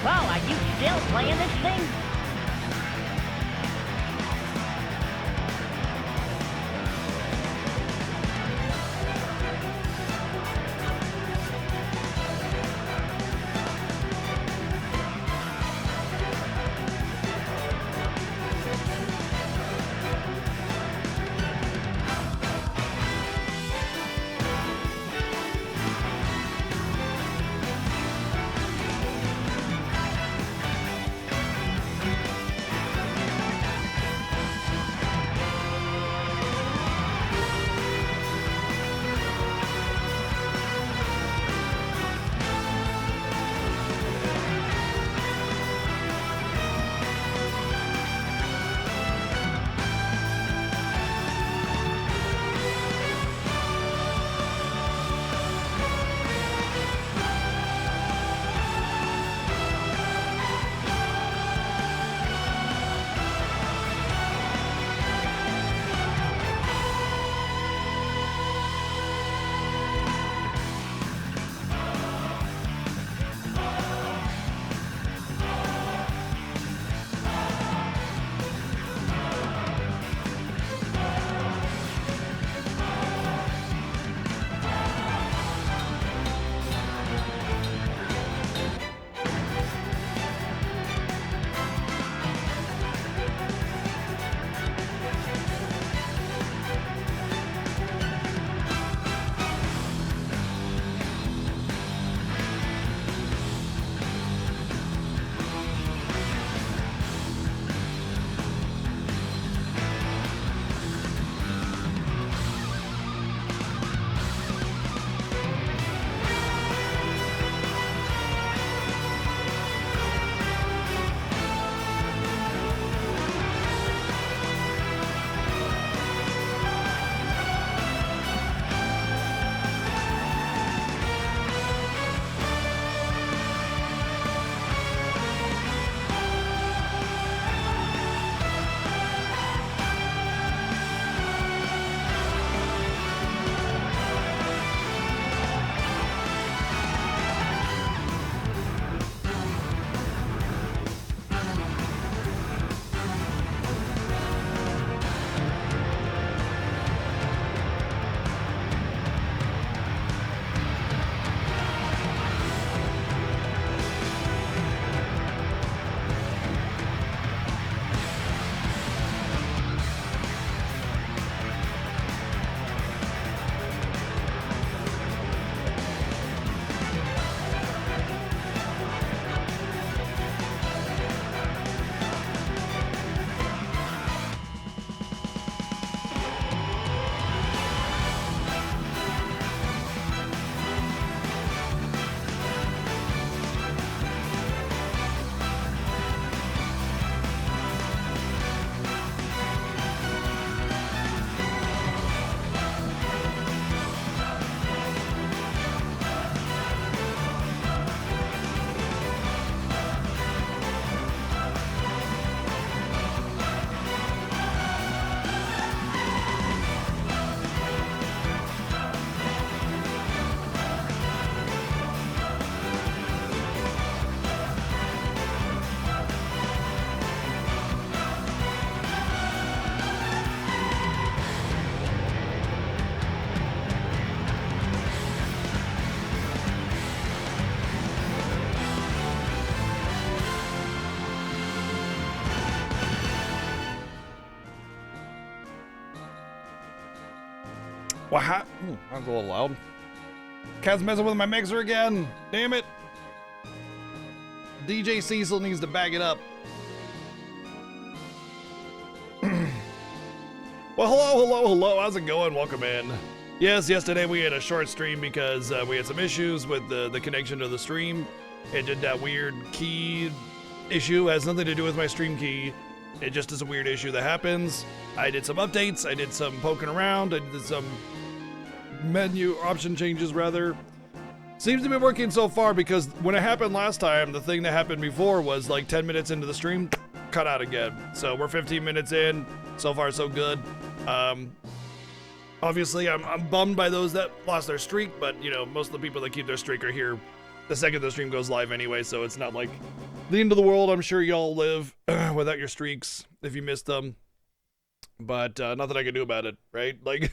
Well, are you still playing this thing? What? That was a little loud. Cat's messing with my mixer again. Damn it. DJ Cecil needs to back it up. Well, hello. How's it going? Welcome in. Yes, yesterday we had a short stream because we had some issues with the connection to the stream. It did that weird key issue. It has nothing to do with my stream key. It just is a weird issue that happens. I did some updates. I did some poking around. I did some menu option changes, rather. Seems to be working so far, because when it happened last time, the thing that happened before was like 10 minutes into the stream, cut out again. So we're 15 minutes in. So far, so good. Obviously, I'm bummed by those that lost their streak, but, you know, most of the people that keep their streak are here the second the stream goes live anyway, so it's not like the end of the world. I'm sure y'all live without your streaks if you missed them, but nothing I can do about it, right? Like,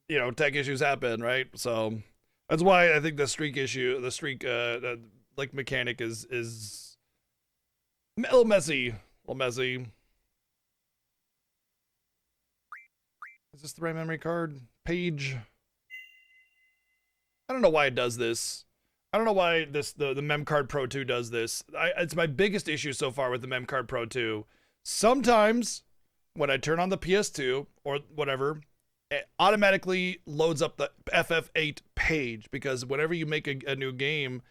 you know, tech issues happen, right? So that's why I think the streak issue, the streak like mechanic is a little messy, Is this the right memory card? Page. I don't know why it does this. I don't know why the MemCard Pro 2 does this. It's my biggest issue so far with the MemCard Pro 2. Sometimes when I turn on the PS2 or whatever, it automatically loads up the FF8 page, because whenever you make a new game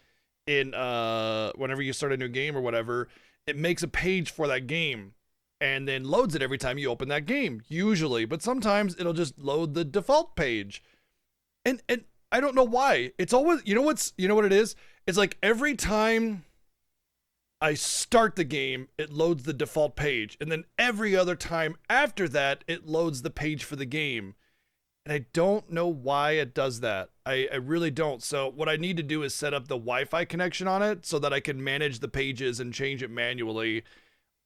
whenever you start a new game or whatever, it makes a page for that game and then loads it every time you open that game, usually. But sometimes it'll just load the default page. And I don't know why. It's always, you know what it is? It's like every time I start the game, it loads the default page. And then every other time after that, it loads the page for the game. And I don't know why it does that. I really don't. So what I need to do is set up the Wi-Fi connection on it so that I can manage the pages and change it manually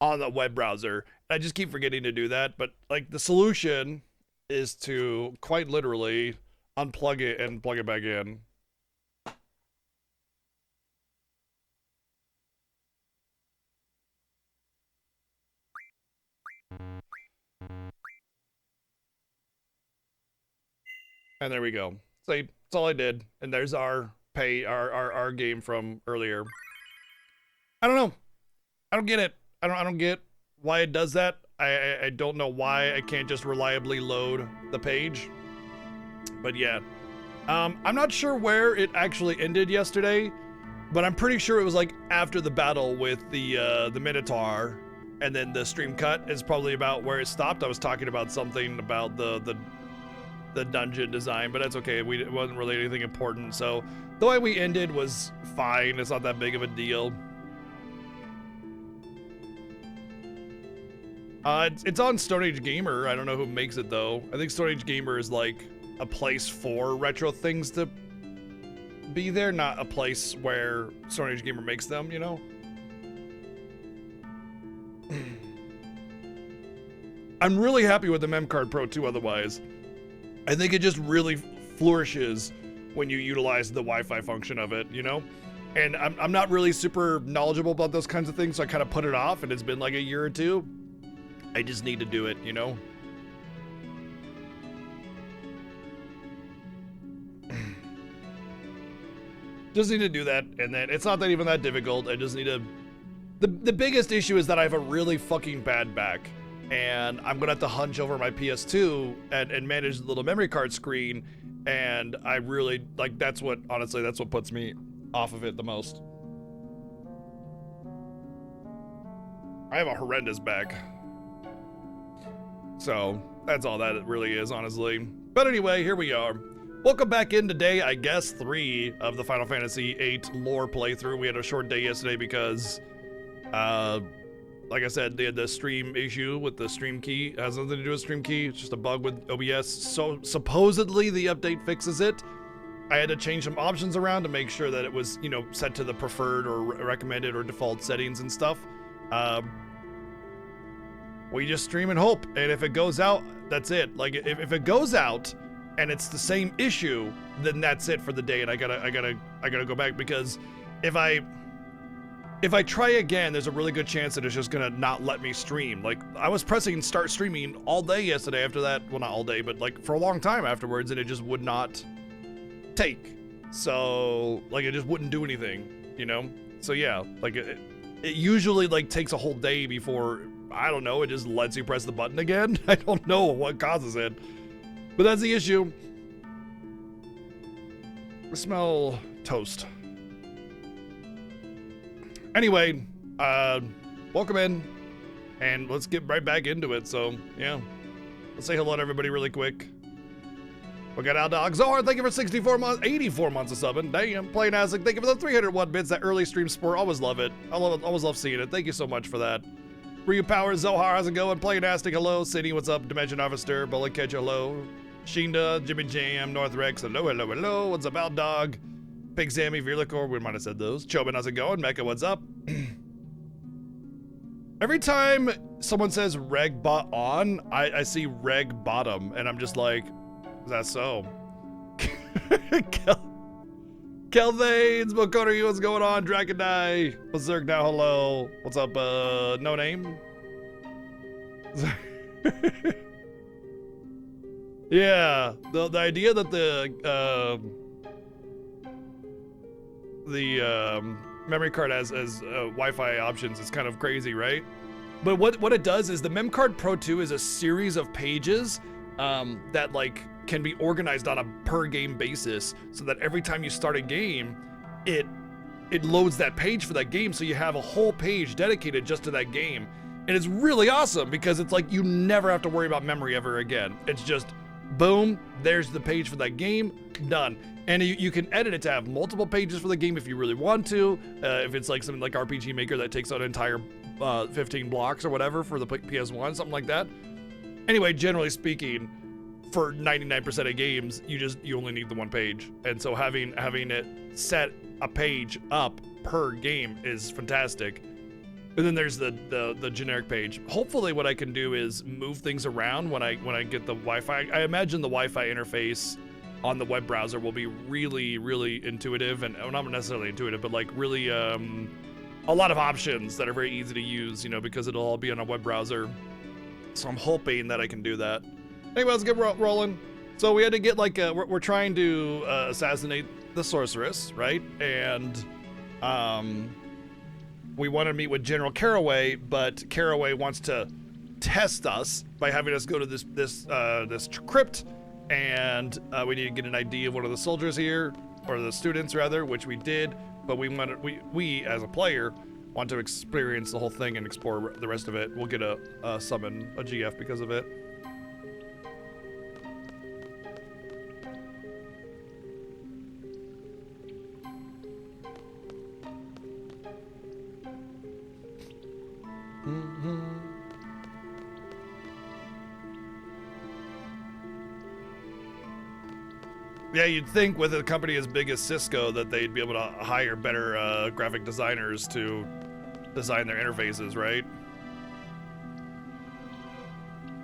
on the web browser. I just keep forgetting to do that. But like, the solution is to quite literally unplug it and plug it back in. And there we go. So that's all I did. And there's our game from earlier. I don't know. I don't get it. I don't get why it does that. I don't know why I can't just reliably load the page. But yeah. I'm not sure where it actually ended yesterday, but I'm pretty sure it was like after the battle with the Minotaur, and then the stream cut is probably about where it stopped. I was talking about something about the dungeon design, but that's okay. It wasn't really anything important. So the way we ended was fine. It's not that big of a deal. It's on Stone Age Gamer. I don't know who makes it though. I think Stone Age Gamer is like a place for retro things to be there, not a place where Stone Age Gamer makes them, you know? I'm really happy with the MemCard Pro 2 otherwise. I think it just really flourishes when you utilize the Wi-Fi function of it, you know? And I'm not really super knowledgeable about those kinds of things, so I kind of put it off, and it's been like a year or two. I just need to do it, you know? Just need to do that, and then it's not that even that difficult. I just need to... The biggest issue is that I have a really fucking bad back, and I'm gonna have to hunch over my PS2 and manage the little memory card screen, and I really, like, that's what, honestly, that's what puts me off of it the most. I have a horrendous back. So, that's all that it really is, honestly. But anyway, here we are. Welcome back in today, I guess, 3 of the Final Fantasy VIII lore playthrough. We had a short day yesterday because, like I said, they had the stream issue with the stream key. It has nothing to do with stream key. It's just a bug with OBS. So, supposedly, the update fixes it. I had to change some options around to make sure that it was, you know, set to the preferred or recommended or default settings and stuff. We just stream and hope, and if it goes out, that's it. Like, if it goes out and it's the same issue, then that's it for the day, and I gotta go back, because if I try again, there's a really good chance that it's just gonna not let me stream. Like, I was pressing start streaming all day yesterday after that. Well, not all day, but like for a long time afterwards, and it just would not take. So, like, it just wouldn't do anything, you know? So yeah, like it usually like takes a whole day before, I don't know, it just lets you press the button again. I don't know what causes it, but that's the issue. I smell toast. Anyway, welcome in, and let's get right back into it. So, yeah, let's say hello to everybody really quick. We got Al Dog Zohar, thank you for 84 months of subbing. Damn, playing Azek, thank you for the 301 bits. That early stream sport, always love it. Always love seeing it. Thank you so much for that. Ryu Power, Zohar, how's it going? Playing Aztek, hello. City, what's up? Dimension Harvester, Bullet Catch, hello. Shinda, Jimmy Jam, North Rex, hello. What's up, Al Dog? Big Sammy, Virlicor, we might have said those. Chobin, how's it going? Mecha, what's up? Every time someone says reg bot on, I see reg bottom, and I'm just like, is that so? Kelvanes, Mokoto, what's going on? Drakendai, Berserk now, hello. What's up, no name? Yeah, the idea that the memory card has Wi-Fi options is kind of crazy, right? But what it does is the Mem Card Pro 2 is a series of pages that like can be organized on a per game basis, so that every time you start a game, it loads that page for that game, so you have a whole page dedicated just to that game. And it's really awesome because it's like you never have to worry about memory ever again. It's just boom, there's the page for that game, done. And you can edit it to have multiple pages for the game if you really want to. If it's like something like RPG Maker that takes out an entire 15 blocks or whatever for the PS1, something like that. Anyway, generally speaking, for 99% of games, you only need the one page. And so having it set a page up per game is fantastic. And then there's the generic page. Hopefully what I can do is move things around when I get the Wi-Fi. I imagine the Wi-Fi interface on the web browser will be really, really intuitive, and well, not necessarily intuitive, but like really a lot of options that are very easy to use, you know, because it'll all be on a web browser. So I'm hoping that I can do that. Anyway, let's get rolling. So we had to get like we're trying to assassinate the sorceress, right? And we want to meet with General Caraway, but Caraway wants to test us by having us go to this crypt, and we need to get an ID of one of the soldiers here, or the students rather, which we did. But we as a player want to experience the whole thing and explore the rest of it. We'll get a summon, a GF because of it. Yeah, you'd think with a company as big as Cisco that they'd be able to hire better graphic designers to design their interfaces, right?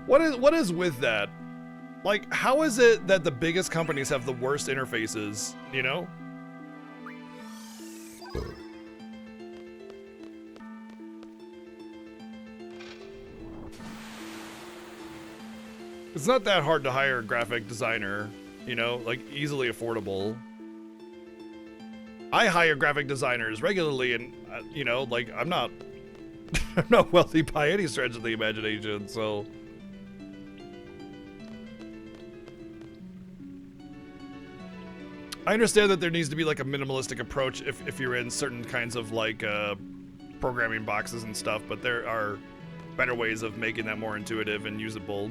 What is with that? Like, how is it that the biggest companies have the worst interfaces, you know? It's not that hard to hire a graphic designer, you know, like easily affordable. I hire graphic designers regularly, and you know, like I'm not wealthy by any stretch of the imagination, so. I understand that there needs to be like a minimalistic approach if you're in certain kinds of like programming boxes and stuff, but there are better ways of making that more intuitive and usable.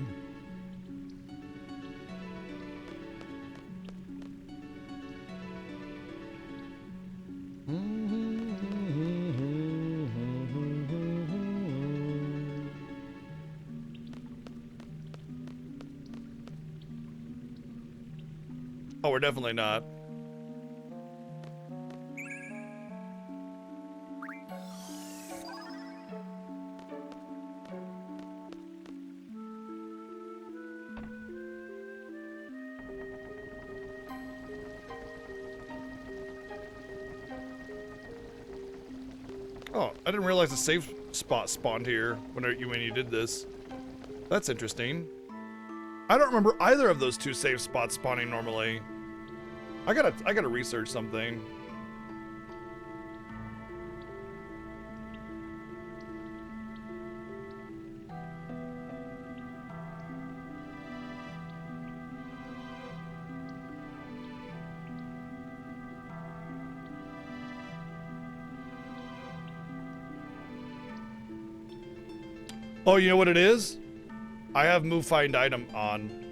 Oh, we're definitely not. Oh, I didn't realize a safe spot spawned here when you did this. That's interesting. I don't remember either of those two safe spots spawning normally. I gotta research something. Oh, you know what it is? I have move find item on.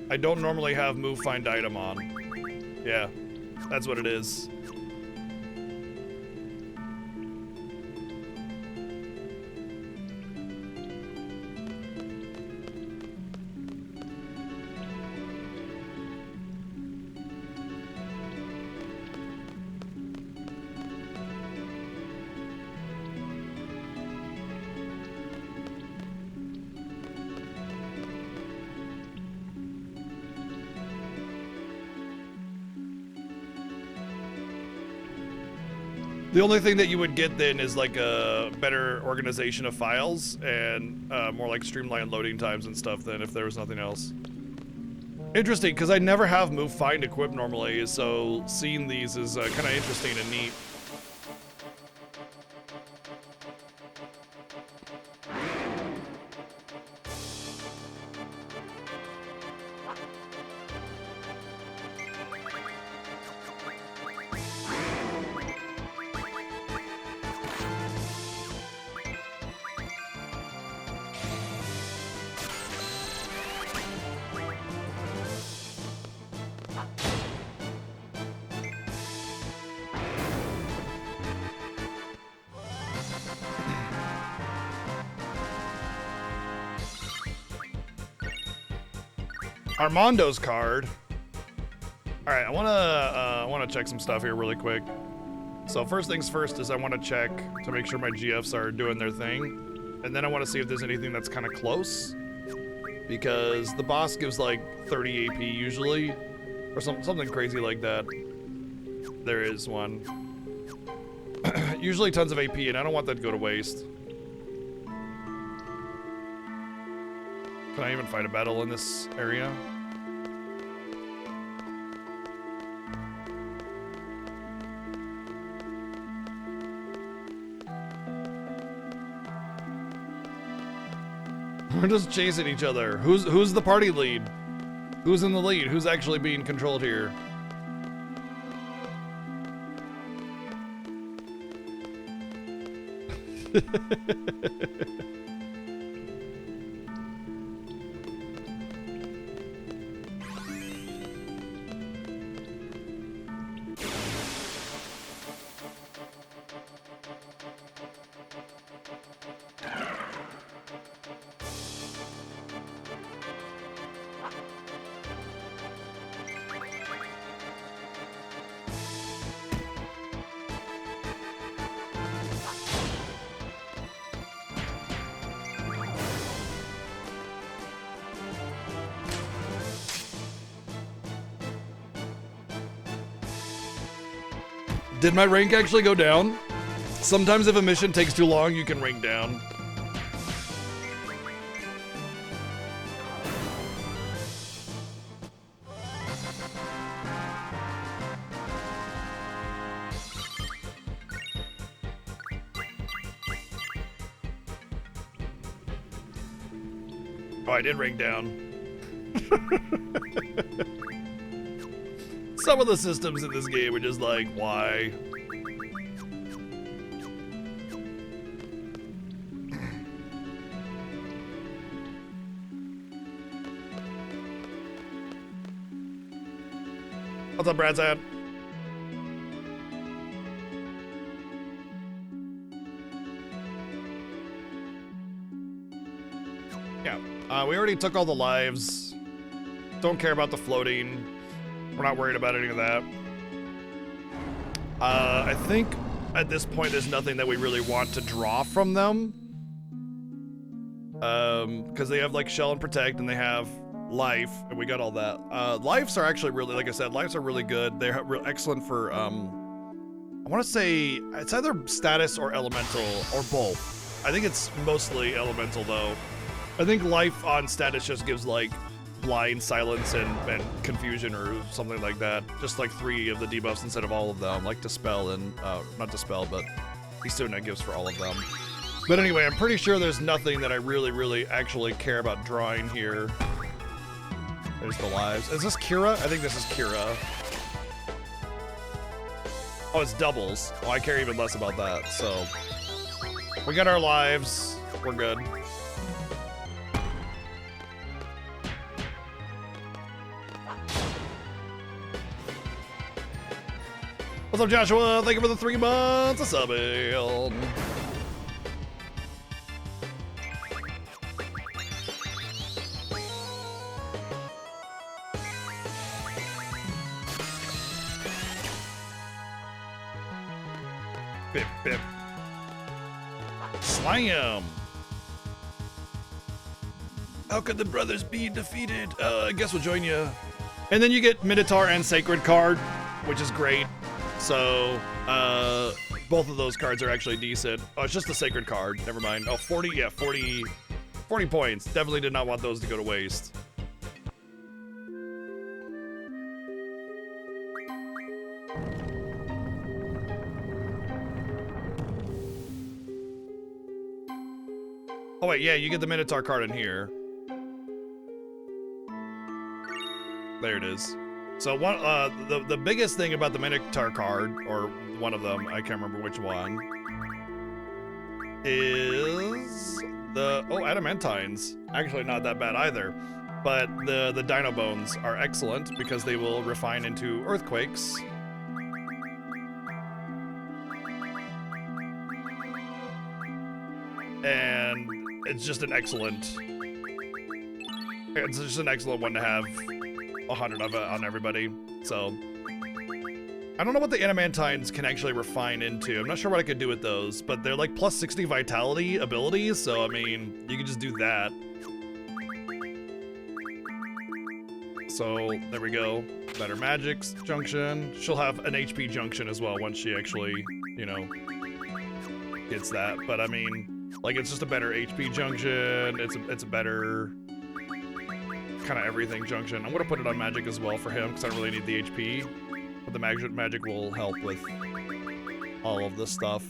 I don't normally have move find item on. Yeah, that's what it is. The only thing that you would get then is like a better organization of files and more like streamlined loading times and stuff than if there was nothing else. Interesting, because I never have move, find, equip normally, so seeing these is kind of interesting and neat. Armando's card. All right, I wanna check some stuff here really quick. So first things first is I want to check to make sure my GFs are doing their thing, and then I want to see if there's anything that's kind of close, because the boss gives like 30 AP usually, or something crazy like that. There is one. Usually tons of AP, and I don't want that to go to waste. Can I even fight a battle in this area? We're just chasing each other. Who's the party lead? Who's in the lead? Who's actually being controlled here? Did my rank actually go down? Sometimes if a mission takes too long, you can rank down. Oh, I did rank down. Some of the systems in this game are just like, why? What's up, Brad's at? Yeah, we already took all the lives. Don't care about the floating. We're not worried about any of that. I think at this point there's nothing that we really want to draw from them. Because they have like Shell and Protect and they have Life, and we got all that. Lives are actually really, like I said, lives are really good. They're excellent for, I want to say it's either status or elemental or both. I think it's mostly elemental though. I think Life on status just gives like blind, silence, and confusion or something like that. Just like 3 of the debuffs instead of all of them, like Dispel and, not Dispel, but Isuna gives for all of them. But anyway, I'm pretty sure there's nothing that I really actually care about drawing here. There's the lives. Is this Kira? I think this is Kira. Oh, it's doubles. Oh, I care even less about that, so. We got our lives. We're good. What's up, Joshua? Thank you for the 3 months of subbing. Bip, bip. Slam! How could the brothers be defeated? I guess we'll join you. And then you get Minotaur and Sacred card, which is great. So, both of those cards are actually decent. Oh, it's just a sacred card. Never mind. Oh, 40, yeah, 40 points. Definitely did not want those to go to waste. Oh wait, yeah, you get the Minotaur card in here. There it is. So one, the biggest thing about the Minotaur card, or one of them, I can't remember which one, is the Adamantines. Actually, not that bad either, but the Dino Bones are excellent because they will refine into earthquakes. And it's just an excellent. It's just an excellent one to have 100 of it on everybody. So I don't know what the Adamantines can actually refine into. I'm not sure what I could do with those, but they're like plus 60 vitality abilities. So I mean, you can just do that. So there we go. Better Magic's junction. She'll have an HP junction as well once she actually, you know, gets that. But I mean, like, it's just a better HP junction. It's a better kind of everything junction. I'm gonna put it on Magic as well for him because I don't really need the HP. But the Magic will help with all of this stuff.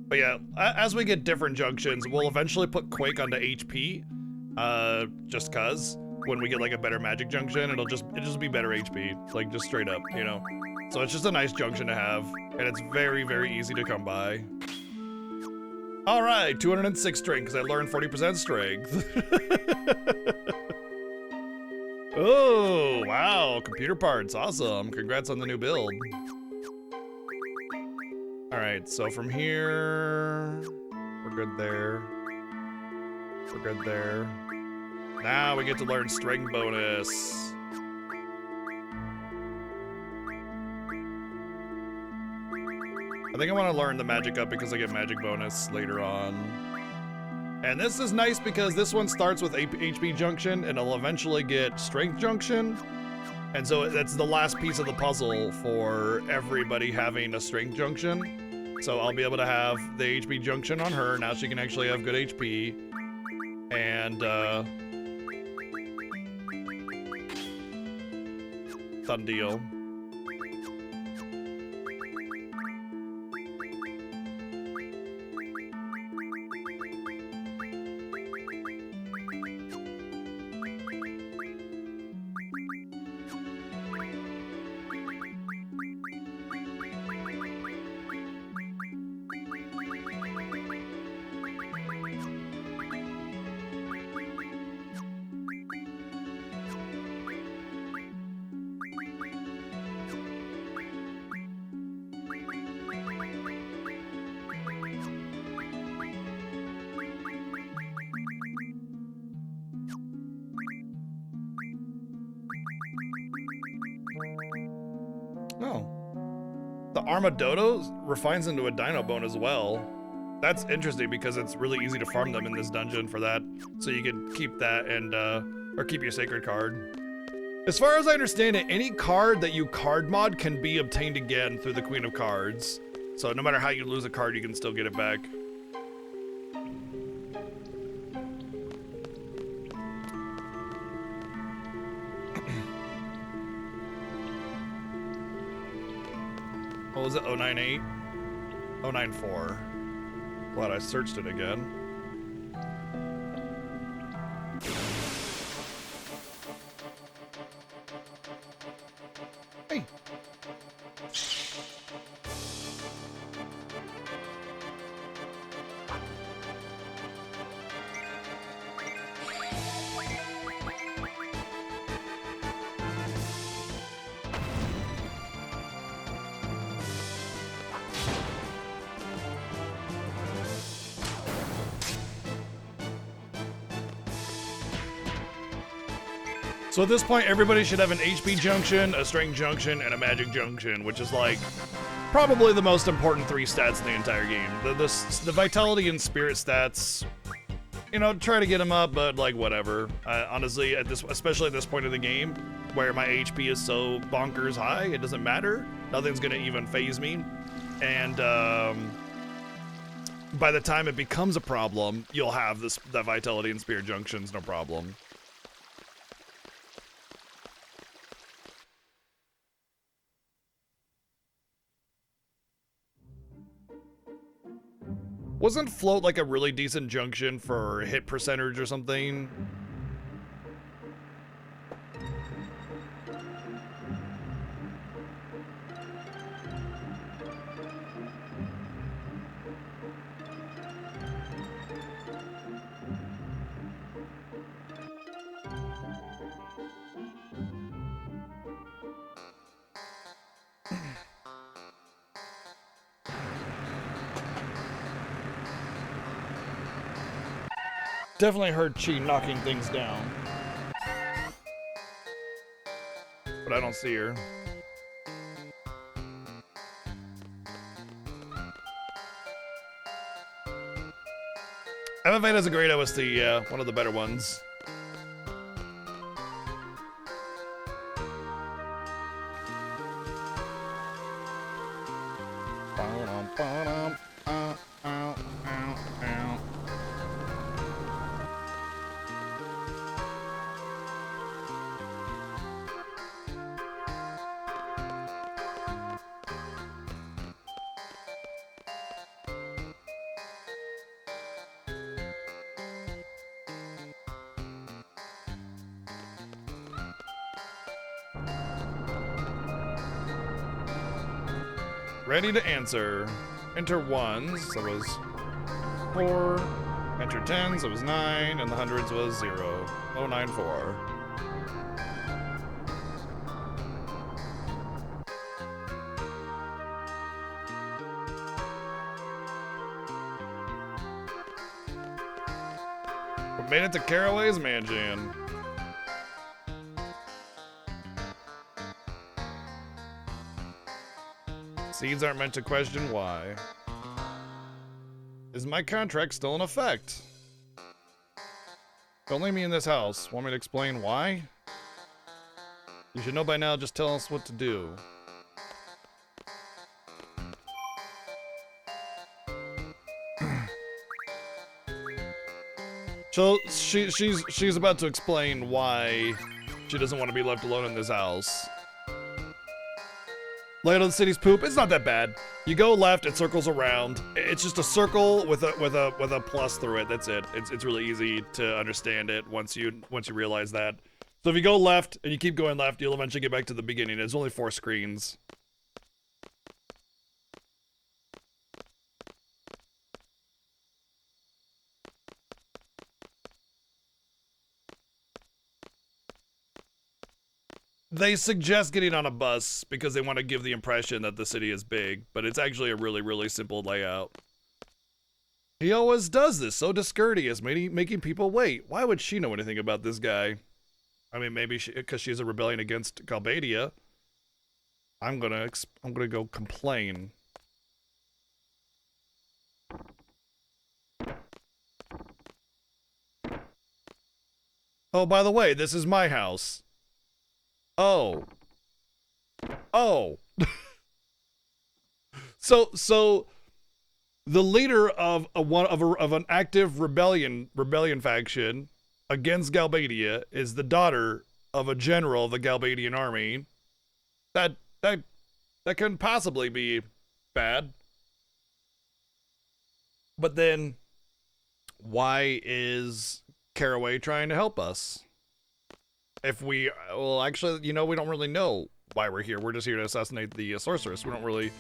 But yeah, as we get different junctions, we'll eventually put Quake onto HP, just cause when we get like a better Magic junction, it'll just be better HP, like just straight up, you know. So it's just a nice junction to have, and it's very, very easy to come by. All right, 206 strength, because I learned 40% strength. Oh, wow, computer parts, awesome. Congrats on the new build. All right, so from here, we're good there. We're good there. Now we get to learn strength bonus. I think I want to learn the magic up because I get magic bonus later on. And this is nice because this one starts with HP junction and it'll eventually get strength junction. And so that's the last piece of the puzzle for everybody having a strength junction. So I'll be able to have the HP junction on her. Now she can actually have good HP. And done deal. Armadodo refines into a Dino Bone as well. That's interesting because it's really easy to farm them in this dungeon for that. So you can keep that and, or keep your sacred card. As far as I understand it, any card that you card mod can be obtained again through the Queen of Cards. So no matter how you lose a card, you can still get it back. What was it? 098? 094. Glad I searched it again. Hey. So at this point, everybody should have an HP junction, a strength junction, and a magic junction, which is like probably the most important 3 stats in the entire game. The vitality and spirit stats you know, try to get him up, but like whatever. Honestly, especially at this point of the game, where my HP is so bonkers high, it doesn't matter. Nothing's gonna even phase me, and by the time it becomes a problem, you'll have that vitality and spirit junctions, no problem. Wasn't float like a really decent junction for hit percentage or something? Definitely heard Chi knocking things down. But I don't see her. MFA is a great OST, yeah. One of the better ones. Ready to answer. Enter ones, that was 4. Enter tens, that was 9. And the hundreds was 0. 094. We made it to Caraway's Mansion. Seeds aren't meant to question why. Is my contract still in effect? Don't leave me in this house. Want me to explain why? You should know by now, just tell us what to do. So she's about to explain why she doesn't want to be left alone in this house. Layout of the city's poop. It's not that bad. You go left, it circles around. It's just a circle with a plus through it. That's it. It's really easy to understand it once you realize that. So if you go left and you keep going left, you'll eventually get back to the beginning. There's only 4 screens. They suggest getting on a bus because they want to give the impression that the city is big, but it's actually a really, really simple layout. He always does this, so discourteous, making people wait. Why would she know anything about this guy? I mean, maybe because she's a rebellion against Galbadia. I'm gonna go complain. Oh, by the way, this is my house. Oh. So the leader of an active rebellion faction against Galbadia is the daughter of a general of the Galbadian army. That couldn't possibly be bad. But then why is Caraway trying to help us? Actually, we don't really know why we're here. We're just here to assassinate the sorceress. We don't really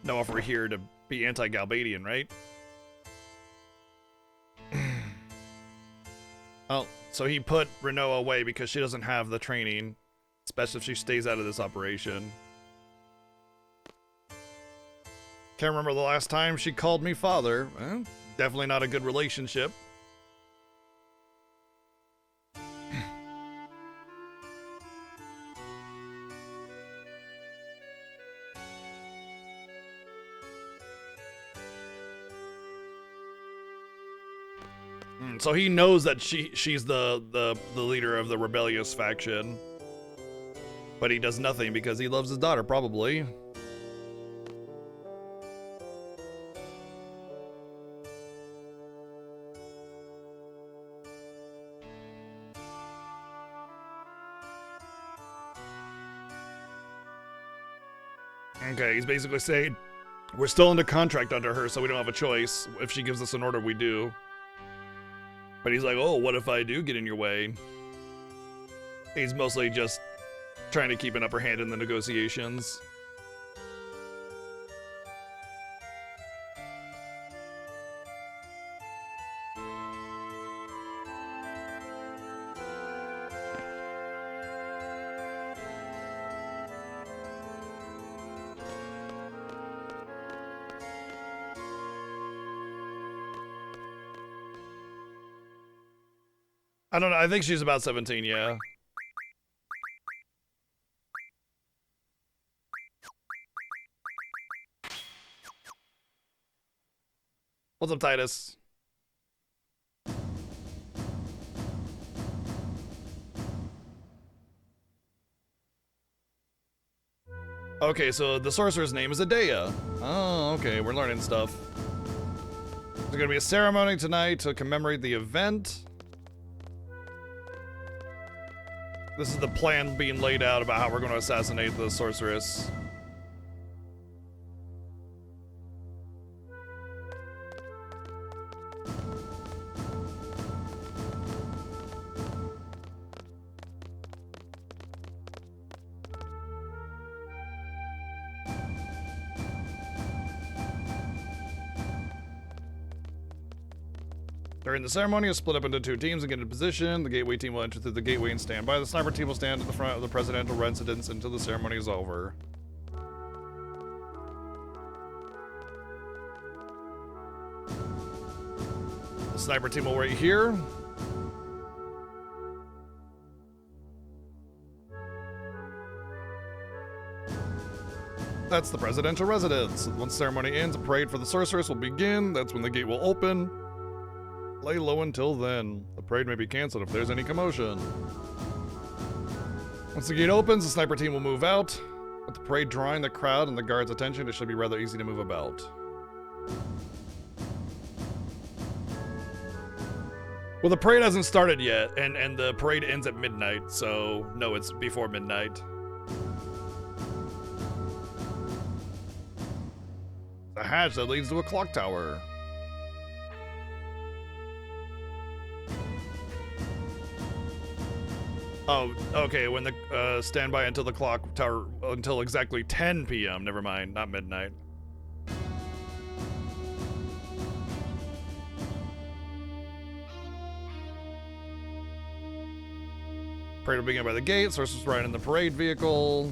know if we're here to be anti-Galbadian, right? Oh, so he put Renault away because she doesn't have the training, especially if she stays out of this operation. Can't remember the last time she called me father. Well, definitely not a good relationship. So he knows that she's the leader of the rebellious faction. But he does nothing because he loves his daughter, probably. Okay, he's basically saying, we're still under contract under her, so we don't have a choice. If she gives us an order, we do. But he's like, oh, what if I do get in your way? He's mostly just trying to keep an upper hand in the negotiations. I don't know. I think she's about 17, yeah. What's up, Titus? Okay, so the sorcerer's name is Adea. Oh, okay, we're learning stuff. There's gonna be a ceremony tonight to commemorate the event. This is the plan being laid out about how we're going to assassinate the sorceress. During the ceremony, you'll split up into 2 teams and get into position. The gateway team will enter through the gateway and stand by. The sniper team will stand at the front of the presidential residence until the ceremony is over. The sniper team will wait here. That's the presidential residence. Once the ceremony ends, a parade for the sorceress will begin. That's when the gate will open. Lay low until then. The parade may be canceled if there's any commotion. Once the gate opens, the sniper team will move out. With the parade drawing the crowd and the guards' attention, it should be rather easy to move about. Well, the parade hasn't started yet, and the parade ends at midnight, so no, it's before midnight. The hatch that leads to a clock tower. Oh, okay, when the, stand by until the clock tower, until exactly 10 p.m., never mind, not midnight. Parade will begin by the gate, sorceress riding in the parade vehicle.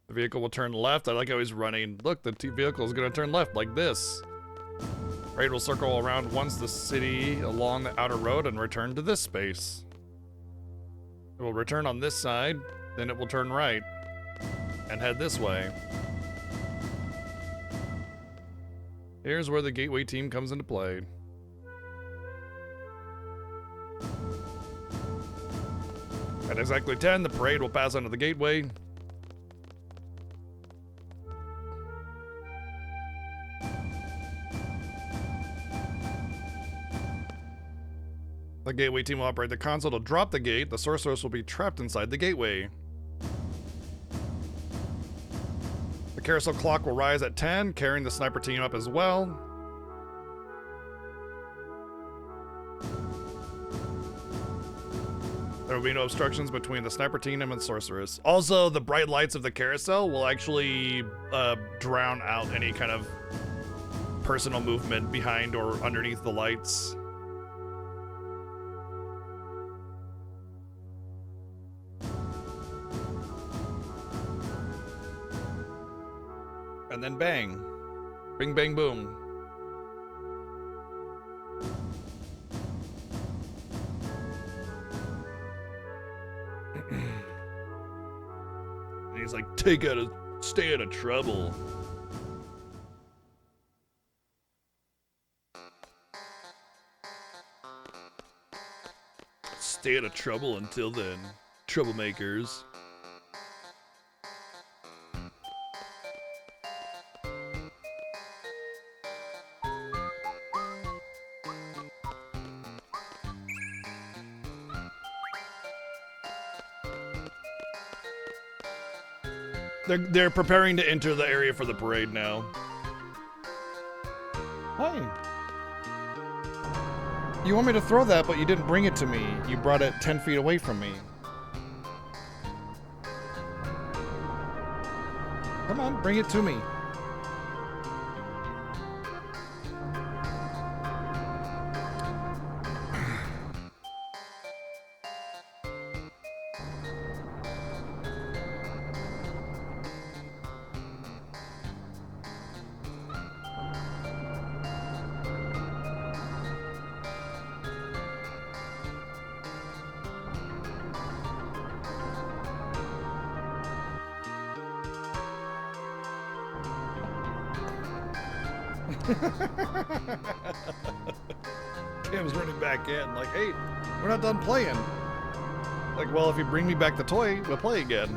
The vehicle will turn left, I like how he's running. Look, the vehicle is gonna turn left, like this. Parade will circle around once the city along the outer road and return to this space. It will return on this side, then it will turn right and head this way. Here's where the gateway team comes into play. At exactly 10, the parade will pass under the gateway. The gateway team will operate the console to drop the gate. The sorceress will be trapped inside the gateway. The carousel clock will rise at 10, carrying the sniper team up as well. There will be no obstructions between the sniper team and the sorceress. Also, the bright lights of the carousel will actually drown out any kind of personal movement behind or underneath the lights. And then bang. Bing, bang, boom. And he's like, stay out of trouble. Stay out of trouble until then. Troublemakers. They're preparing to enter the area for the parade now. Hi. You want me to throw that, but you didn't bring it to me. You brought it 10 feet away from me. Come on, bring it to me. Cam's running back in, like, hey, We're not done playing. like, well, if you bring me back the toy, we'll play again.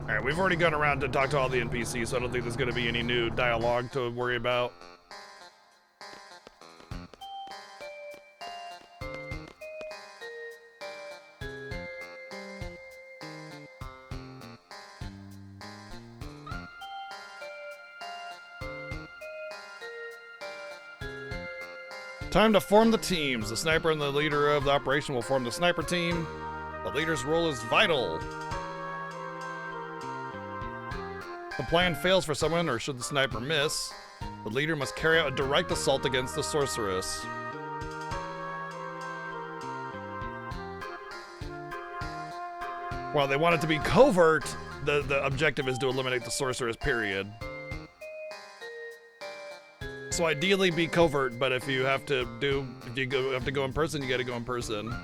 Alright, we've already gone around to talk to all the NPCs, so I don't think there's going to be any new dialogue to worry about. Time to form the teams. The sniper and the leader of the operation will form the sniper team. The leader's role is vital. The plan fails for someone, or should the sniper miss, the leader must carry out a direct assault against the sorceress. While they want it to be covert, the objective is to eliminate the sorceress, period. So ideally be covert, but if you have to go in person, you gotta go in person.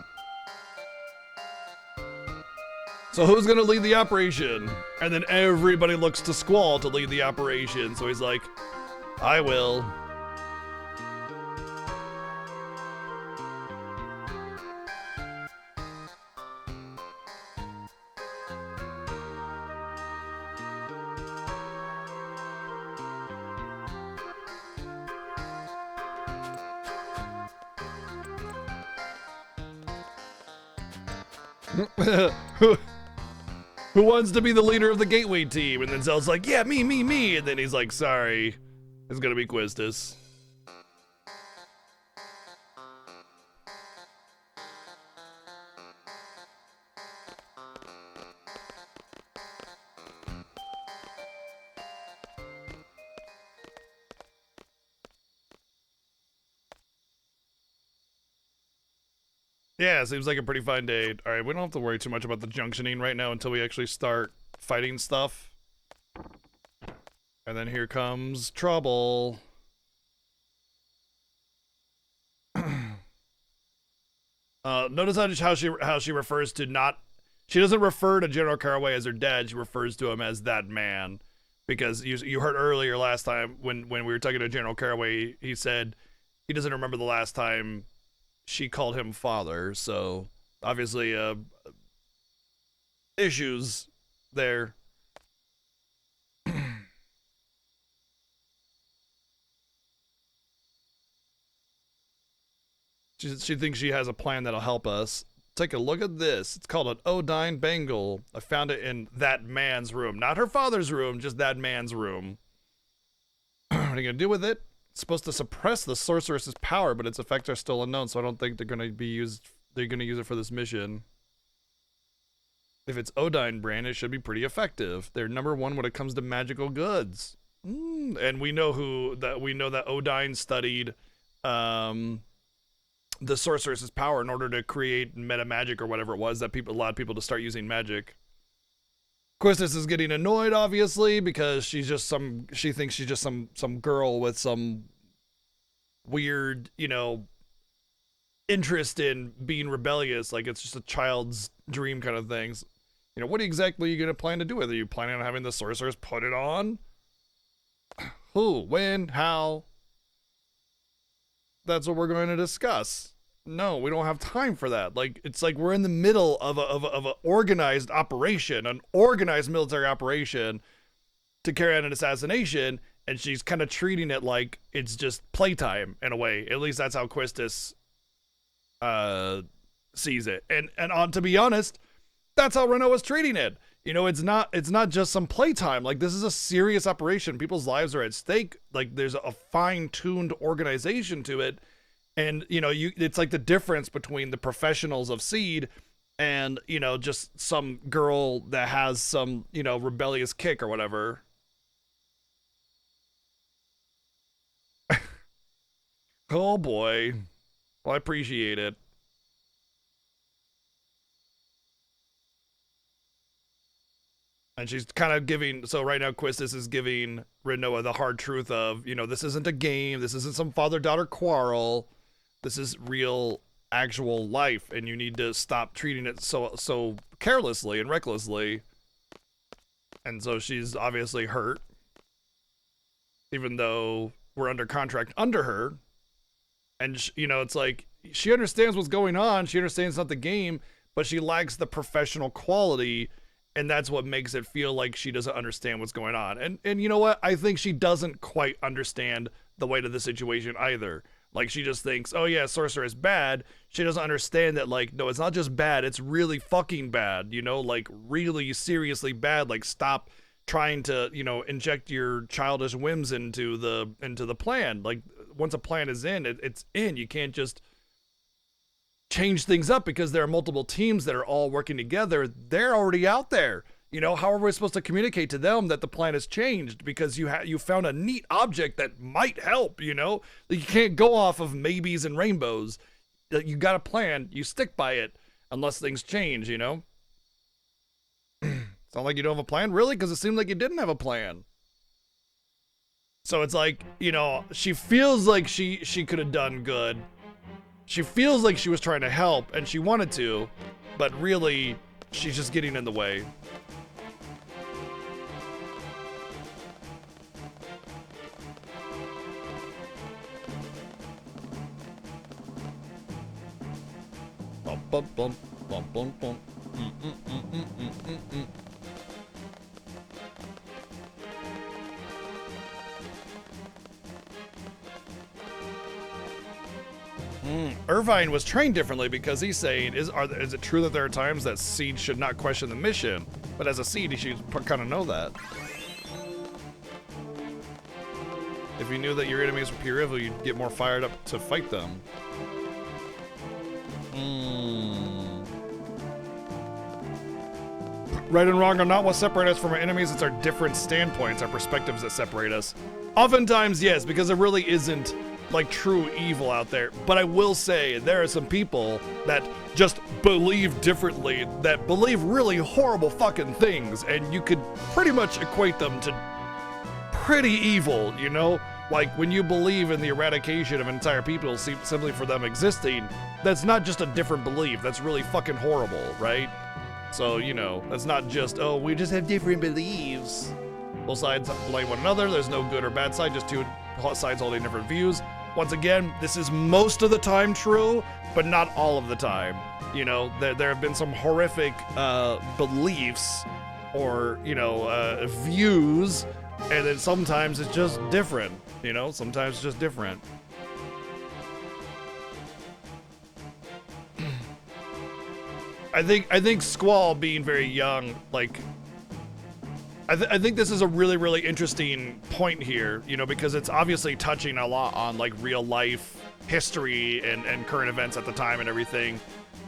So who's gonna lead the operation? And then everybody looks to Squall to lead the operation. So he's like, I will. Who wants to be the leader of the gateway team? And then Zell's like, yeah, me. And then he's like, sorry, it's gonna be Quistis. Yeah, seems like a pretty fine day. All right, we don't have to worry too much about the junctioning right now until we actually start fighting stuff. And then here comes trouble. Notice how she refers to not. She doesn't refer to General Caraway as her dad. She refers to him as that man, because you heard earlier last time when we were talking to General Caraway, he said he doesn't remember the last time she called him father, so obviously issues there. She thinks she has a plan that'll help us. Take a look at this. It's called an Odine Bangle. I found it in that man's room. Not her father's room, just that man's room. What are you gonna do with it? It's supposed to suppress the sorceress's power, but its effects are still unknown, so I don't think they're gonna use it for this mission. If it's Odine brand, it should be pretty effective. They're #1 when it comes to magical goods. And we know that Odine studied the sorceress's power in order to create meta magic or whatever it was that allowed people to start using magic. Of course, this is getting annoyed, obviously, because she thinks she's just some girl with some weird, interest in being rebellious, like it's just a child's dream kind of things. You know, what exactly are you going to plan to do with it? Are you planning on having the sorceress put it on? Who? When? How? That's what we're going to discuss. No, we don't have time for that. Like, it's like we're in the middle of a organized operation, an organized military operation to carry out an assassination, and she's kind of treating it like it's just playtime in a way. At least that's how Quistis sees it. And to be honest, that's how Renault is treating it. You know, it's not just some playtime. Like, this is a serious operation. People's lives are at stake. Like, there's a fine-tuned organization to it. And, you know, it's like the difference between the professionals of Seed and, you know, just some girl that has some, you know, rebellious kick or whatever. Oh boy. Well, I appreciate it. And she's kind of giving, so right now Quistis is giving Rinoa the hard truth of, you know, this isn't a game, this isn't some father-daughter quarrel, this is real, actual life, and you need to stop treating it so carelessly and recklessly. And so she's obviously hurt, even though we're under contract under her. And, you know, it's like, she understands what's going on, she understands it's not the game, but she lacks the professional quality. And that's what makes it feel like she doesn't understand what's going on. And you know what? I think she doesn't quite understand the weight of the situation either. Like, she just thinks, oh yeah, Sorcerer is bad. She doesn't understand that, like, no, it's not just bad. It's really fucking bad, you know? Like, really seriously bad. Like, stop trying to, you know, inject your childish whims into the plan. Like, once a plan is in, it's in. You can't just change things up because there are multiple teams that are all working together. They're already out there. You know, how are we supposed to communicate to them that the plan has changed because you found a neat object that might help, you know? You can't go off of maybes and rainbows. You got a plan, you stick by it unless things change, you know? It's not like you don't have a plan, really, because it seemed like you didn't have a plan. So it's like, you know, she feels like she could have done good. She feels like she was trying to help, and she wanted to, but really, she's just getting in the way. Bum, bum, bum, bum, bum, bum. Irvine was trained differently because he's saying, is it true that there are times that Seed should not question the mission? But as a Seed, he should kind of know that. If you knew that your enemies were pure evil, you'd get more fired up to fight them. Right and wrong are not what separate us from our enemies, it's our different standpoints, our perspectives that separate us. Oftentimes, yes, because there really isn't like true evil out there. But I will say there are some people that just believe differently, that believe really horrible fucking things, and you could pretty much equate them to pretty evil, you know? Like, when you believe in the eradication of entire people simply for them existing, that's not just a different belief, that's really fucking horrible, right? So, you know, that's not just, oh, we just have different beliefs. Both sides blame one another, there's no good or bad side, just two sides holding different views. Once again, this is most of the time true, but not all of the time. You know, there have been some horrific beliefs or, you know, views, and then sometimes it's just different, you know? Sometimes it's just different. I think Squall being very young, like, I think this is a really, really interesting point here, you know, because it's obviously touching a lot on, like, real life history and current events at the time and everything,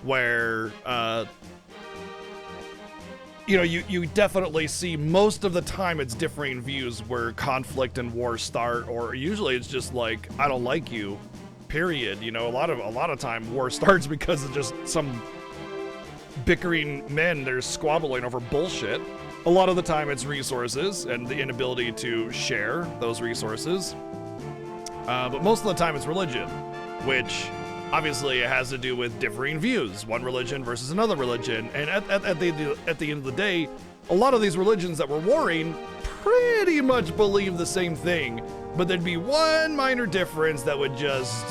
where, you know, you definitely see most of the time it's differing views where conflict and war start, or usually it's just like, I don't like you, period. You know, a lot of time war starts because of just some bickering men that are squabbling over bullshit. A lot of the time it's resources and the inability to share those resources. But most of the time it's religion, which obviously it has to do with differing views, one religion versus another religion. And at the end of the day, a lot of these religions that were warring pretty much believe the same thing, but there'd be one minor difference that would just,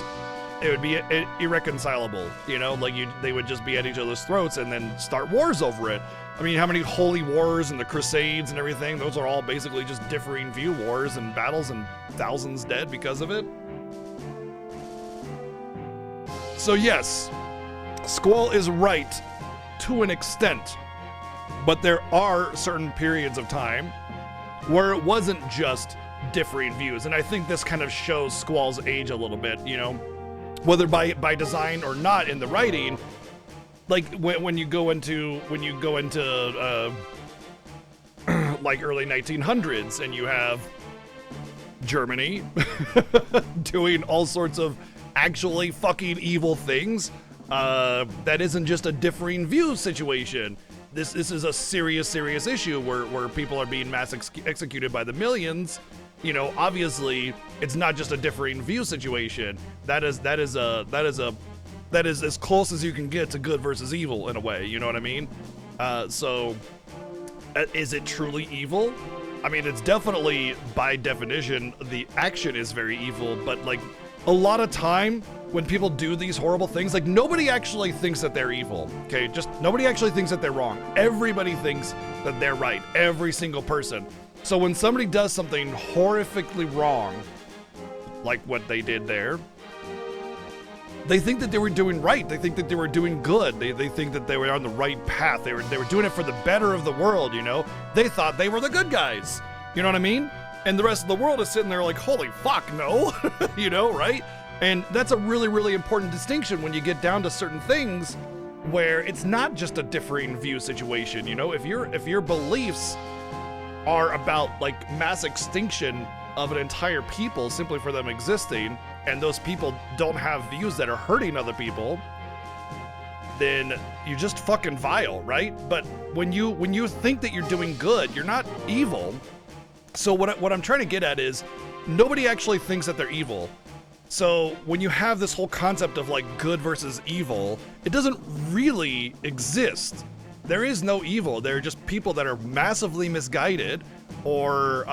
it would be irreconcilable, you know, like they would just be at each other's throats and then start wars over it. I mean, how many holy wars and the Crusades and everything, those are all basically just differing view wars and battles and thousands dead because of it. So yes, Squall is right to an extent, but there are certain periods of time where it wasn't just differing views. And I think this kind of shows Squall's age a little bit, you know, whether by design or not in the writing. Like when you go into like early 1900s and you have Germany doing all sorts of actually fucking evil things, that isn't just a differing view situation. This is a serious issue where people are being mass executed by the millions. You know, obviously it's not just a differing view situation. That is as close as you can get to good versus evil in a way, you know what I mean? So is it truly evil? I mean, it's definitely, by definition, the action is very evil, but like a lot of time when people do these horrible things, like nobody actually thinks that they're evil, okay? Just nobody actually thinks that they're wrong. Everybody thinks that they're right, every single person. So when somebody does something horrifically wrong, like what they did there, they think that they were doing right. They think that they were doing good. They think that they were on the right path. They were doing it for the better of the world, you know? They thought they were the good guys. You know what I mean? And the rest of the world is sitting there like, holy fuck, no. You know, right? And that's a really important distinction when you get down to certain things where it's not just a differing view situation, you know? If your beliefs are about like mass extinction of an entire people simply for them existing, and those people don't have views that are hurting other people, then you're just fucking vile, right? But when you think that you're doing good, you're not evil. So what I'm trying to get at is nobody actually thinks that they're evil. So when you have this whole concept of like good versus evil, it doesn't really exist. There is no evil. There are just people that are massively misguided or,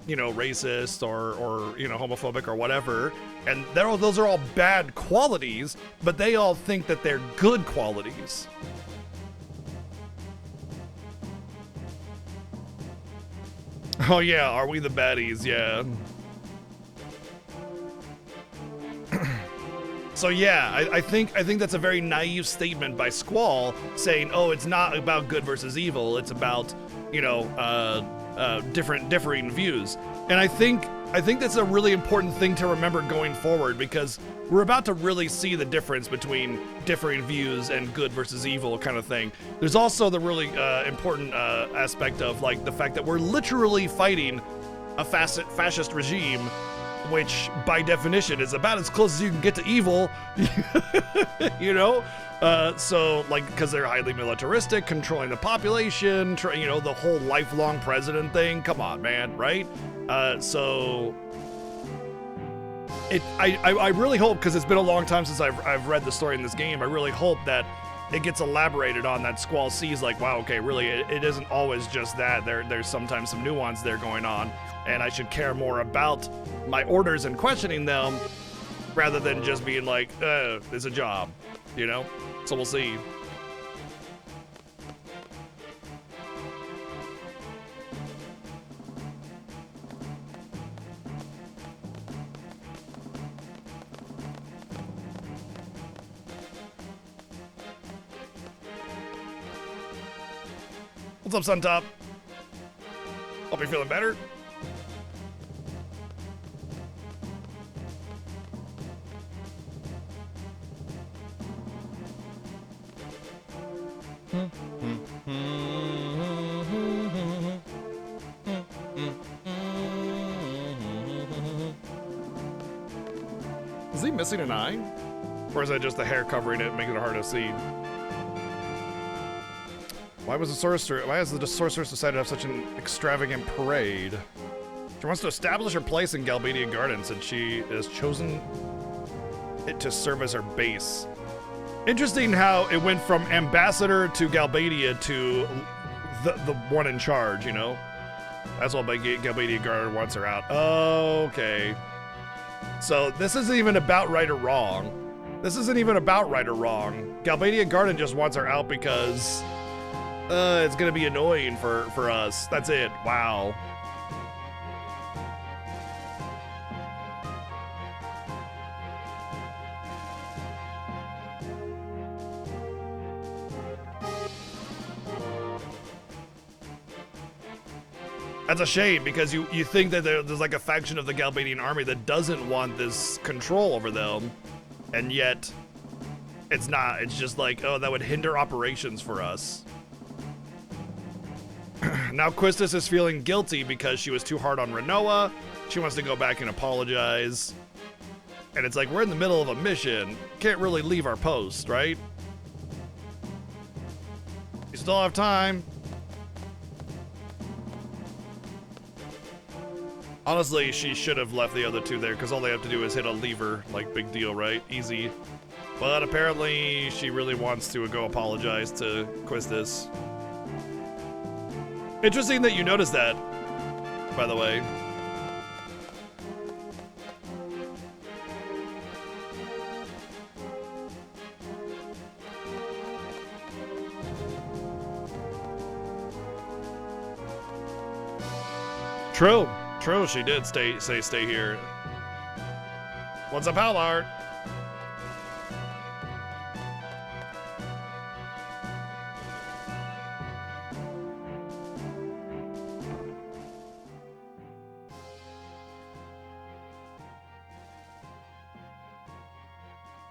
you know, racist or, you know, homophobic or whatever. And those are all bad qualities, but they all think that they're good qualities. Oh yeah, are we the baddies? Yeah. So yeah, I think that's a very naive statement by Squall saying, oh, it's not about good versus evil. It's about, you know, differing views. And I think that's a really important thing to remember going forward, because we're about to really see the difference between differing views and good versus evil kind of thing. There's also the really important aspect of like the fact that we're literally fighting a fascist regime, which by definition is about as close as you can get to evil, you know? So like, because they're highly militaristic, controlling the population, you know, the whole lifelong president thing. Come on, man, right? So I really hope, because it's been a long time since I've read the story in this game, I really hope that it gets elaborated on, that Squall sees like, wow, okay, really, it isn't always just that. There's sometimes some nuance there going on, and I should care more about my orders and questioning them rather than just being like, it's a job, you know? So we'll see. What's up, Suntop? Hope you're feeling better. Is he missing an eye? Or is that just the hair covering it, making it hard to see? Why has the sorceress decided to have such an extravagant parade? She wants to establish her place in Galbadia Gardens, and she is chosen it to serve as our base. Interesting how it went from ambassador to Galbadia to the one in charge, you know? That's why Galbadia Guard wants her out. Okay. So this isn't even about right or wrong. This isn't even about right or wrong. Galbadia Garden just wants her out because it's gonna be annoying for us. That's it. Wow. That's a shame, because you think that there's like a faction of the Galbadian army that doesn't want this control over them, and yet it's not. It's just like, oh, that would hinder operations for us. Now Quistis is feeling guilty because she was too hard on Renoa. She wants to go back and apologize. And it's like, we're in the middle of a mission. Can't really leave our post, right? You still have time. Honestly, she should have left the other two there, because all they have to do is hit a lever. Like, big deal, right? Easy. But apparently, she really wants to go apologize to Quistis. Interesting that you noticed that, by the way. True. True, she did stay here. What's up, Howlart?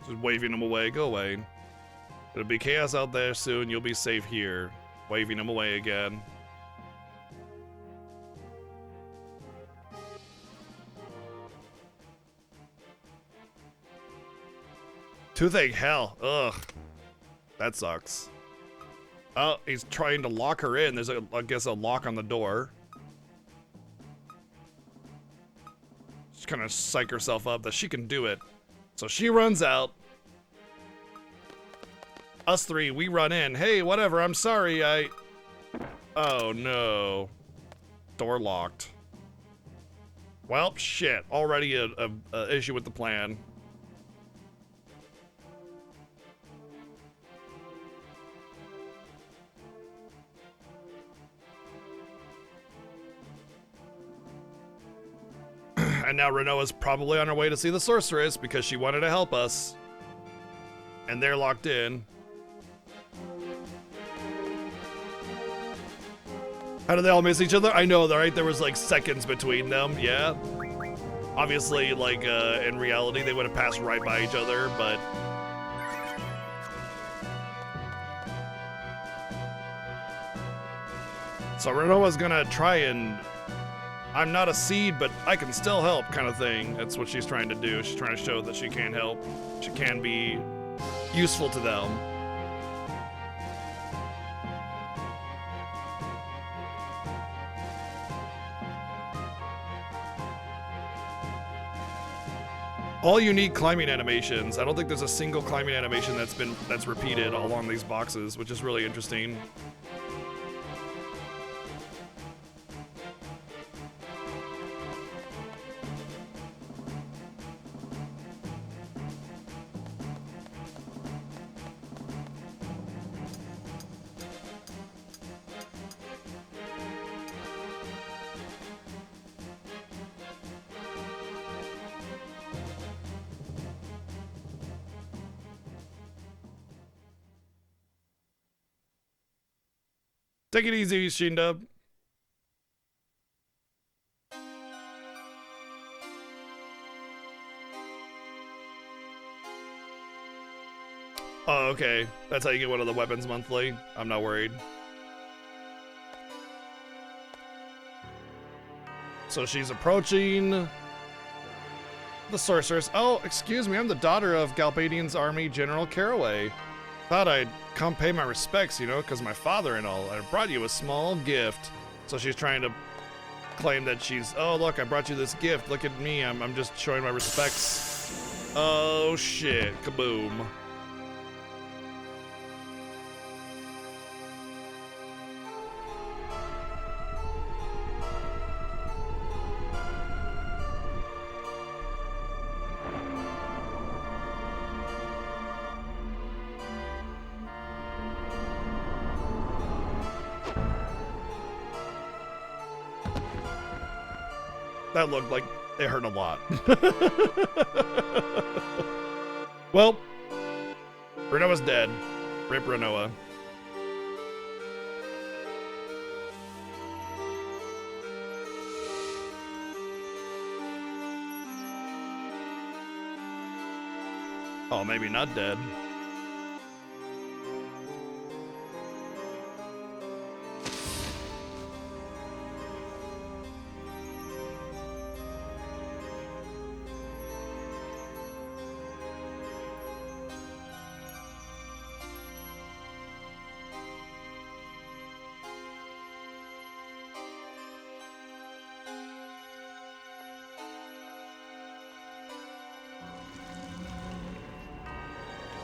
Just waving him away. Go away. There'll be chaos out there soon. You'll be safe here. Waving him away again. Toothache hell. Ugh. That sucks. Oh, he's trying to lock her in. There's, I guess, a lock on the door. She's kind of psych herself up that she can do it. So she runs out. Us three, we run in. Hey, whatever, I'm sorry, Oh, no. Door locked. Well, shit. Already a issue with the plan. And now Renoa's probably on her way to see the sorceress because she wanted to help us. And they're locked in. How do they all miss each other? I know, right? There was like seconds between them, yeah. Obviously, like, in reality, they would have passed right by each other, but... So Renoa's gonna try and... I'm not a seed, but I can still help kind of thing. That's what she's trying to do. She's trying to show that she can help. She can be useful to them. All unique climbing animations. I don't think there's a single climbing animation that's repeated along these boxes, which is really interesting. Take it easy, Shindub. Oh, okay. That's how you get one of the weapons monthly. I'm not worried. So she's approaching the sorceress. Oh, excuse me. I'm the daughter of Galbadian's army, General Caraway. Thought I'd come pay my respects, you know, because my father and all. I brought you a small gift. So she's trying to claim that she's, oh, look, I brought you this gift. Look at me. I'm just showing my respects. Oh shit, kaboom. That looked like it hurt a lot. Well, Renoa's dead. Rip Renoa. Oh, maybe not dead.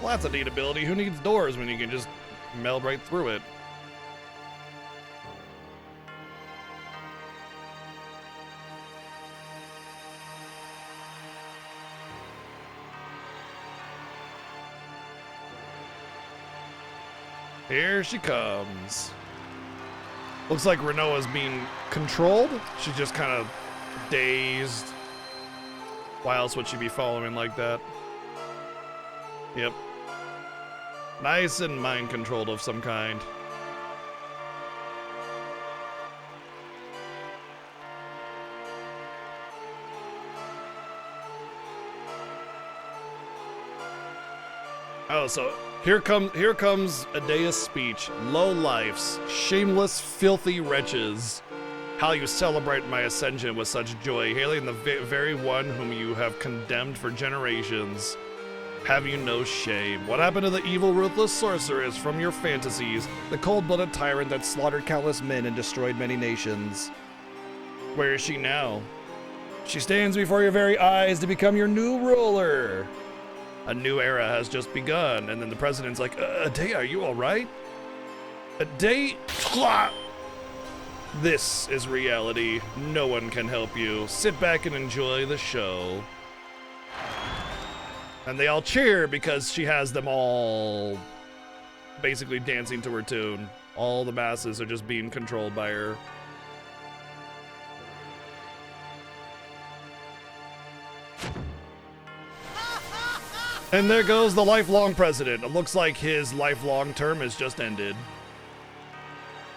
Well, that's a neat ability. Who needs doors when you can just meld right through it? Here she comes. Looks like Renoa's being controlled. She's just kind of dazed. Why else would she be following like that? Yep. Nice and mind controlled of some kind. Oh, so here comes Adea's speech. Low lifes, shameless, filthy wretches. How you celebrate my ascension with such joy, hailing the very one whom you have condemned for generations. Have you no shame? What happened to the evil, ruthless sorceress from your fantasies, the cold-blooded tyrant that slaughtered countless men and destroyed many nations? Where is she now? She stands before your very eyes to become your new ruler. A new era has just begun, and then the president's like, Adea, are you all right? Adea, this is reality. No one can help you. Sit back and enjoy the show. And they all cheer because she has them all basically dancing to her tune. All the masses are just being controlled by her. And there goes the lifelong president. It looks like his lifelong term has just ended.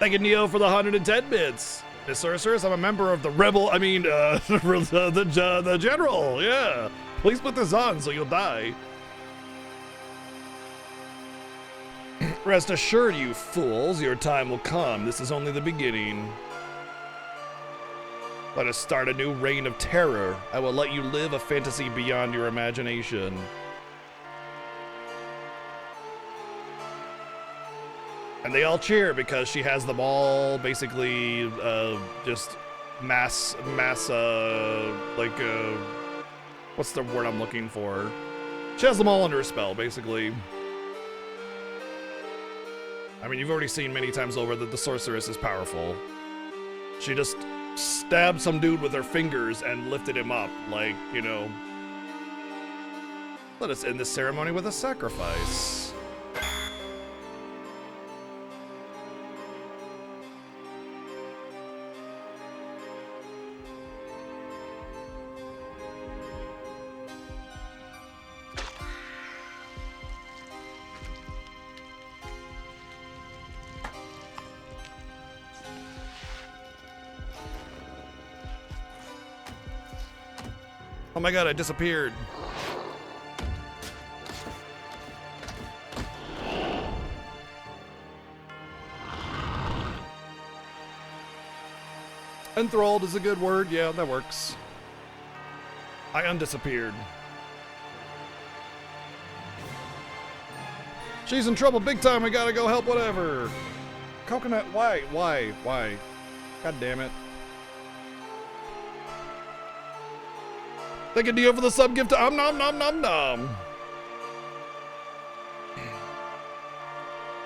Thank you, Neo, for the 110 bits. Miss Sorceress, I'm a member of the the general, yeah. Please put this on so you'll die. Rest assured, you fools, your time will come. This is only the beginning. Let us start a new reign of terror. I will let you live a fantasy beyond your imagination. And they all cheer because she has them all basically just what's the word I'm looking for? She has them all under a spell, basically. I mean, you've already seen many times over that the sorceress is powerful. She just stabbed some dude with her fingers and lifted him up, like, you know. Let us end this ceremony with a sacrifice. Oh my god, I disappeared. Enthralled is a good word. Yeah, that works. I undisappeared. She's in trouble big time. We gotta go help whatever. Coconut, why? God damn it. Thank you, Dio, for the sub gift to nom nom nom nom.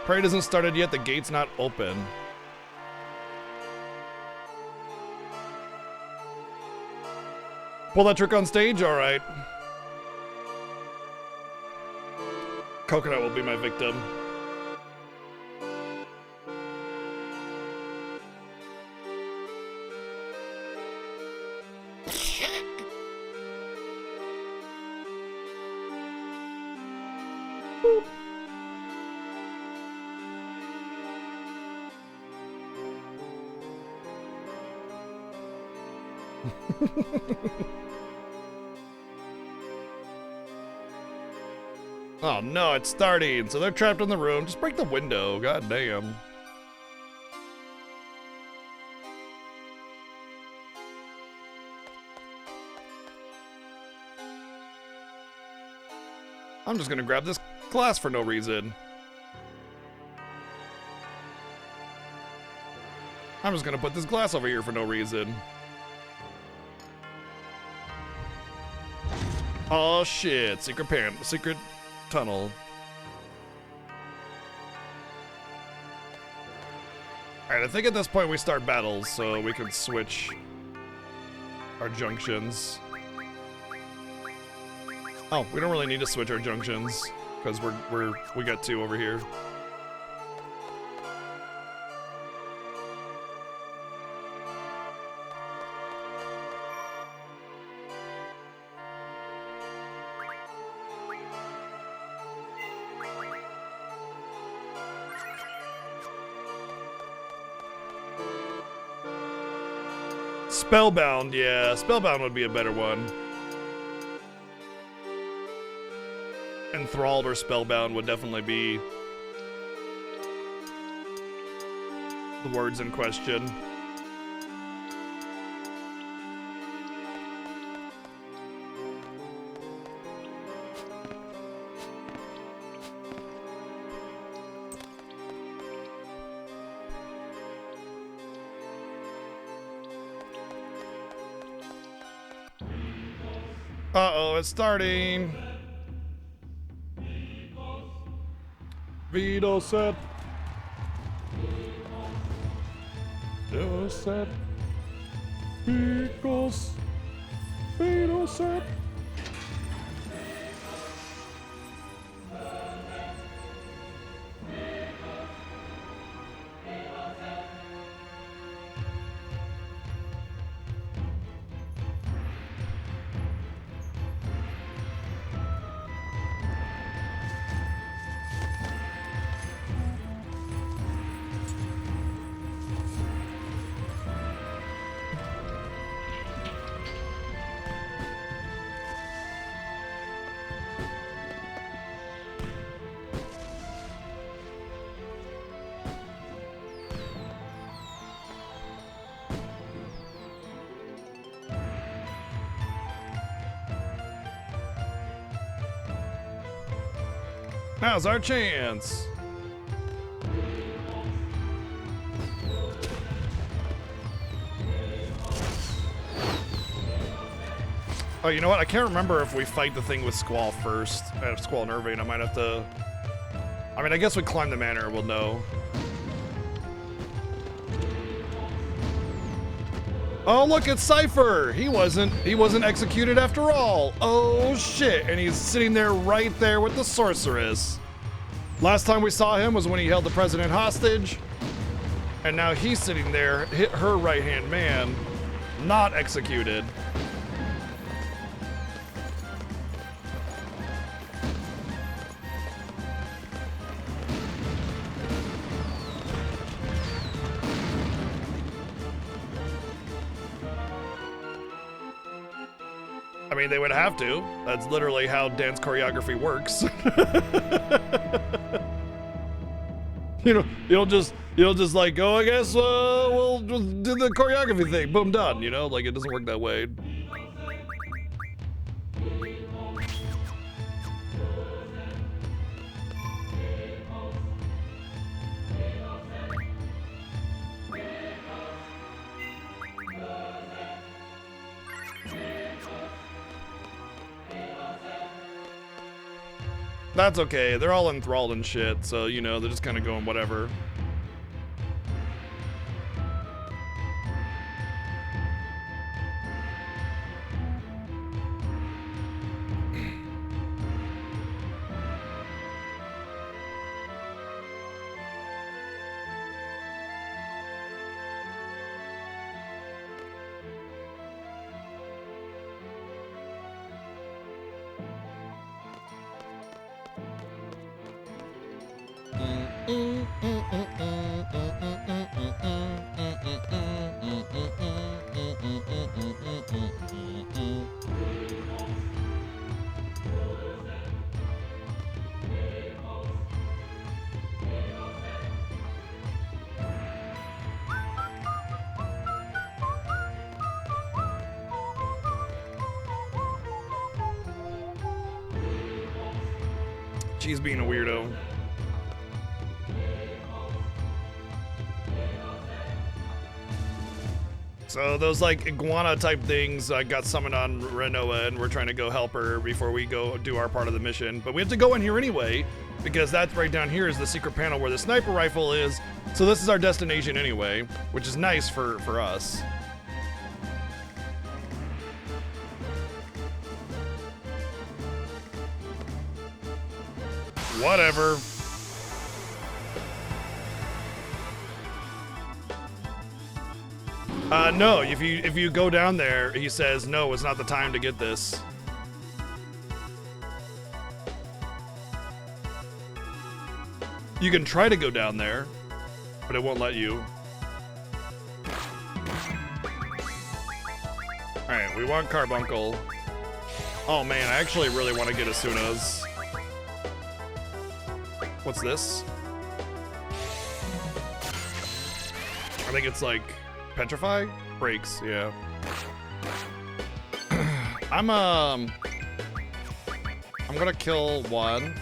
Parade isn't started yet. The gate's not open. Pull that trick on stage? All right. Coconut will be my victim. Oh no, it's starting. So they're trapped in the room. Just break the window. God damn. I'm just gonna grab this glass for no reason. I'm just gonna put this glass over here for no reason. Oh shit, secret tunnel. Alright, I think at this point we start battles, so we can switch our junctions. Oh, we don't really need to switch our junctions, because we got two over here. Spellbound, yeah. Spellbound would be a better one. Enthralled or Spellbound would definitely be the words in question. Uh-oh, it's starting. Vito set. Vito set. Vehicles. Vito set. Now's our chance. Oh, you know what? I can't remember if we fight the thing with Squall first. Squall and Irving. I might have to... I mean, I guess we climb the manor, we'll know. Oh, look, it's Cypher! He wasn't executed after all. Oh, shit. And he's sitting there right there with the sorceress. Last time we saw him was when he held the president hostage. And now he's sitting there, hit her right-hand man, not executed. I mean, they would have to. That's literally how dance choreography works. you don't just like go. I guess we'll do the choreography thing. Boom, done. You know, like it doesn't work that way. That's okay. They're all enthralled and shit, so, you know, they're just kind of going whatever. She's being a weirdo. So those like iguana type things got summoned on Renoa, and we're trying to go help her before we go do our part of the mission. But we have to go in here anyway, because that's right down here is the secret panel where the sniper rifle is. So this is our destination anyway, which is nice for us. Whatever. No, if you go down there, he says, no, it's not the time to get this. You can try to go down there, but it won't let you. Alright, we want Carbuncle. Oh man, I actually really want to get Asuna's. What's this? I think it's like Petrify? Breaks, yeah. I'm gonna kill one.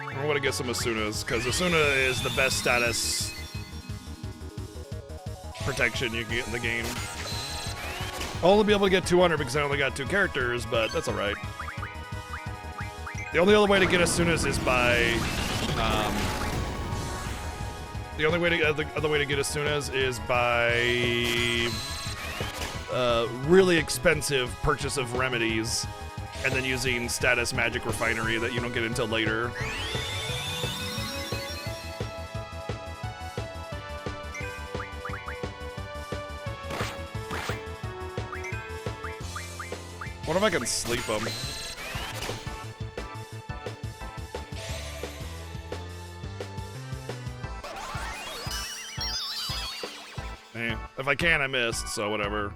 I want to get some Asunas, because Asuna is the best status protection you can get in the game. I'll only be able to get 200 because I only got 2 characters, but that's alright. The only other way to get Asunas is by... the only way to, the other way to get Asunas is by... really expensive purchase of remedies, and then using status magic refinery that you don't get until later. What if I can sleep them? If I can, I missed, so whatever.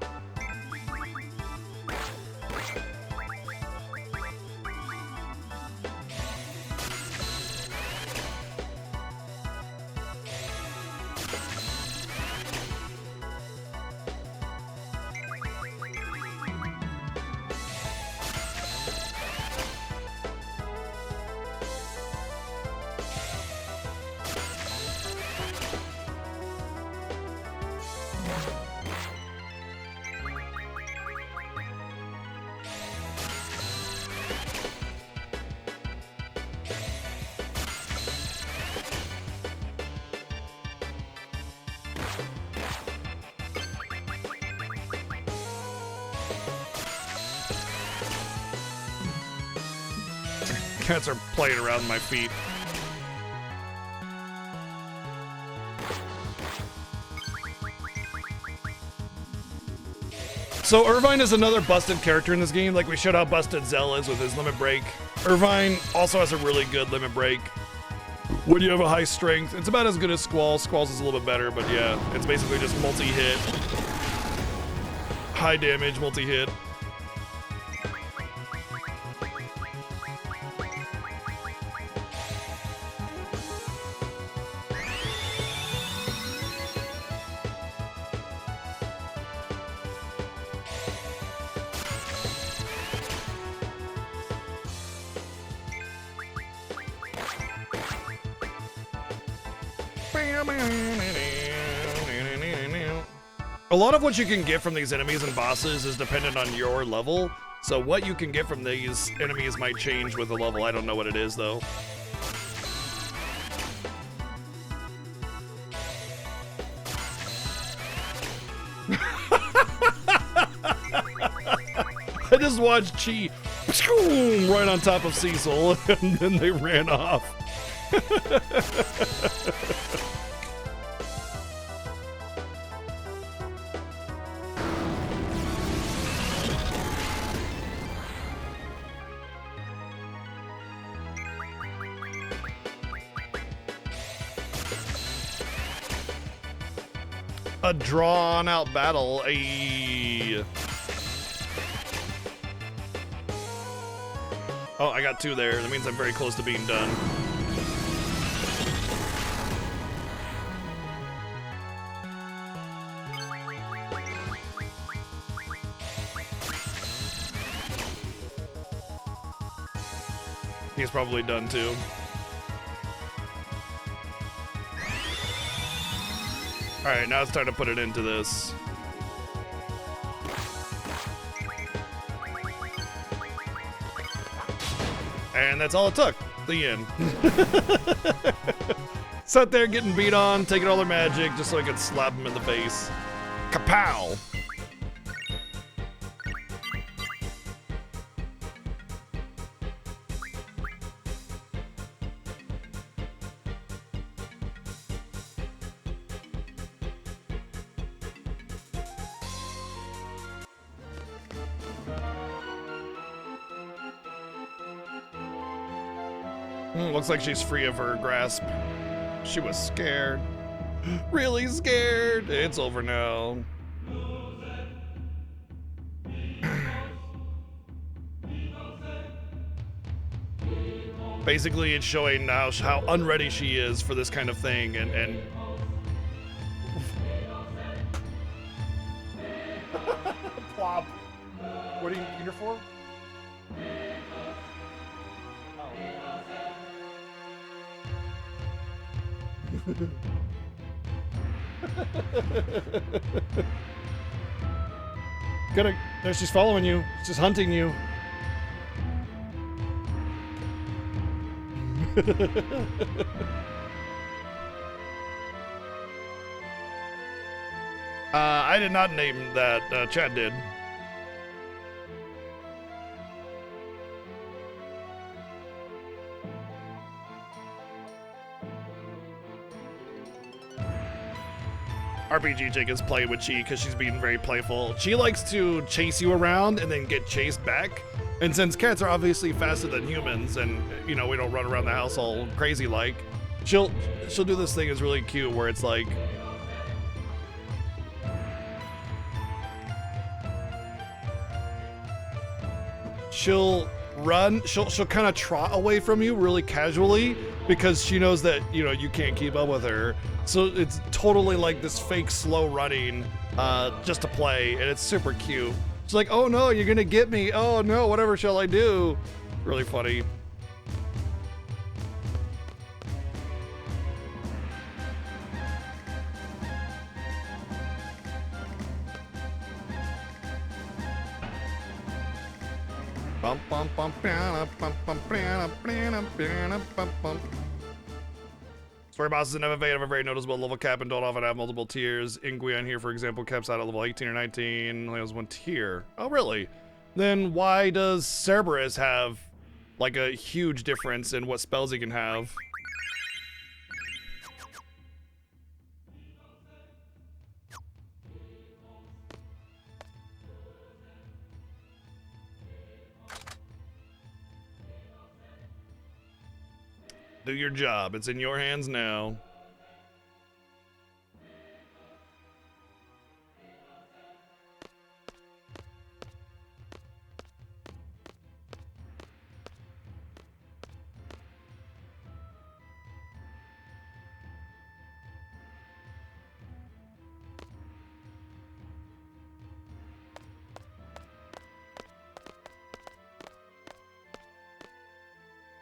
Cats are playing around my feet. So Irvine is another busted character in this game. Like we showed how busted Zell is with his limit break. Irvine also has a really good limit break. When you have a high strength, it's about as good as Squall's. Squall's is a little bit better, but yeah, it's basically just multi-hit. High damage, multi-hit. A lot of what you can get from these enemies and bosses is dependent on your level. So what you can get from these enemies might change with the level. I don't know what it is though. I just watched Chi right on top of Cecil and then they ran off. A drawn-out battle. Oh, I got 2 there. That means I'm very close to being done. He's probably done too. All right, now it's time to put it into this. And that's all it took. The end. Sat there getting beat on, taking all their magic just so I could slap them in the face. Kapow! Looks like she's free of her grasp. She was scared. Really scared. It's over now. Basically, it's showing now how unready she is for this kind of thing, and plop. What are you here for? Gotta. There, she's following you. She's hunting you. I did not name that. Chad did. RPG chick is playing with Chi because she's being very playful. She likes to chase you around and then get chased back. And since cats are obviously faster than humans, and you know we don't run around the house all crazy like, she'll do this thing that's really cute where it's like, she'll run, she'll kind of trot away from you really casually because she knows that you can't keep up with her. So it's totally like this fake slow running just to play, and it's super cute. She's like, oh no, you're gonna get me. Oh no, whatever shall I do? Really funny. Story bosses in FF8 have a very noticeable level cap and don't often have multiple tiers. Inguian here, for example, caps out at level 18 or 19, only has 1 tier. Oh, really? Then why does Cerberus have like a huge difference in what spells he can have? Do your job. It's in your hands now.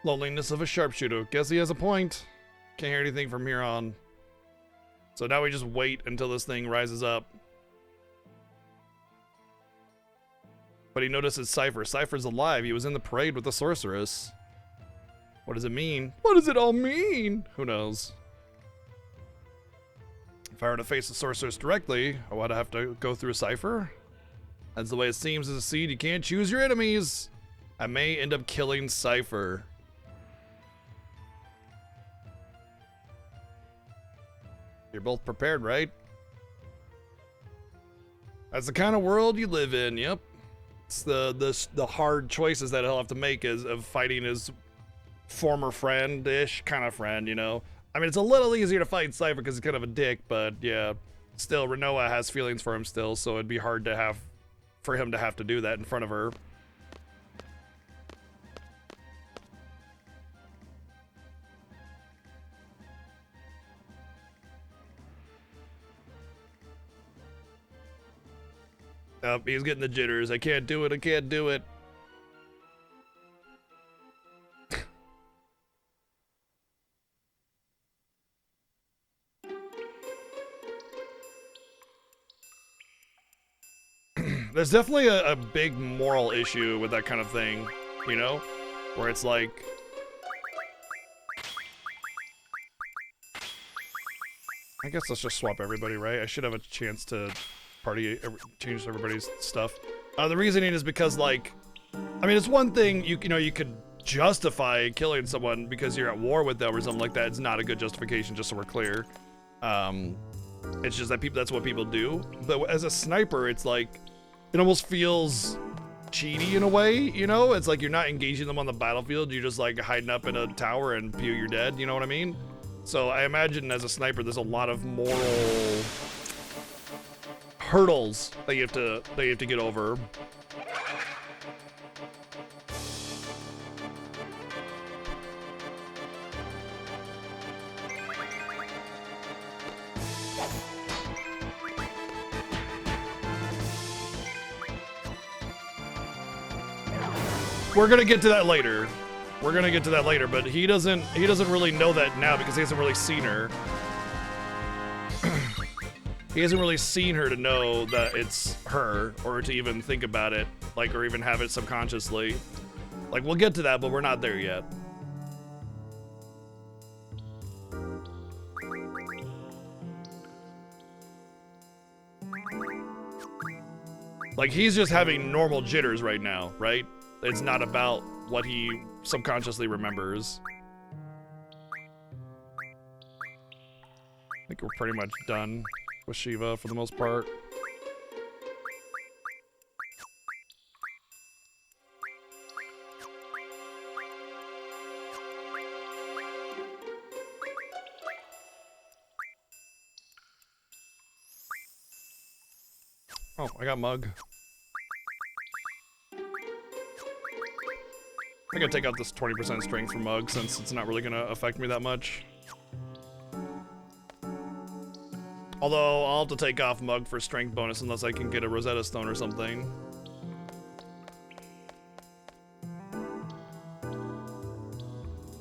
Loneliness of a sharpshooter. Guess he has a point. Can't hear anything from here on. So now we just wait until this thing rises up. But he notices Cypher. Cypher's alive. He was in the parade with the sorceress. What does it mean? What does it all mean? Who knows? If I were to face the sorceress directly, I would have to go through Cypher. That's the way it seems as a seed. You can't choose your enemies. I may end up killing Cypher. You're both prepared, right? That's the kind of world you live in. Yep. It's the hard choices that he'll have to make is of fighting his former friend-ish kind of friend, you know. I mean, it's a little easier to fight Cypher because he's kind of a dick, but yeah, still Rinoa has feelings for him still, so it'd be hard to for him to have to do that in front of her. Oh, he's getting the jitters. I can't do it. I can't do it. There's definitely a big moral issue with that kind of thing, you know? Where it's like... I guess let's just swap everybody, right? I should have a chance to change everybody's stuff. The reasoning is because, like, I mean, it's one thing you know you could justify killing someone because you're at war with them or something like that. It's not a good justification, just so we're clear. It's just that that's what people do. But as a sniper, it's like it almost feels cheaty in a way, you know? It's like you're not engaging them on the battlefield. You're just like hiding up in a tower and pew, you're dead. You know what I mean? So I imagine as a sniper, there's a lot of moral hurdles that you have to get over. We're gonna get to that later. We're gonna get to that later, but he doesn't really know that now because he hasn't really seen her. He hasn't really seen her to know that it's her, or to even think about it, like, or even have it subconsciously. Like, we'll get to that, but we're not there yet. Like, he's just having normal jitters right now, right? It's not about what he subconsciously remembers. I think we're pretty much done with Shiva for the most part. Oh, I got Mug. I'm gonna take out this 20% strength for Mug since it's not really gonna affect me that much. Although, I'll have to take off Mug for strength bonus unless I can get a Rosetta Stone or something.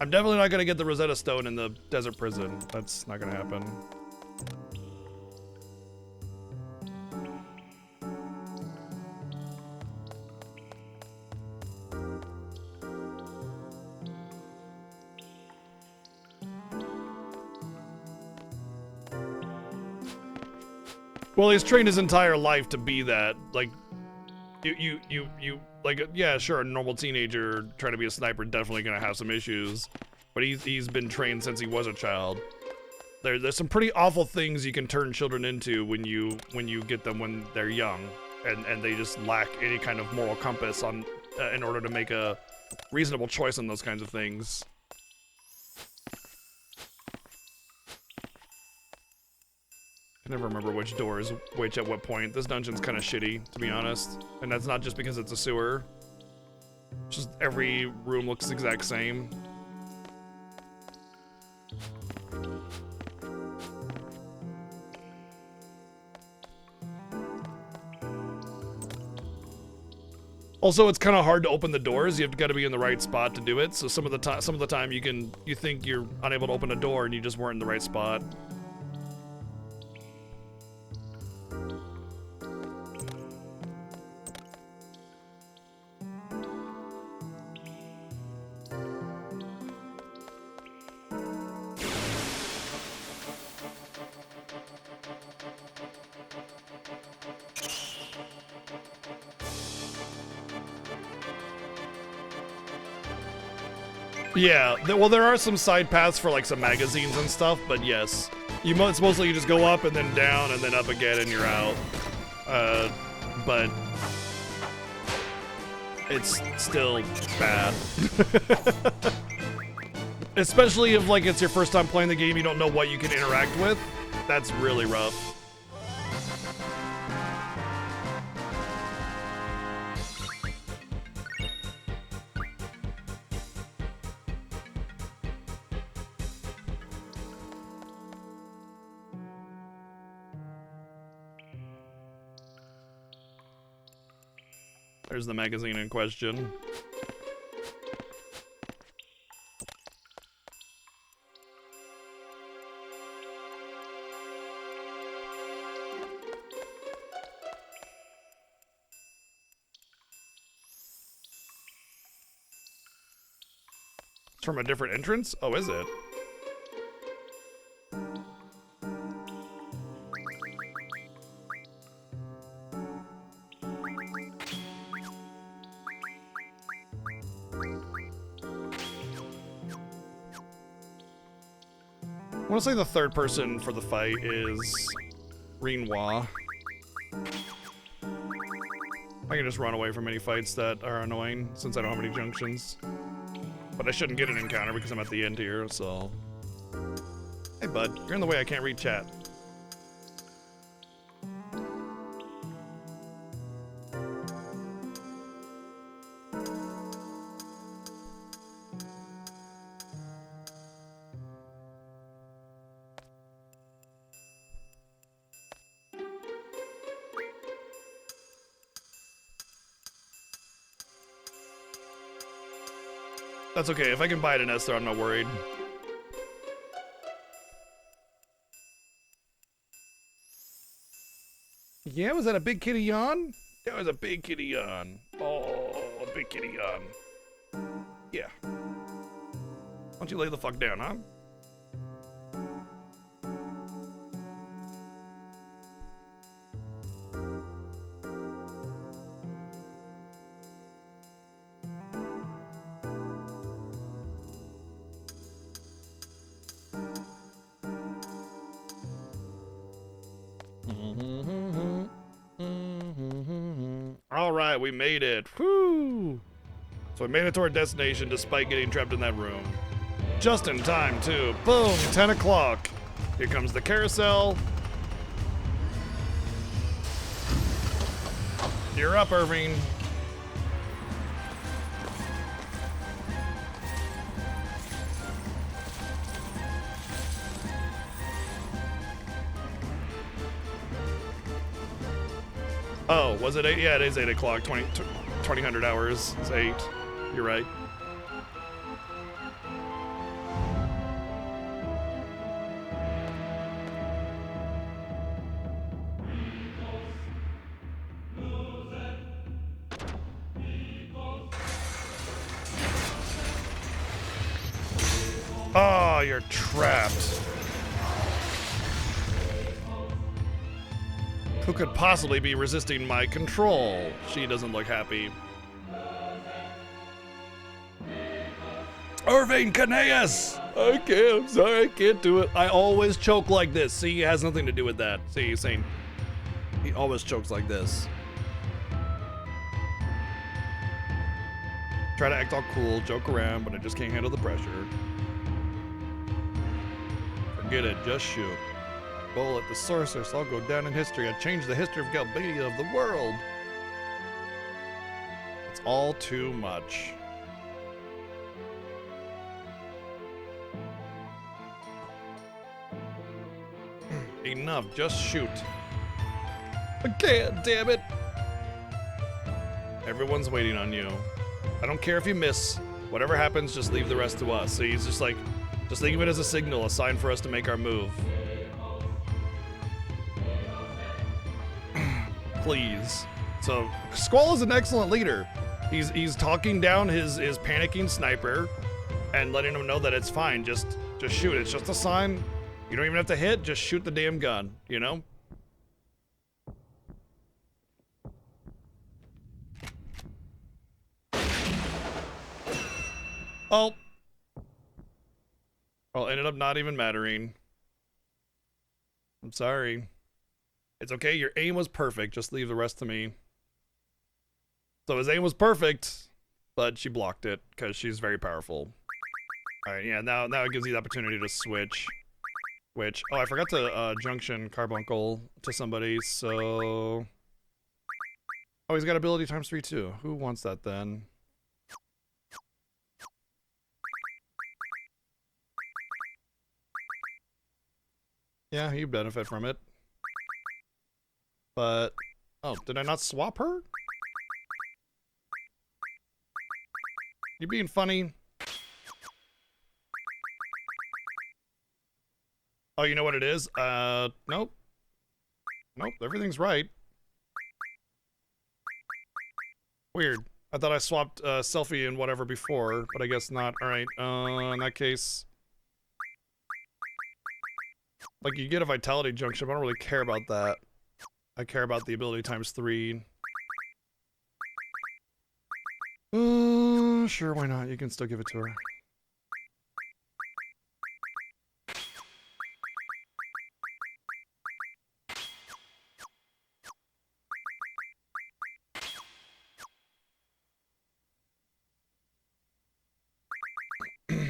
I'm definitely not gonna get the Rosetta Stone in the desert prison. That's not gonna happen. Well, he's trained his entire life to be that. Like, you like, yeah, sure, a normal teenager trying to be a sniper definitely gonna have some issues, but he's been trained since he was a child. There's some pretty awful things you can turn children into when you get them when they're young, and they just lack any kind of moral compass on in order to make a reasonable choice on those kinds of things. I never remember which door is which at what point. This dungeon's kind of shitty, to be honest. And that's not just because it's a sewer. Just every room looks the exact same. Also, it's kind of hard to open the doors. You've got to be in the right spot to do it. So some of the time you think you're unable to open a door and you just weren't in the right spot. Yeah, well, there are some side paths for like some magazines and stuff, but yes. It's mostly you just go up and then down and then up again and you're out. But it's still bad. Especially if like it's your first time playing the game, you don't know what you can interact with. That's really rough. There's the magazine in question. It's from a different entrance? Oh, is it? I want to say the third person for the fight is Renoir. I can just run away from any fights that are annoying since I don't have any junctions. But I shouldn't get an encounter because I'm at the end here, so... Hey bud, you're in the way, I can't read chat. That's okay, if I can buy it in Esther, I'm not worried. Yeah, was that a big kitty yawn? That was a big kitty yawn. Oh, a big kitty yawn. Yeah. Why don't you lay the fuck down, huh? All right, we made it. Whoo! So we made it to our destination despite getting trapped in that room. Just in time, too. Boom, 10 o'clock. Here comes the carousel. You're up, Irving. Oh, was it 8? Yeah, it is 8 o'clock. 2000 hours. It's 8. You're right. Oh, you're trapped. Who could possibly be resisting my control? She doesn't look happy. Irving Caneas! I can't, I'm sorry, I can't do it. I always choke like this. See, it has nothing to do with that. See, he's saying he always chokes like this. Try to act all cool, joke around, but I just can't handle the pressure. Forget it, just shoot. Bullet, the sorceress, I'll go down in history. I changed the history of Galbadia of the world. It's all too much. Enough, just shoot. I can't, damn it. Everyone's waiting on you. I don't care if you miss. Whatever happens, just leave the rest to us. So he's just like, just think of it as a signal, a sign for us to make our move. Please. So Squall is an excellent leader. He's talking down his panicking sniper and letting him know that it's fine. Just shoot. It's just a sign. You don't even have to hit. Just shoot the damn gun. You know. Oh, Well, ended up not even mattering. I'm sorry. It's okay, your aim was perfect. Just leave the rest to me. So his aim was perfect, but she blocked it because she's very powerful. Alright, yeah, now it gives you the opportunity to switch. Which, oh, I forgot to junction Carbuncle to somebody, so... Oh, he's got ability times 3 too. Who wants that then? Yeah, you benefit from it. But, oh, did I not swap her? You being funny? Oh, you know what it is? Nope. Nope, everything's right. Weird. I thought I swapped Selfie and whatever before, but I guess not. Alright, in that case... Like, you get a Vitality Junction, but I don't really care about that. I care about the ability times 3. Sure, why not? You can still give it to her.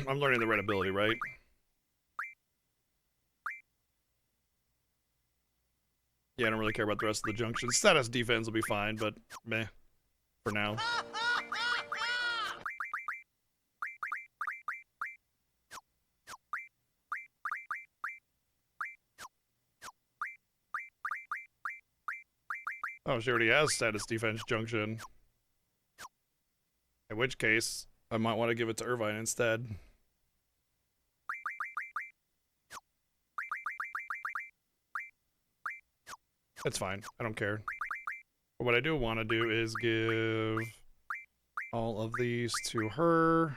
I'm learning the right ability, right? Yeah, I don't really care about the rest of the junctions. Status defense will be fine, but meh. For now. Oh, she already has status defense junction. In which case, I might want to give it to Irvine instead. That's fine. I don't care. But what I do want to do is give all of these to her.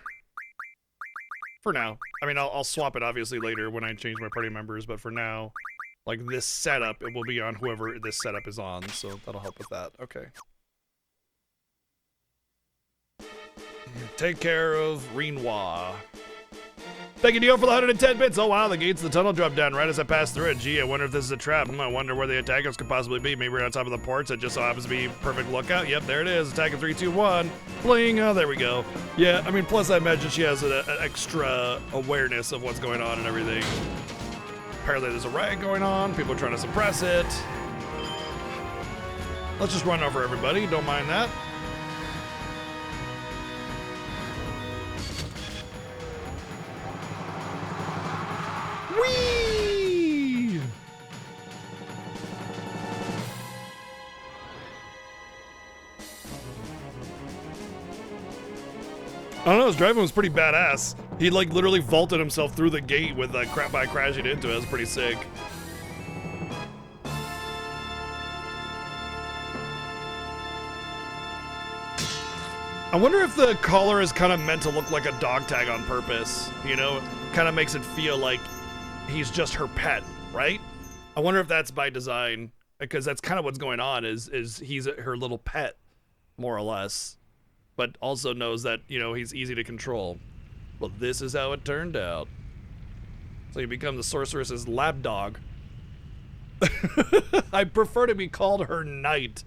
For now. I mean, I'll swap it obviously later when I change my party members, but for now, like this setup, it will be on whoever this setup is on, so that'll help with that. Okay. Take care of Renoir. Thank you, Dio, for the 110 bits. Oh, wow, the gates of the tunnel dropped down right as I passed through it. Gee, I wonder if this is a trap. I wonder where the attackers could possibly be. Maybe right on top of the ports. It just so happens to be perfect lookout. Yep, there it is. Attack in 3, 2, 1. Bling. Oh, there we go. Yeah, I mean, plus I imagine she has an extra awareness of what's going on and everything. Apparently there's a riot going on. People are trying to suppress it. Let's just run over everybody. Don't mind that. Whee! I don't know, his driving was pretty badass. He like literally vaulted himself through the gate with crap by crashing into it. It was pretty sick. I wonder if the collar is kind of meant to look like a dog tag on purpose, you know? Kind of makes it feel like he's just her pet, right? I wonder if that's by design, because that's kind of what's going on, is he's her little pet, more or less. But also knows that, you know, he's easy to control. Well, this is how it turned out. So you become the sorceress's lap dog. I prefer to be called her knight.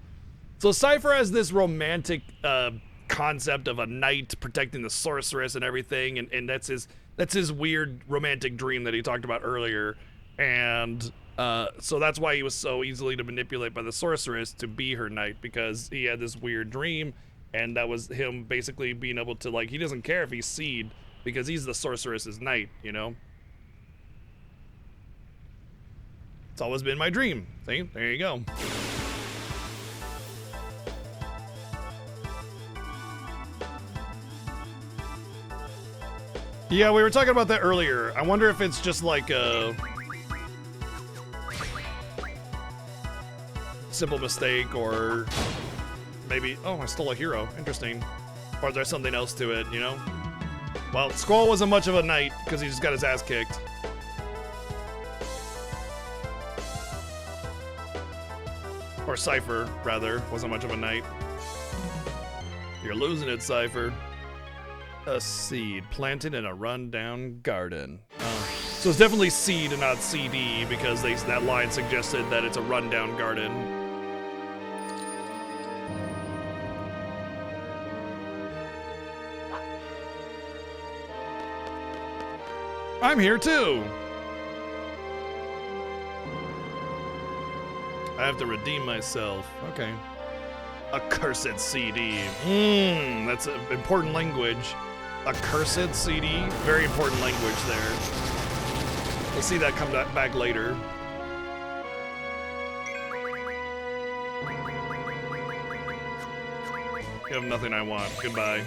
So Cypher has this romantic concept of a knight protecting the sorceress and everything, and that's his weird romantic dream that he talked about earlier. And so that's why he was so easily to manipulate by the sorceress to be her knight, because he had this weird dream, and that was him basically being able to, like, he doesn't care if he's seed, because he's the sorceress's knight, you know? It's always been my dream. See? There you go. Yeah, we were talking about that earlier. I wonder if it's just like a simple mistake, or maybe, oh, I stole a hero. Interesting. Or there's something else to it, you know? Well, Squall wasn't much of a knight because he just got his ass kicked. Or Cypher, rather, wasn't much of a knight. You're losing it, Cypher. A seed planted in a rundown garden. Oh. So it's definitely seed and not CD because that line suggested that it's a rundown garden. I'm here too. I have to redeem myself. Okay. Accursed CD. That's an important language. Accursed CD. Very important language there. We'll see that come back later. You have nothing I want. Goodbye.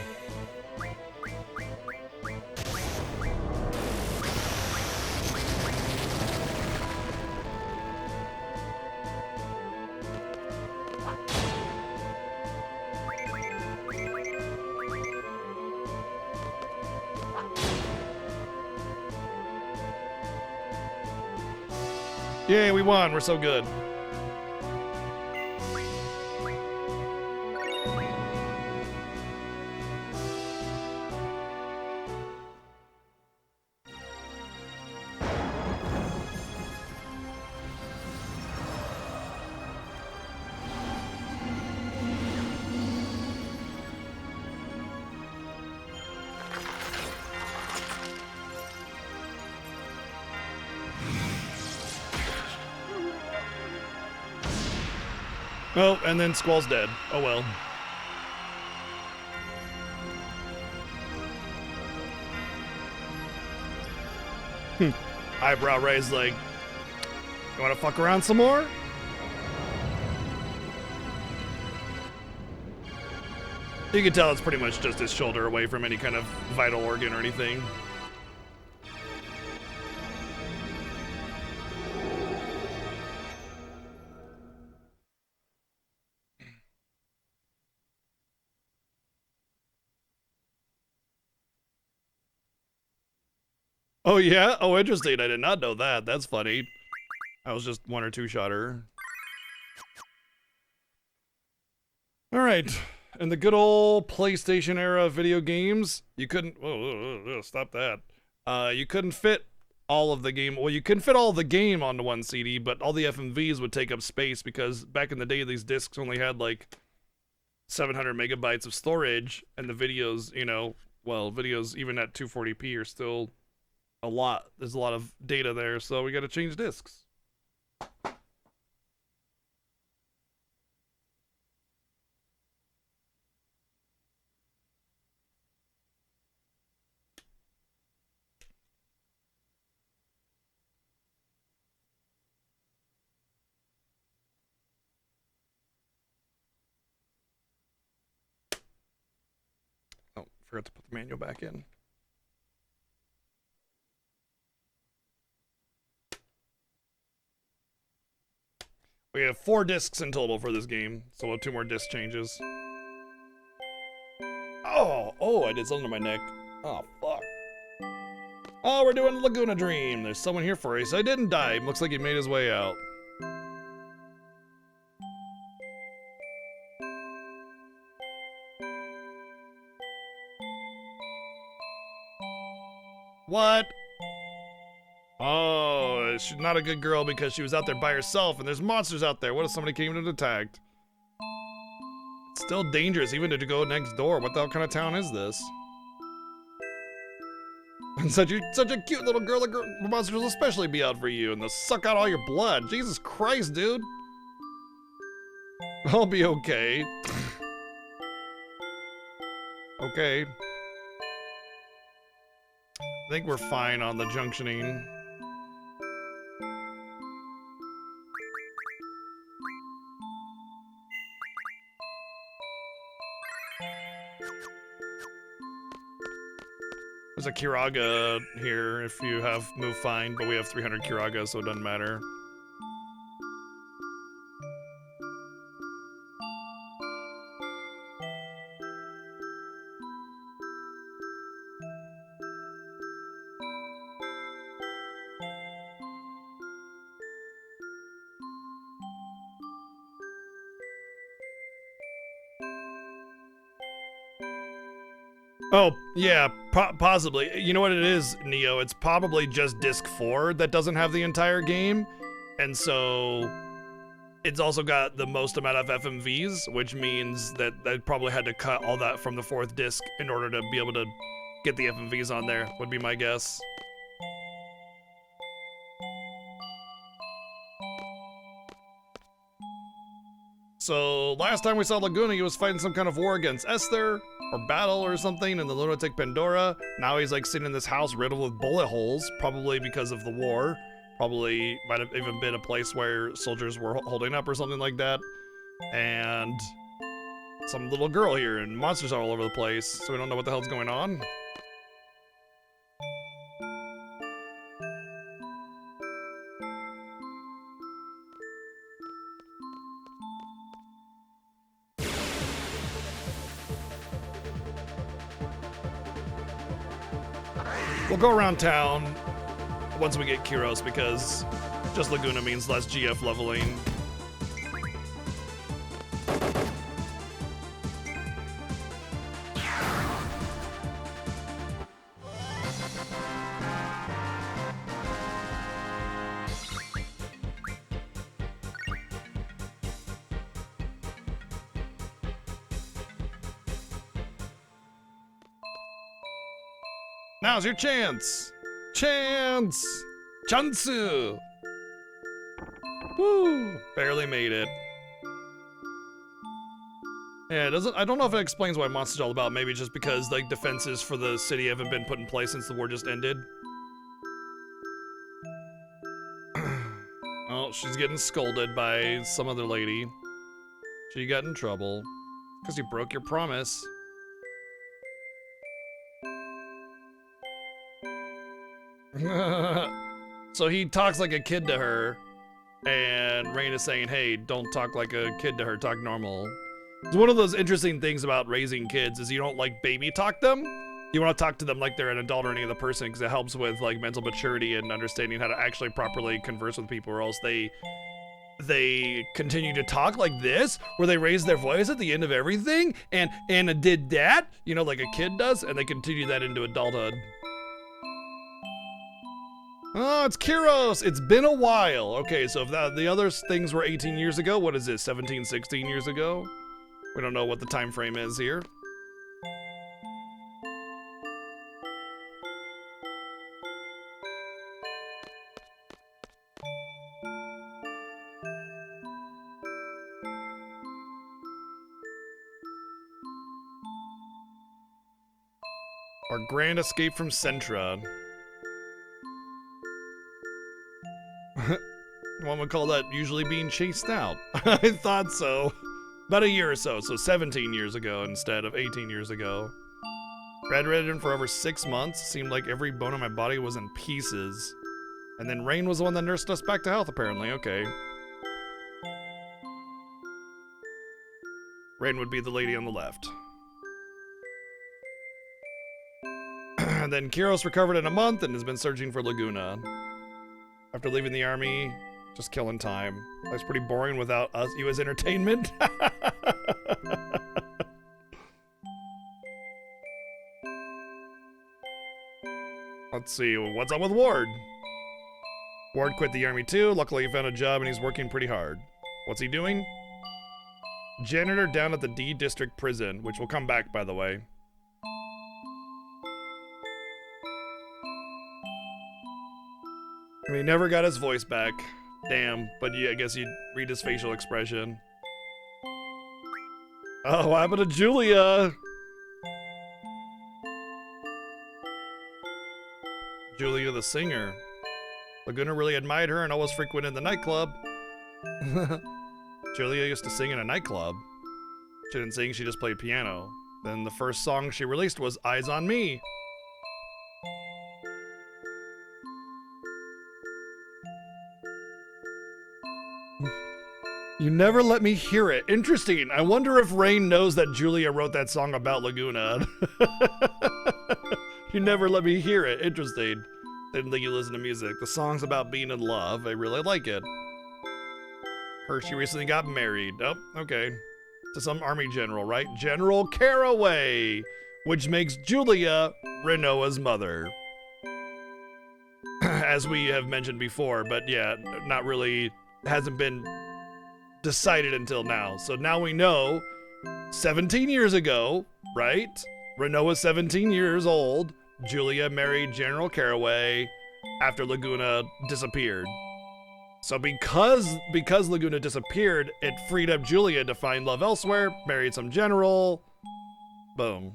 Yay, we won. We're so good. Oh, and then Squall's dead. Oh well. Eyebrow raised like, you wanna fuck around some more? You can tell it's pretty much just his shoulder away from any kind of vital organ or anything. Oh yeah? Oh, interesting. I did not know that. That's funny. I was just one or two shotter. All right. In the good old PlayStation era of video games, you couldn't. Stop that. You couldn't fit all of the game. Well, you couldn't fit all of the game onto one CD, but all the FMVs would take up space because back in the day, these discs only had like 700 megabytes of storage, and the videos, you know, well, videos even at 240p are still a lot. There's a lot of data there, so we got to change discs. Oh, forgot to put the manual back in. We have 4 discs in total for this game, so we'll have 2 more disc changes. Oh, I did something to my neck. Oh, fuck. Oh, we're doing Laguna Dream. There's someone here for us. I didn't die. Looks like he made his way out. What? Oh, she's not a good girl because she was out there by herself and there's monsters out there. What if somebody came and attacked? It's still dangerous even to go next door. What the hell kind of town is this? And such a cute little girl, the monsters will especially be out for you and they'll suck out all your blood. Jesus Christ, dude. I'll be okay. Okay. I think we're fine on the junctioning. There's a Kiraga here if you have move fine, but we have 300 Kiraga, so it doesn't matter. Oh, yeah, possibly. You know what it is, Neo? It's probably just disc 4 that doesn't have the entire game. And so it's also got the most amount of FMVs, which means that they probably had to cut all that from the 4th disc in order to be able to get the FMVs on there, would be my guess. So last time we saw Laguna, he was fighting some kind of war against Esther, or battle or something in the lunatic Pandora. Now he's like sitting in this house riddled with bullet holes, probably because of the war. Probably might have even been a place where soldiers were holding up or something like that. And some little girl here, and monsters are all over the place, so we don't know what the hell's going on. We'll go around town once we get Kyros, because just Laguna means less GF leveling. Now's your chance! Chance! Chansu! Woo! Barely made it. Yeah, I don't know if it explains why Monster's all about. Maybe just because, like, defenses for the city haven't been put in place since the war just ended. Oh, she's getting scolded by some other lady. She got in trouble. Because you broke your promise. So he talks like a kid to her, and Rain is saying, hey, don't talk like a kid to her, talk normal. It's one of those interesting things about raising kids is you don't like baby talk them. You want to talk to them like they're an adult or any other person, because it helps with like mental maturity and understanding how to actually properly converse with people, or else they continue to talk like this, where they raise their voice at the end of everything, and Anna did that, you know, like a kid does, and they continue that into adulthood. Oh, it's Kyros! It's been a while! Okay, so if the other things were 18 years ago, what is this, 17, 16 years ago? We don't know what the time frame is here. Our grand escape from Centra. One would call that usually being chased out. I thought so. About a year or so 17 years ago instead of 18 years ago. Bedridden for over 6 months, seemed like every bone in my body was in pieces. And then Rain was the one that nursed us back to health, apparently, okay. Rain would be the lady on the left. And then Kyros recovered in a month and has been searching for Laguna. After leaving the army, just killing time. That's pretty boring without us, you as entertainment. Let's see, what's up with Ward? Ward quit the army too. Luckily he found a job and he's working pretty hard. What's he doing? Janitor down at the D District Prison, which will come back, by the way. He never got his voice back. Damn, but yeah, I guess you'd read his facial expression. Oh, what happened to Julia? Julia the singer. Laguna really admired her and always frequented the nightclub. Julia used to sing in a nightclub. She didn't sing, she just played piano. Then the first song she released was Eyes on Me. You never let me hear it. Interesting. I wonder if Rain knows that Julia wrote that song about Laguna. You never let me hear it. Interesting. Didn't think you listen to music. The song's about being in love. I really like it. Heard she recently got married. Oh, okay. To some army general, right? General Caraway. which makes Julia Renoa's mother. As we have mentioned before, but yeah, not really, hasn't been decided until now. So now we know 17 years ago, right? Renoa's 17 years old. Julia married General Caraway after Laguna disappeared. So because Laguna disappeared, it freed up Julia to find love elsewhere, married some general. Boom.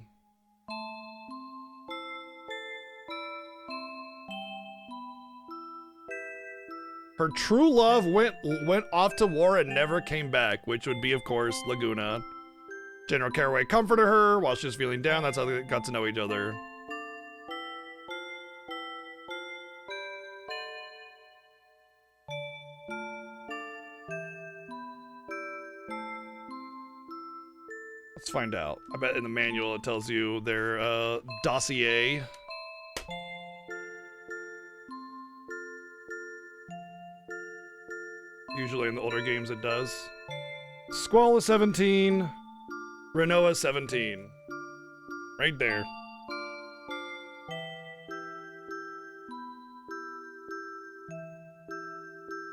Her true love went off to war and never came back, which would be, of course, Laguna. General Caraway comforted her while she was feeling down. That's how they got to know each other. Let's find out. I bet in the manual it tells you their dossier. Usually in the older games it does. Squall is 17. Renoa is 17. Right there.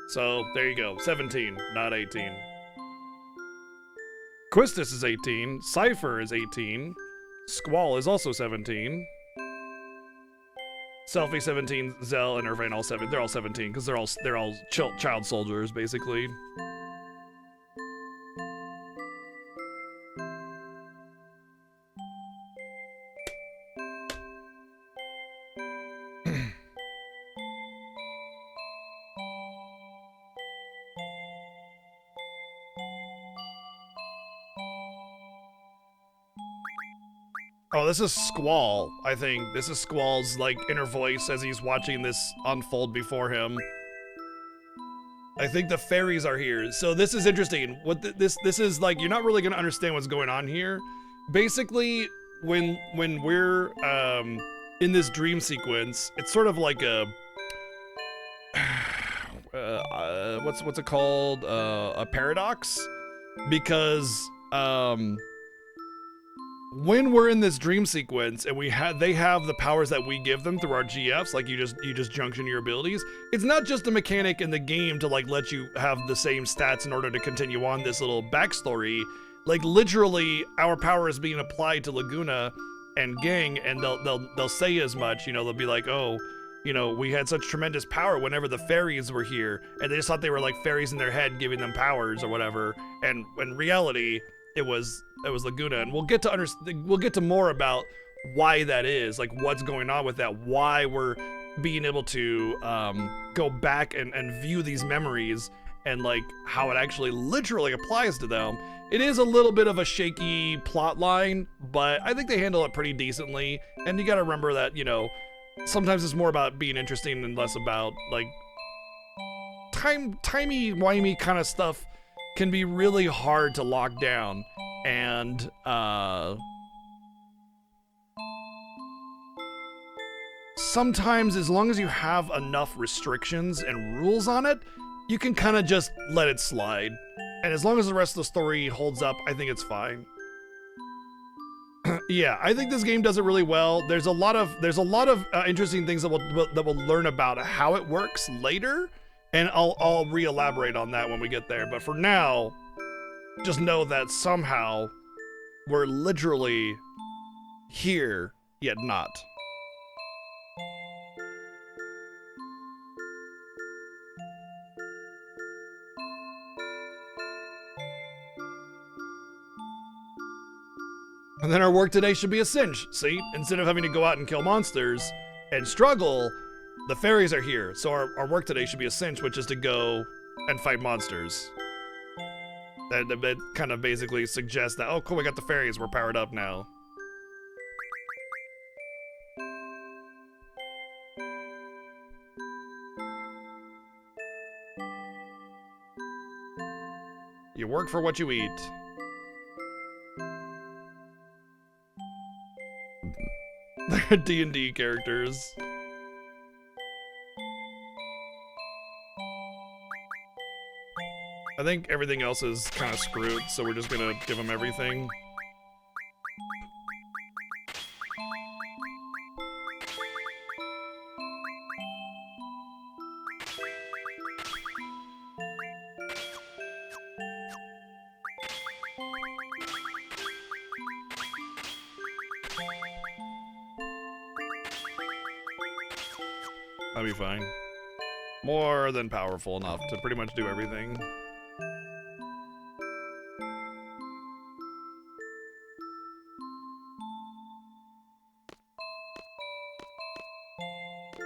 So, there you go. 17, not 18. Quistis is 18. Cypher is 18. Squall is also 17. Selfie 17, Zell and Irvine all 7. They're all 17 because they're all child soldiers basically. Oh, this is Squall, I think. This is Squall's, like, inner voice as he's watching this unfold before him. I think the fairies are here. So this is interesting. What this is, like, you're not really going to understand what's going on here. Basically, when we're in this dream sequence, it's sort of like a... what's it called? A paradox? Because... when we're in this dream sequence and they have the powers that we give them through our GFs, like you just junction your abilities, it's not just a mechanic in the game to like let you have the same stats in order to continue on this little backstory. Like literally our power is being applied to Laguna and gang, and they'll say as much, you know, they'll be like, oh, you know, we had such tremendous power whenever the fairies were here, and they just thought they were like fairies in their head giving them powers or whatever, and in reality it was Laguna, and we'll get to more about why that is, like what's going on with that, why we're being able to go back and view these memories, and like how it actually literally applies to them. It is a little bit of a shaky plot line, but I think they handle it pretty decently, and you gotta remember that, you know, sometimes it's more about being interesting and less about like timey-wimey kind of stuff can be really hard to lock down, and sometimes as long as you have enough restrictions and rules on it, you can kind of just let it slide, and as long as the rest of the story holds up, I think it's fine. Yeah, I think this game does it really well. There's a lot of interesting things that we'll learn about how it works later. And I'll re-elaborate on that when we get there. But for now, just know that somehow we're literally here, yet not. And then our work today should be a cinch, see? Instead of having to go out and kill monsters and struggle, the fairies are here, so our work today should be a cinch, which is to go and fight monsters. That kind of basically suggests that, oh cool, we got the fairies, we're powered up now. You work for what you eat. They're D&D characters. I think everything else is kind of screwed, so we're just gonna give them everything. That'd be fine. More than powerful enough to pretty much do everything.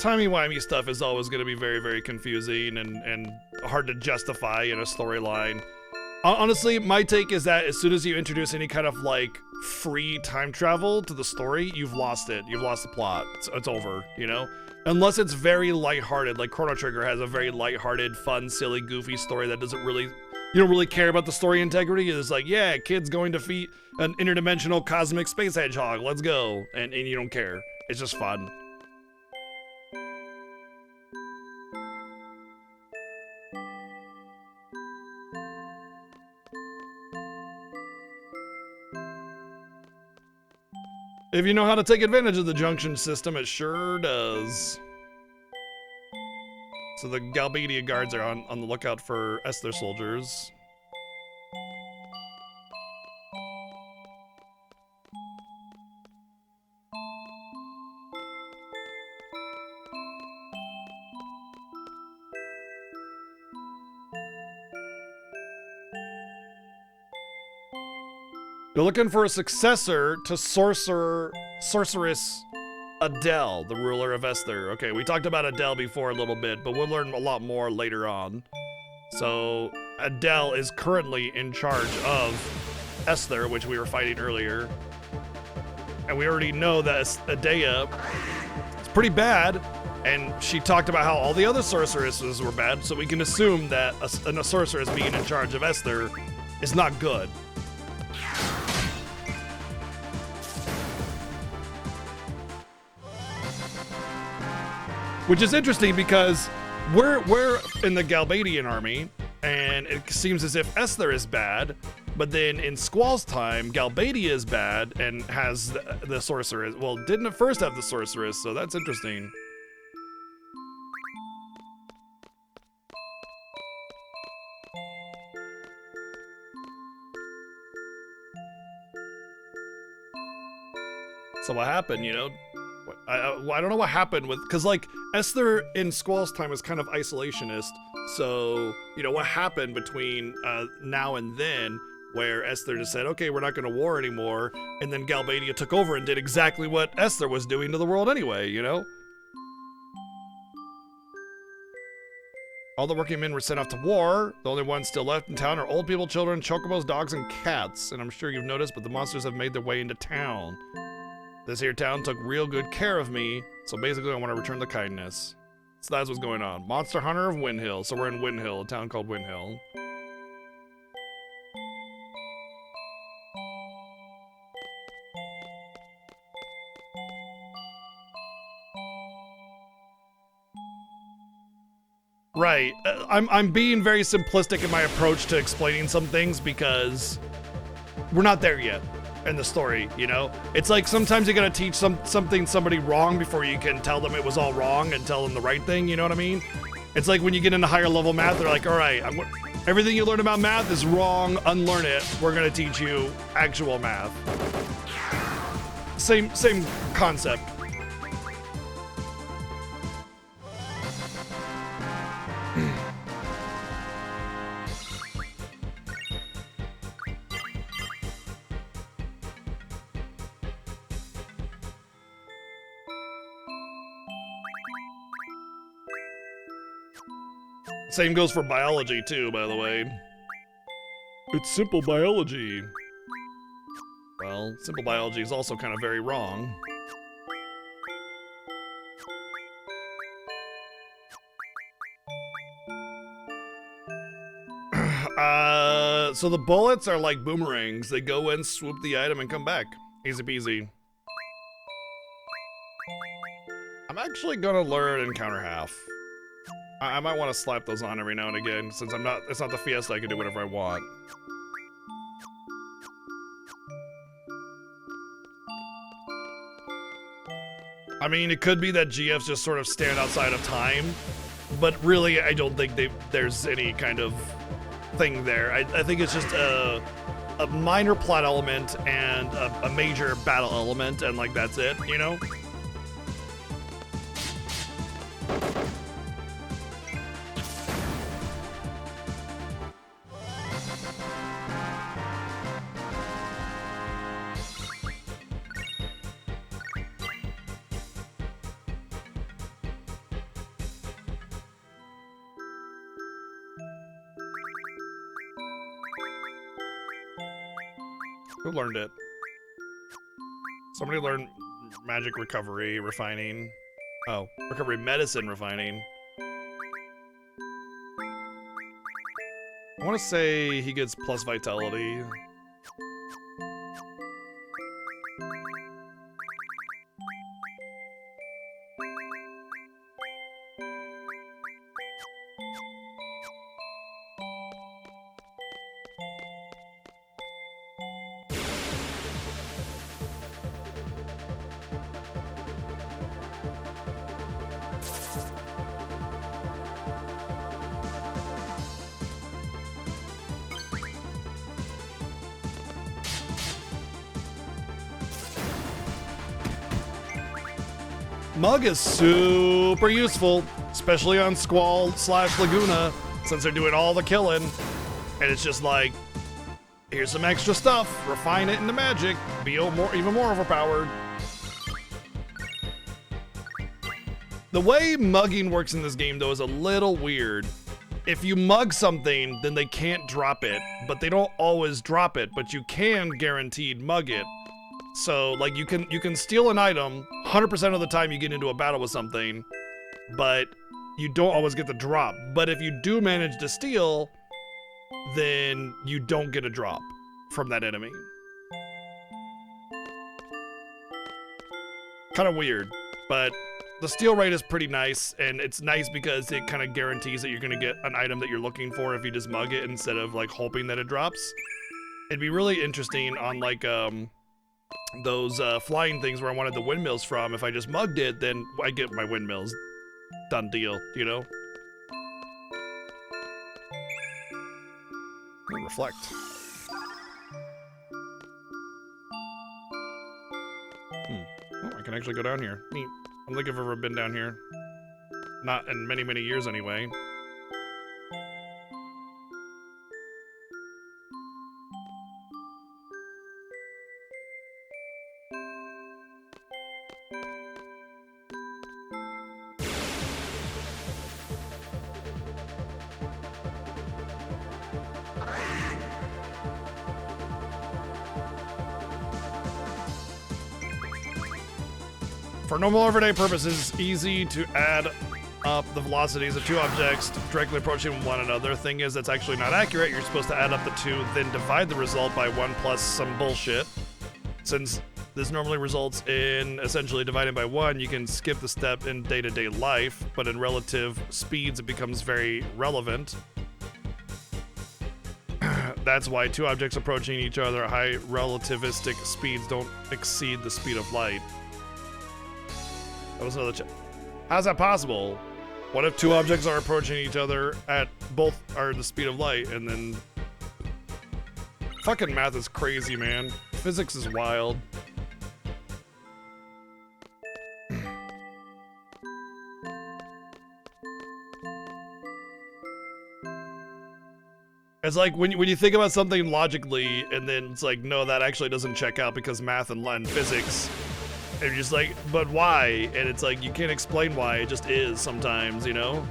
Timey-wimey stuff is always going to be very, very confusing and hard to justify in a storyline. Honestly, my take is that as soon as you introduce any kind of, like, free time travel to the story, you've lost it. You've lost the plot. It's over, you know? Unless it's very lighthearted, like Chrono Trigger has a very lighthearted, fun, silly, goofy story that doesn't really... You don't really care about the story integrity. It's like, yeah, kid's going to defeat an interdimensional cosmic space hedgehog. Let's go. And you don't care. It's just fun. If you know how to take advantage of the junction system, it sure does. So the Galbadia guards are on the lookout for Esther soldiers. They're looking for a successor to Sorceress Adele, the ruler of Esther. Okay, we talked about Adele before a little bit, but we'll learn a lot more later on. So, Adele is currently in charge of Esther, which we were fighting earlier. And we already know that Adea is pretty bad, and she talked about how all the other sorceresses were bad, so we can assume that a sorceress being in charge of Esther is not good. Which is interesting because we're in the Galbadian army, and it seems as if Esther is bad, but then in Squall's time, Galbadia is bad and has the sorceress. Well, didn't at first have the sorceress, so that's interesting. So what happened, you know? I don't know what happened with, because like Esther in Squall's time was kind of isolationist, so you know what happened between now and then, where Esther just said, okay, we're not going to war anymore, and then Galbadia took over and did exactly what Esther was doing to the world anyway, you know? All the working men were sent off to war. The only ones still left in town are old people, children, chocobos, dogs, and cats. And I'm sure you've noticed, but the monsters have made their way into town. This here town took real good care of me, so basically I want to return the kindness. So that's what's going on. Monster Hunter of Wind Hill. So we're in Wind Hill, a town called Wind Hill. Right. I'm being very simplistic in my approach to explaining some things because we're not there yet in the story, you know? It's like sometimes you gotta teach somebody wrong before you can tell them it was all wrong and tell them the right thing, you know what I mean? It's like when you get into higher level math, they're like, all right, everything you learn about math is wrong, unlearn it. We're gonna teach you actual math. Same concept. Same goes for biology too, by the way. It's simple biology. Well, simple biology is also kind of very wrong. So the bullets are like boomerangs. They go in, swoop the item, and come back. Easy peasy. I'm actually gonna learn Encounter Half. I might want to slap those on every now and again, since it's not the Fiesta, I can do whatever I want. I mean, it could be that GFs just sort of stand outside of time, but really, I don't think there's any kind of thing there. I think it's just a minor plot element and a major battle element, and like that's it, you know? Who learned it? Somebody learned magic recovery, refining. Oh, recovery medicine, refining. I want to say he gets plus vitality. Mug is super useful, especially on Squall / Laguna, since they're doing all the killing. And it's just like, here's some extra stuff, refine it into magic, be even more overpowered. The way mugging works in this game, though, is a little weird. If you mug something, then they can't drop it, but they don't always drop it, but you can guaranteed mug it. So, like, you can steal an item 100% of the time you get into a battle with something, but you don't always get the drop. But if you do manage to steal, then you don't get a drop from that enemy. Kind of weird, but the steal rate is pretty nice, and it's nice because it kind of guarantees that you're going to get an item that you're looking for if you just mug it instead of, like, hoping that it drops. It'd be really interesting on, like, those flying things where I wanted the windmills from. If I just mugged it, then I get my windmills. Done deal, you know? Reflect. Oh, I can actually go down here. Neat. I don't think I've ever been down here. Not in many, many years anyway. For normal everyday purposes, easy to add up the velocities of two objects directly approaching one another. Thing is, that's actually not accurate. You're supposed to add up the two, then divide the result by 1 plus some bullshit. Since this normally results in essentially dividing by 1, you can skip the step in day-to-day life, but in relative speeds it becomes very relevant. That's why two objects approaching each other at high relativistic speeds don't exceed the speed of light. That was another check. How's that possible? What if two objects are approaching each other at both are the speed of light, and then... Fucking math is crazy, man. Physics is wild. It's like when you think about something logically, and then it's like, no, that actually doesn't check out because math and physics. And you're just like, but why? And it's like, you can't explain why, it just is sometimes, you know?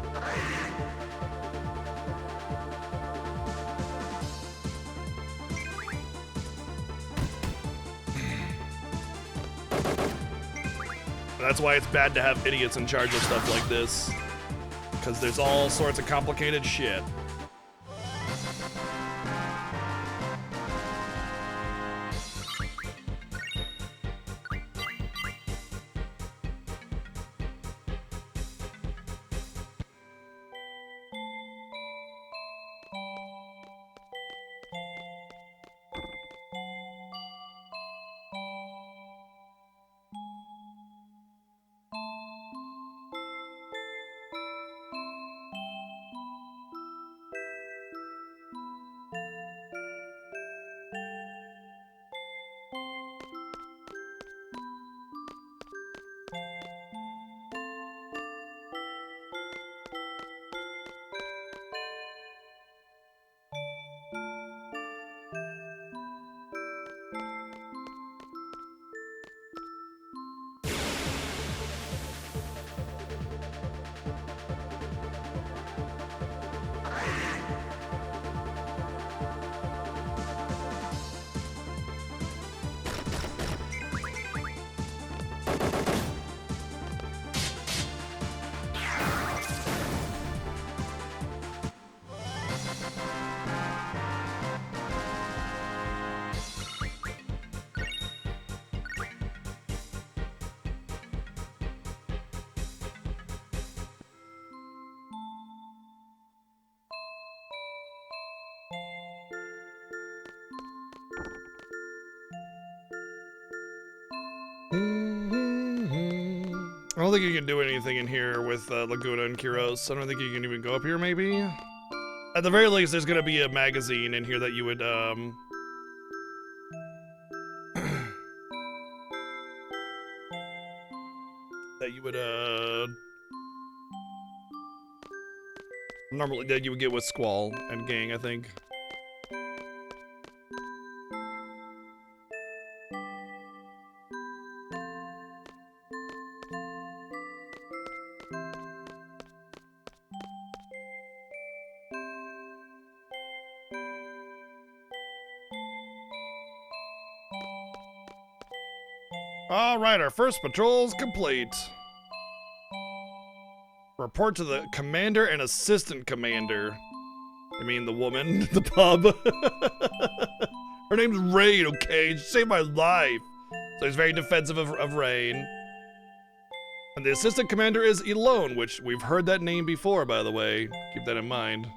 That's why it's bad to have idiots in charge of stuff like this. Because there's all sorts of complicated shit. I don't think you can do anything in here with Laguna and Kiros. I don't think you can even go up here, maybe? At the very least, there's gonna be a magazine in here that you would, normally that you would get with Squall and Gang, I think. All right, our first patrol's complete. Report to the commander and assistant commander. I mean, the woman, the pub. Her name's Rain, okay? She saved my life. So he's very defensive of Rain. And the assistant commander is Elone, which we've heard that name before, by the way. Keep that in mind.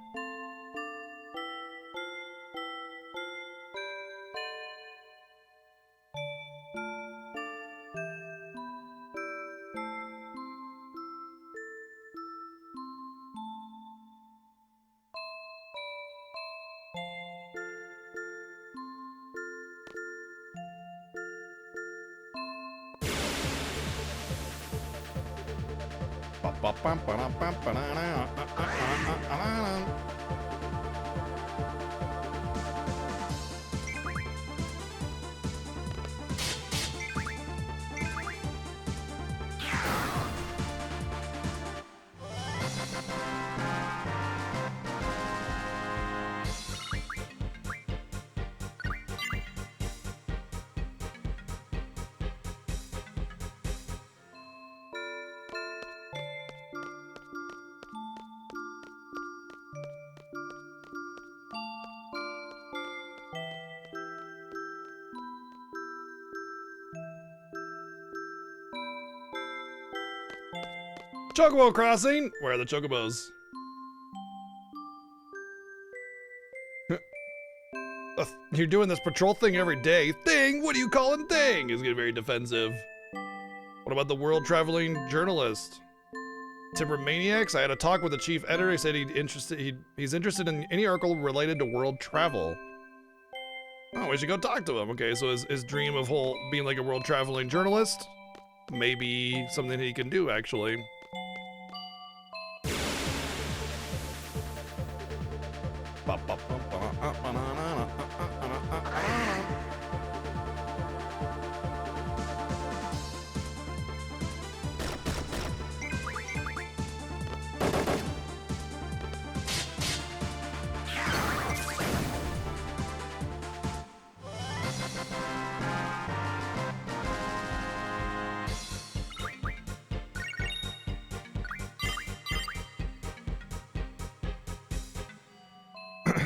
Chocobo crossing. Where are the chocobos? You're doing this patrol thing every day. Thing? What are you calling thing? He's getting very defensive. What about the world traveling journalist? Timber Maniacs? I had a talk with the chief editor. He said he's interested in any article related to world travel. Oh, we should go talk to him. Okay, so his dream of being like a world traveling journalist, maybe something he can do actually.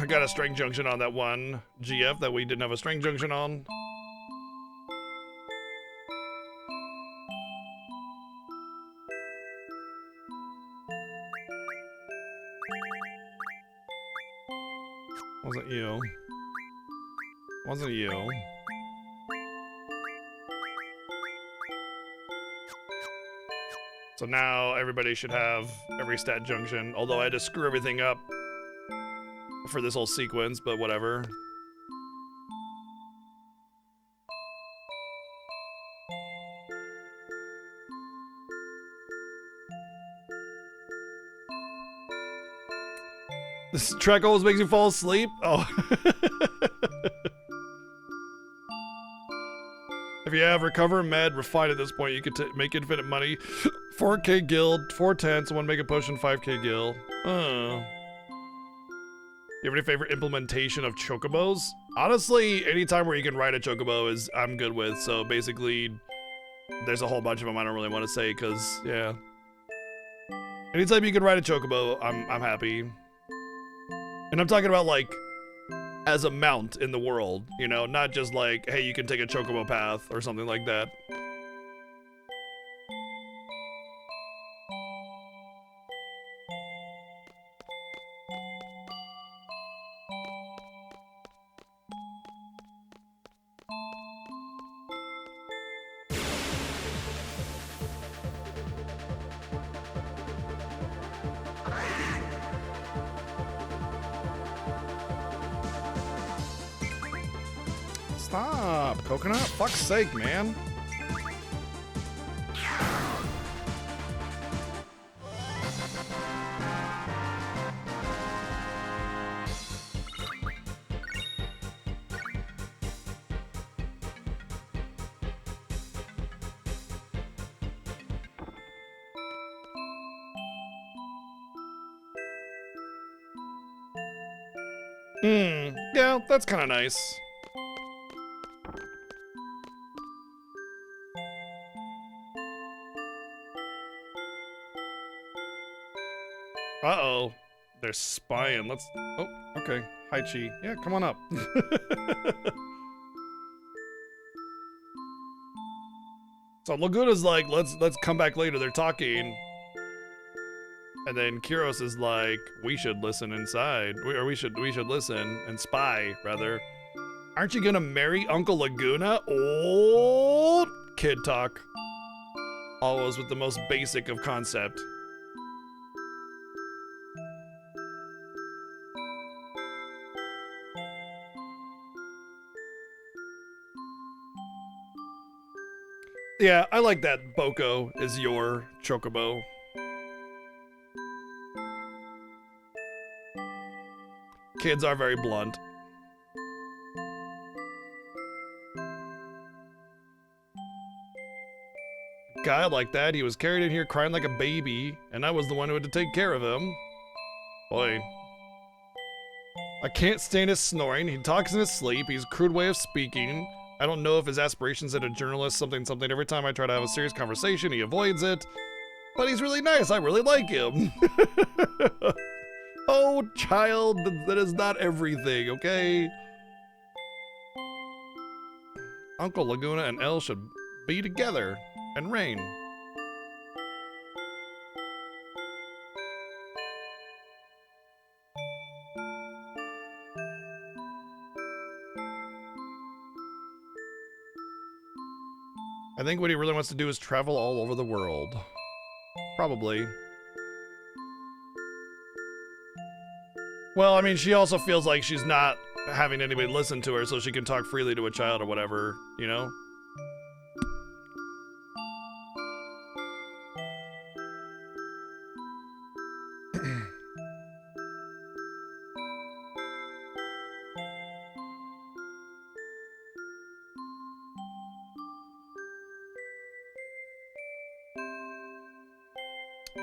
Got a strength junction on that one GF that we didn't have a strength junction on. Wasn't you. Wasn't you. So now everybody should have every stat junction, although I had to screw everything up for this whole sequence, but whatever. This track always makes you fall asleep? Oh. If you have recover, med, refine at this point, you could make infinite money. 4K guild, 410, someone make a potion, 5K guild. You have any favorite implementation of chocobos? Honestly, anytime where you can ride a chocobo I'm good with. So basically, there's a whole bunch of them I don't really want to say because, yeah. Anytime you can ride a chocobo, I'm happy. And I'm talking about like as a mount in the world, you know, not just like, hey, you can take a chocobo path or something like that. Stop, Coconut. Fuck's sake, man. Yeah, that's kind of nice. Uh-oh. They're spying. Let's... Oh, okay. Hi, Chi. Yeah, come on up. So Laguna's like, let's come back later. They're talking. And then Kyros is like, we should listen inside. We should listen and spy, rather. Aren't you gonna marry Uncle Laguna? Old kid talk. Always with the most basic of concept. Yeah, I like that Boko is your chocobo. Kids are very blunt. Guy like that, he was carried in here crying like a baby, and I was the one who had to take care of him. Boy. I can't stand his snoring. He talks in his sleep. He's a crude way of speaking. I don't know if his aspirations as a journalist, something. Every time I try to have a serious conversation, he avoids it. But he's really nice. I really like him. Oh, child, that is not everything, okay? Uncle Laguna and Elle should be together and reign. I think what he really wants to do is travel all over the world. Probably. Well, I mean, she also feels like she's not having anybody listen to her, so she can talk freely to a child or whatever, you know?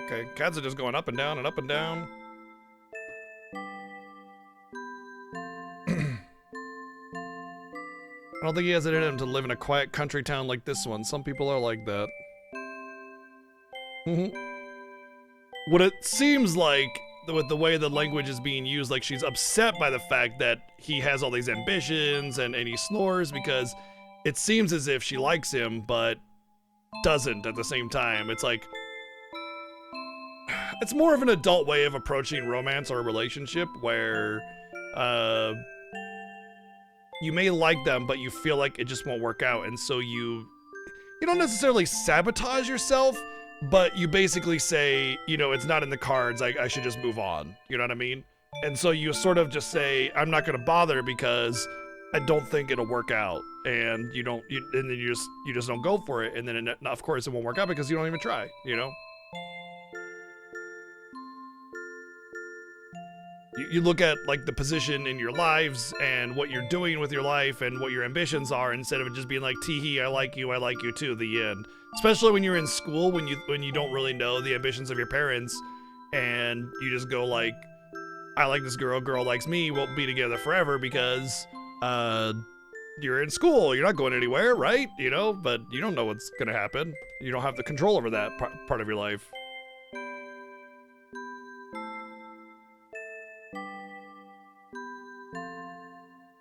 Okay, cats are just going up and down and up and down. I don't think he has it in him to live in a quiet country town like this one. Some people are like that. What it seems like, with the way the language is being used, like she's upset by the fact that he has all these ambitions and he snores, because it seems as if she likes him, but doesn't at the same time. It's like, it's more of an adult way of approaching romance or a relationship where, you may like them, but you feel like it just won't work out, and so you don't necessarily sabotage yourself, but you basically say, you know, it's not in the cards, I should just move on, you know what I mean? And so you sort of just say, I'm not gonna bother because I don't think it'll work out, and and then you just don't go for it, and then of course it won't work out because you don't even try, you know? You look at like the position in your lives and what you're doing with your life and what your ambitions are, instead of just being like, tee-hee, I like you too, the end. Especially when you're in school, when you don't really know the ambitions of your parents, and you just go like, I like this girl likes me, we'll be together forever because you're in school, you're not going anywhere, right? You know, but you don't know what's gonna happen. You don't have the control over that part of your life.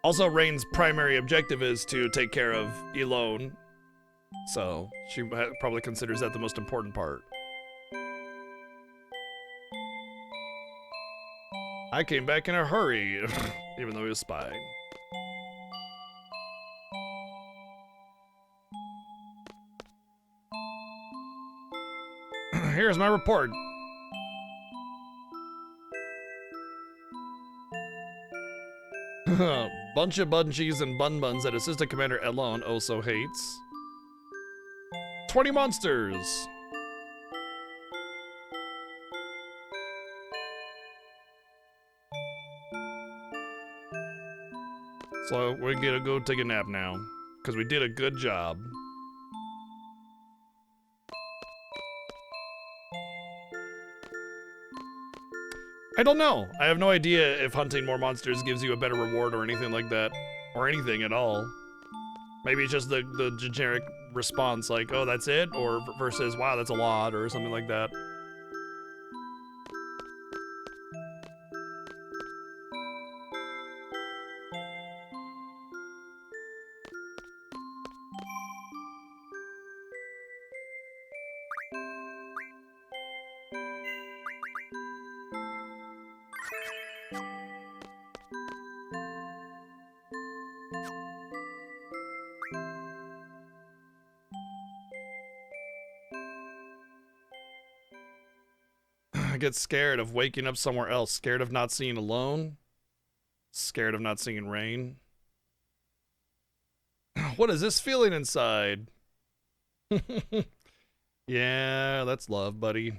Also, Rain's primary objective is to take care of Elone, so she probably considers that the most important part. I came back in a hurry, even though he was spying. Here's my report. Bunch of bunchies and bun buns that Assistant Commander Elon also hates. 20 monsters! So we're gonna go take a nap now, because we did a good job. I don't know. I have no idea if hunting more monsters gives you a better reward or anything like that. Or anything at all. Maybe it's just the generic response, like, oh, that's it? Or versus, wow, that's a lot, or something like that. I get scared of waking up somewhere else. Scared of not seeing alone. Scared of not seeing rain. What is this feeling inside? Yeah, that's love, buddy.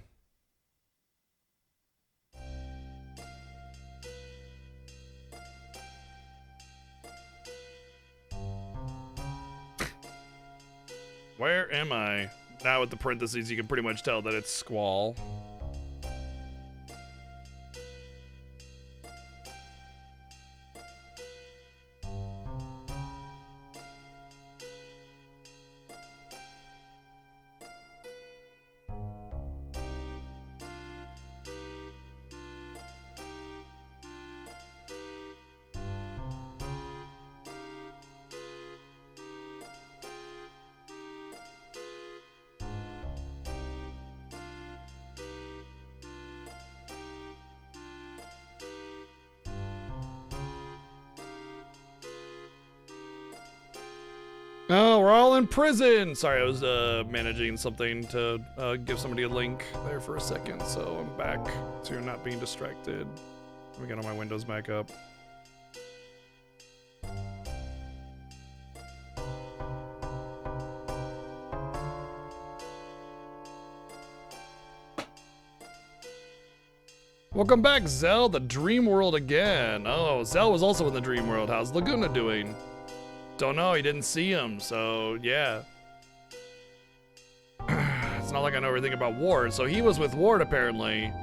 Where am I? Now with the parentheses, you can pretty much tell that it's Squall. Oh, we're all in prison! Sorry, I was managing something to give somebody a link there for a second, so I'm back to not being distracted. Let me get all my windows back up. Welcome back, Zell, the Dream World again. Oh, Zell was also in the Dream World. How's Laguna doing? Don't know, he didn't see him, so yeah. It's not like I know everything about Ward, so he was with Ward apparently.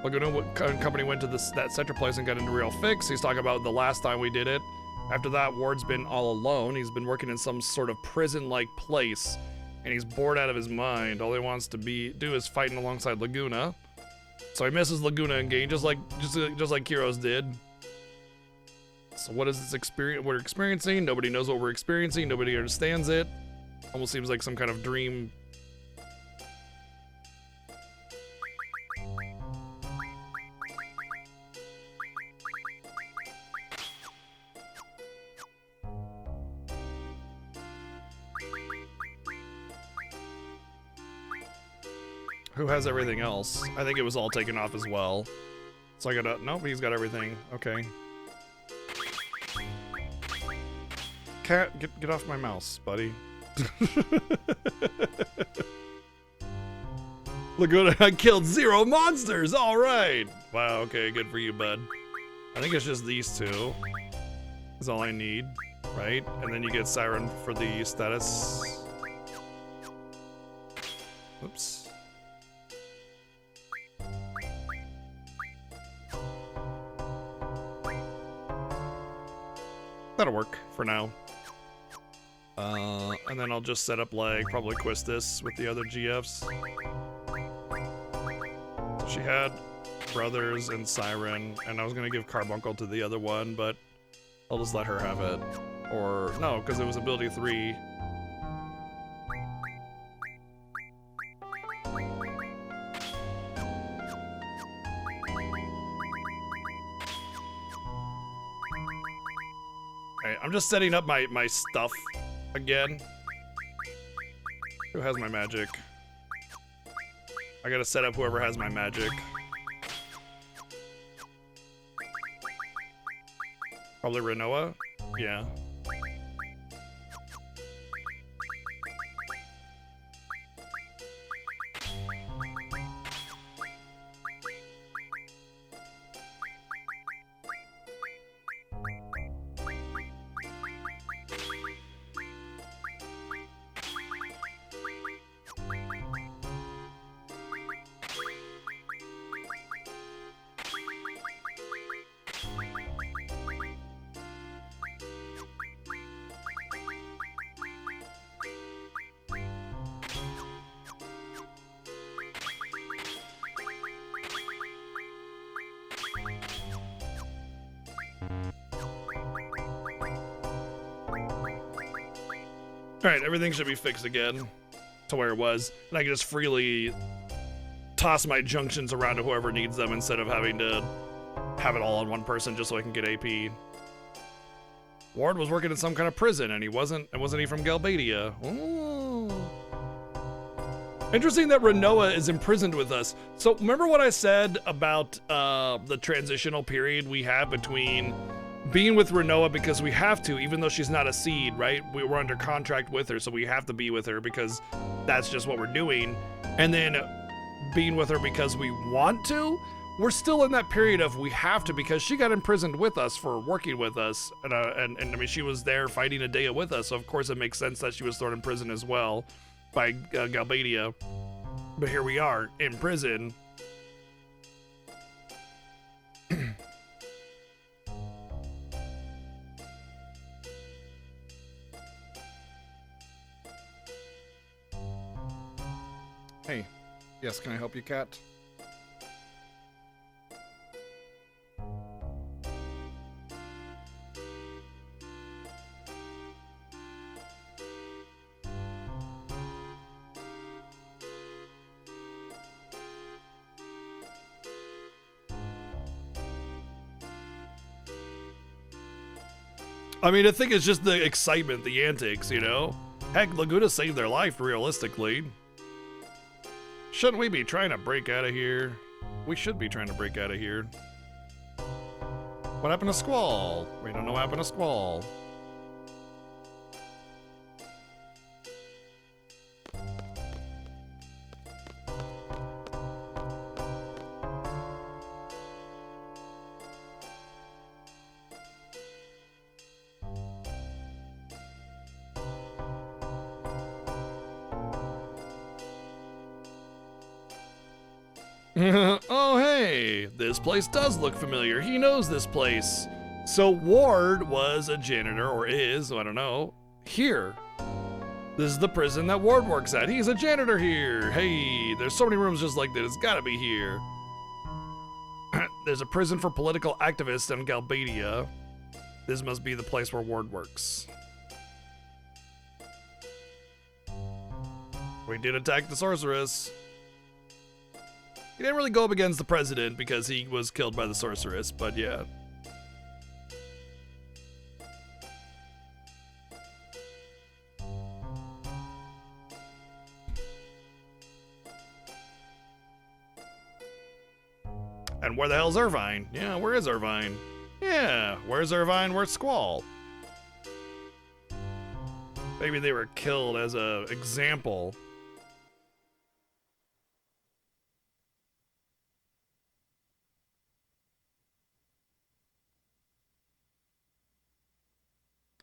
Laguna Company went to that center place and got into real fix. He's talking about the last time we did it. After that, Ward's been all alone. He's been working in some sort of prison-like place, and he's bored out of his mind. All he wants to do is fighting alongside Laguna. So he misses Laguna and Gain, just like Kiros did. So what is this experience we're experiencing? Nobody knows what we're experiencing. Nobody understands it. Almost seems like some kind of dream. Who has everything else? I think it was all taken off as well. So I gotta, nope, he's got everything. Okay. Cat, get off my mouse, buddy. Laguna, I killed 0 monsters, all right. Wow, okay, good for you, bud. I think it's just these 2 is all I need, right? And then you get Siren for the status. Oops. That'll work for now. And then I'll just set up like probably Quistis with the other GFs. So she had Brothers and Siren, and I was gonna give Carbuncle to the other one, but I'll just let her have it. Or no, because it was ability 3. I'm just setting up my stuff again. Who has my magic? I gotta set up whoever has my magic. Probably Renoa? Yeah. Alright, everything should be fixed again to where it was, and I can just freely toss my junctions around to whoever needs them instead of having to have it all on one person just so I can get AP. Ward was working in some kind of prison, and wasn't he from Galbadia? Ooh. Interesting that Renoa is imprisoned with us. So remember what I said about the transitional period we have between being with Renoa because we have to, even though she's not a seed, right? We were under contract with her, so we have to be with her because that's just what we're doing. And then being with her because we want to. We're still in that period of we have to because she got imprisoned with us for working with us. And I mean, she was there fighting a day with us, so of course it makes sense that she was thrown in prison as well by Galbadia. But here we are in prison. Hey, yes, can I help you, cat? I mean, I think it's just the excitement, the antics, you know? Heck, Laguna saved their life, realistically. Shouldn't we be trying to break out of here? We should be trying to break out of here. What happened to Squall? We don't know what happened to Squall. Oh, hey, this place does look familiar. He knows this place. So Ward was a janitor, or is, I don't know, here. This is the prison that Ward works at. He's a janitor here. Hey, there's so many rooms just like that. It's gotta be here. There's a prison for political activists in Galbadia. This must be the place where Ward works. We did attack the sorceress. He didn't really go up against the president because he was killed by the sorceress, but yeah. And where the hell's Irvine? Yeah, where is Irvine? Yeah, where's Irvine? Where's Squall? Maybe they were killed as an example.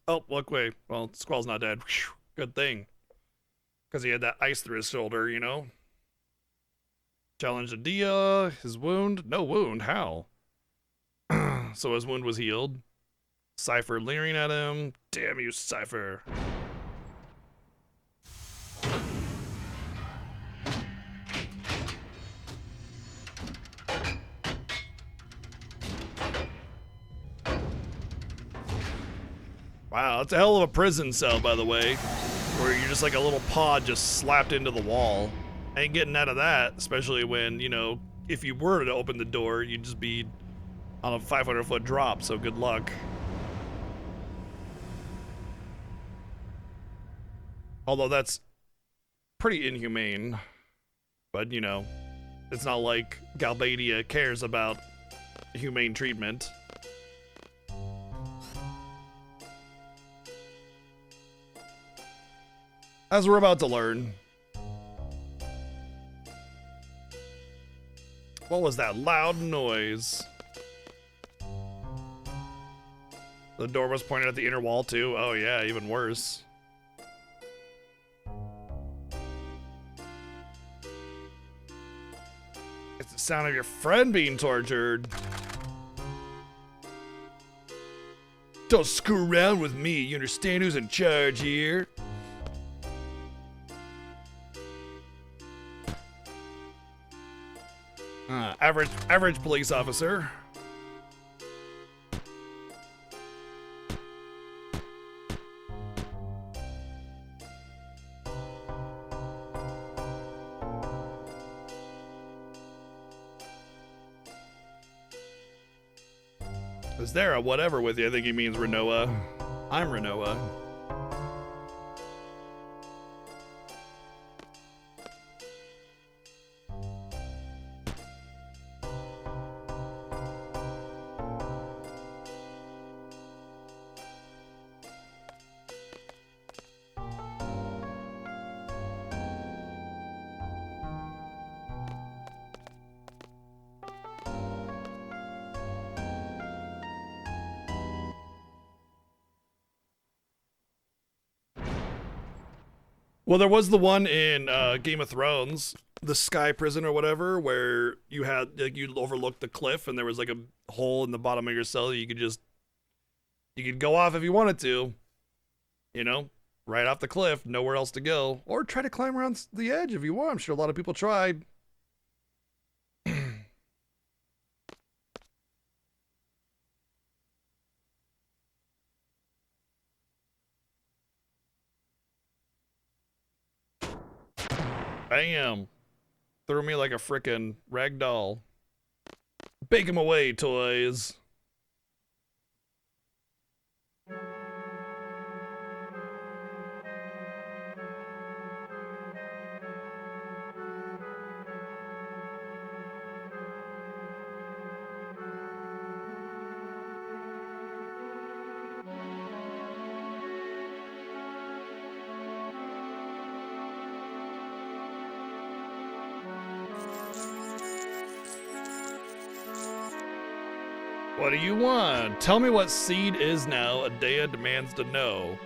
Oh, look, wait. Well, Squall's not dead. Whew, good thing. Because he had that ice through his shoulder, you know? Challenged Adia. His wound? No wound. How? So his wound was healed. Cypher leering at him. Damn you, Cypher. Wow, that's a hell of a prison cell, by the way, where you're just like a little pod just slapped into the wall. Ain't getting out of that, especially when, you know, if you were to open the door, you'd just be on a 500-foot drop, so good luck. Although that's pretty inhumane, but, you know, it's not like Galbadia cares about humane treatment. As we're about to learn. What was that loud noise? The door was pointed at the inner wall too? Oh yeah, even worse. It's the sound of your friend being tortured. Don't screw around with me, you understand who's in charge here? Average police officer. Is there a whatever with you? I think he means Renoa. I'm Renoa. Well, there was the one in Game of Thrones, the Sky Prison or whatever, where you had like you overlooked the cliff and there was like a hole in the bottom of your cell that you could go off if you wanted to, you know, right off the cliff, nowhere else to go, or try to climb around the edge if you want. I'm sure a lot of people tried. Bam. Threw me like a frickin' rag doll. Bake him away, toys. What do you want? Tell me what seed is now. Adea demands to know.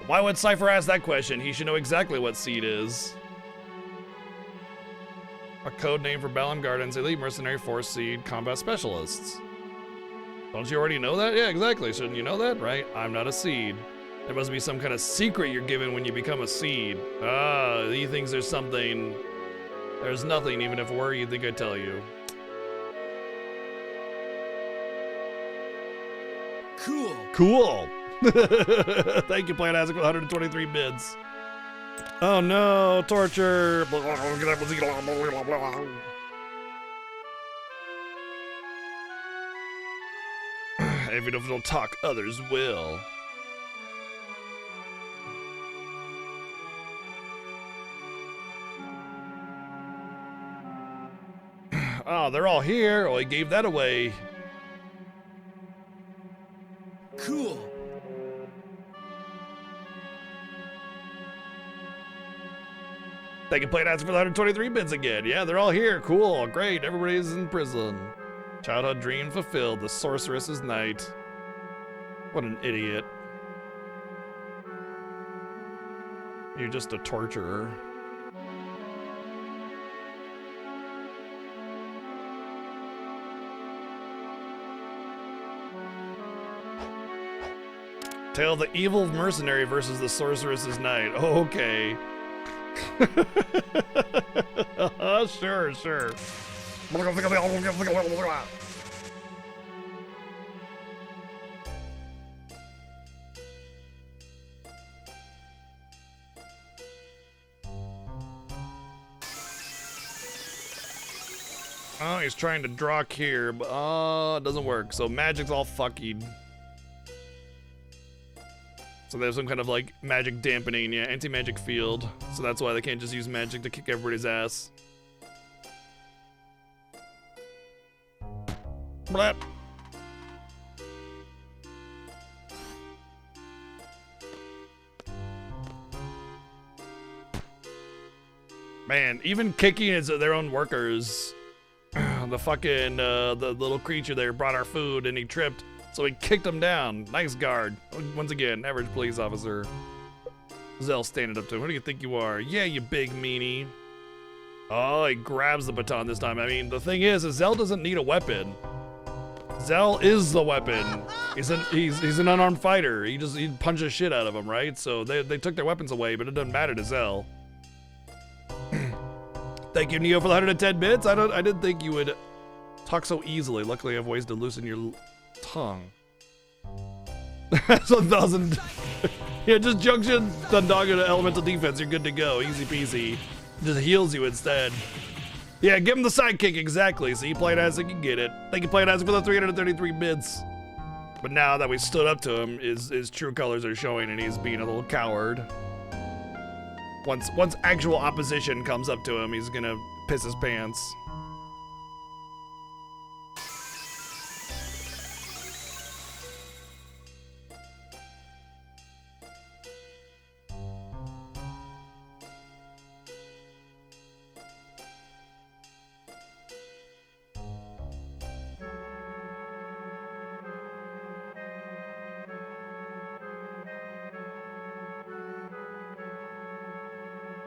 Why would Cypher ask that question? He should know exactly what seed is. A code name for Balan Gardens, elite mercenary force seed, combat specialists. Don't you already know that? Yeah, exactly. Shouldn't you know that? Right? I'm not a seed. There must be some kind of secret you're given when you become a seed. Ah, he thinks there's something. There's nothing, even if were, you'd think I'd tell you. Cool. Cool. Thank you, Plant Isaac, with 123 bids. Oh no, torture. If you don't talk, others will. Oh, they're all here. Oh, he gave that away. Cool. They can play Answer for the 123 bids again. Yeah, they're all here. Cool. Great. Everybody's in prison. Childhood dream fulfilled. The sorceress's night. What an idiot. You're just a torturer. Tale of the evil mercenary versus the sorceress's knight. Oh, okay. Sure, sure. Oh, he's trying to draw here, but it doesn't work. So magic's all fucking. So there's some kind of like magic dampening, yeah, anti-magic field. So that's why they can't just use magic to kick everybody's ass. Blap. Man, even kicking their own workers. The fucking, the little creature there brought our food and he tripped, so he kicked him down. Nice guard. Once again, average police officer. Zell standing up to him. Who do you think you are? Yeah, you big meanie. Oh, he grabs the baton this time. I mean, the thing is Zell doesn't need a weapon. Zell is the weapon. He's an unarmed fighter. He punches shit out of him, right? So they took their weapons away, but it doesn't matter to Zell. Thank you, Neo, for the 110 bits. I didn't think you would talk so easily. Luckily, I have ways to loosen your tongue. That's 1,000. Yeah, just junction Dundog into elemental defense. You're good to go. Easy peasy. Just heals you instead. Yeah, give him the sidekick, exactly. So you play it as it can get it. Thank you, play it as for the 333 bits. But now that we stood up to him, his true colors are showing and he's being a little coward. Once actual opposition comes up to him, he's gonna piss his pants.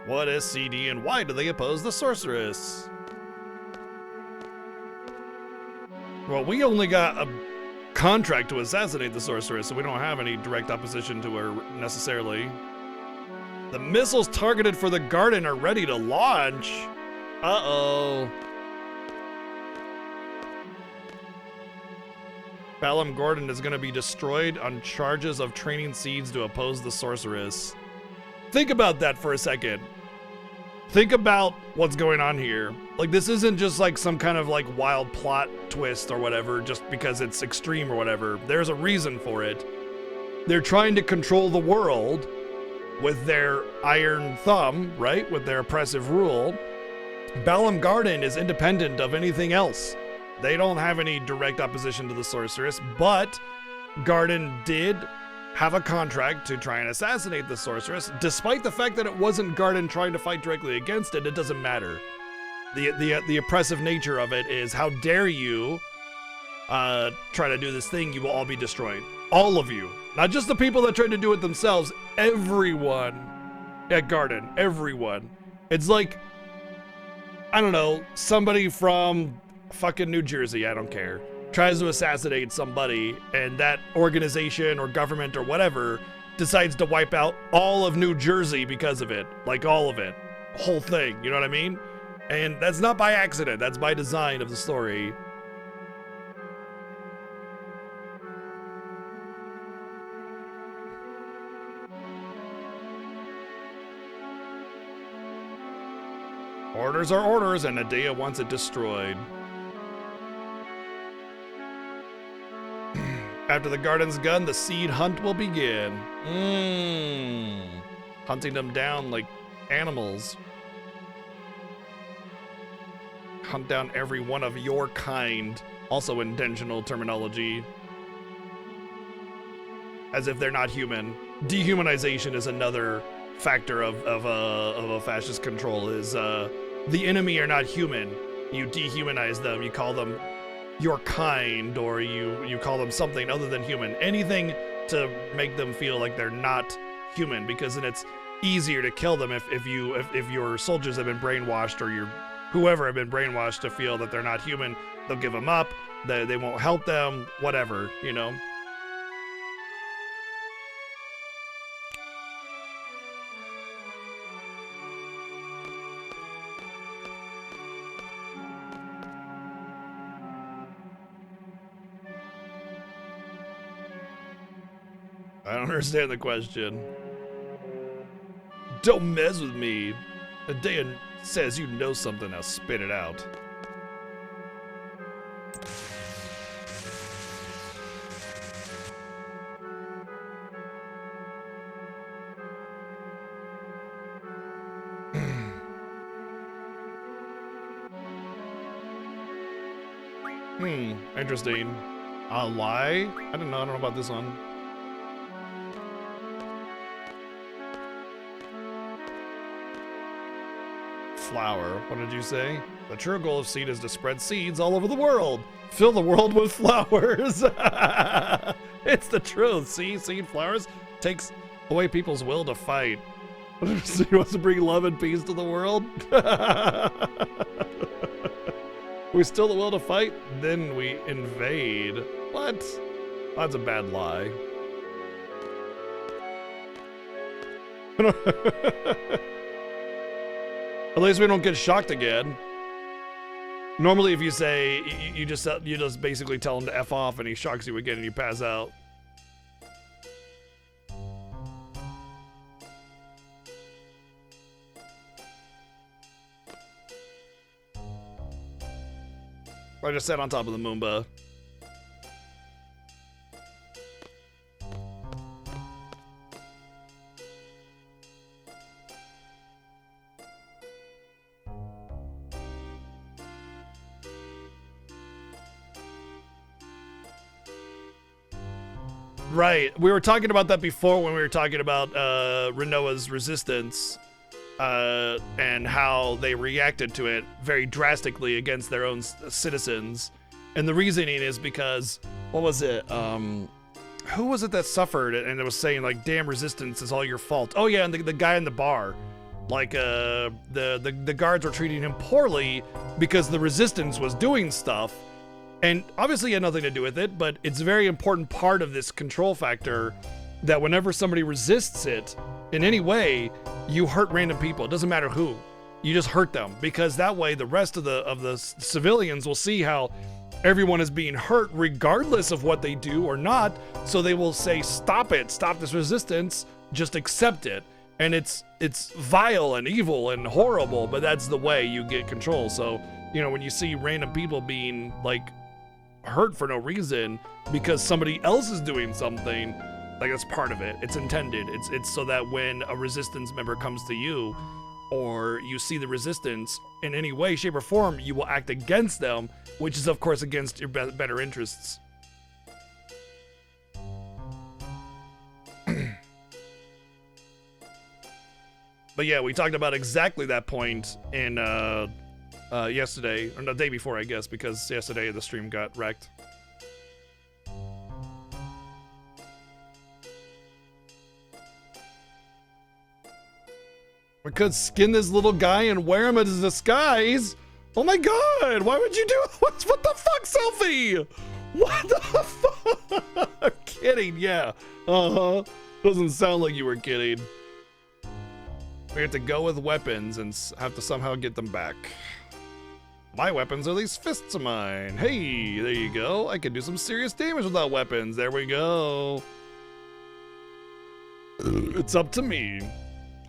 What is CD and why do they oppose the sorceress? Well, we only got a contract to assassinate the sorceress, so we don't have any direct opposition to her necessarily. The missiles targeted for the garden are ready to launch. Uh-oh. Balam Gordon is going to be destroyed on charges of training seeds to oppose the sorceress. Think about that for a second. Think about what's going on here. Like, this isn't just like some kind of like wild plot twist or whatever, just because it's extreme or whatever. There's a reason for it. They're trying to control the world with their iron thumb, right? With their oppressive rule. Balam Garden is independent of anything else. They don't have any direct opposition to the sorceress, but Garden did have a contract to try and assassinate the sorceress. Despite the fact that it wasn't Garden trying to fight directly against it, it doesn't matter. The oppressive nature of it is, how dare you try to do this thing, you will all be destroyed. All of you. Not just the people that tried to do it themselves, everyone at Garden, everyone. It's like, I don't know, somebody from fucking New Jersey, I don't care, tries to assassinate somebody, and that organization or government or whatever decides to wipe out all of New Jersey because of it. Like, all of it. Whole thing, you know what I mean? And that's not by accident, that's by design of the story. Orders are orders, and Nadea wants it destroyed. After the garden's gone, the seed hunt will begin. Hunting them down like animals. Hunt down every one of your kind. Also intentional terminology. As if they're not human. Dehumanization is another factor of a fascist control. Is the enemy are not human. You dehumanize them. You call them your kind, or you call them something other than human. Anything to make them feel like they're not human, because then it's easier to kill them if your soldiers have been brainwashed, or your whoever have been brainwashed to feel that they're not human. They'll give them up. They won't help them. Whatever, you know. I don't understand the question. Don't mess with me. Nadea says you know something, now spit it out. Interesting. A lie? I don't know about this one. flower. What did you say? The true goal of seed is to spread seeds all over the world. Fill the world with flowers. It's the truth. See, seed flowers takes away people's will to fight. So he wants to bring love and peace to the world. We still the will to fight, then we invade. What? That's a bad lie. At least we don't get shocked again. Normally, if you say you just basically tell him to F off, and he shocks you again, and you pass out. I just sat on top of the Moomba. Right, we were talking about that before when we were talking about Renoa's resistance and how they reacted to it very drastically against their own citizens. And the reasoning is because, what was it? Who was it that suffered and it was saying like, damn, resistance is all your fault. Oh yeah, and the guy in the bar. Like the guards were treating him poorly because the resistance was doing stuff. And obviously it had nothing to do with it, but it's a very important part of this control factor that whenever somebody resists it in any way, you hurt random people. It doesn't matter who. You just hurt them, because that way the rest of the civilians will see how everyone is being hurt regardless of what they do or not. So they will say, stop it, stop this resistance, just accept it. And it's vile and evil and horrible, but that's the way you get control. So, you know, when you see random people being like hurt for no reason because somebody else is doing something, like that's part of it. It's intended. It's so that when a resistance member comes to you or you see the resistance in any way, shape, or form, you will act against them, which is of course against your better interests. But yeah, we talked about exactly that point in yesterday, or the day before, I guess, because yesterday the stream got wrecked. We could skin this little guy and wear him as a disguise. Oh my god, why would you do what the fuck, Selfie? What the fuck? I'm kidding, yeah. Uh-huh. Doesn't sound like you were kidding. We have to go with weapons and have to somehow get them back. My weapons are these fists of mine. Hey, there you go. I can do some serious damage without weapons. There we go. It's up to me.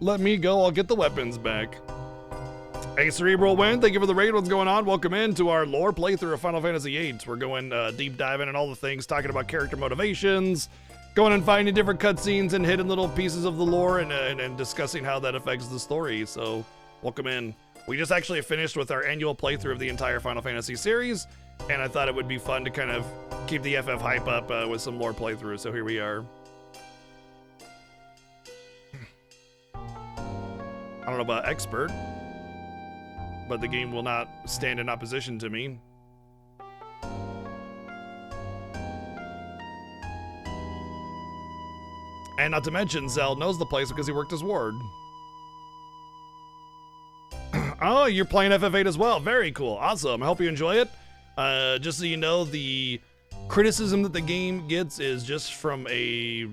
Let me go, I'll get the weapons back. Hey, Cerebral Wind, thank you for the raid. What's going on? Welcome in to our lore playthrough of Final Fantasy VIII. We're going deep diving and all the things, talking about character motivations, going and finding different cutscenes and hidden little pieces of the lore and discussing how that affects the story. So, welcome in. We just actually finished with our annual playthrough of the entire Final Fantasy series, and I thought it would be fun to kind of keep the FF hype up with some lore playthroughs, so here we are. I don't know about expert, but the game will not stand in opposition to me. And not to mention, Zell knows the place because he worked as ward. Oh, you're playing FF8 as well. Very cool. Awesome. I hope you enjoy it. Just so you know, the criticism that the game gets is just from a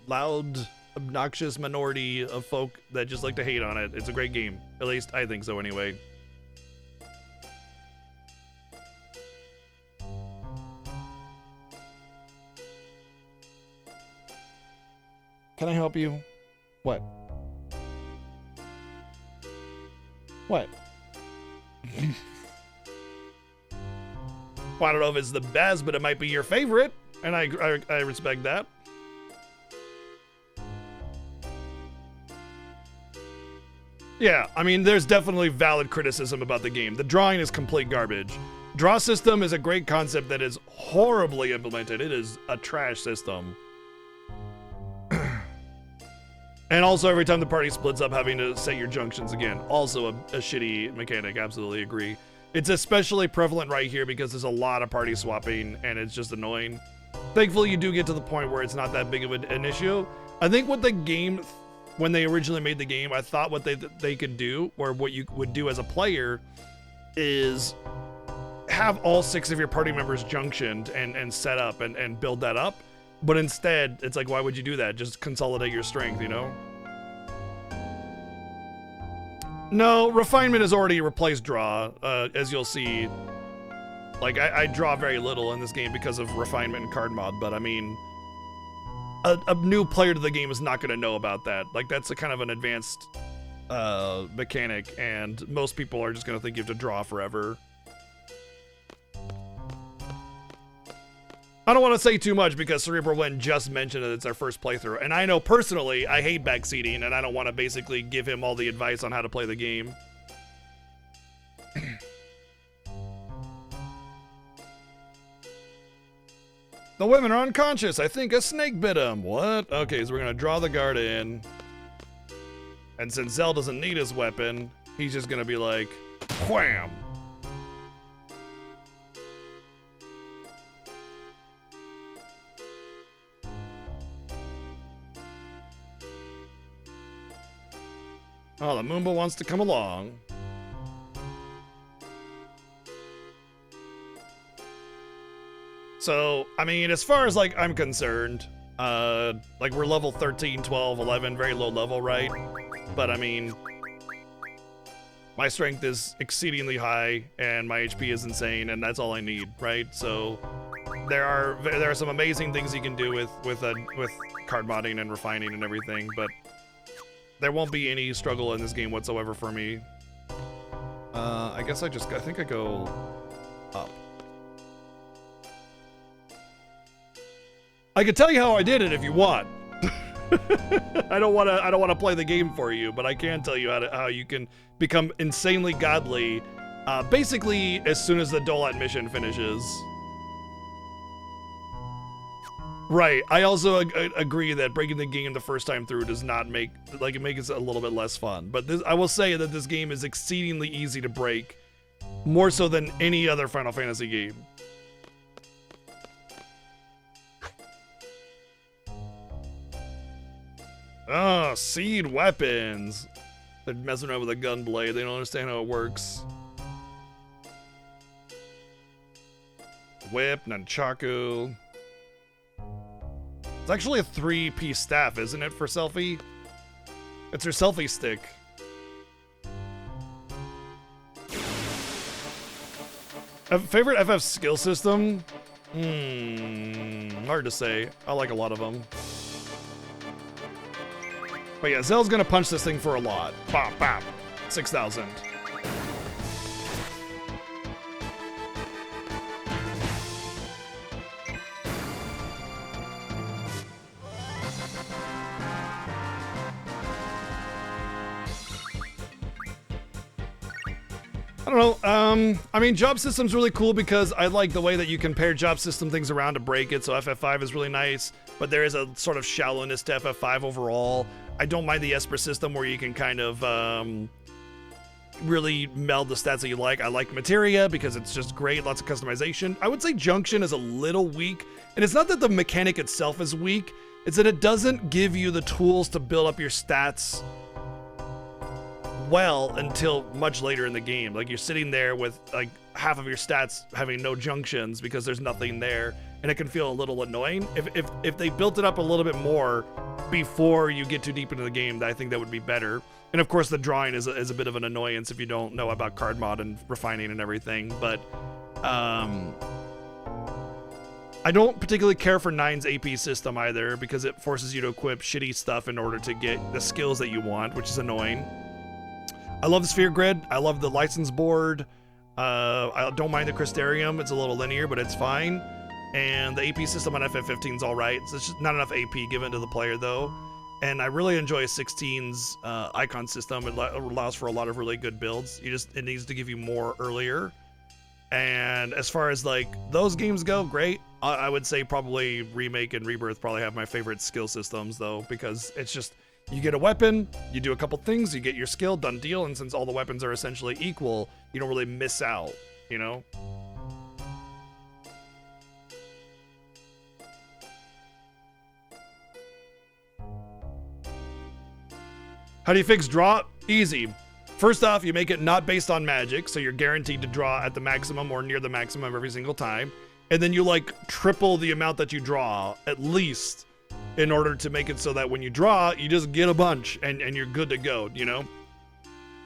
loud, obnoxious minority of folk that just like to hate on it. It's a great game. At least I think so anyway. Can I help you? What? What? Well, I don't know if it's the best, but it might be your favorite, and I respect that. Yeah, I mean, there's definitely valid criticism about the game. The drawing is complete garbage. Draw system is a great concept that is horribly implemented. It is a trash system. And also every time the party splits up, having to set your junctions again. Also a shitty mechanic, absolutely agree. It's especially prevalent right here because there's a lot of party swapping and it's just annoying. Thankfully, you do get to the point where it's not that big of an issue. I think what the game, when they originally made the game, I thought what they could do, or what you would do as a player, is have all 6 of your party members junctioned and set up and build that up. But instead, it's like, why would you do that? Just consolidate your strength, you know? No, refinement has already replaced draw, as you'll see. Like, I draw very little in this game because of refinement and card mod, but I mean, a new player to the game is not going to know about that. Like, that's a kind of an advanced mechanic, and most people are just going to think you have to draw forever. I don't want to say too much because Cerebral Wen just mentioned that it's our first playthrough, and I know personally I hate backseating, and I don't want to basically give him all the advice on how to play the game. The women are unconscious. I think a snake bit them. What? Okay, so we're going to draw the guard in. And since Zell doesn't need his weapon, he's just going to be like, wham! Oh, the Moomba wants to come along. So, I mean, as far as, like, I'm concerned, like, we're level 13, 12, 11, very low level, right? But, I mean, my strength is exceedingly high, and my HP is insane, and that's all I need, right? So, there are some amazing things you can do with card modding and refining and everything, but there won't be any struggle in this game whatsoever for me. I guess I think I go up. I can tell you how I did it if you want. I don't want to play the game for you, but I can tell you how you can become insanely godly, basically as soon as the Dolat mission finishes. Right. I also agree that breaking the game the first time through does not make it makes it a little bit less fun. But I will say that this game is exceedingly easy to break, more so than any other Final Fantasy game. Oh, seed weapons. They're messing around with a gun blade. They don't understand how it works. Whip, nunchaku. It's actually a 3-piece staff, isn't it, for Selphie? It's her selfie stick. Favorite FF skill system? Hard to say. I like a lot of them. But yeah, Zell's gonna punch this thing for a lot. Bop, bop. 6,000. I don't know. I mean, job system's really cool because I like the way that you can pair job system things around to break it. So FF5 is really nice, but there is a sort of shallowness to FF5 overall. I don't mind the Esper system where you can kind of really meld the stats that you like. I like Materia because it's just great, lots of customization. I would say Junction is a little weak, and it's not that the mechanic itself is weak, it's that it doesn't give you the tools to build up your stats well until much later in the game. Like, you're sitting there with like half of your stats having no junctions because there's nothing there, and it can feel a little annoying. If they built it up a little bit more before you get too deep into the game, I think that would be better. And of course the drawing is a bit of an annoyance if you don't know about card mod and refining and everything, but I don't particularly care for 9's AP system either because it forces you to equip shitty stuff in order to get the skills that you want, which is annoying. I love the Sphere Grid. I love the license board. I don't mind the Crystarium. It's a little linear, but it's fine. And the AP system on FF15 is all right. So it's just not enough AP given to the player, though. And I really enjoy 16's icon system. It allows for a lot of really good builds. It needs to give you more earlier. And as far as like those games go, great. I would say probably Remake and Rebirth probably have my favorite skill systems, though, because it's just You get a weapon, you do a couple things, you get your skill, done deal, and since all the weapons are essentially equal, you don't really miss out, you know? How do you fix draw? Easy. First off, you make it not based on magic, so you're guaranteed to draw at the maximum or near the maximum every single time. And then you like triple the amount that you draw, at least, in order to make it so that when you draw, you just get a bunch and you're good to go, you know?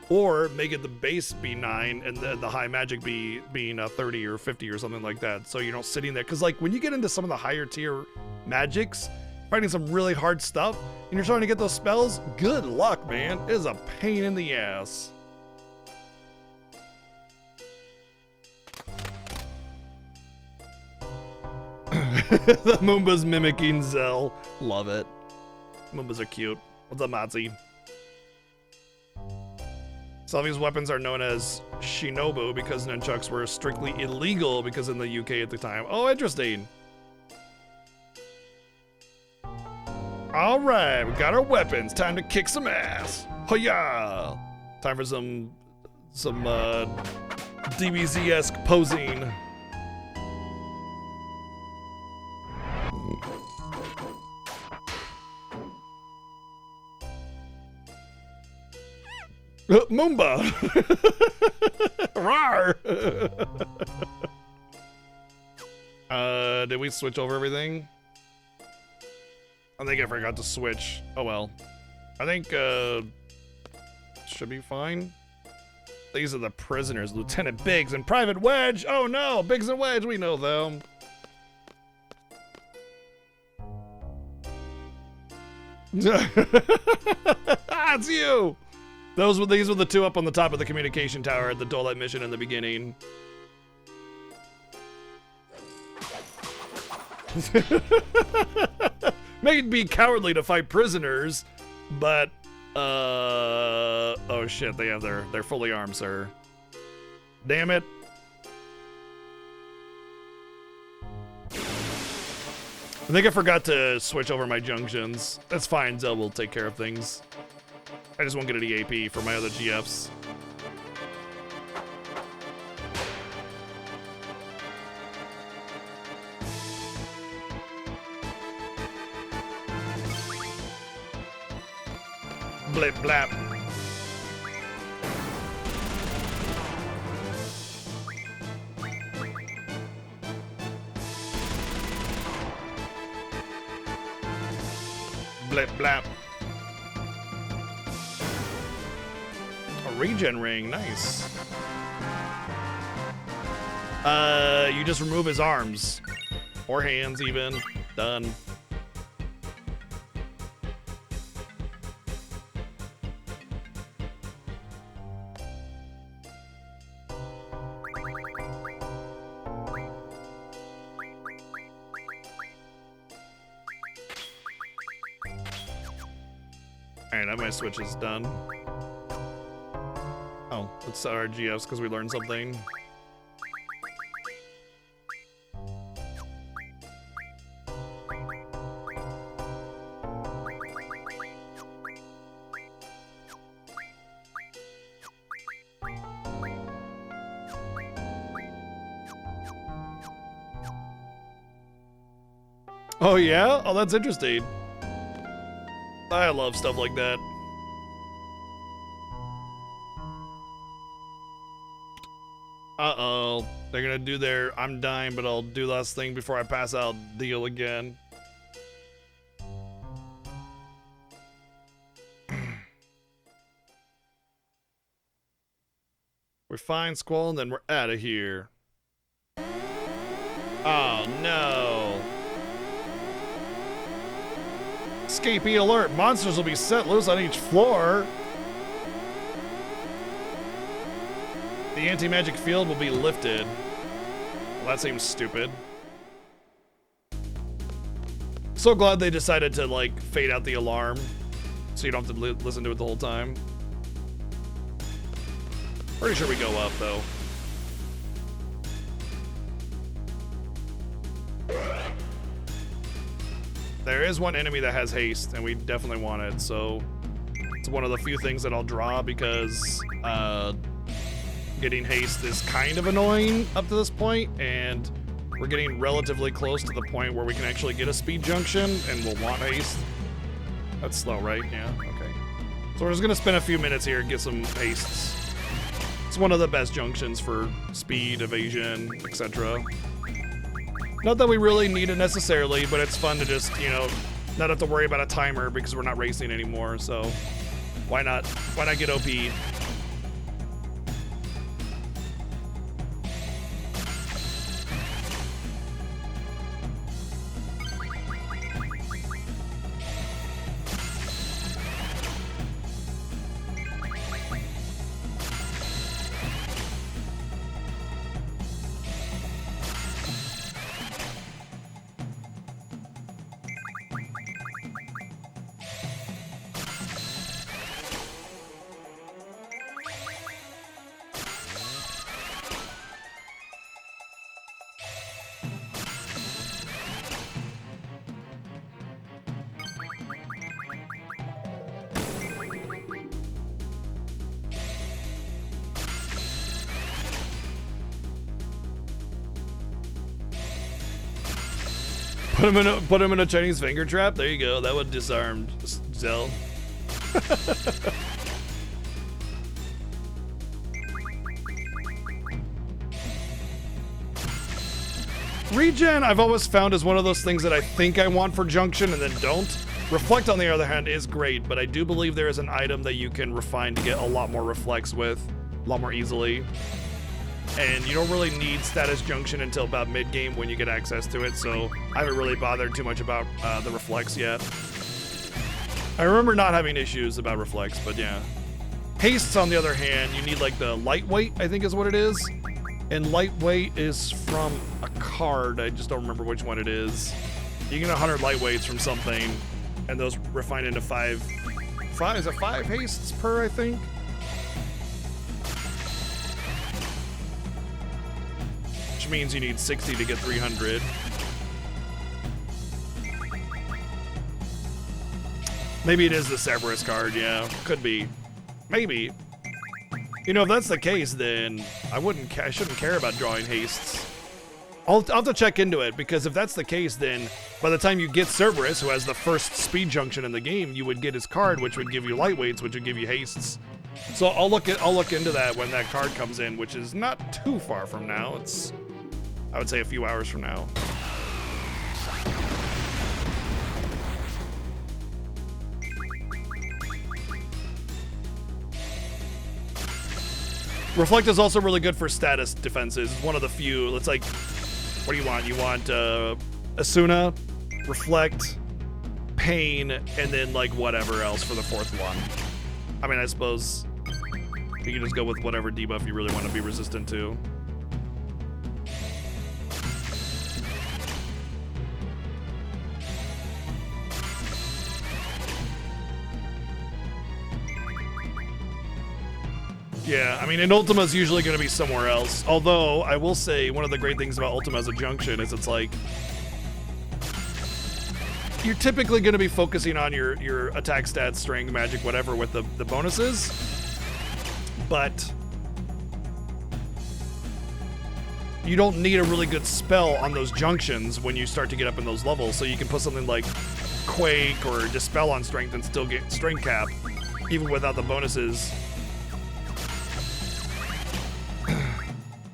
Or make it the base be 9 and the high magic being 30 or 50 or something like that. So you're not sitting there. Because like when you get into some of the higher tier magics, fighting some really hard stuff, and you're trying to get those spells, good luck, man. It is a pain in the ass. The Moomba's mimicking Zell. Love it. Moombas are cute. What's up, Matzi? Some of these weapons are known as Shinobu because nunchucks were strictly illegal because in the UK at the time. Oh, interesting. All right, we got our weapons. Time to kick some ass. Hoya! Time for some DBZ-esque posing. Moomba! Rawr! Did we switch over everything? I think I forgot to switch. Oh well. I think, should be fine. These are the prisoners, Lieutenant Biggs and Private Wedge! Oh no! Biggs and Wedge, we know them. It's you! These were the two up on the top of the communication tower at the Dolite mission in the beginning. May be cowardly to fight prisoners, but oh shit, they're fully armed, sir. Damn it. I think I forgot to switch over my junctions. That's fine, Zell will take care of things. I just won't get any AP for my other GFs. Blip blap. Blip blap. A regen ring, nice. You just remove his arms. Or hands even. Done. Alright, now my switch is done. Oh, let's set our GFs because we learned something. Oh yeah? Oh, that's interesting. I love stuff like that. Uh-oh. They're gonna do their I'm dying but I'll do last thing before I pass out deal again. We're fine, Squall, and then we're out of here. Oh no. Escapee alert! Monsters will be set loose on each floor. The anti-magic field will be lifted. Well, that seems stupid. So glad they decided to, like, fade out the alarm so you don't have to listen to it the whole time. Pretty sure we go up, though. There is one enemy that has haste, and we definitely want it, so it's one of the few things that I'll draw because getting haste is kind of annoying up to this point, and we're getting relatively close to the point where we can actually get a speed junction, and we'll want haste. That's slow, right? Yeah, okay. So we're just gonna spend a few minutes here and get some hastes. It's one of the best junctions for speed, evasion, etc. Not that we really need it necessarily, but it's fun to just, you know, not have to worry about a timer because we're not racing anymore, so why not get OP? Put him in a Chinese finger trap. There you go. That would disarm Zell. Regen, I've always found is one of those things that I think I want for Junction and then don't. Reflect, on the other hand, is great, but I do believe there is an item that you can refine to get a lot more Reflex with, a lot more easily. And you don't really need Status Junction until about mid-game when you get access to it, so I haven't really bothered too much about the Reflex yet. I remember not having issues about Reflex, but yeah. Hastes, on the other hand, you need like the Lightweight, I think is what it is. And Lightweight is from a card, I just don't remember which one it is. You get 100 Lightweights from something, and those refine into five is it 5 hastes per, I think? Which means you need 60 to get 300. Maybe it is the Cerberus card, yeah. Could be. Maybe. You know, if that's the case, then I shouldn't care about drawing hastes. I'll have to check into it, because if that's the case, then by the time you get Cerberus, who has the first speed junction in the game, you would get his card, which would give you lightweights, which would give you hastes. So I'll look into that when that card comes in, which is not too far from now. It's, I would say, a few hours from now. Reflect is also really good for status defenses. It's one of the few. It's like, what do you want? You want Asuna, Reflect, Pain, and then like whatever else for the fourth one. I mean, I suppose you can just go with whatever debuff you really want to be resistant to. Yeah, I mean, and Ultima's usually going to be somewhere else. Although, I will say, one of the great things about Ultima as a junction is it's like, you're typically going to be focusing on your attack stats, strength, magic, whatever with the bonuses. But you don't need a really good spell on those junctions when you start to get up in those levels. So you can put something like Quake or Dispel on strength and still get strength cap, even without the bonuses.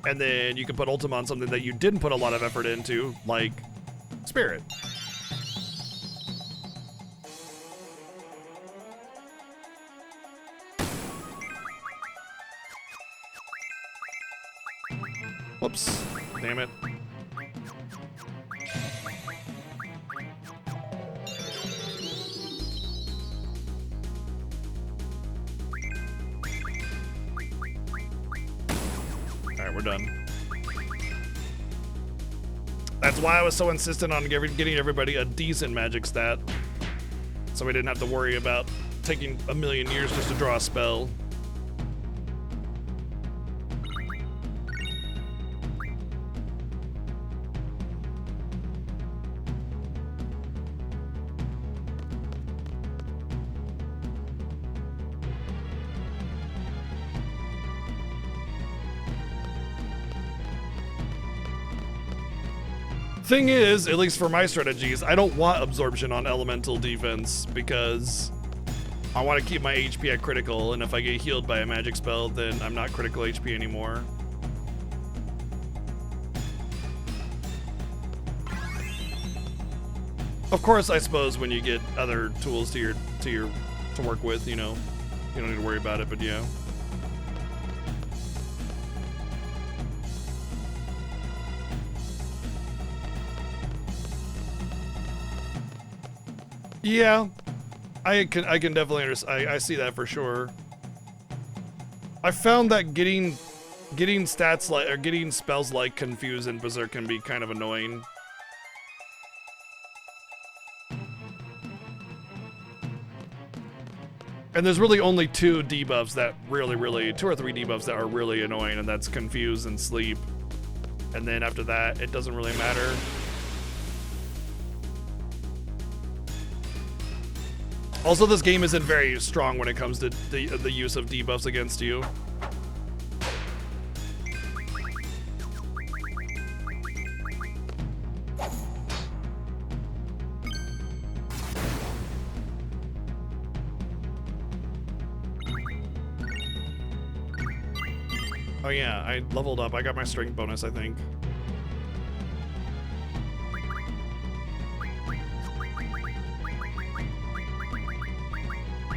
And then you can put Ultima on something that you didn't put a lot of effort into, like Spirit. Whoops. Damn it. Alright, we're done. That's why I was so insistent on getting everybody a decent magic stat. So we didn't have to worry about taking a million years just to draw a spell. thing is, at least for my strategies, I don't want absorption on elemental defense because I want to keep my HP at critical, and if I get healed by a magic spell, then I'm not critical HP anymore. Of course, I suppose when you get other tools to work with, you know, you don't need to worry about it, but yeah. Yeah, I can definitely understand. I see that for sure. I found that getting stats like or getting spells like Confuse and Berserk can be kind of annoying. And there's really only two debuffs that really, 2 or 3 debuffs that are really annoying, and that's Confuse and Sleep. And then after that, it doesn't really matter. Also, this game isn't very strong when it comes to the use of debuffs against you. Oh yeah, I leveled up. I got my strength bonus, I think.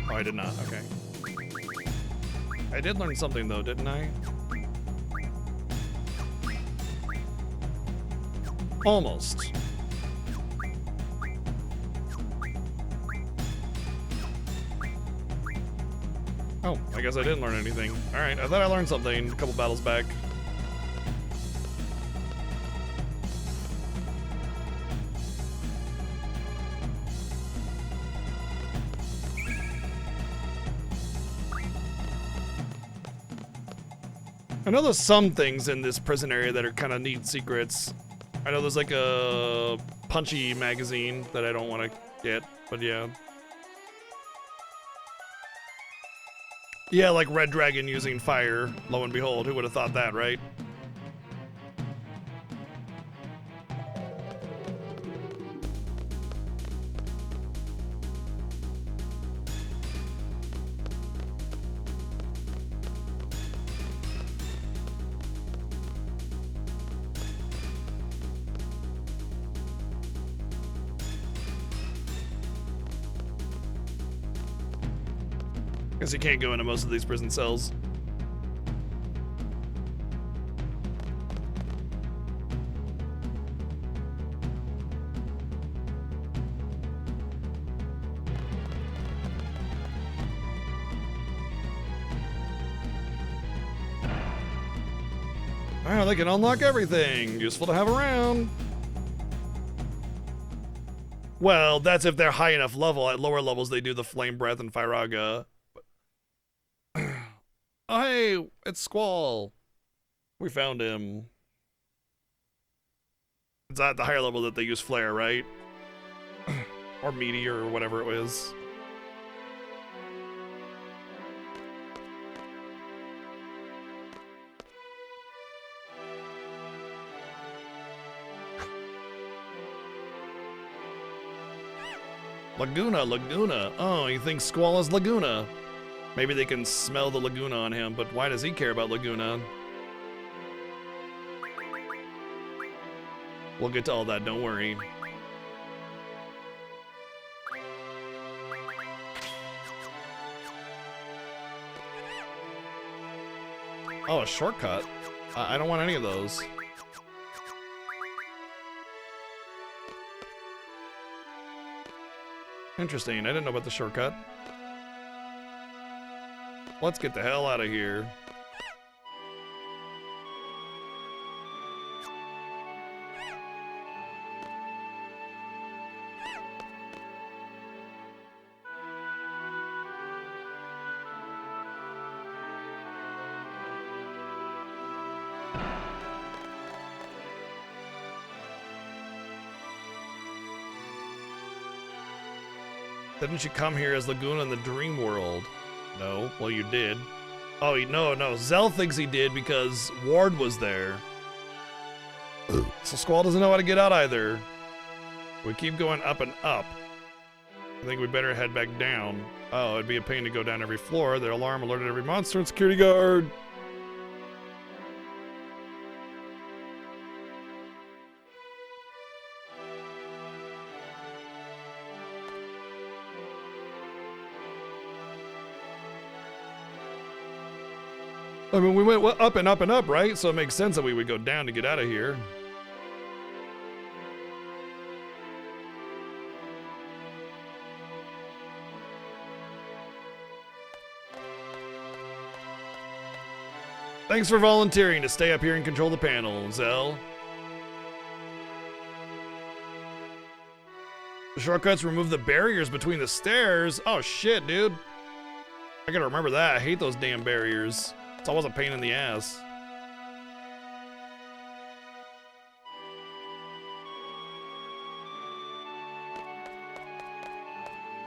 Oh, I did not. Okay. I did learn something though, didn't I? Almost. Oh, I guess I didn't learn anything. Alright, I thought I learned something a couple battles back. I know there's some things in this prison area that are kind of neat secrets. I know there's like a punchy magazine that I don't want to get, but yeah. Yeah, like Red Dragon using fire. Lo and behold, who would have thought that, right? Guess you can't go into most of these prison cells. Wow, they can unlock everything. Useful to have around. Well, that's if they're high enough level. At lower levels, they do the Flame Breath and Firaga. Oh, hey, it's Squall. We found him. It's at the higher level that they use Flare, right? Or Meteor, or whatever it was. Laguna. Oh, he thinks Squall is Laguna. Maybe they can smell the Laguna on him, but why does he care about Laguna? We'll get to all that, don't worry. Oh, a shortcut? I don't want any of those. Interesting, I didn't know about the shortcut. Let's get the hell out of here. Didn't you come here as Laguna in the dream world? No, well you did. Oh, no, Zell thinks he did because Ward was there. So Squall doesn't know how to get out either. We keep going up and up. I think we better head back down. Oh, it'd be a pain to go down every floor. The alarm alerted every monster and security guard. I mean, we went up and up and up, right? So it makes sense that we would go down to get out of here. Thanks for volunteering to stay up here and control the panel, Zell. The shortcuts remove the barriers between the stairs. Oh shit, dude. I gotta remember that. I hate those damn barriers. It's always a pain in the ass.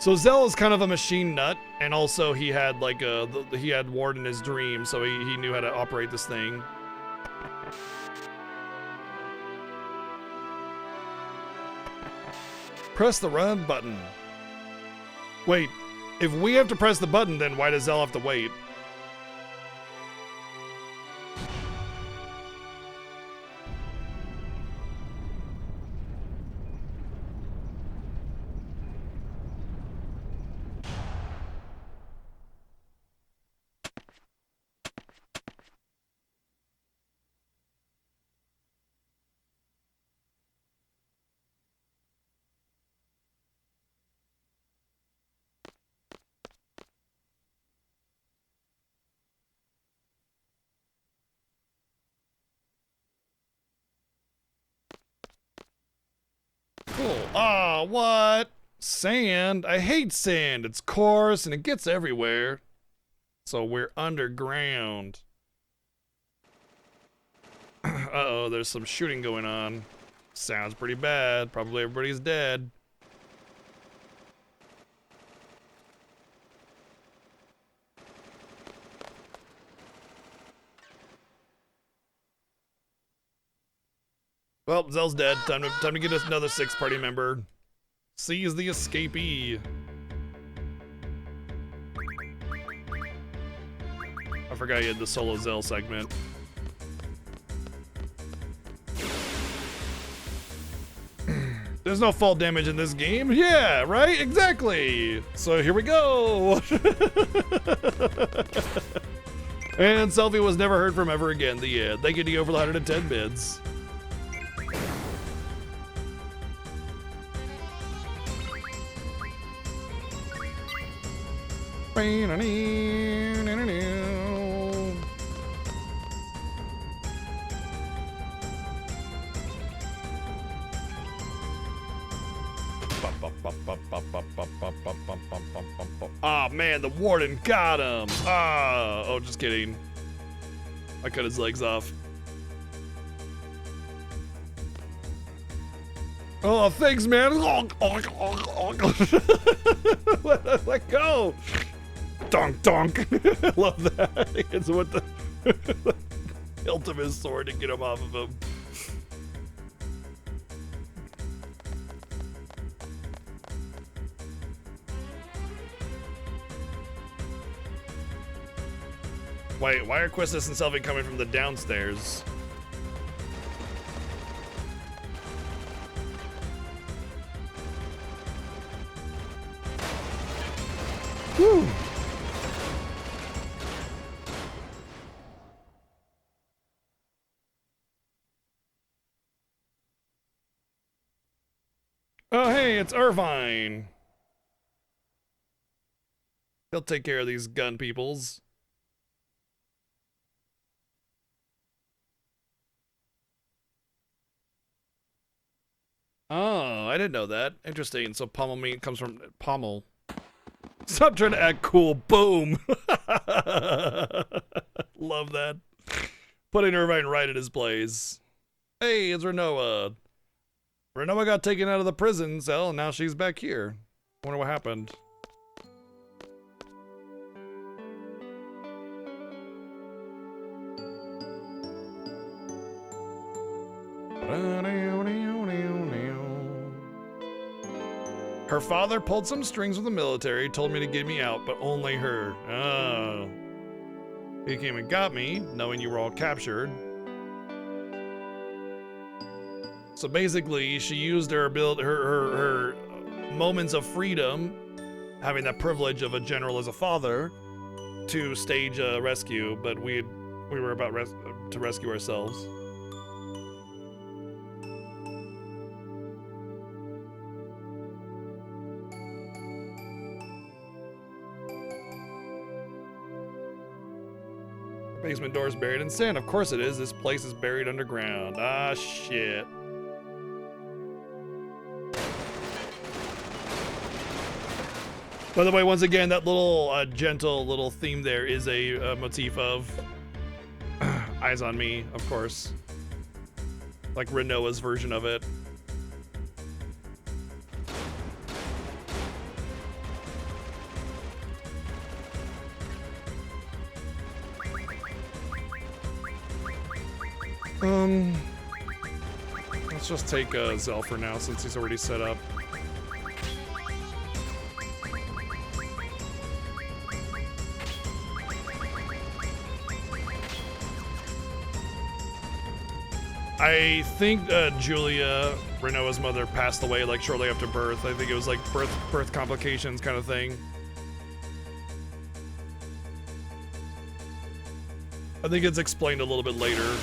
So Zell is kind of a machine nut, and also he had like he had Ward in his dream, so he knew how to operate this thing. Press the run button. Wait, if we have to press the button, then why does Zell have to wait? Cool. Ah, what? Sand? I hate sand. It's coarse and it gets everywhere. So we're underground. Uh-oh, there's some shooting going on. Sounds pretty bad. Probably everybody's dead. Well, Zell's dead. Time to get us another 6 party member. C is the escapee. I forgot you had the solo Zell segment. There's no fall damage in this game. Yeah, right? Exactly. So here we go. And Selfie was never heard from ever again. The end. Thank you to you for the 110 bids. Oh man, the warden got him. Ah, oh, just kidding. I cut his legs off. Oh, thanks, man. Let go. Donk, donk. I love that. It's what the hilt of his sword to get him off of him. Wait, why are Quistis and Selfie coming from the downstairs? Whew. Oh, hey, it's Irvine. He'll take care of these gun peoples. Oh, I didn't know that. Interesting. So pommel meat comes from pommel. Stop trying to act cool. Boom. Love that. Putting Irvine right in his place. Hey, it's Renoa. Renoa got taken out of the prison cell and now she's back here. Wonder what happened. Her father pulled some strings with the military, told me to get me out, but only her. Oh. He came and got me, knowing you were all captured. So basically, she used her moments of freedom, having that privilege of a general as a father, to stage a rescue, but we were about to rescue ourselves. Basement door is buried in sand. Of course it is. This place is buried underground. Ah, shit. By the way, once again, that little gentle little theme there is a motif of Eyes on Me, of course. Like Renoa's version of it. Let's just take Zell for now since he's already set up. I think Julia, Renoa's mother, passed away like shortly after birth. I think it was like birth complications kind of thing. I think it's explained a little bit later.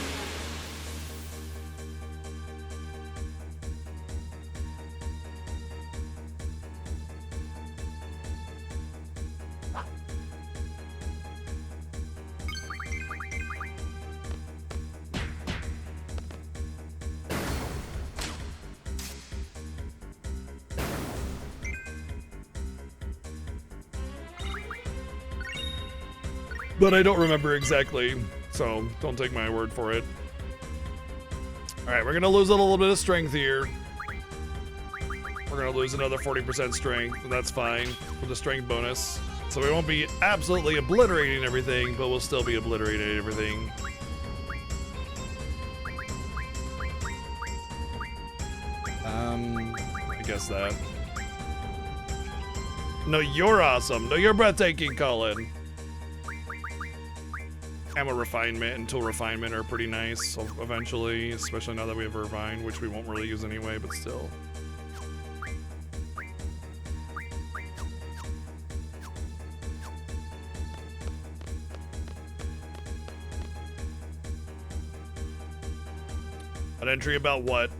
But I don't remember exactly, so don't take my word for it. Alright, we're gonna lose a little bit of strength here. We're gonna lose another 40% strength, and that's fine with the strength bonus. So we won't be absolutely obliterating everything, but we'll still be obliterating everything. I guess that. No, you're awesome. No, you're breathtaking, Colin. Ammo refinement and tool refinement are pretty nice so eventually, especially now that we have Irvine, which we won't really use anyway, but still. An entry about what?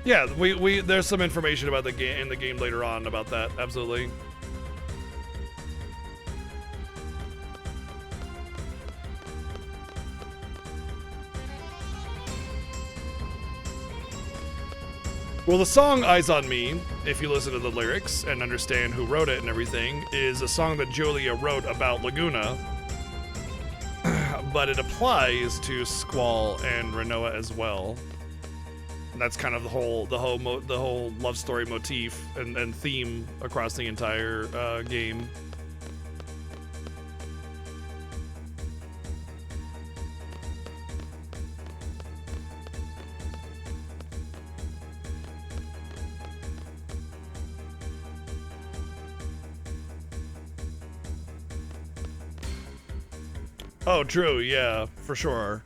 Yeah, there's some information about the game in the game later on about that. Absolutely. Well, the song Eyes on Me, if you listen to the lyrics and understand who wrote it and everything, is a song that Julia wrote about Laguna. But it applies to Squall and Renoa as well. That's kind of the whole love story motif and theme across the entire game. Oh, true, yeah, for sure.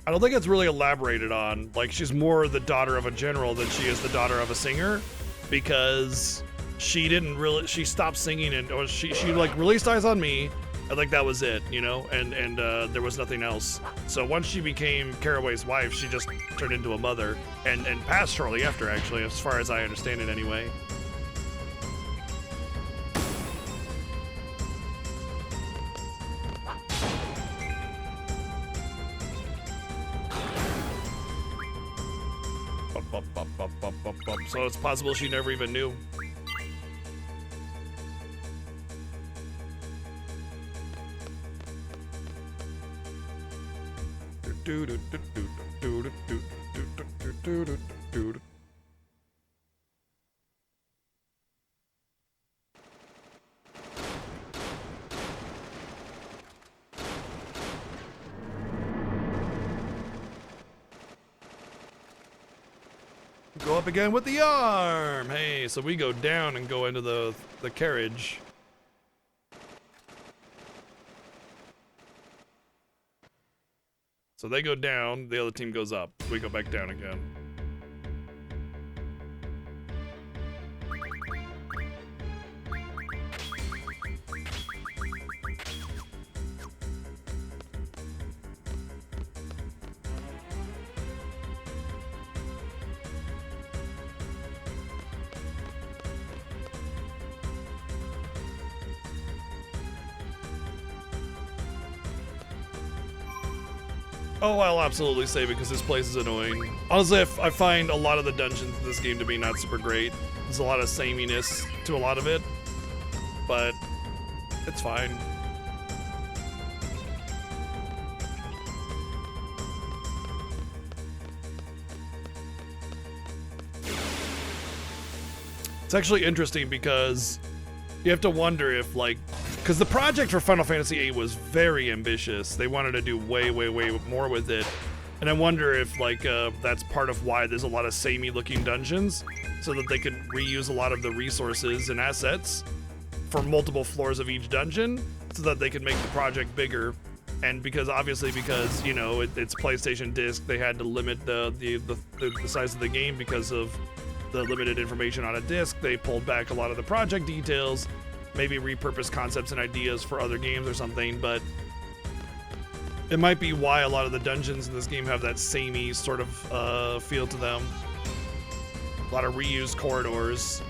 I don't think it's really elaborated on. Like, she's more the daughter of a general than she is the daughter of a singer, because she stopped singing or she like released Eyes on Me. I think that was it, you know, and there was nothing else. So once she became Caraway's wife, she just turned into a mother and passed shortly after, actually, as far as I understand it anyway. So it's possible she never even knew. Go up again with the arm. Hey, so we go down and go into the carriage. So they go down, the other team goes up. We go back down again. Oh, I'll absolutely save it because this place is annoying. Honestly, I find a lot of the dungeons in this game to be not super great. There's a lot of sameness to a lot of it, but it's fine. It's actually interesting because you have to wonder if, like, because the project for Final Fantasy VIII was very ambitious. They wanted to do way, way, way more with it. And I wonder if, like, that's part of why there's a lot of samey-looking dungeons, so that they could reuse a lot of the resources and assets for multiple floors of each dungeon, so that they could make the project bigger. And because, obviously, because, you know, it's PlayStation disc, they had to limit the size of the game because of the limited information on a disc. They pulled back a lot of the project details, maybe repurpose concepts and ideas for other games or something, but it might be why a lot of the dungeons in this game have that samey sort of feel to them. A lot of reused corridors.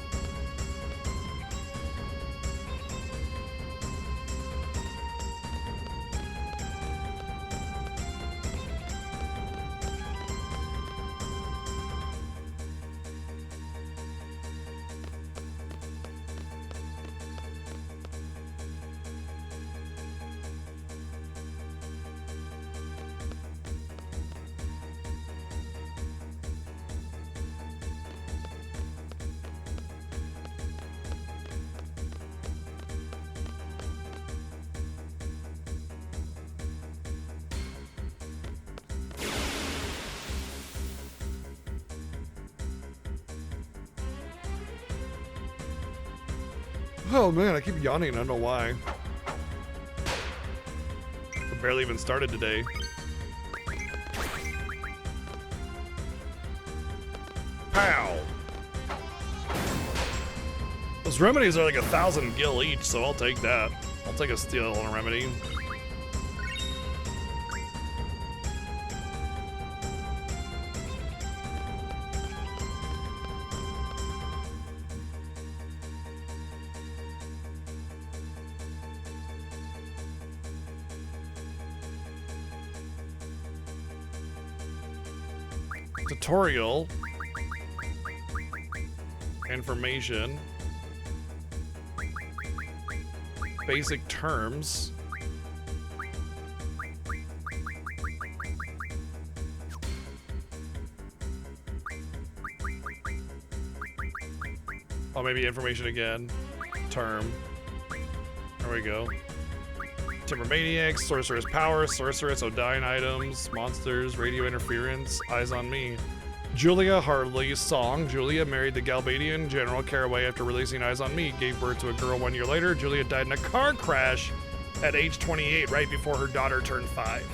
Oh man, I keep yawning, I don't know why. I barely even started today. Pow! Those remedies are like 1,000 gil each, so I'll take that. I'll take a steel and a remedy. Tutorial. Information. Basic terms. Oh, maybe information again. Term. There we go. Timber Maniacs, Sorcerer's Power, Sorceress, Odine items, monsters, radio interference, eyes on me. Julia Hartley's song. Julia married the Galbadian General Caraway after releasing Eyes on Me. Gave birth to a girl 1 year later. Julia died in a car crash at age 28, right before her daughter turned 5.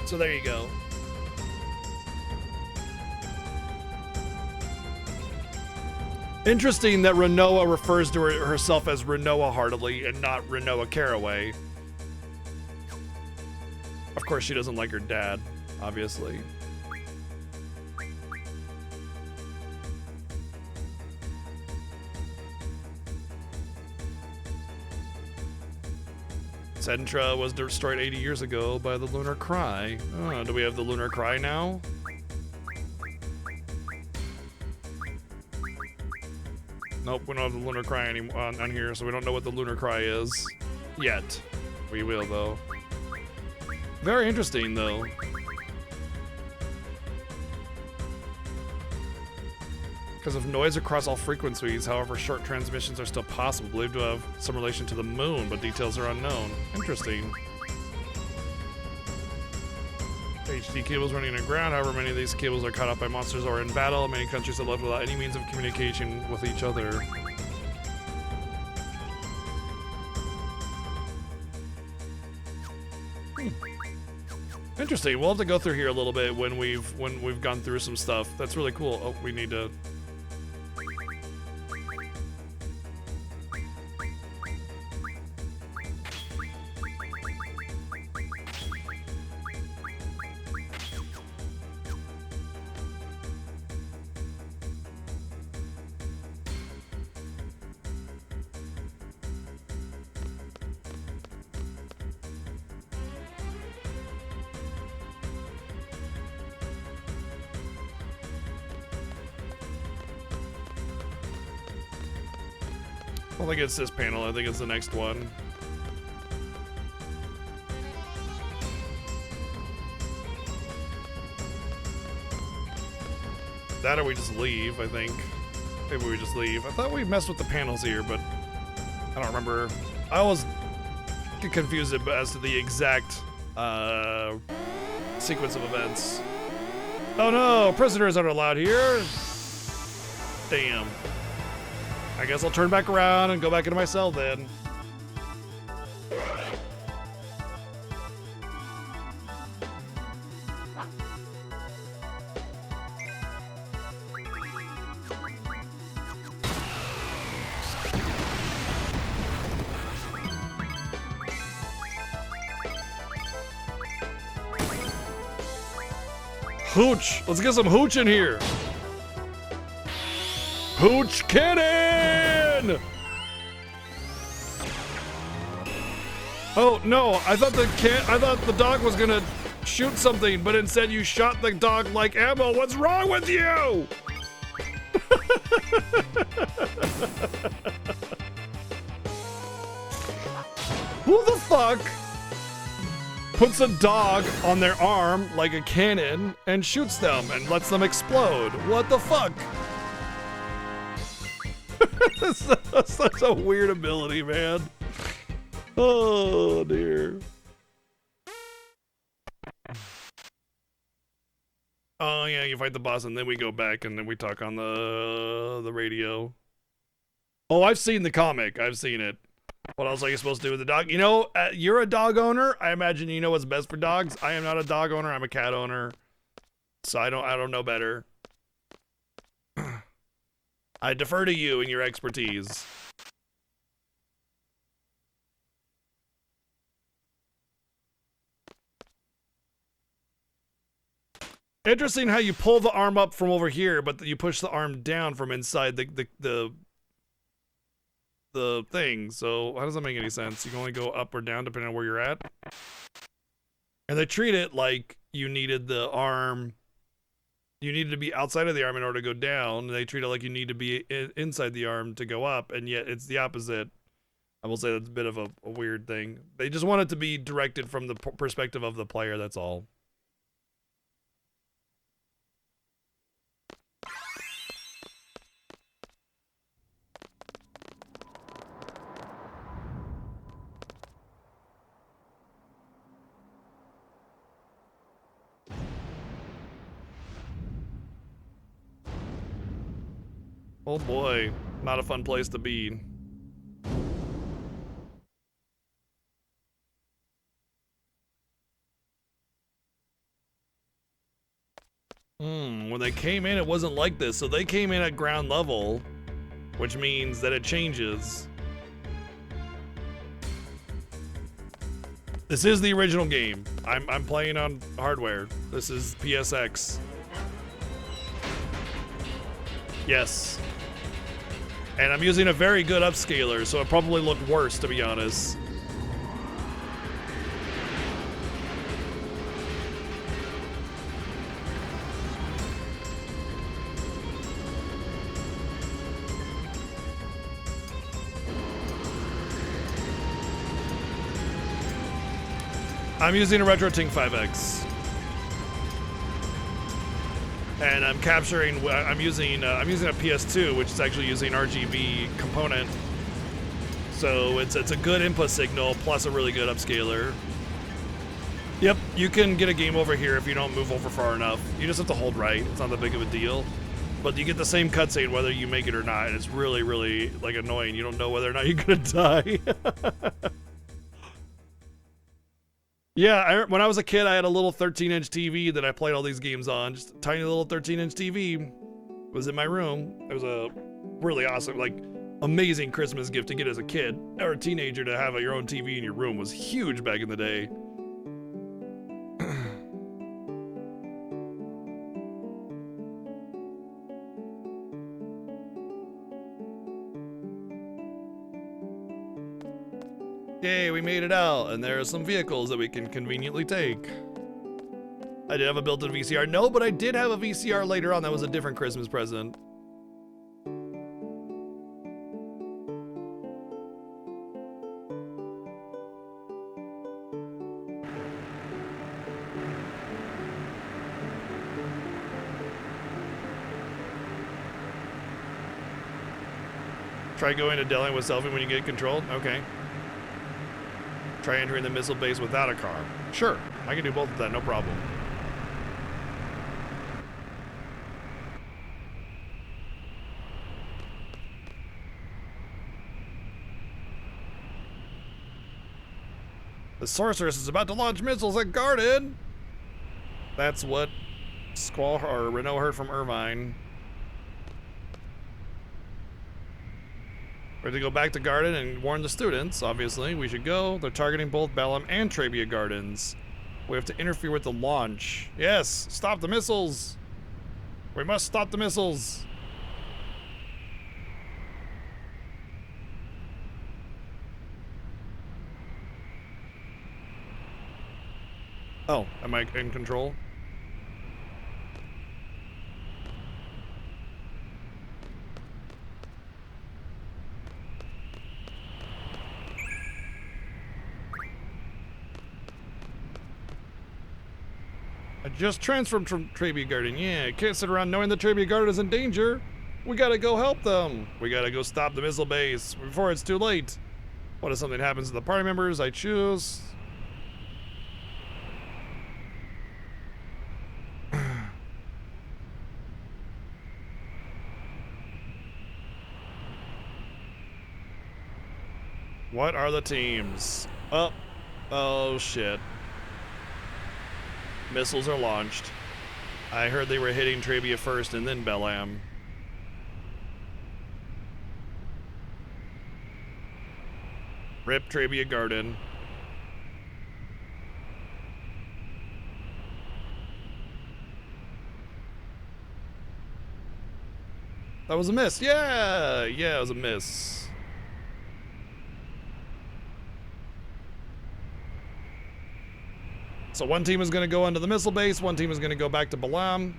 So there you go. Interesting that Renoa refers to herself as Renoa Hartley and not Renoa Caraway. Of course, she doesn't like her dad, obviously. Centra was destroyed 80 years ago by the Lunar Cry. Oh, do we have the Lunar Cry now? Nope, we don't have the Lunar Cry on here, so we don't know what the Lunar Cry is yet. We will, though. Very interesting, though. Because of noise across all frequencies, however, short transmissions are still possible, believed to have some relation to the moon, but details are unknown. Interesting. HD cables running underground. However, many of these cables are caught up by monsters or in battle. Many countries are left without any means of communication with each other. Interesting. We'll have to go through here a little bit when we've gone through some stuff. That's really cool. Oh, we need to. I don't think it's this panel. I think it's the next one. That or we just leave, I think. Maybe we just leave. I thought we messed with the panels here, but I don't remember. I always get confused as to the exact sequence of events. Oh no, prisoners aren't allowed here. Damn. I guess I'll turn back around and go back into my cell then. Hooch! Let's get some hooch in here! Hooch cannon! Oh no, I thought the dog was gonna shoot something, but instead you shot the dog like ammo. What's wrong with you? Who the fuck puts a dog on their arm like a cannon and shoots them and lets them explode? What the fuck? That's such a weird ability, man. Oh dear. Oh yeah, you fight the boss and then we go back and then we talk on the radio. Oh, I've seen the comic. I've seen it. What else are you supposed to do with the dog? You know, you're a dog owner. I imagine you know what's best for dogs. I am not a dog owner. I'm a cat owner. So I don't know better. I defer to you and your expertise. Interesting how you pull the arm up from over here, but you push the arm down from inside the thing. So how does that make any sense? You can only go up or down depending on where you're at. And they treat it like you needed the arm. You needed to be outside of the arm in order to go down. They treat it like you need to be inside the arm to go up, and yet it's the opposite. I will say that's a bit of a weird thing. They just want it to be directed from the perspective of the player, that's all. Oh boy, not a fun place to be. When they came in, it wasn't like this. So they came in at ground level, which means that it changes. This is the original game. I'm playing on hardware. This is PSX. Yes. And I'm using a very good upscaler, so it probably looked worse, to be honest. I'm using a RetroTink 5X. And I'm capturing. I'm using a PS2, which is actually using RGB component. So it's a good input signal plus a really good upscaler. Yep, you can get a game over here if you don't move over far enough. You just have to hold right. It's not that big of a deal. But you get the same cutscene whether you make it or not, and it's really, really, like, annoying. You don't know whether or not you're gonna die. Yeah, when I was a kid, I had a little 13-inch TV that I played all these games on. Just a tiny little 13-inch TV was in my room. It was a really awesome, like, amazing Christmas gift to get as a kid or a teenager. To have your own TV in your room was huge back in the day. Yay, we made it out, and there are some vehicles that we can conveniently take. I did have a built-in VCR. No, but I did have a VCR later on. That was a different Christmas present. Try going to Delian with selfie when you get controlled? Okay. Try entering the missile base without a car. Sure, I can do both of that, no problem. The sorceress is about to launch missiles at Garden. That's what Squall or Renault heard from Irvine. We're to go back to Garden and warn the students. Obviously, we should go. They're targeting both Bellum and Trebia Gardens. We have to interfere with the launch. Yes, stop the missiles. We must stop the missiles. Oh, am I in control? I just transferred from Trebia Garden. Yeah, can't sit around knowing the Trebia Garden is in danger. We gotta go help them. We gotta go stop the missile base before it's too late. What if something happens to the party members? I choose. What are the teams? Oh shit. Missiles are launched. I heard they were hitting Trebia first and then Bellam. Rip Trebia Garden. That was a miss. Yeah, it was a miss. So one team is going to go into the missile base, one team is going to go back to Balam.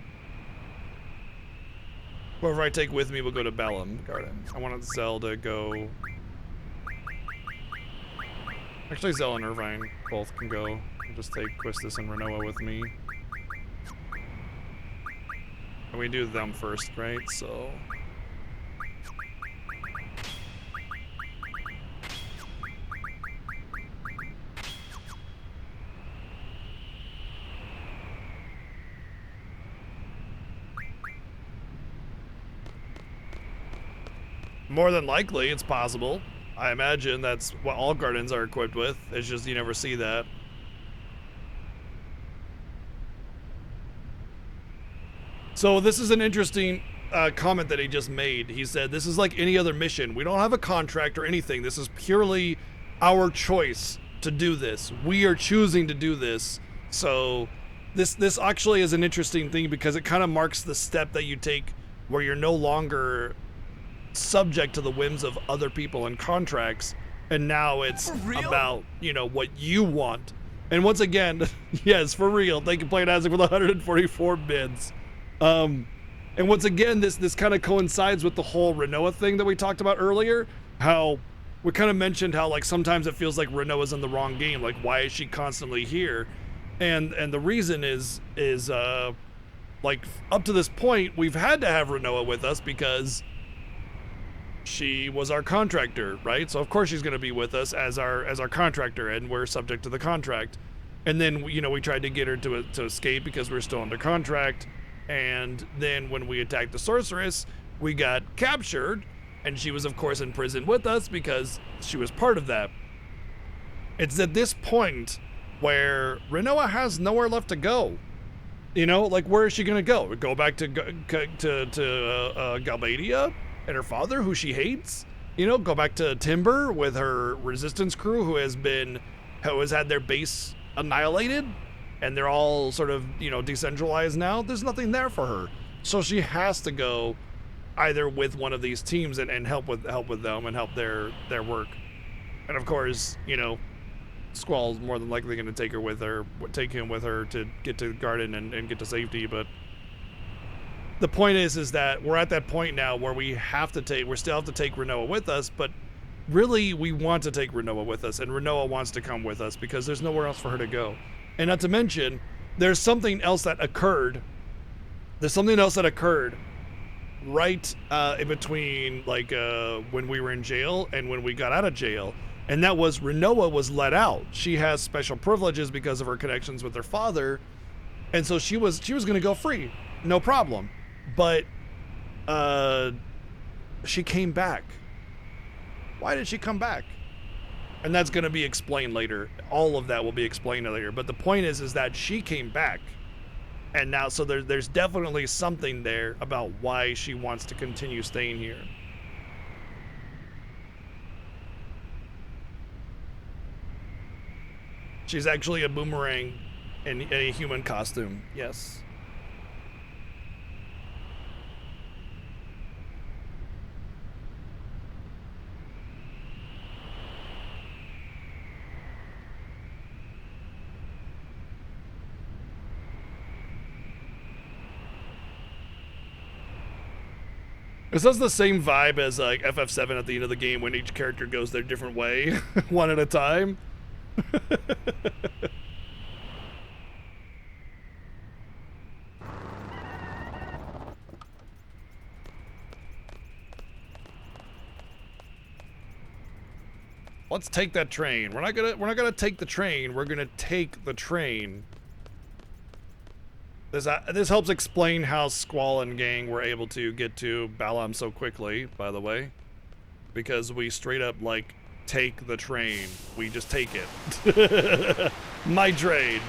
Whoever I take with me will go to Bellum Garden. I want Zell to go. Actually, Zell and Irvine both can go. I'll just take Quistis and Renoa with me. And we do them first, right? So. More than likely, it's possible. I imagine that's what all gardens are equipped with. It's just you never see that. So this is an interesting comment that he just made. He said, this is like any other mission. We don't have a contract or anything. This is purely our choice to do this. We are choosing to do this. So this actually is an interesting thing because it kind of marks the step that you take where you're no longer subject to the whims of other people and contracts, and now it's about, you know, what you want. And once again, yes, for real, they can play it as with 144 bids. And once again, this kind of coincides with the whole Renoa thing that we talked about earlier, how we kind of mentioned how like sometimes it feels like Renoa's in the wrong game, like why is she constantly here? And the reason is like up to this point we've had to have Renoa with us because she was our contractor, right? So of course she's going to be with us as our contractor, and we're subject to the contract. And then, we tried to get her to escape because we were still under contract. And then when we attacked the sorceress, we got captured. And she was, of course, in prison with us because she was part of that. It's at this point where Rinoa has nowhere left to go. Where is she going to go? Go back to Galbadia and her father, who she hates? Go back to Timber with her resistance crew who has had their base annihilated, and they're all sort of, decentralized now. There's nothing there for her. So she has to go either with one of these teams and help with them and help their work. And of course, Squall's more than likely going to take him with her to get to the garden and get to safety. But the point is that we're at that point now where we still have to take Rinoa with us, but really we want to take Rinoa with us, and Rinoa wants to come with us because there's nowhere else for her to go. And not to mention, there's something else that occurred. Right in between, when we were in jail and when we got out of jail. And that was Rinoa was let out. She has special privileges because of her connections with her father. And so she was going to go free. No problem. But she came back. Why did she come back? And that's going to be explained later. All of that will be explained later. But the point is that she came back. And now, so there's definitely something there about why she wants to continue staying here. She's actually a boomerang in a human costume. Yes. This has the same vibe as FF7 at the end of the game when each character goes their different way, one at a time. Let's take that train. We're not gonna take the train. We're gonna take the train. This helps explain how Squall and gang were able to get to Balam so quickly, by the way. Because we straight up, take the train. We just take it. My train.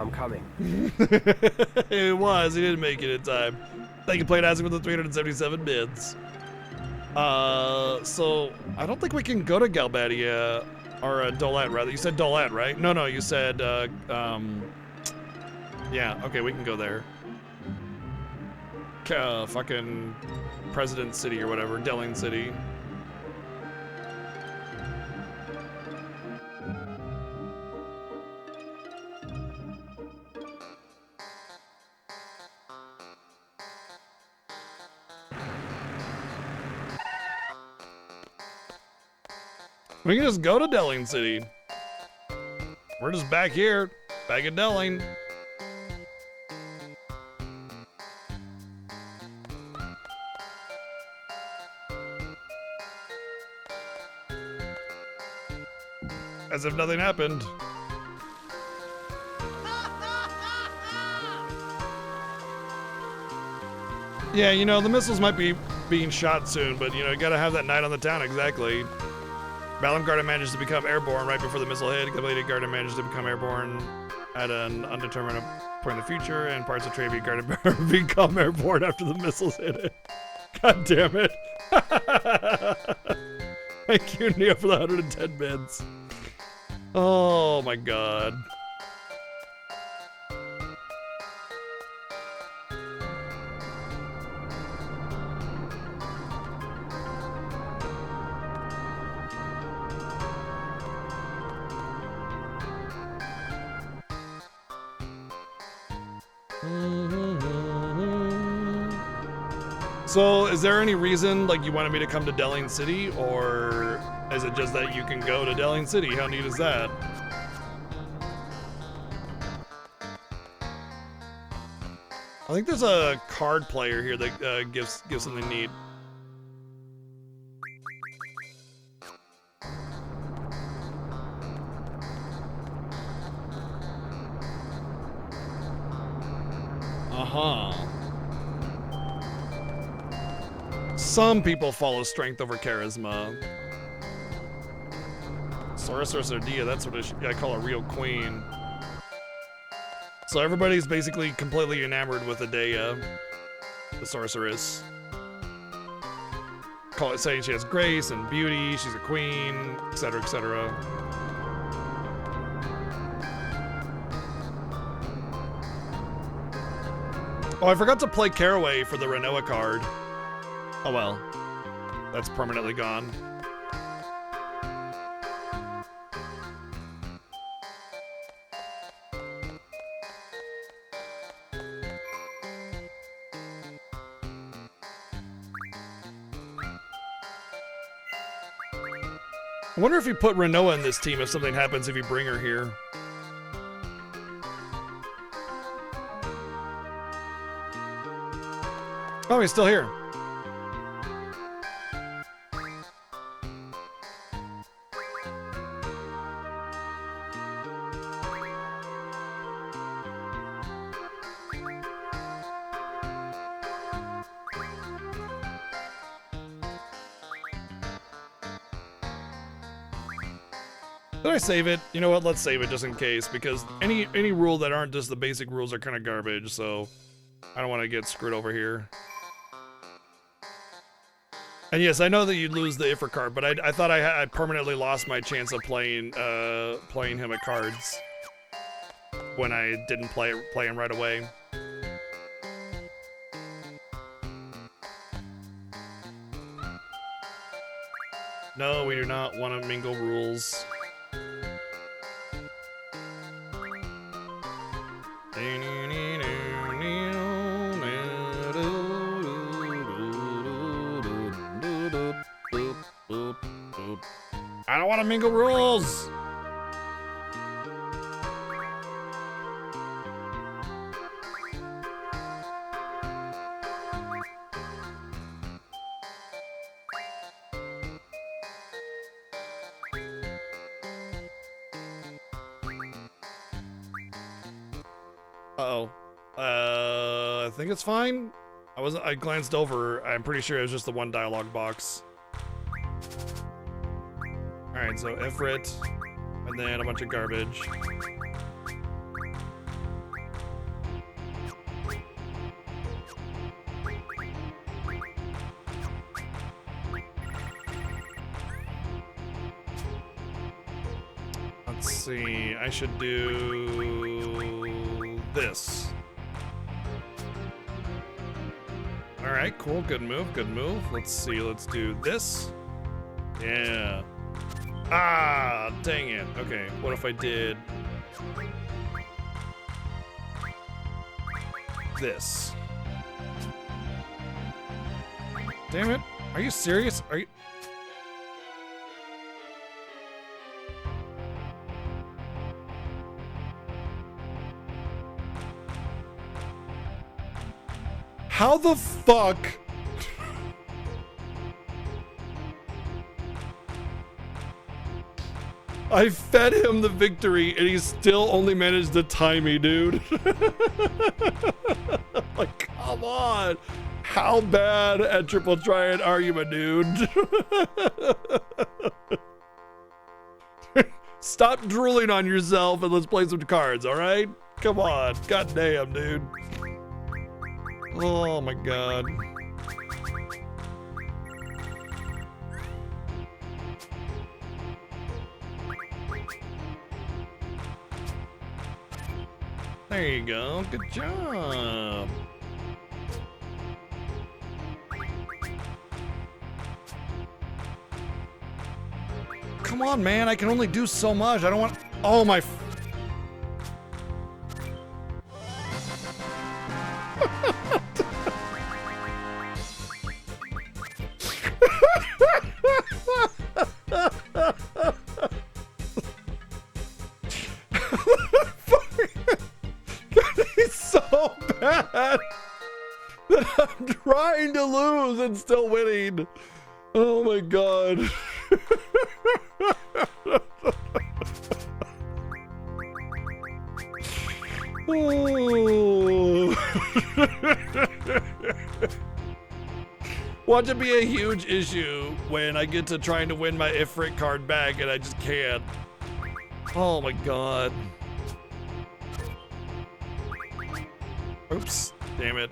I'm coming. It was. He didn't make it in time. Thank you, Played Isaac, with the 377 bids. So I don't think we can go to Galbadia or Dolet, rather. You said Dolet, right? No, you said, yeah, okay, we can go there. Fucking President City or whatever, Delling City. We can just go to Delling City. We're just back here, back at Delling. As if nothing happened. Yeah, the missiles might be being shot soon, but, you gotta have that night on the town, exactly. Balam Garden managed to become airborne right before the missile hit. Completed Garden managed to become airborne at an undetermined point in the future, and parts of Trevi Garden become airborne after the missiles hit it. God damn it. Thank you, Neo, for the 110 bids. Oh my god. So, is there any reason, like, you wanted me to come to Delane City, or is it just that you can go to Delane City? How neat is that? I think there's a card player here that gives something neat. Uh-huh. Some people follow strength over charisma. Sorceress Ardea, that's what I call a real queen. So everybody's basically completely enamored with Ardea, the sorceress. Call it saying she has grace and beauty, she's a queen, etc., etc. Oh, I forgot to play Caraway for the Renoa card. Oh well, that's permanently gone. I wonder if you put Renoa in this team if something happens if you bring her here. Oh, he's still here. Did I save it? You know what? Let's save it just in case, because any rule that aren't just the basic rules are kind of garbage, so I don't want to get screwed over here. And yes, I know that you lose the Ifrit card, but I thought I permanently lost my chance of playing him at cards when I didn't play him right away. No, we do not want to mingle rules. I don't want to mingle rules. Uh-oh. I think it's fine. I glanced over. I'm pretty sure it was just the one dialogue box. Alright, so Ifrit, and then a bunch of garbage. Let's see, I should do this. Alright, cool, good move, good move. Let's see, let's do this. Yeah. Ah, dang it. Okay, what if I did this? Damn it. Are you serious? Are you... How the fuck? I fed him the victory and he still only managed to tie me, dude. Like, come on. How bad at Triple Triad are you, my dude? Stop drooling on yourself and let's play some cards, all right? Come on. God damn, dude. Oh my god. There you go. Good job. Come on, man. I can only do so much. I don't want... Oh, my... He's so bad that I'm trying to lose and still winning. Oh my god. Oh. Watch it be a huge issue when I get to trying to win my Ifrit card back and I just can't. Oh my god. Oops. Damn it.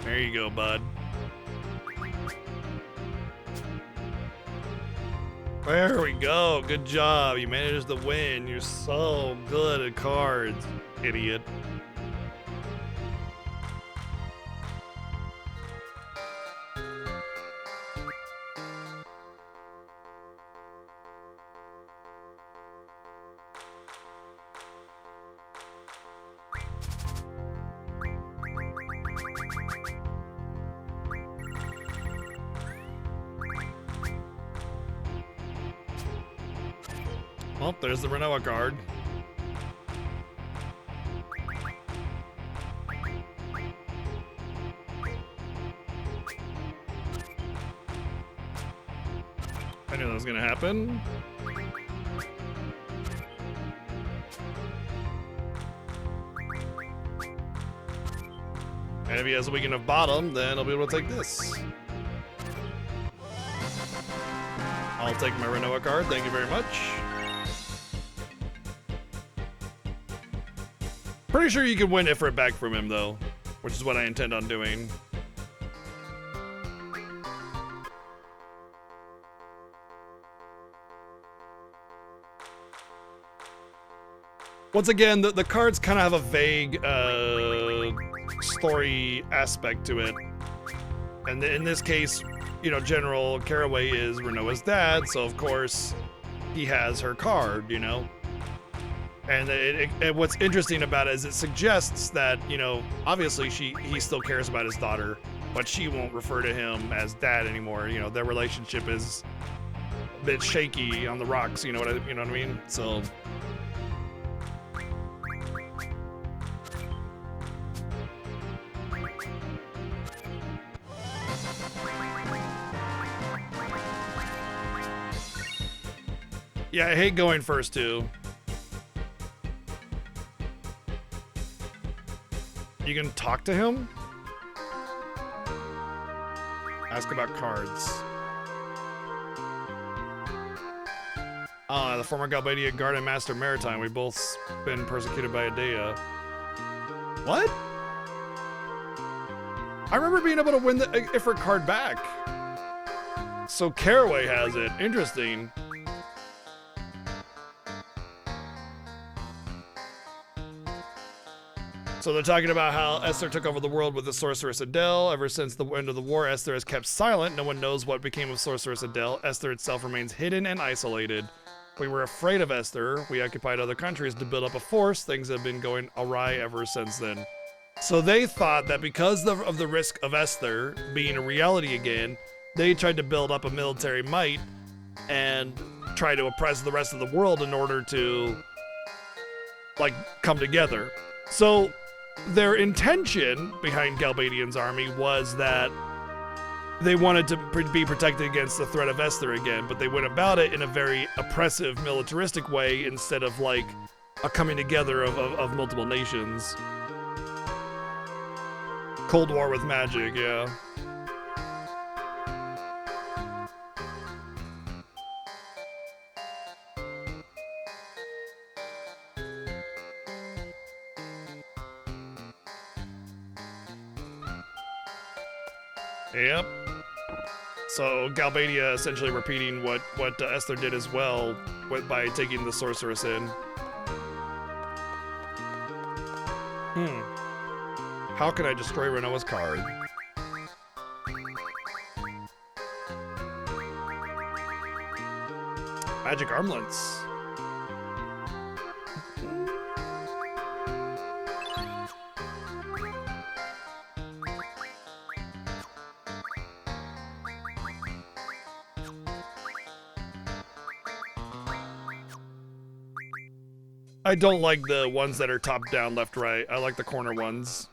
There you go, bud. There we go. Good job. You managed to win. You're so good at cards, idiot. Well, there's the Renoa card. I knew that was gonna happen. And if he has a weekend of bottom, then I'll be able to take this. I'll take my Renoa card, thank you very much. Pretty sure you can win Ifrit back from him, though, which is what I intend on doing. Once again, the cards kind of have a vague story aspect to it. And in this case, you know, General Caraway is Renoa's dad, so of course he has her card, you know? And what's interesting about it is it suggests that, you know, obviously he still cares about his daughter, but she won't refer to him as dad anymore. You know, their relationship is a bit shaky on the rocks. You know what I mean? So. Yeah, I hate going first too. You can talk to him? Ask about cards. The former Galbadia Garden Master Maritime. We've both been persecuted by Adea. What? I remember being able to win the Ifrit card back. So Caraway has it. Interesting. So they're talking about how Esther took over the world with the Sorceress Adele. Ever since the end of the war, Esther has kept silent. No one knows what became of Sorceress Adele. Esther itself remains hidden and isolated. We were afraid of Esther. We occupied other countries to build up a force. Things have been going awry ever since then. So they thought that because of the risk of Esther being a reality again, they tried to build up a military might and try to oppress the rest of the world in order to, like, come together. So their intention behind Galbadian's army was that they wanted to be protected against the threat of Esther again, but they went about it in a very oppressive, militaristic way instead of like a coming together of multiple nations. Cold War with magic, yeah. Yep. So Galbadia essentially repeating what Esther did as well by taking the sorceress in. How can I destroy Renoa's card? Magic armlets. I don't like the ones that are top down, left, right. I like the corner ones.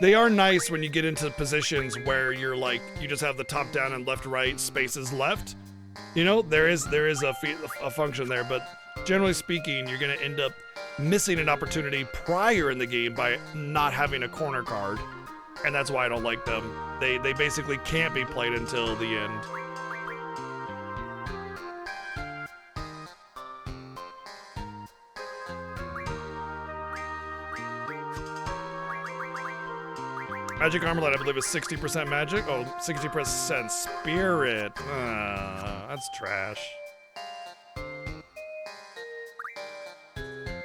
They are nice when you get into positions where you're like, you just have the top down and left, right, spaces left. You know, there is a function there, but generally speaking, you're gonna end up missing an opportunity prior in the game by not having a corner card. And that's why I don't like them. They basically can't be played until the end. Magic Armlet, I believe, is 60% magic. Oh, 60% spirit. That's trash.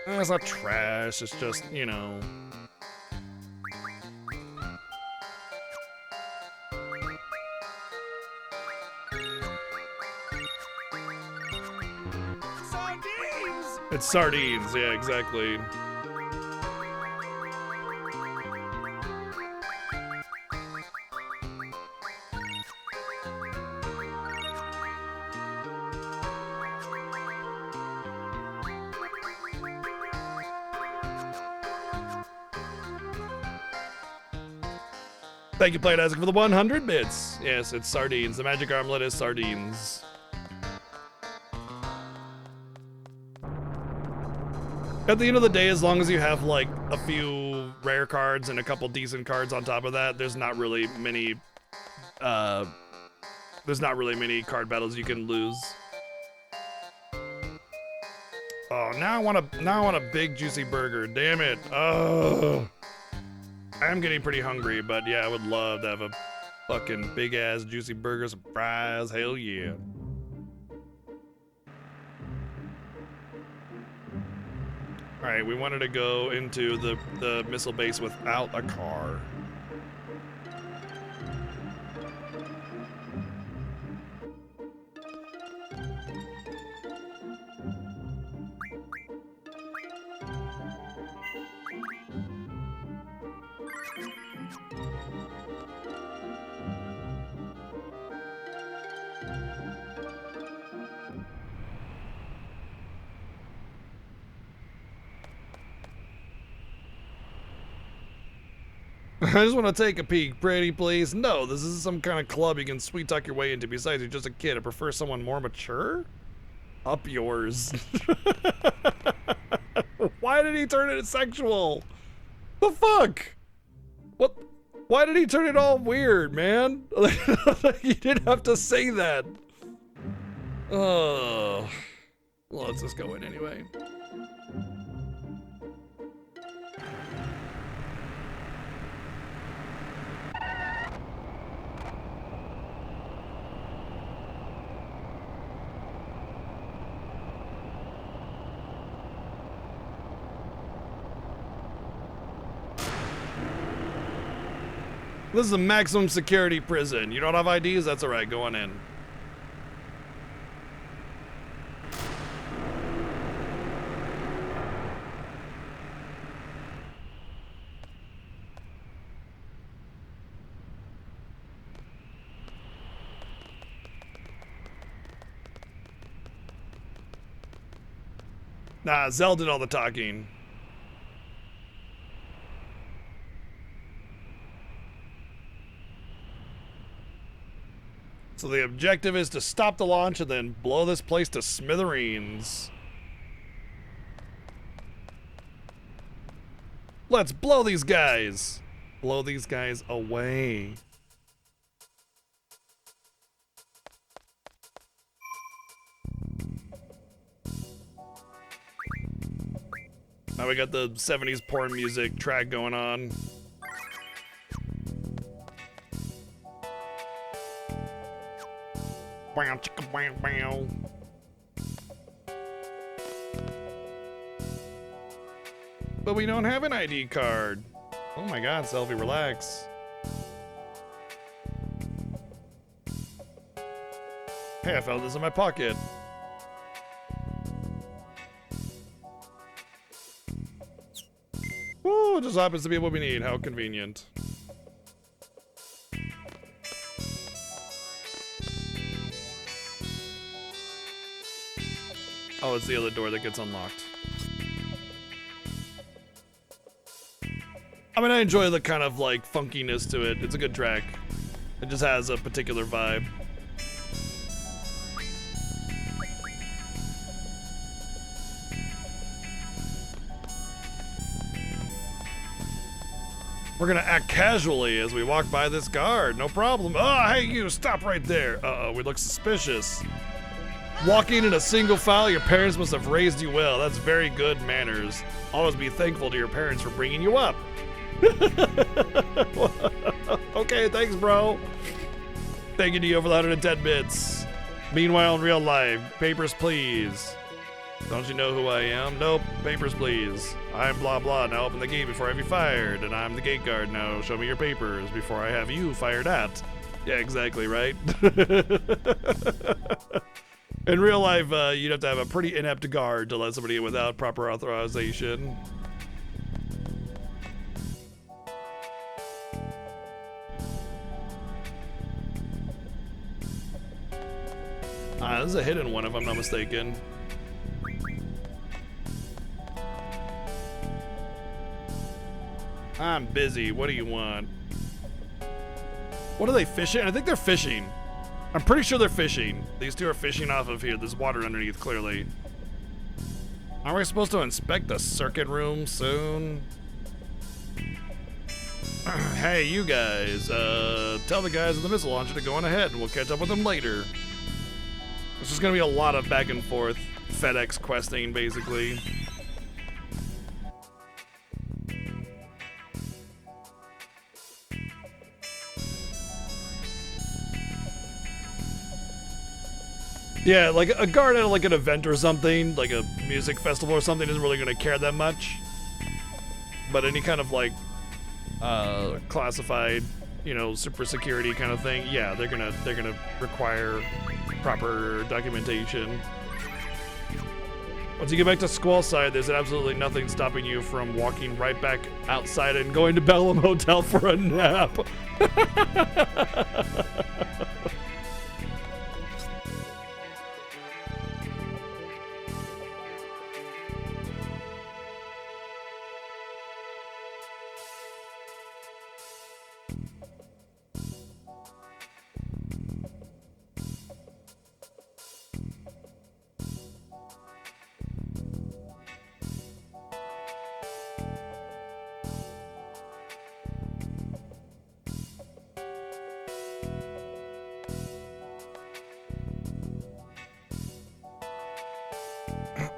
It's not trash, it's just, you know. Sardines! It's sardines, yeah, exactly. Thank you, Played Isaac, for the 100 bits. Yes, it's sardines. The magic armlet is sardines. At the end of the day, as long as you have like a few rare cards and a couple decent cards on top of that, there's not really many card battles you can lose. Oh, now I want a big juicy burger. Damn it. Oh. I am getting pretty hungry, but yeah, I would love to have a fucking big ass juicy burger, some fries. Hell yeah. All right, we wanted to go into the missile base without a car. I just want to take a peek, pretty please. No, this isn't some kind of club you can sweet talk your way into. Besides, you're just a kid. I prefer someone more mature. Up yours. Why did he turn it sexual? The fuck? What? Why did he turn it all weird, man? You didn't have to say that. Oh. Well, let's just go in anyway. This is a maximum security prison. You don't have IDs? That's all right. Go on in. Nah, Zell did all the talking. So the objective is to stop the launch and then blow this place to smithereens. Let's blow these guys. Blow these guys away. Now we got the 70s porn music track going on. Wow, chicka, wow, wow. But we don't have an ID card. Oh my god, Selfie, relax. Hey, I found this in my pocket. Woo, it just happens to be what we need. How convenient. Oh, it's the other door that gets unlocked. I mean, I enjoy the kind of like funkiness to it. It's a good track. It just has a particular vibe. We're gonna act casually as we walk by this guard. No problem. Oh, hey you, stop right there. Uh-oh, we look suspicious. Walking in a single file, your parents must have raised you well. That's very good manners. Always be thankful to your parents for bringing you up. Okay, thanks, bro. Thank you to you for the 110 bits. Meanwhile, in real life, papers, please. Don't you know who I am? Nope, papers, please. I'm blah blah. Now open the gate before I have you fired. And I'm the gate guard now. Show me your papers before I have you fired at. Yeah, exactly, right? In real life, you'd have to have a pretty inept guard to let somebody in without proper authorization. This is a hidden one if I'm not mistaken. I'm busy. What do you want? What are they fishing? I think they're fishing. I'm pretty sure they're fishing. These two are fishing off of here. There's water underneath, clearly. Aren't we supposed to inspect the circuit room soon? Hey, you guys. Tell the guys in the missile launcher to go on ahead, and we'll catch up with them later. There's just gonna be a lot of back and forth FedEx questing, basically. Yeah, like a guard at like an event or something, like a music festival or something, isn't really gonna care that much. But any kind of like classified, you know, super security kind of thing, yeah, they're gonna require proper documentation. Once you get back to Squall side, there's absolutely nothing stopping you from walking right back outside and going to Bellum Hotel for a nap.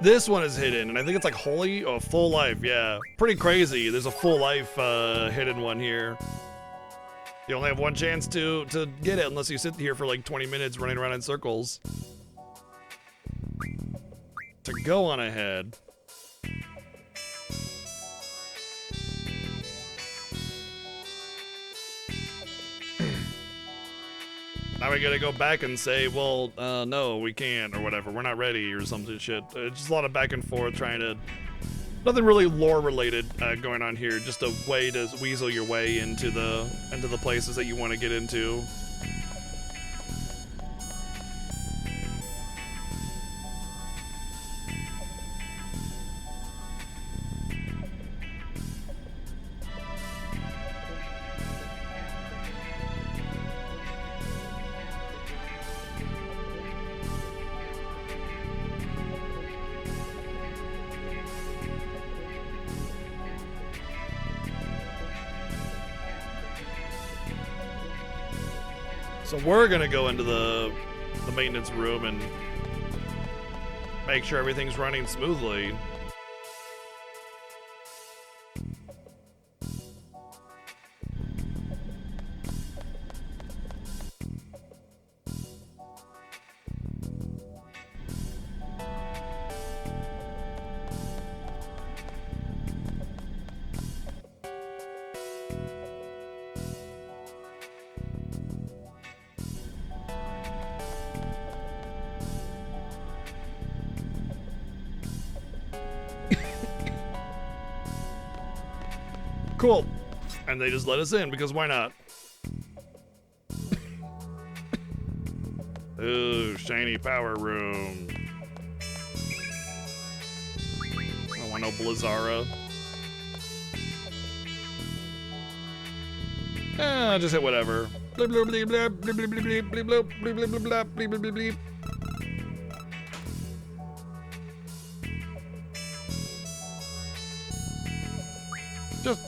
This one is hidden, and I think it's like holy, oh, full life, yeah. Pretty crazy. There's a full life hidden one here. You only have one chance to get it unless you sit here for like 20 minutes running around in circles. To go on ahead. Now we gotta go back and say, well, no, we can't, or whatever. We're not ready, or something shit. It's just a lot of back and forth trying to... Nothing really lore related going on here. Just a way to weasel your way into the places that you want to get into. So we're gonna go into the maintenance room and make sure everything's running smoothly. Cool. And they just let us in because why not? Ooh, shiny power room. don't know, Blizzara. I'll just hit whatever. Bleep, bleep, bleep, bleep, bleep, bleep, bleep, bleep, bleep, bleep, bleep, bleep, bleep, bleep, bleep, bleep, bleep. Just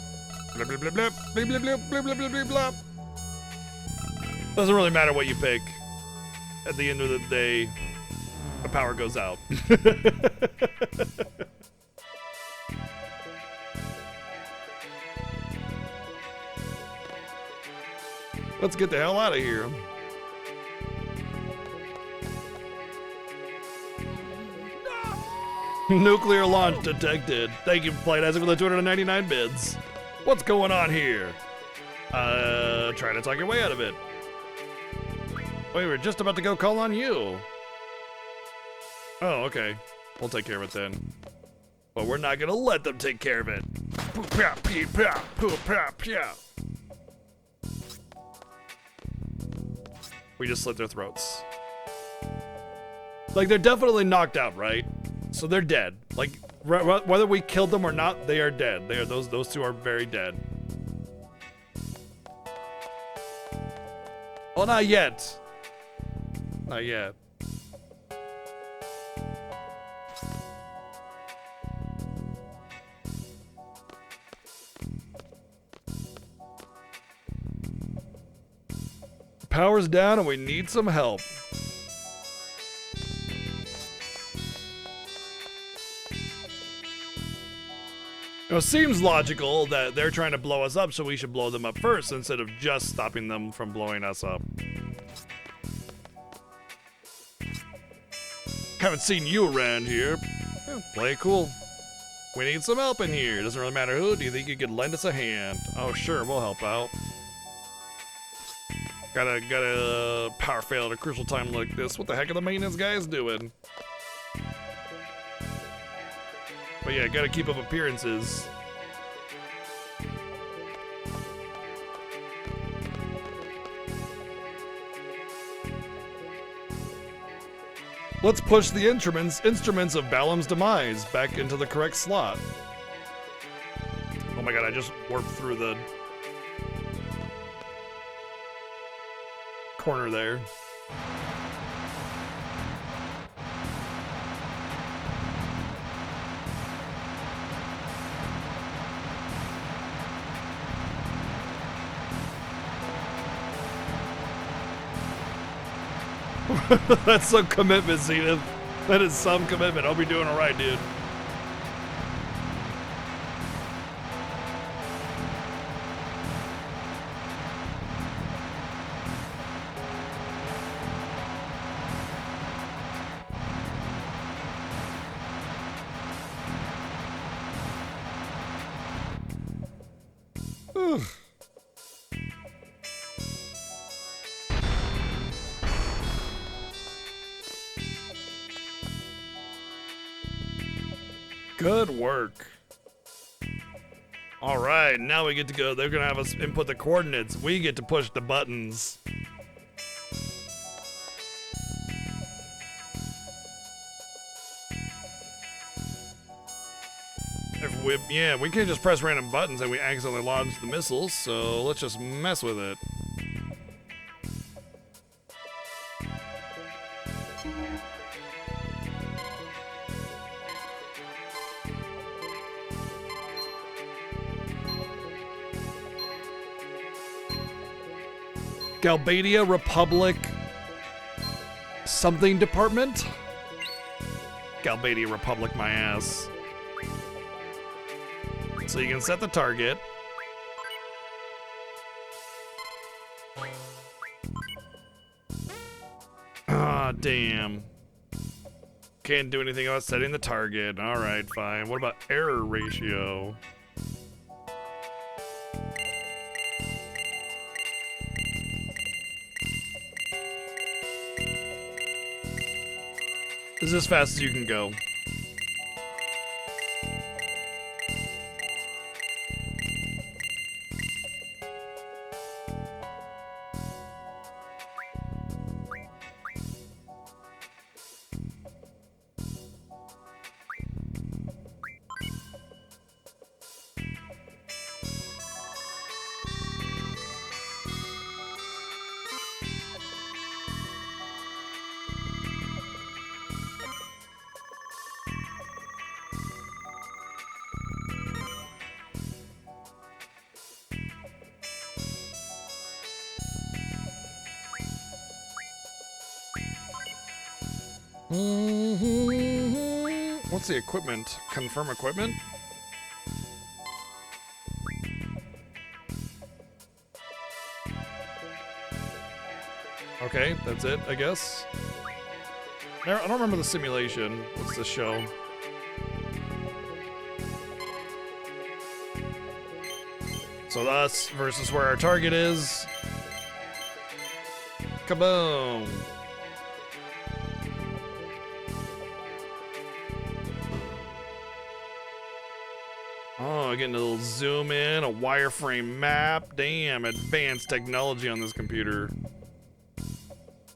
bleep, bleep, bleep, bleep, bleep, bleep, bleep, bleep, bleep, bleep, bleep, bleep. Doesn't really matter what you pick. At the end of the day, the power goes out. Let's get the hell out of here. Nuclear launch detected. Thank you, Flight Isaac, for the 299 bids. What's going on here? Try to talk your way out of it. We were just about to go call on you. Oh, okay. We'll take care of it then. But we're not gonna let them take care of it. We just slit their throats. Like, they're definitely knocked out, right? So they're dead. Like, whether we killed them or not, they are dead. They are those two are very dead. Oh, not yet. Not yet. Power's down and we need some help. It seems logical that they're trying to blow us up, so we should blow them up first instead of just stopping them from blowing us up. Haven't seen you around here. Yeah, play it cool. We need some help in here. Doesn't really matter who. Do you think you could lend us a hand? Oh, sure, we'll help out. Got a power fail at a crucial time like this. What the heck are the maintenance guys doing? But yeah, gotta keep up appearances. Let's push the instruments of Balam's demise back into the correct slot. Oh my god, I just warped through the corner there. That's some commitment, Zenith. That is some commitment. I'll be doing all right, dude. Good work. All right, now we get to go. They're gonna have us input the coordinates. We get to push the buttons. We can't just press random buttons and we accidentally launch the missiles, so let's just mess with it. Galbadia Republic something department? Galbadia Republic my ass. So you can set the target. Ah, damn. Can't do anything about setting the target. Alright, fine. What about error ratio? This is as fast as you can go. What's the equipment? Confirm equipment? Okay, that's it, I guess. I don't remember the simulation. What's the show? So us versus where our target is. Kaboom! Oh, getting a little zoom in, a wireframe map. Damn, advanced technology on this computer.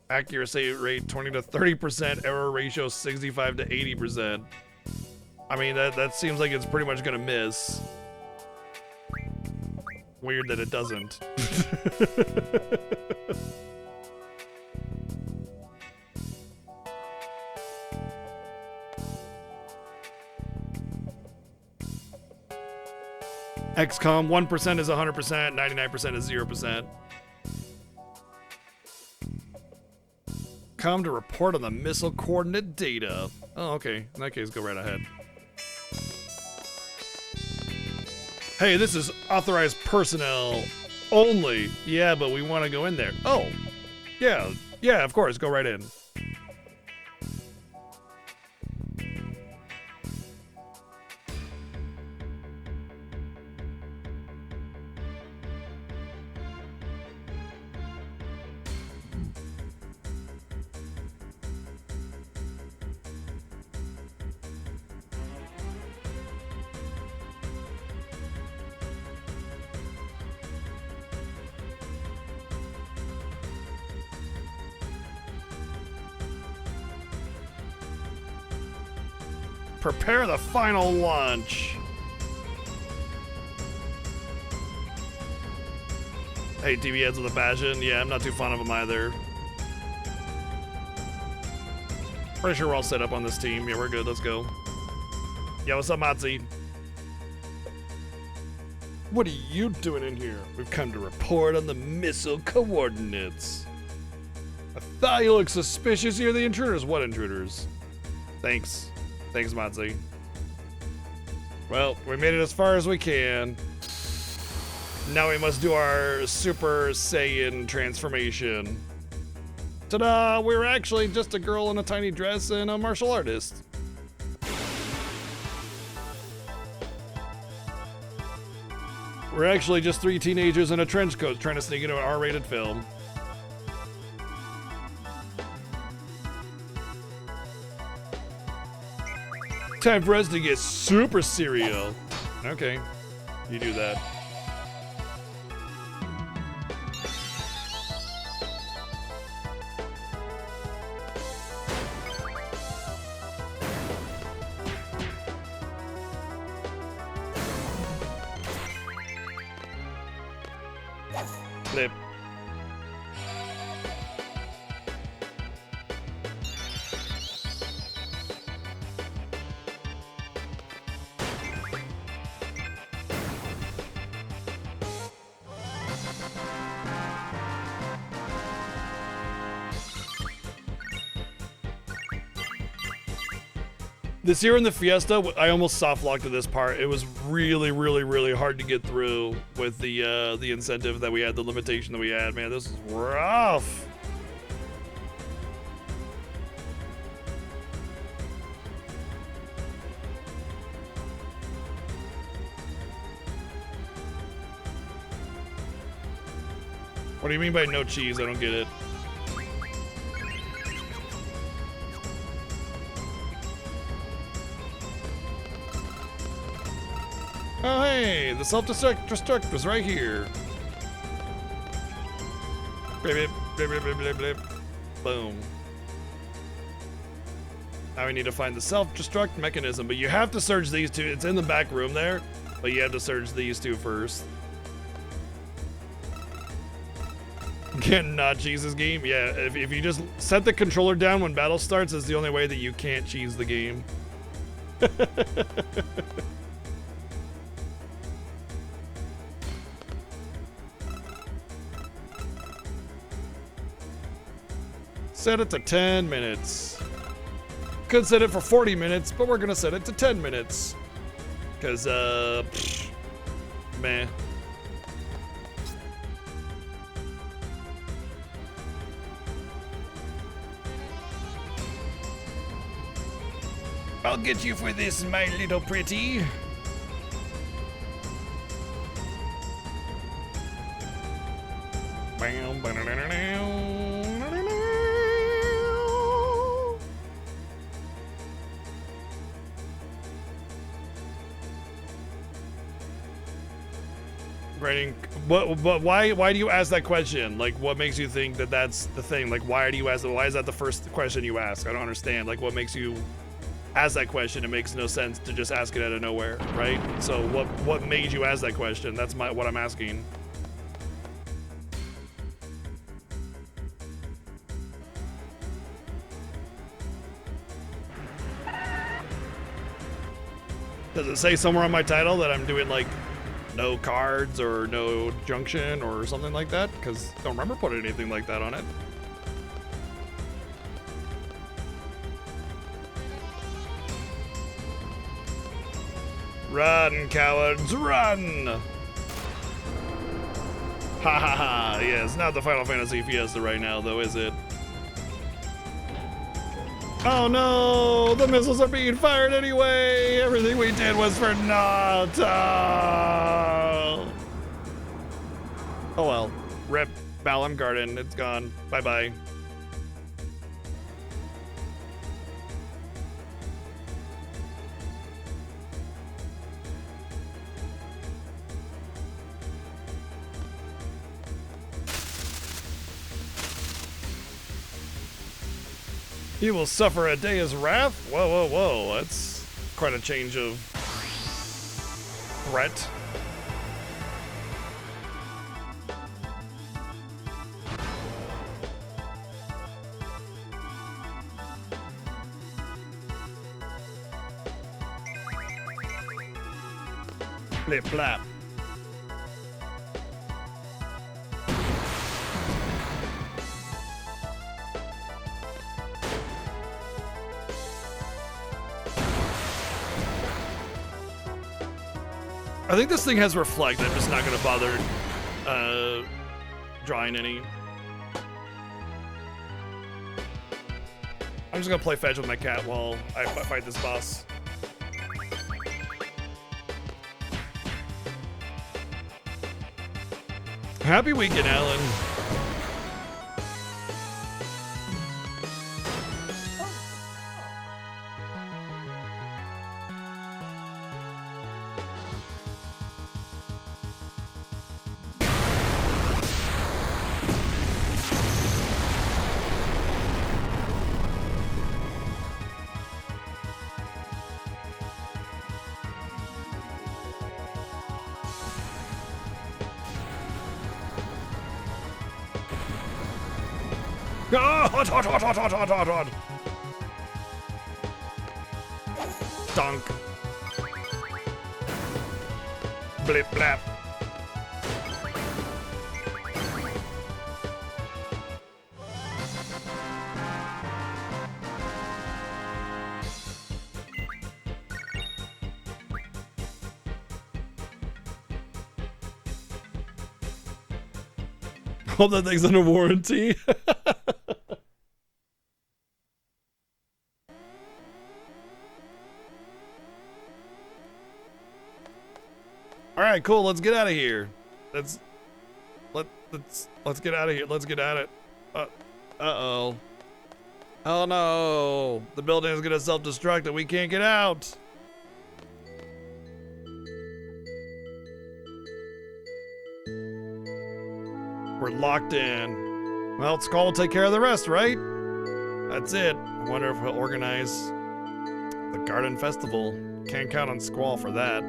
Accuracy rate 20 to 30%, error ratio 65 to 80%. I mean, that seems like it's pretty much gonna miss. Weird that it doesn't. XCOM, 1% is 100%, 99% is 0%. Come to report on the missile coordinate data. Oh, okay. In that case, go right ahead. Hey, this is authorized personnel only. Yeah, but we want to go in there. Oh, yeah. Yeah, of course. Go right in. Prepare the final launch. Hey, TV heads with a passion. Yeah, I'm not too fond of them either. Pretty sure we're all set up on this team. Yeah, we're good. Let's go. Yeah, what's up, Motzi? What are you doing in here? We've come to report on the missile coordinates. I thought you looked suspicious. You're the intruders. What intruders? Thanks. Thanks, Motzi. Well, we made it as far as we can. Now we must do our Super Saiyan transformation. Ta-da! We were actually just a girl in a tiny dress and a martial artist. We're actually just 3 teenagers in a trench coat trying to sneak into an R-rated film. Time for us to get super serial. Okay, you do that. Flip. This year in the Fiesta, I almost soft-locked at this part. It was really, really, really hard to get through with the incentive that we had, the limitation that we had. Man, this is rough. What do you mean by no cheese? I don't get it. Oh, hey, the self-destruct was right here. Blip, blip, blip, blip, blip, blip. Boom. Now we need to find the self-destruct mechanism, but you have to search these two. It's in the back room there, but you have to search these two first. Can not cheese this game? Yeah, if you just set the controller down when battle starts, is the only way that you can't cheese the game. Set it to 10 minutes. could set it for 40 minutes, but we're gonna set it to 10 minutes. Cause, meh. I'll get you for this, my little pretty. Writing, but why do you ask that question? Like, what makes you think that that's the thing? Like, why do you ask? Why is that the first question you ask? I don't understand. Like, what makes you ask that question? It makes no sense to just ask it out of nowhere, right? So what made you ask that question? That's what I'm asking. Does it say somewhere on my title that I'm doing like no cards or no junction or something like that? Because I don't remember putting anything like that on it. Run, cowards, run! Ha ha ha, yeah, it's not the Final Fantasy Fiesta right now though, is it? Oh no, the missiles are being fired anyway! Everything we did was for naught! Oh, well, rip Balam Garden, it's gone. Bye-bye. He will suffer a day's wrath? Whoa, whoa, whoa. That's quite a change of threat. Blip blap. I think this thing has reflect. I'm just not gonna bother drawing any. I'm just gonna play fetch with my cat while I fight this boss. Happy weekend, Alan. Hot, hot, hot, hot, hot, hot, hot, hot. Dunk. Blip, blap. Hope that thing's under warranty. Alright, cool, let's get out of here. Let's get out of here. Let's get at it. Uh-oh. Oh no. The building is gonna self-destruct and we can't get out. We're locked in. Well, Skull will take care of the rest, right? That's it. I wonder if he'll organize the Garden Festival. Can't count on Squall for that.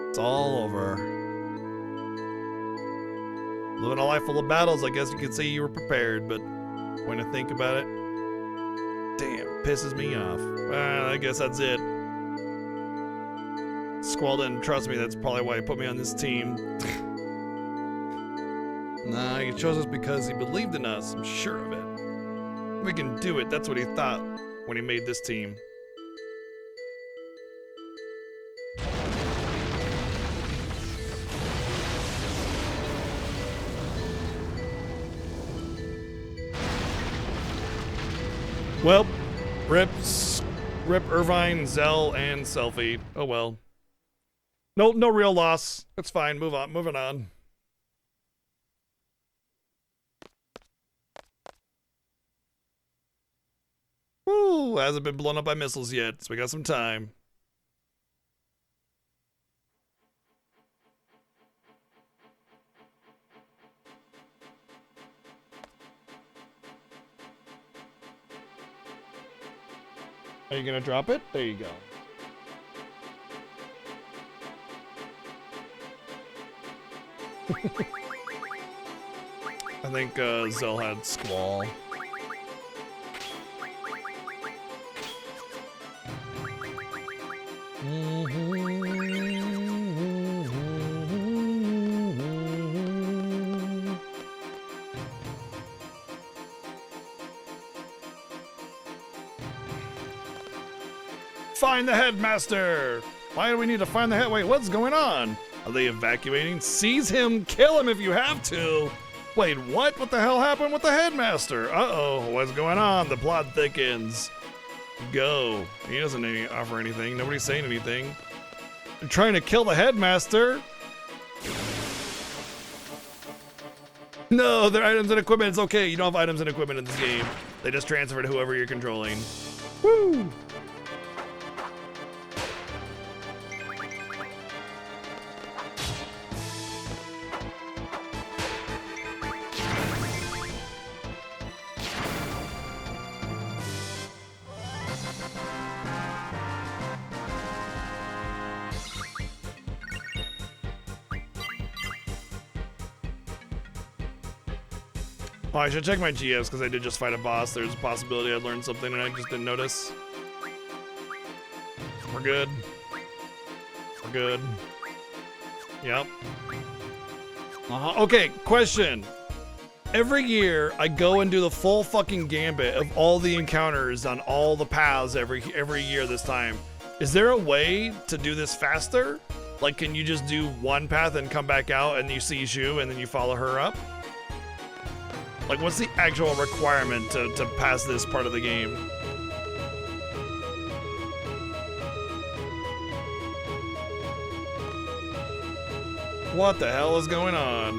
It's all over. Living a life full of battles, I guess you could say you were prepared, but when I think about it, damn, pisses me off. Well, I guess that's it. Squall didn't trust me, that's probably why he put me on this team. Nah, he chose us because he believed in us, I'm sure of it. we can do it. That's what he thought when he made this team. Well, rip Irvine, Zell, and Selfie. Oh well. No real loss. It's fine. Moving on. Woo! Hasn't been blown up by missiles yet, so we got some time. Are you gonna drop it? There you go. I think Zell had Squall. Find the headmaster! Why do we need to find the head? Wait, what's going on? Are they evacuating? Seize him, kill him if you have to! Wait, what? What the hell happened with the headmaster? Uh-oh, what's going on? The plot thickens. Go. He doesn't offer anything. Nobody's saying anything. They're trying to kill the headmaster. No, they're items and equipment. It's okay. You don't have items and equipment in this game. They just transfer to whoever you're controlling. Woo! Oh, I should check my GFs because I did just fight a boss. There's a possibility I'd learned something and I just didn't notice. We're good. We're good. Yep. Okay, question. Every year, I go and do the full fucking gambit of all the encounters on all the paths every year this time. Is there a way to do this faster? Like, can you just do one path and come back out and you see Zhu and then you follow her up? Like, what's the actual requirement to pass this part of the game? What the hell is going on?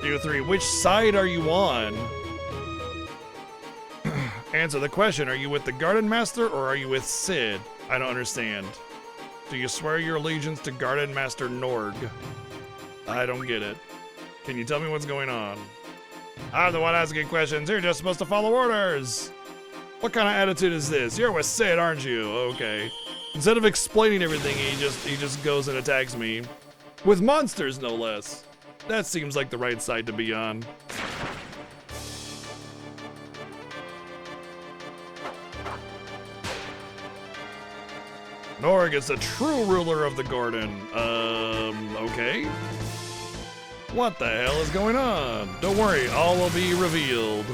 3, which side are you on? Answer the question, are you with the Garden Master or are you with Sid? I don't understand. Do you swear your allegiance to Garden Master Norg? I don't get it. Can you tell me what's going on? I'm the one asking questions. You're just supposed to follow orders. What kind of attitude is this? You're with Sid, aren't you? Okay. Instead of explaining everything, he just goes and attacks me. With monsters, no less. That seems like the right side to be on. Norg is the true ruler of the garden. Okay. What the hell is going on? Don't worry, all will be revealed.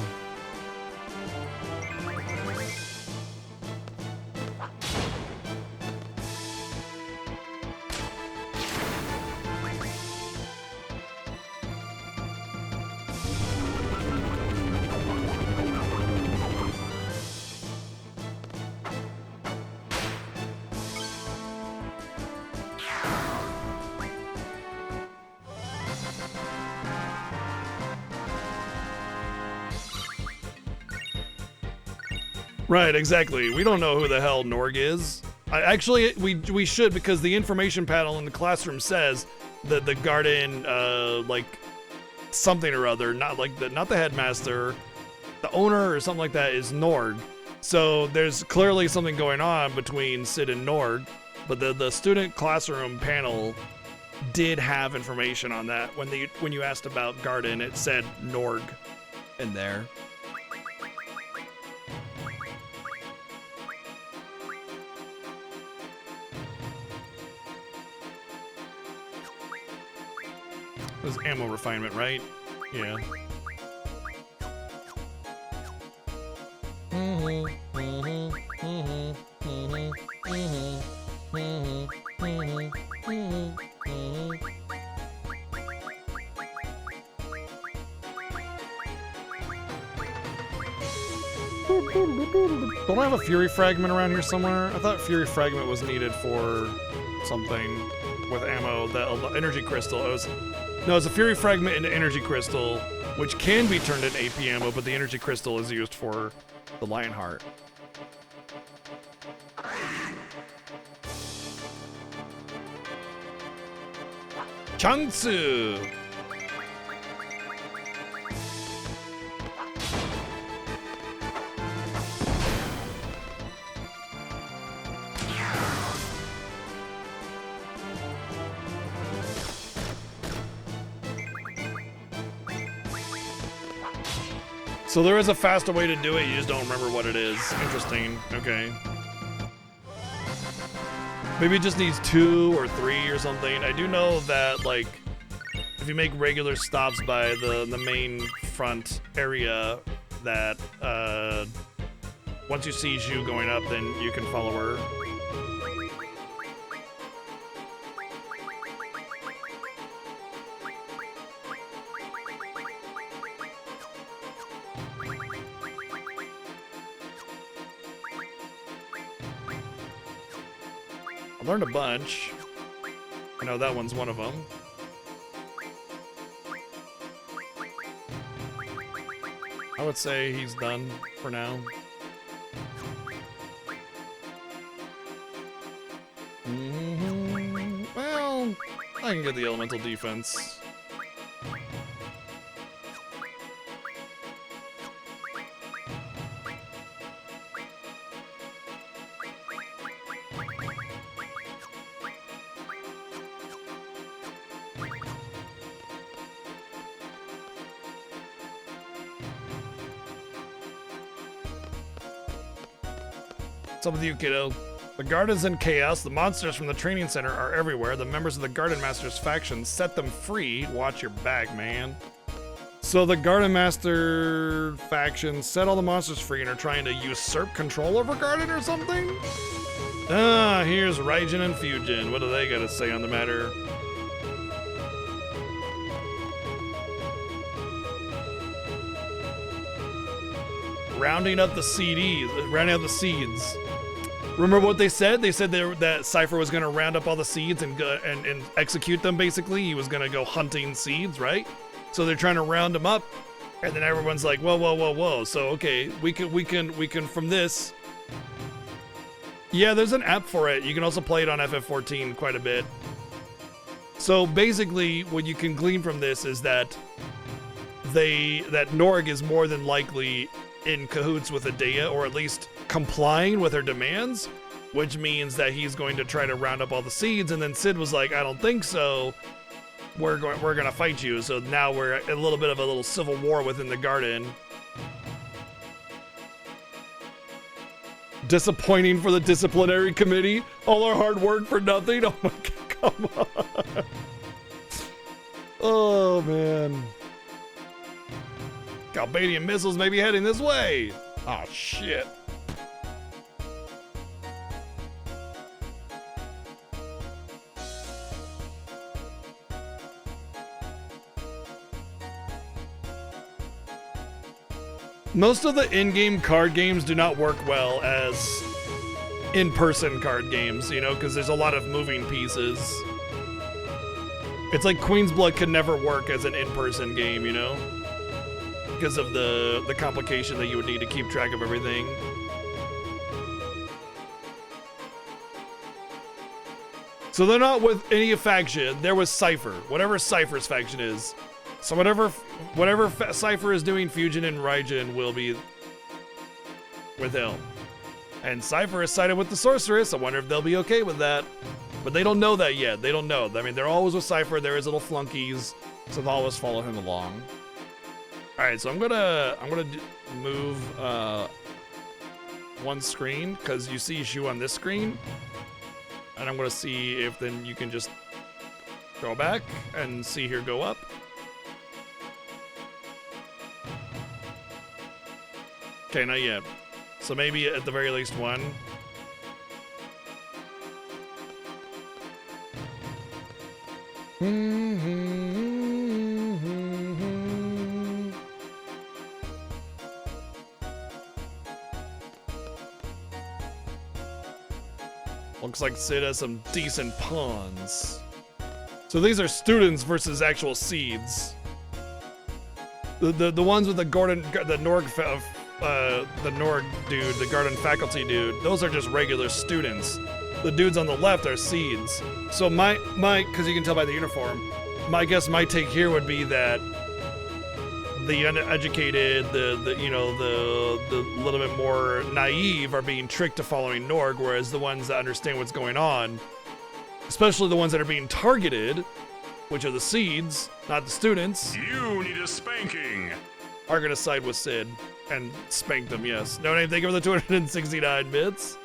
Right, exactly. We don't know who the hell Norg is. Actually, we should, because the information panel in the classroom says that the garden, like something or other, not the headmaster, the owner or something like that is Norg. So there's clearly something going on between Sid and Norg, but the student classroom panel did have information on that. When you asked about garden, it said Norg in there. It was ammo refinement, right? Yeah. Don't I have a Fury Fragment around here somewhere? I thought Fury Fragment was needed for something with ammo. That energy crystal. No, it's a Fury Fragment into energy crystal, which can be turned into AP ammo, but the energy crystal is used for the Lionheart. Changsu! So there is a faster way to do it, you just don't remember what it is. Interesting. Okay. Maybe it just needs 2 or 3 or something. I do know that, like, if you make regular stops by the main front area, that once you see Zhu going up, then you can follow her. I learned a bunch. I know that one's one of them. I would say he's done for now. Well, I can get the elemental defense. What's up with you, kiddo? The guard is in chaos. The monsters from the training center are everywhere. The members of the Garden Master's faction set them free. Watch your back, man. So the Garden Master faction set all the monsters free and are trying to usurp control over Garden or something? Ah, here's Raijin and Fujin. What do they got to say on the matter? Rounding up the seeds. Remember what they said? They said that Cypher was going to round up all the seeds and execute them. Basically, he was going to go hunting seeds, right? So they're trying to round them up, and then everyone's like, "Whoa, whoa, whoa, whoa!" So okay, we can from this. Yeah, there's an app for it. You can also play it on FF14 quite a bit. So basically, what you can glean from this is that Norg is more than likely in cahoots with Adea, or at least complying with her demands, which means that he's going to try to round up all the seeds. And then Sid was like, "I don't think so. We're gonna fight you." So now we're a little bit of a little civil war within the garden. Disappointing for the disciplinary committee. All our hard work for nothing. Oh my God, come on. Oh man. Galbadian missiles may be heading this way. Oh shit. Most of the in-game card games do not work well as in-person card games, you know, because there's a lot of moving pieces. It's like Queen's Blood could never work as an in-person game, you know? Because of the complication that you would need to keep track of everything. So they're not with any faction. They're with Cypher, whatever Cypher's faction is. So whatever Cypher is doing, Fujin and Raijin will be with him. And Cypher is sided with the Sorceress. I wonder if they'll be okay with that. But they don't know that yet. They don't know. I mean, they're always with Cypher. There is little flunkies, so they'll always follow him along. All right, so I'm gonna move one screen because you see Zhu on this screen, and I'm gonna see if then you can just go back and see here go up. Okay, not yet. So maybe at the very least one. Looks like Sid has some decent pawns. So these are students versus actual seeds. The ones with the Norg dude, the Garden faculty dude, those are just regular students. The dudes on the left are seeds. So my, because you can tell by the uniform, my take here would be that the uneducated, the little bit more naive are being tricked to following Norg, whereas the ones that understand what's going on, especially the ones that are being targeted, which are the seeds, not the students. You need a spanking. Are gonna side with Sid and spank them, yes. No name, thank you for the 269 bits.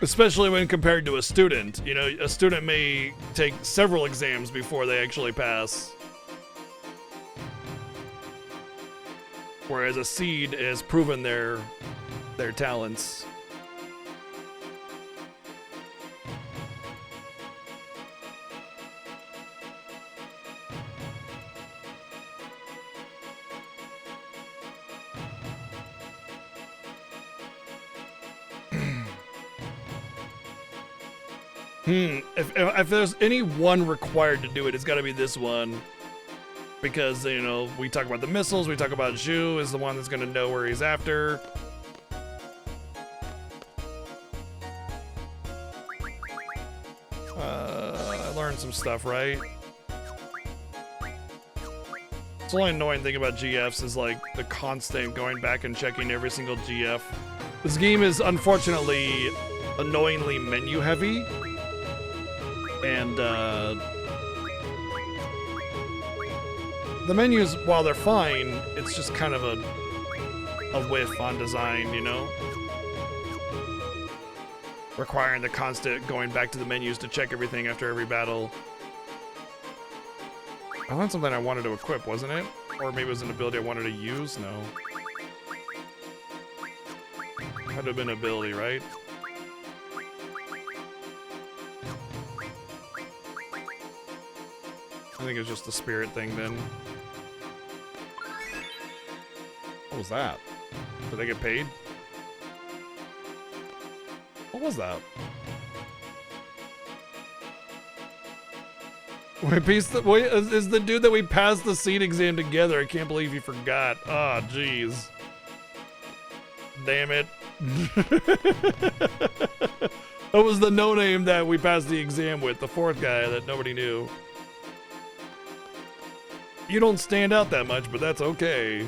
Especially when compared to a student. You know, a student may take several exams before they actually pass. Whereas a seed has proven their talents. If there's any one required to do it, it's got to be this one. Because, you know, we talk about the missiles, we talk about Zhu is the one that's going to know where he's after. I learned some stuff, right? The only annoying thing about GFs is, like, the constant going back and checking every single GF. This game is, unfortunately, annoyingly menu heavy. And, the menus, while they're fine, it's just kind of a whiff on design, you know? Requiring the constant going back to the menus to check everything after every battle. Oh, that's something I wanted to equip, wasn't it? Or maybe it was an ability I wanted to use? No. Had to have been an ability, right? I think it's just the spirit thing then. What was that? Did I get paid? What was that? Wait, is the dude that we passed the seed exam together? I can't believe you forgot. Ah, oh, jeez. Damn it. That was the no-name that we passed the exam with, the fourth guy that nobody knew. You don't stand out that much, but that's okay.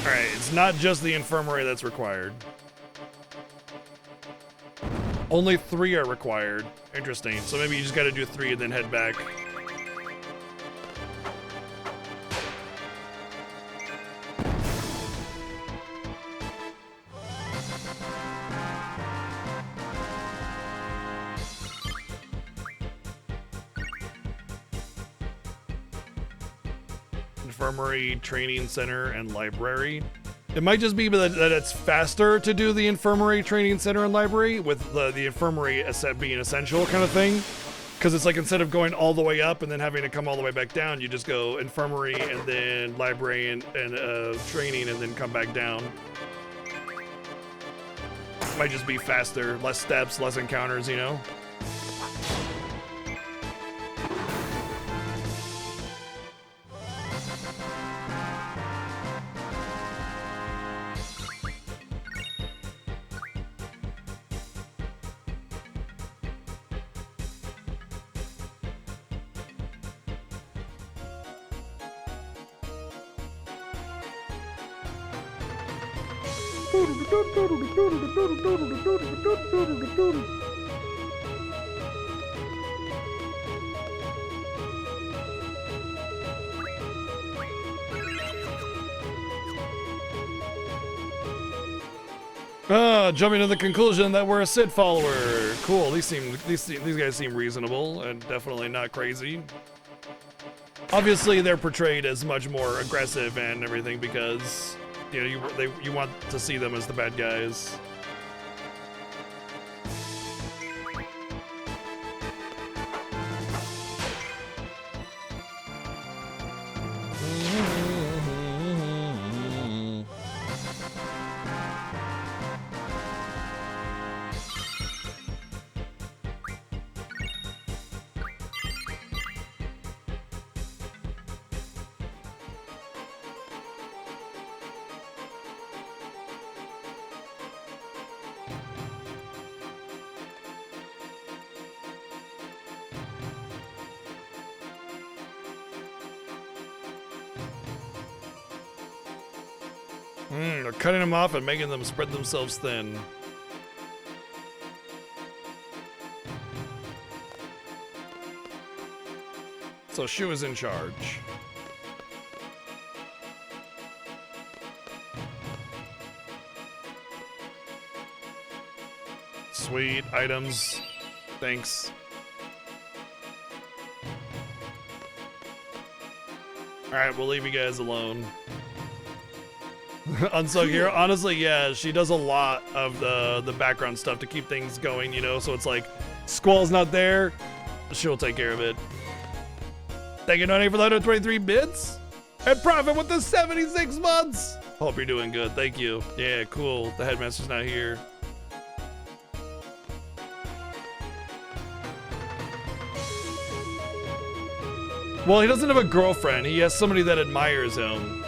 Alright, it's not just the infirmary that's required. Only 3 are required. Interesting. So maybe you just gotta do 3 and then head back. Infirmary, training center, and library. It might just be that it's faster to do the infirmary, training center, and library with the infirmary being essential kind of thing. Because it's like instead of going all the way up and then having to come all the way back down, you just go infirmary and then library and training and then come back down. Might just be faster, less steps, less encounters, you know? Jumping to the conclusion that we're a Sid follower. Cool. These guys seem reasonable and definitely not crazy. Obviously, they're portrayed as much more aggressive and everything because you know you want to see them as the bad guys. They're cutting them off and making them spread themselves thin. So Shu is in charge. Sweet items. Thanks. Alright, we'll leave you guys alone. Unsung here, honestly, yeah, she does a lot of the background stuff to keep things going, you know, so it's like, Squall's not there, she'll take care of it. Thank you, Noni, for the 123 bits, and Profit with the 76 months! Hope you're doing good, thank you. Yeah, cool, the headmaster's not here. Well, he doesn't have a girlfriend, he has somebody that admires him.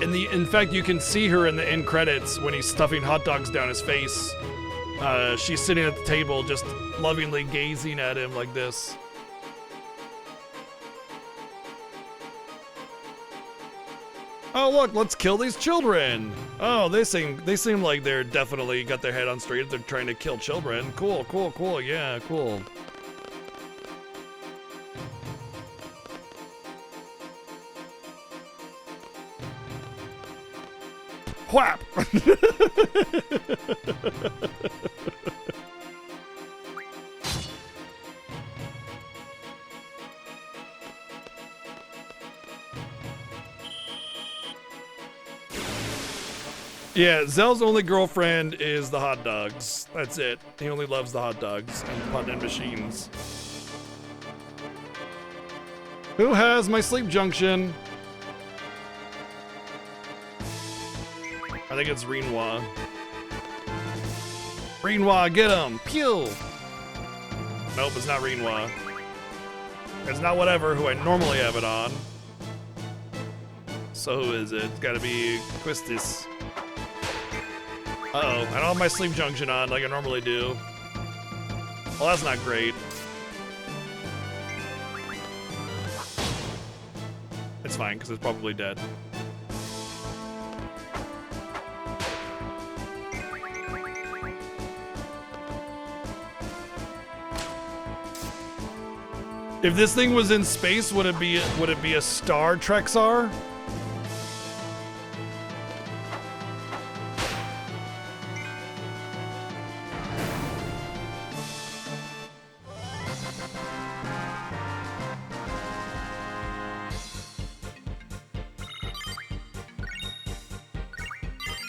In fact, you can see her in the end credits when he's stuffing hot dogs down his face. She's sitting at the table, just lovingly gazing at him like this. Oh look, let's kill these children. Oh, they seem like they're definitely got their head on straight. They're trying to kill children. Cool, cool, cool. Yeah, cool. Whap! Yeah, Zell's only girlfriend is the hot dogs. That's it. He only loves the hot dogs and button machines. Who has my sleep junction? I think it's Rinhua. Rinhua, get him! Pew! Nope, it's not Rinhua. It's not whatever, who I normally have it on. So who is it? It's gotta be Quistis. Uh-oh, I don't have my sleep junction on like I normally do. Well, that's not great. It's fine, because it's probably dead. If this thing was in space, would it be a Star Trek-Sar?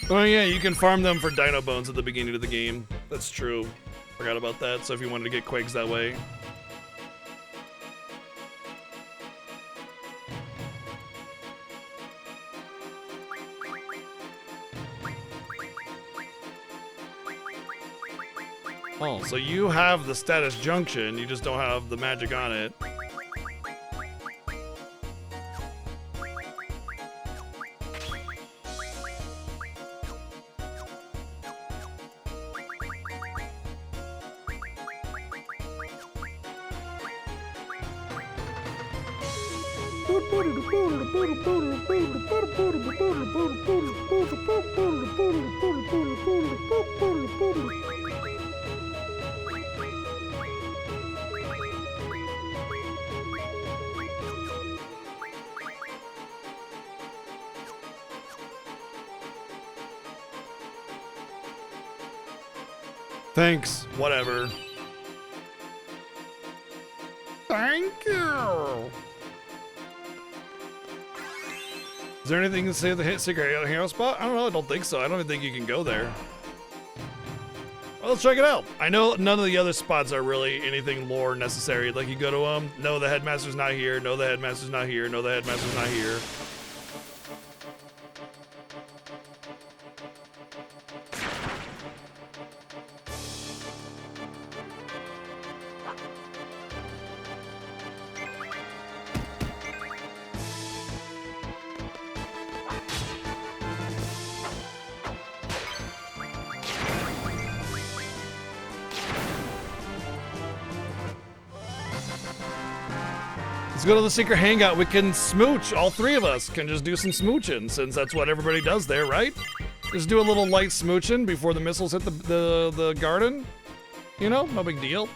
Oh yeah, you can farm them for dino bones at the beginning of the game. That's true. Forgot about that, so if you wanted to get Quakes that way. Oh, so you have the status junction, you just don't have the magic on it. Thanks. Whatever. Thank you. Is there anything to say at the secret hero spot? I don't know. I don't think so. I don't even think you can go there. Well, let's check it out. I know none of the other spots are really anything lore necessary. Like you go to them, no, the headmaster's not here. No, the headmaster's not here. No, the headmaster's not here. Let's go to the secret hangout. We can smooch. All three of us can just do some smooching, since that's what everybody does there, right? Just do a little light smooching before the missiles hit the garden. You know, no big deal.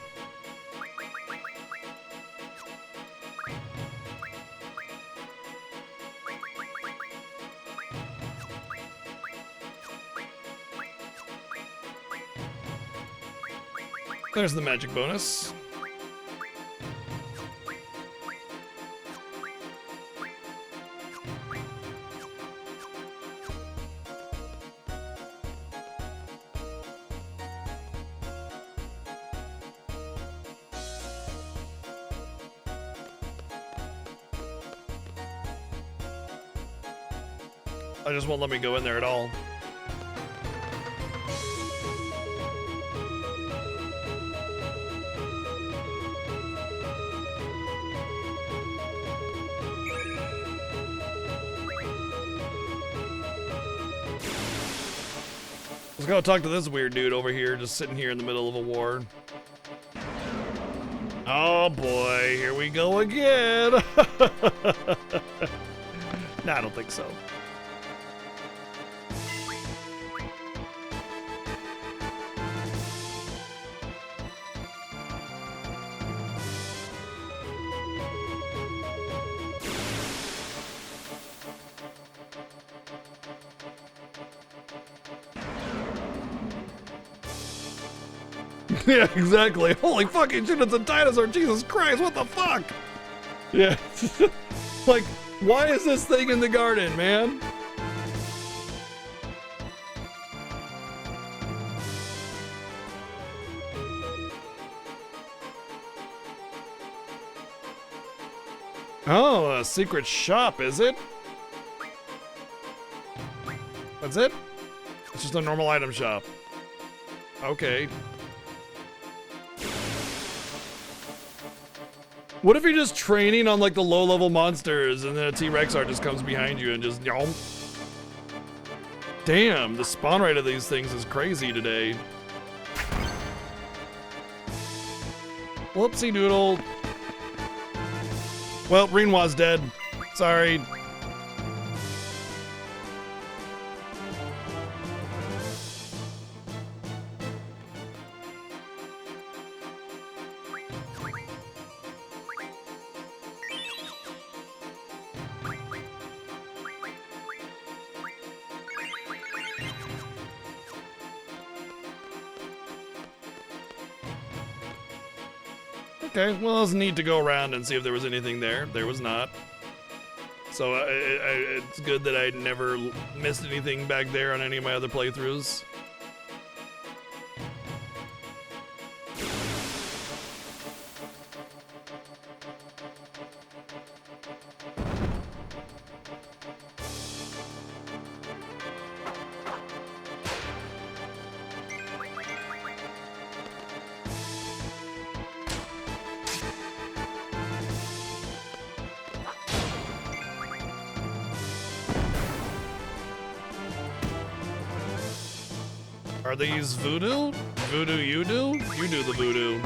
There's the magic bonus. I just won't let me go in there at all. Let's go talk to this weird dude over here, just sitting here in the middle of a war. Oh boy, here we go again. Nah, I don't think so. Yeah, exactly. Holy fucking shit, it's a dinosaur. Jesus Christ, what the fuck? Yeah. Like, why is this thing in the garden, man? Oh, a secret shop, is it? That's it? It's just a normal item shop. Okay. What if you're just training on like the low-level monsters and then a T-Rexar just comes behind you and just yomp? Damn, the spawn rate of these things is crazy today. Whoopsie doodle. Well, Rinwa's dead. Sorry. Okay, well, it was neat to go around and see if there was anything there. There was not. So it's good that I never missed anything back there on any of my other playthroughs. Are these voodoo? Voodoo you do? You do the voodoo.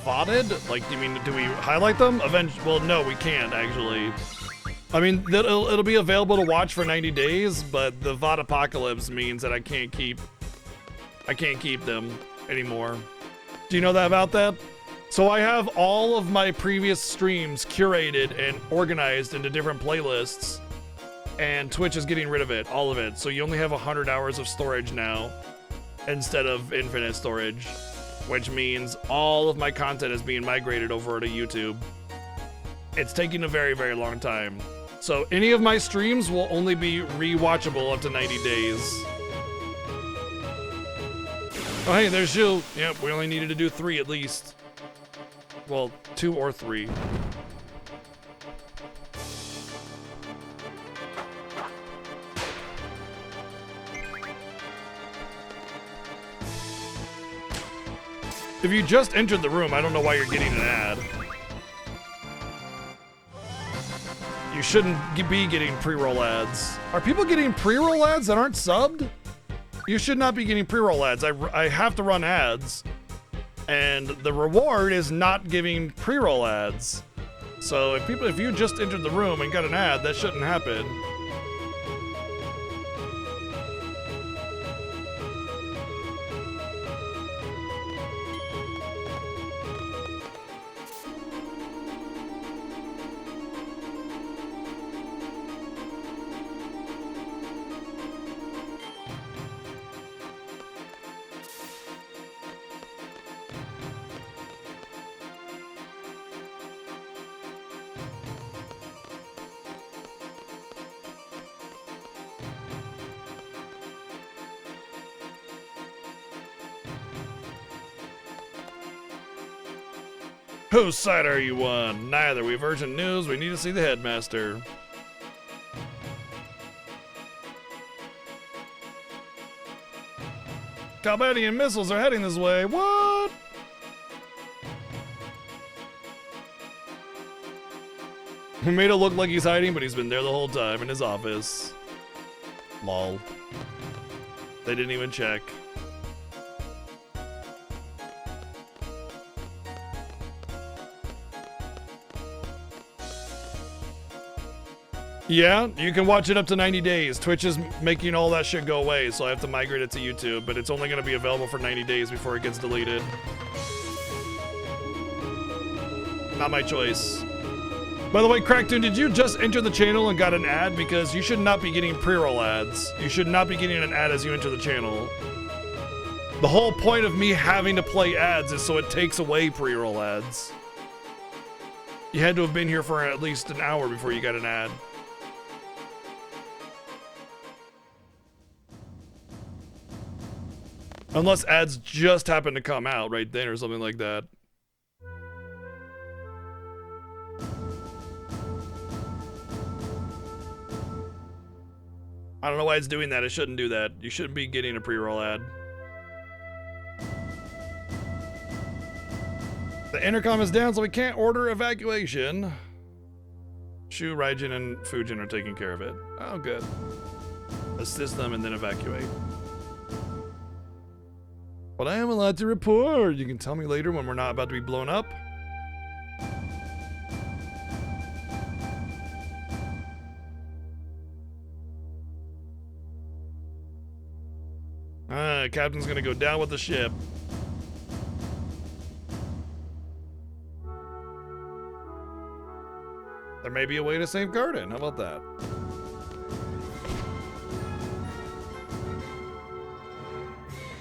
VODed? Like, you mean, do we highlight them? Well, no, we can't, actually. I mean, it'll be available to watch for 90 days, but the VOD apocalypse means that I can't keep them anymore. Do you know that about that? So I have all of my previous streams curated and organized into different playlists, and Twitch is getting rid of it, all of it. So you only have 100 hours of storage now instead of infinite storage, which means all of my content is being migrated over to YouTube. It's taking a very, very long time. So any of my streams will only be rewatchable up to 90 days. Oh, hey, there's you. Yep, we only needed to do 3 at least. Well, 2 or 3. If you just entered the room, I don't know why you're getting an ad. You shouldn't be getting pre-roll ads. Are people getting pre-roll ads that aren't subbed? You should not be getting pre-roll ads. I have to run ads, and the reward is not giving pre-roll ads. So if you just entered the room and got an ad, that shouldn't happen. Whose side are you on? Neither. We have urgent news. We need to see the headmaster. Calbanian missiles are heading this way. What? He made it look like he's hiding, but he's been there the whole time in his office. Lol. They didn't even check. Yeah, you can watch it up to 90 days. Twitch is making all that shit go away, so I have to migrate it to YouTube, but it's only going to be available for 90 days before it gets deleted. Not my choice. By the way, Cracktoon, did you just enter the channel and got an ad? Because you should not be getting pre-roll ads. You should not be getting an ad as you enter the channel. The whole point of me having to play ads is so it takes away pre-roll ads. You had to have been here for at least an hour before you got an ad. Unless ads just happen to come out right then or something like that. I don't know why it's doing that. It shouldn't do that. You shouldn't be getting a pre-roll ad. The intercom is down, so we can't order evacuation. Shu, Raijin, and Fujin are taking care of it. Oh, good. Assist them and then evacuate. But I am allowed to report. You can tell me later when we're not about to be blown up. Captain's gonna go down with the ship. There may be a way to safeguard it. How about that?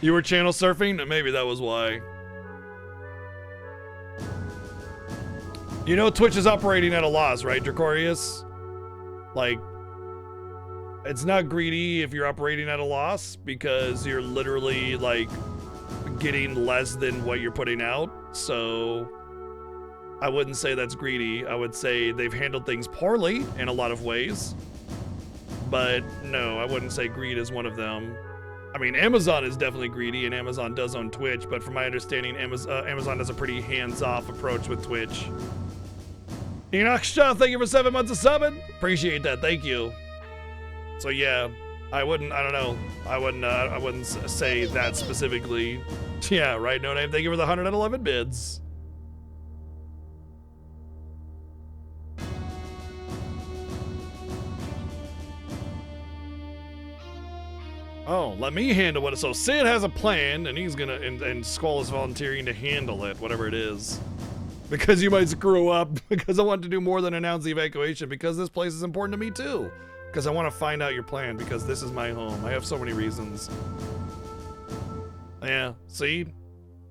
You were channel surfing? Maybe that was why. You know Twitch is operating at a loss, right, Dracorius? Like, it's not greedy if you're operating at a loss because you're literally, like, getting less than what you're putting out. So I wouldn't say that's greedy. I would say they've handled things poorly in a lot of ways. But no, I wouldn't say greed is one of them. I mean, Amazon is definitely greedy, and Amazon does own Twitch, but from my understanding, Amazon has a pretty hands-off approach with Twitch. Enoch Shaw, thank you for 7 months of subbing. Appreciate that, thank you. So yeah, I wouldn't say that specifically. Yeah, right, No Name, thank you for the 111 bids. Oh, let me handle it. So Sid has a plan, and he's gonna, and Squall is volunteering to handle it, whatever it is. Because you might screw up, because I want to do more than announce the evacuation, because this place is important to me too. Because I want to find out your plan, because this is my home. I have so many reasons. Yeah, see?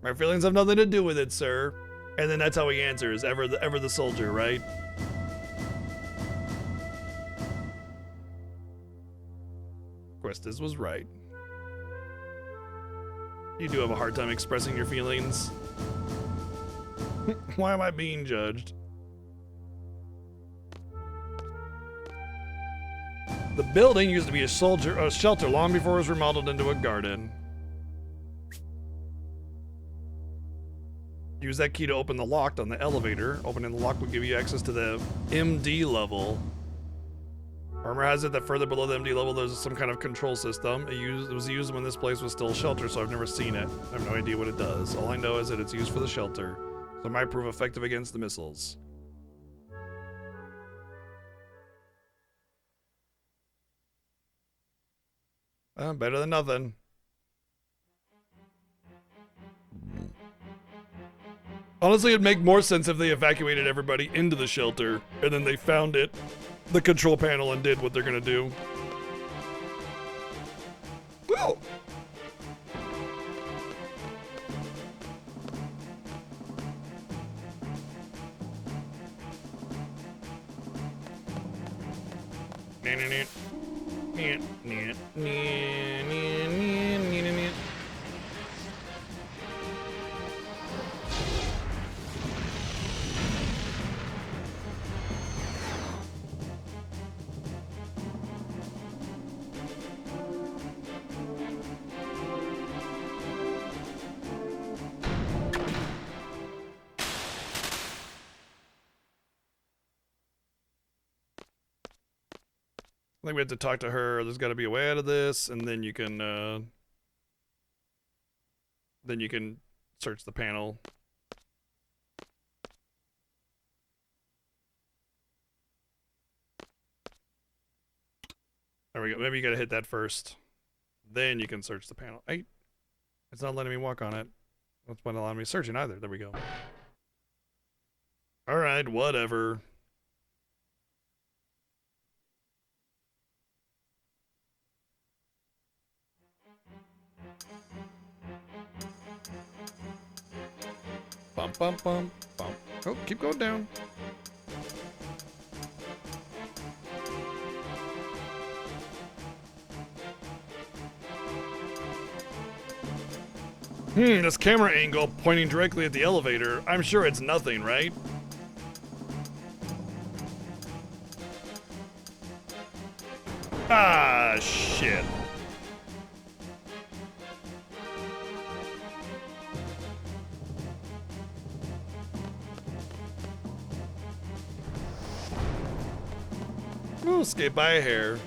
My feelings have nothing to do with it, sir. And then that's how he answers, ever the soldier, right? Questis was right. You do have a hard time expressing your feelings. Why am I being judged? The building used to be a shelter long before it was remodeled into a garden. Use that key to open the lock on the elevator. Opening the lock will give you access to the MD level. Rumor has it that further below the MD level, there's some kind of control system. It was used when this place was still a shelter, so I've never seen it. I have no idea what it does. All I know is that it's used for the shelter, so it might prove effective against the missiles. Better than nothing. Honestly, it'd make more sense if they evacuated everybody into the shelter, and then they found it, the control panel, and did what they're gonna do. Whoa! I think we have to talk to her. There's got to be a way out of this, and then you can search the panel. There we go. Maybe you got to hit that first. Then you can search the panel. Hey, it's not letting me walk on it. That's not allowing me to search it either. There we go. All right, whatever. Bump, bump, bump, bump. Oh, keep going down. This camera angle pointing directly at the elevator. I'm sure it's nothing, right? Ah, shit. Ooh, escape by a hair.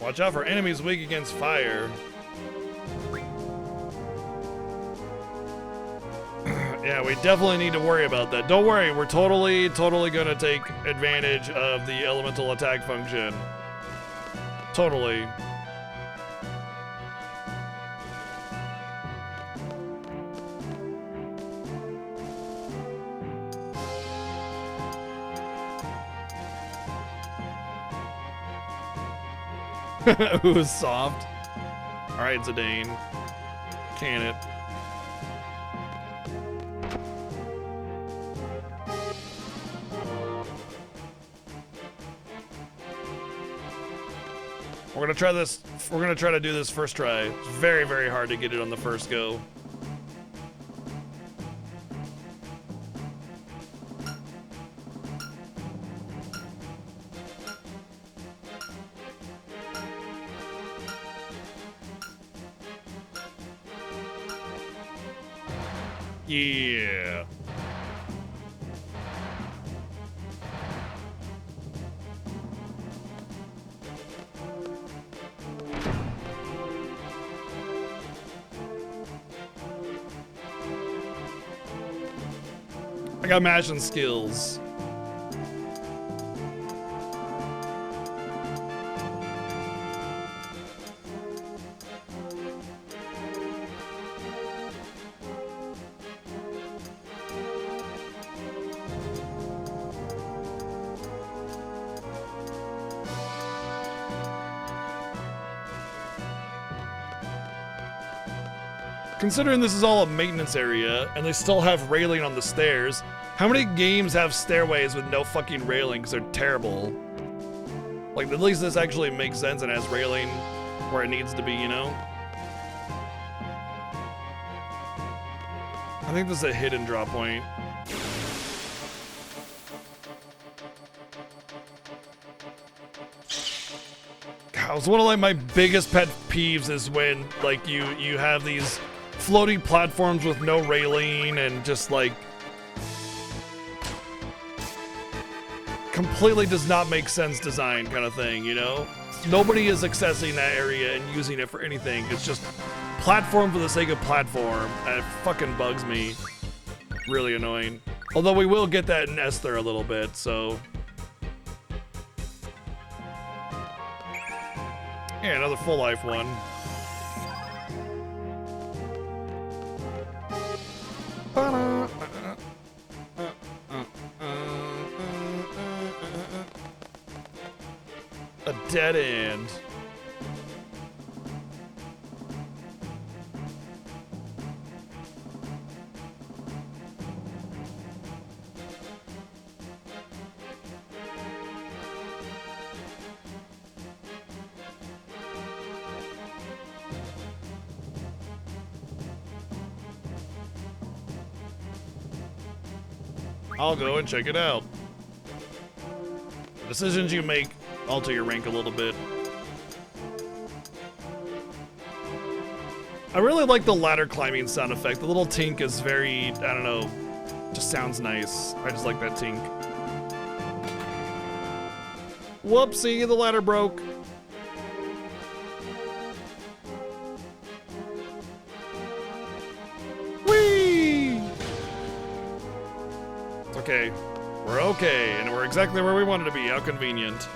Watch out for enemies weak against fire. Yeah, we definitely need to worry about that. Don't worry, we're totally gonna take advantage of the elemental attack function. Totally. Ooh, soft. Alright, Zidane. Can it. We're gonna try this. We're gonna try to do this first try. It's very, very hard to get it on the first go. Yeah. I got mashing skills. Considering this is all a maintenance area and they still have railing on the stairs, how many games have stairways with no fucking railing because they're terrible? Like, at least this actually makes sense and has railing where it needs to be, you know? I think this is a hidden drop point. God, it's one of like my biggest pet peeves is when like you have these floating platforms with no railing and just like completely does not make sense design kind of thing, you know? Nobody is accessing that area and using it for anything. It's just platform for the sake of platform, and it fucking bugs me. Really annoying. Although we will get that in Esther a little bit, so. Yeah, another full life one. A dead end. I'll go and check it out. The decisions you make alter your rank a little bit. I really like the ladder climbing sound effect. The little tink is very, I don't know, just sounds nice. I just like that tink. Whoopsie, the ladder broke. Whee! It's okay. We're okay, and we're exactly where we wanted to be. How convenient.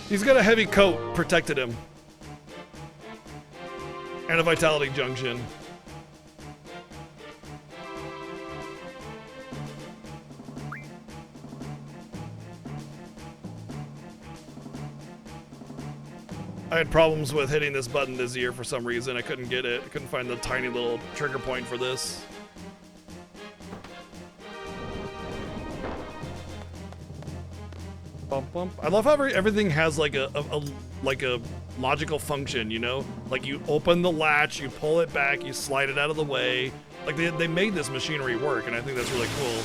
He's got a heavy coat, protected him. And a vitality junction. I had problems with hitting this button this year for some reason. I couldn't get it. I couldn't find the tiny little trigger point for this. Bump, bump. I love how everything has like a logical function, you know? Like you open the latch, you pull it back, you slide it out of the way. Like they made this machinery work, and I think that's really cool.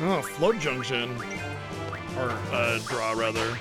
Oh, float junction. Or, draw, rather.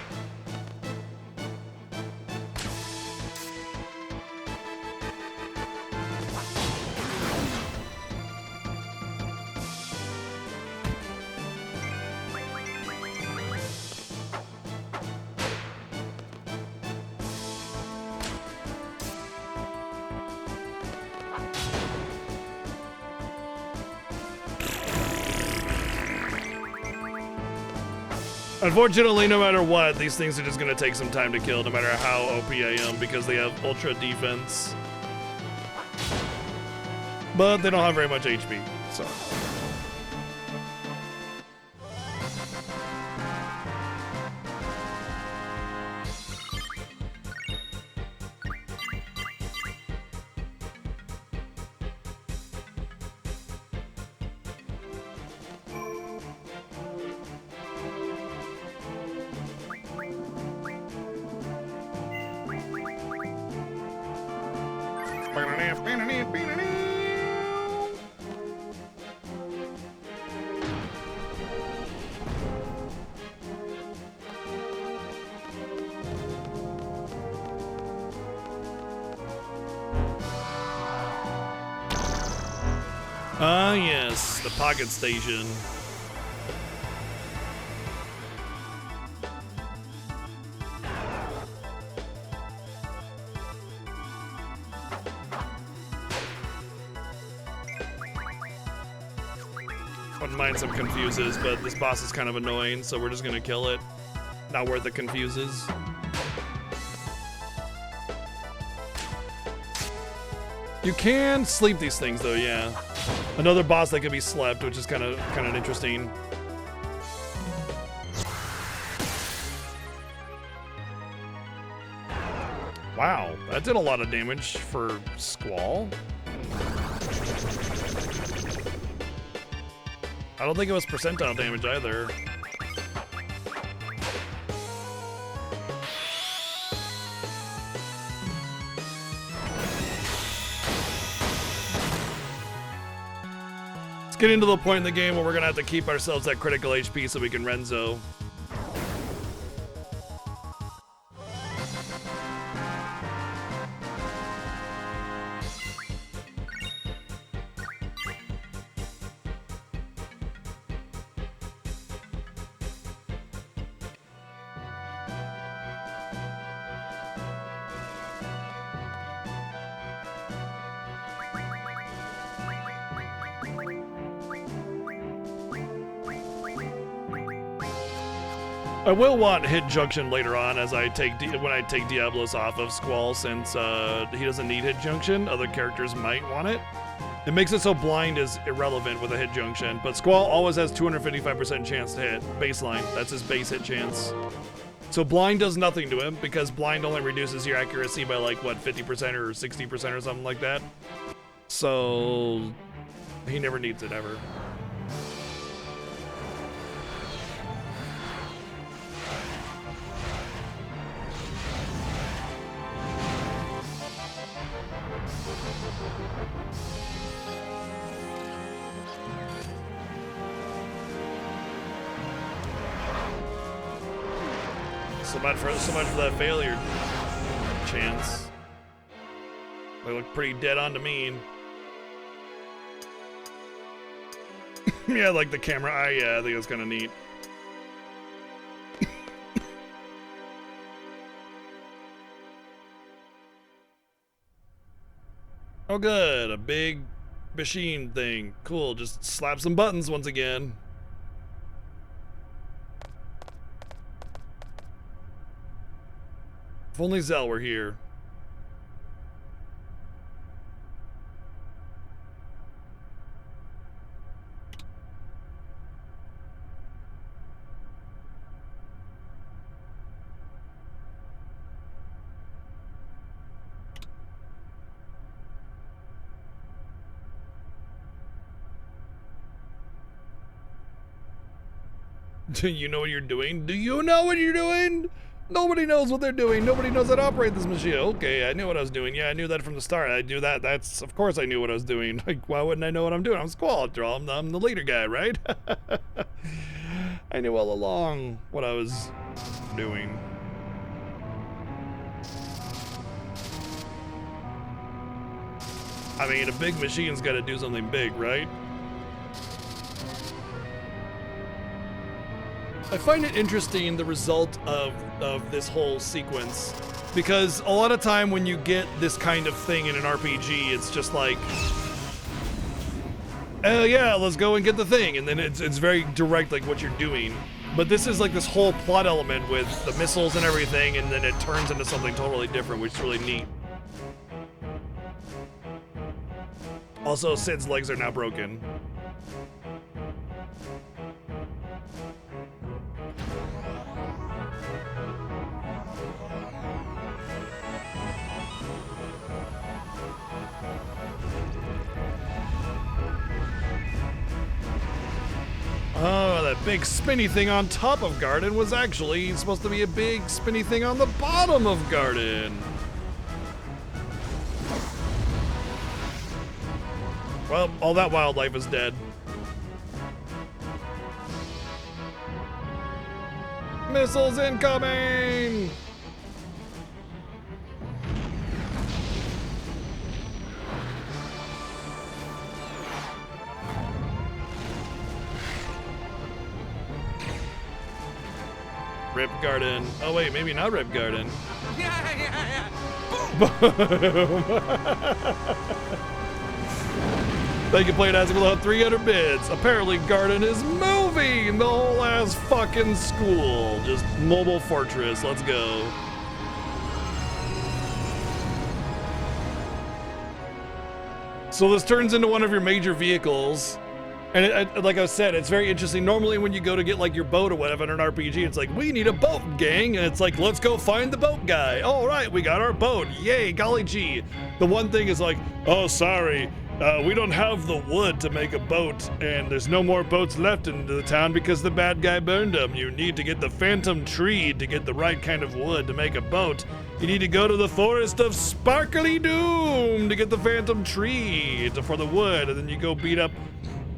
Unfortunately, no matter what, these things are just going to take some time to kill, no matter how OP I am, because they have ultra defense. But they don't have very much HP, so. Ah, yes, the pocket station. Wouldn't mind some confuses, but this boss is kind of annoying, so we're just gonna kill it. Not worth the confuses. You can sleep these things though, yeah. Another boss that can be slept, which is kind of interesting. Wow, that did a lot of damage for Squall. I don't think it was percentile damage either. It's getting to the point in the game where we're gonna have to keep ourselves at critical HP so we can Renzo. I will want hit junction later on as I take when I take Diablos off of Squall, since he doesn't need hit junction. Other characters might want it. It makes it so blind is irrelevant with a hit junction, but Squall always has 255% chance to hit baseline. That's his base hit chance. So blind does nothing to him because blind only reduces your accuracy by like what 50% or 60% or something like that. So he never needs it ever. So much for that failure chance. They look pretty dead on to me. Yeah, like the camera eye, yeah, I think it's kind of neat. Oh good, a big machine thing. Cool, just slap some buttons once again. If only Zell were here. Do you know what you're doing? Do you know what you're doing? Nobody knows what they're doing. Nobody knows how to operate this machine. Okay, I knew what I was doing. Yeah, I knew that from the start. I knew that. That's, of course I knew what I was doing. Like, why wouldn't I know what I'm doing? I'm Squall after all. I'm the leader guy, right? I knew all along what I was doing. I mean, a big machine's got to do something big, right? I find it interesting, the result of this whole sequence, because a lot of time when you get this kind of thing in an RPG, it's just like, oh yeah, let's go and get the thing, and then it's very direct, like what you're doing. But this is like this whole plot element with the missiles and everything, and then it turns into something totally different, which is really neat. Also, Sid's legs are now broken. Oh, that big spinny thing on top of Garden was actually supposed to be a big spinny thing on the bottom of Garden. Well, all that wildlife is dead. Missiles incoming! Rip Garden. Oh wait, maybe not Rip Garden. Thank you, Played As Below 300 bits. Apparently, Garden is moving the whole ass fucking school. Just mobile fortress. Let's go. So this turns into one of your major vehicles. And like I said, it's very interesting. Normally when you go to get like your boat or whatever in an RPG, it's like, we need a boat, gang. And it's like, let's go find the boat guy. All right, we got our boat. Yay, golly gee. The one thing is like, oh, sorry. We don't have the wood to make a boat, and there's no more boats left in the town because the bad guy burned them. You need to get the phantom tree to get the right kind of wood to make a boat. You need to go to the forest of Sparkly Doom to get the phantom tree for the wood, and then you go beat up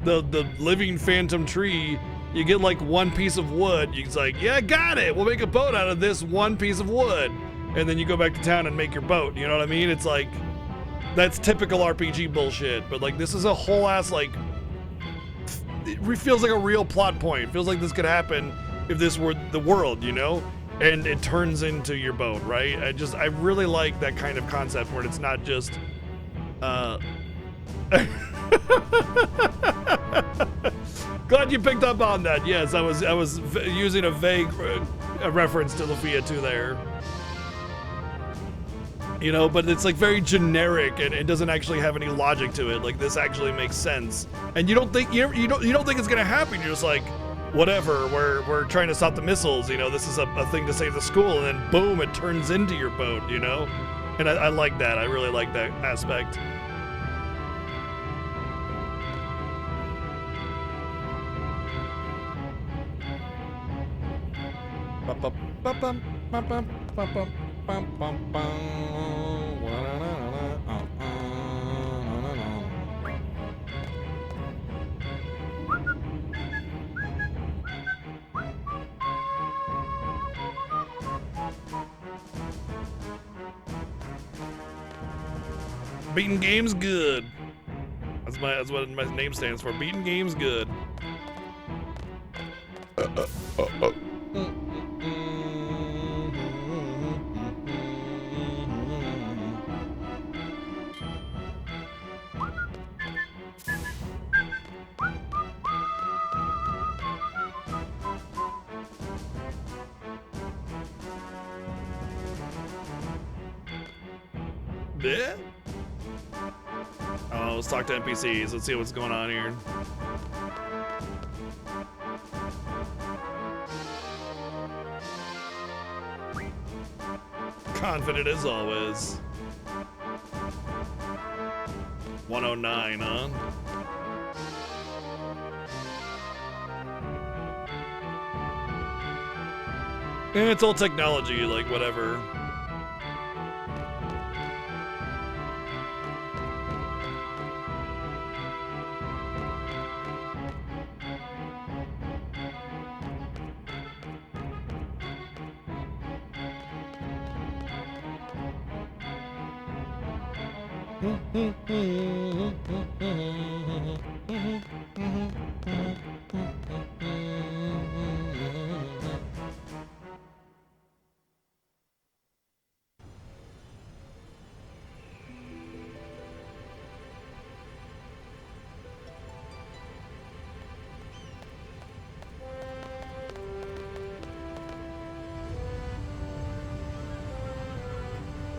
the living phantom tree. You get like one piece of wood. It's like, yeah, got it. We'll make a boat out of this one piece of wood. And then you go back to town and make your boat. You know what I mean? It's like, that's typical RPG bullshit. But like, this is a whole ass, like, it feels like a real plot point. It feels like this could happen if this were the world, you know? And it turns into your boat, right? I really like that kind of concept where it's not just, glad you picked up on that. Yes, I was using a vague reference to Lufia 2 there. You know, but it's like very generic and it doesn't actually have any logic to it. Like, this actually makes sense, and you don't think it's gonna happen. You're just like, whatever. We're trying to stop the missiles. You know, this is a thing to save the school, and then boom, it turns into your boat. You know, and I like that. I really like that aspect. Beating games good. That's what my name stands for. Beating games good. Yeah. Oh, let's talk to NPCs. Let's see what's going on here. Confident as always. 109, huh? And it's all technology, like whatever.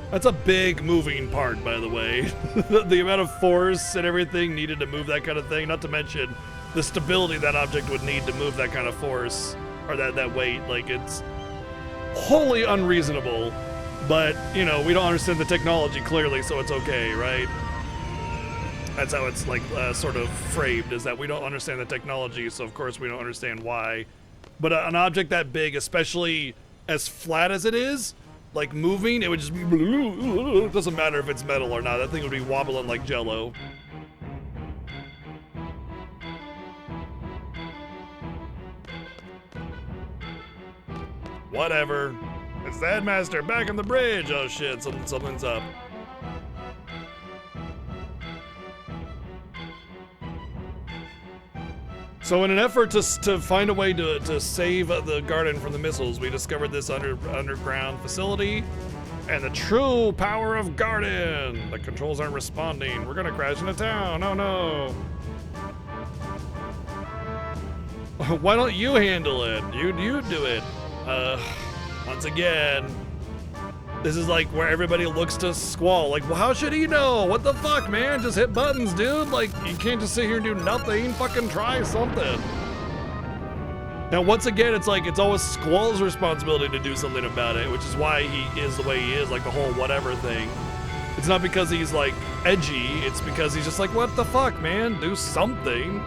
That's a big moving part, by the way. The amount of force and everything needed to move that kind of thing, not to mention the stability that object would need to move that kind of force, or that weight. Like, it's wholly unreasonable, but, you know, we don't understand the technology clearly, so it's okay, right? That's how it's, like, sort of framed, is that we don't understand the technology, so of course we don't understand why. But an object that big, especially as flat as it is, like moving, it would just be, it doesn't matter if it's metal or not, that thing would be wobbling like jello. Whatever. It's the headmaster back on the bridge. Oh shit, something's up. So in an effort to find a way to save the garden from the missiles, we discovered this underground facility and the true power of garden. The controls aren't responding. We're gonna crash into town. Oh no. Why don't you handle it? You do it. Once again, this is like where everybody looks to Squall. Like, well, how should he know? What the fuck, man? Just hit buttons, dude. Like, you can't just sit here and do nothing. Fucking try something. Now, once again, it's like, it's always Squall's responsibility to do something about it, which is why he is the way he is, like the whole whatever thing. It's not because he's like edgy, it's because he's just like, what the fuck, man? Do something.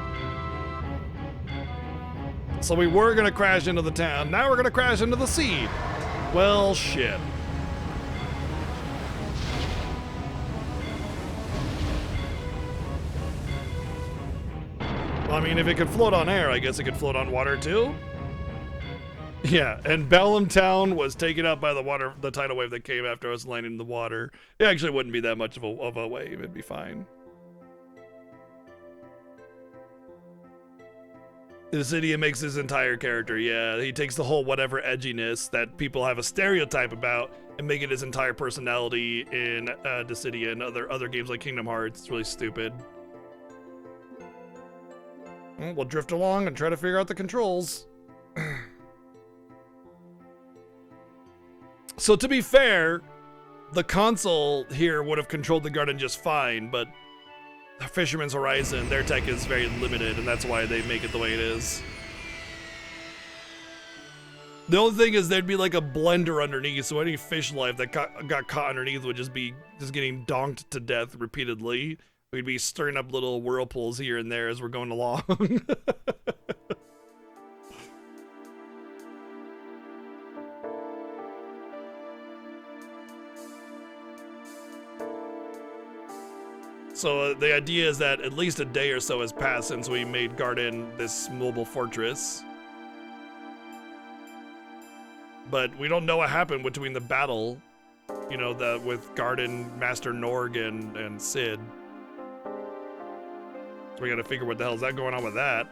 So we were gonna crash into the town, now we're gonna crash into the sea. Well, shit. Well, I mean, if it could float on air, I guess it could float on water too. Yeah, and Bellum Town was taken out by the tidal wave that came after us landing in the water. It actually wouldn't be that much of a wave, it'd be fine. The city makes his entire character, yeah. He takes the whole whatever edginess that people have a stereotype about and make it his entire personality in Dissidia and other games like Kingdom Hearts. It's really stupid. Well, we'll drift along and try to figure out the controls. So to be fair, the console here would have controlled the garden just fine, but Fisherman's Horizon, their tech is very limited, and that's why they make it the way it is. The only thing is there'd be like a blender underneath, so any fish life that got caught underneath would just be getting donked to death repeatedly. We'd be stirring up little whirlpools here and there as we're going along. So the idea is that at least a day or so has passed since we made Garden this mobile fortress. But we don't know what happened between the battle, you know, with Garden, Master Norg, and Sid. So we gotta figure what the hell is that going on with that.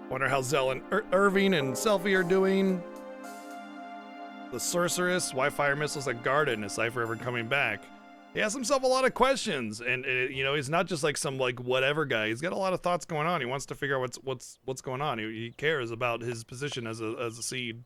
Wonder how Zell and Irving and Selfie are doing. The Sorceress, why fire missiles at Garden? Is Cypher ever coming back? He has himself a lot of questions, and you know, he's not just like some like whatever guy. He's got a lot of thoughts going on. He wants to figure out what's going on. He cares about his position as a seed.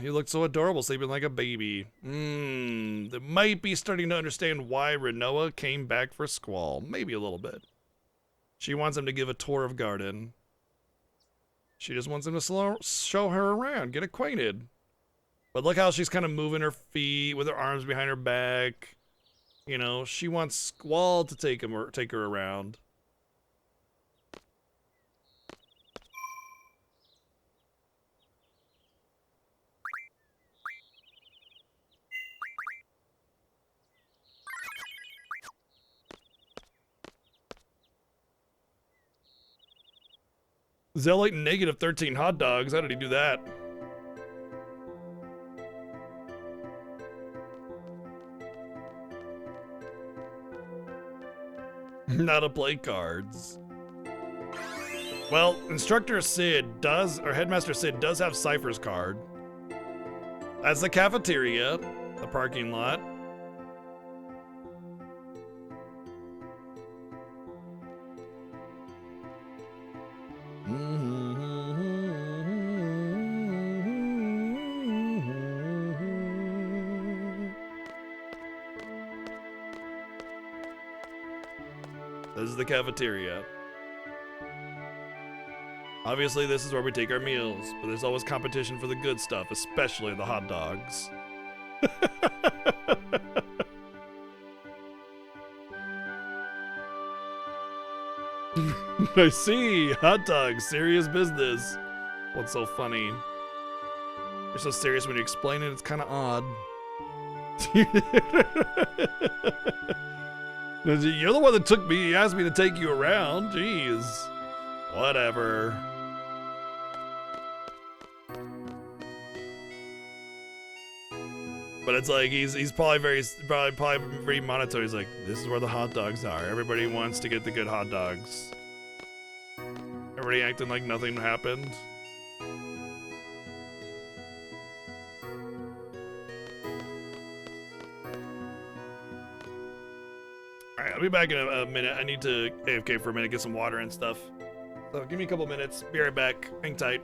You look so adorable, sleeping like a baby. They might be starting to understand why Renoa came back for Squall. Maybe a little bit. She wants him to give a tour of Garden. She just wants him to show her around, get acquainted. But look how she's kind of moving her feet with her arms behind her back. You know, she wants Squall to take her around. Zealot negative 13 hot dogs. How did he do that? Not to play cards. Well, Instructor Sid does, or Headmaster Sid does have Cypher's card. That's the cafeteria, the parking lot. This is the cafeteria. Obviously, this is where we take our meals, but there's always competition for the good stuff, especially the hot dogs. I see, hot dogs, serious business. What's so funny? You're so serious when you explain it, it's kind of odd. You're the one that took me. You asked me to take you around. Jeez. Whatever. But it's like he's probably very monotone. He's like, this is where the hot dogs are. Everybody wants to get the good hot dogs. Everybody acting like nothing happened. Alright, I'll be back in a minute. I need to AFK for a minute, get some water and stuff. So give me a couple minutes. Be right back. Hang tight.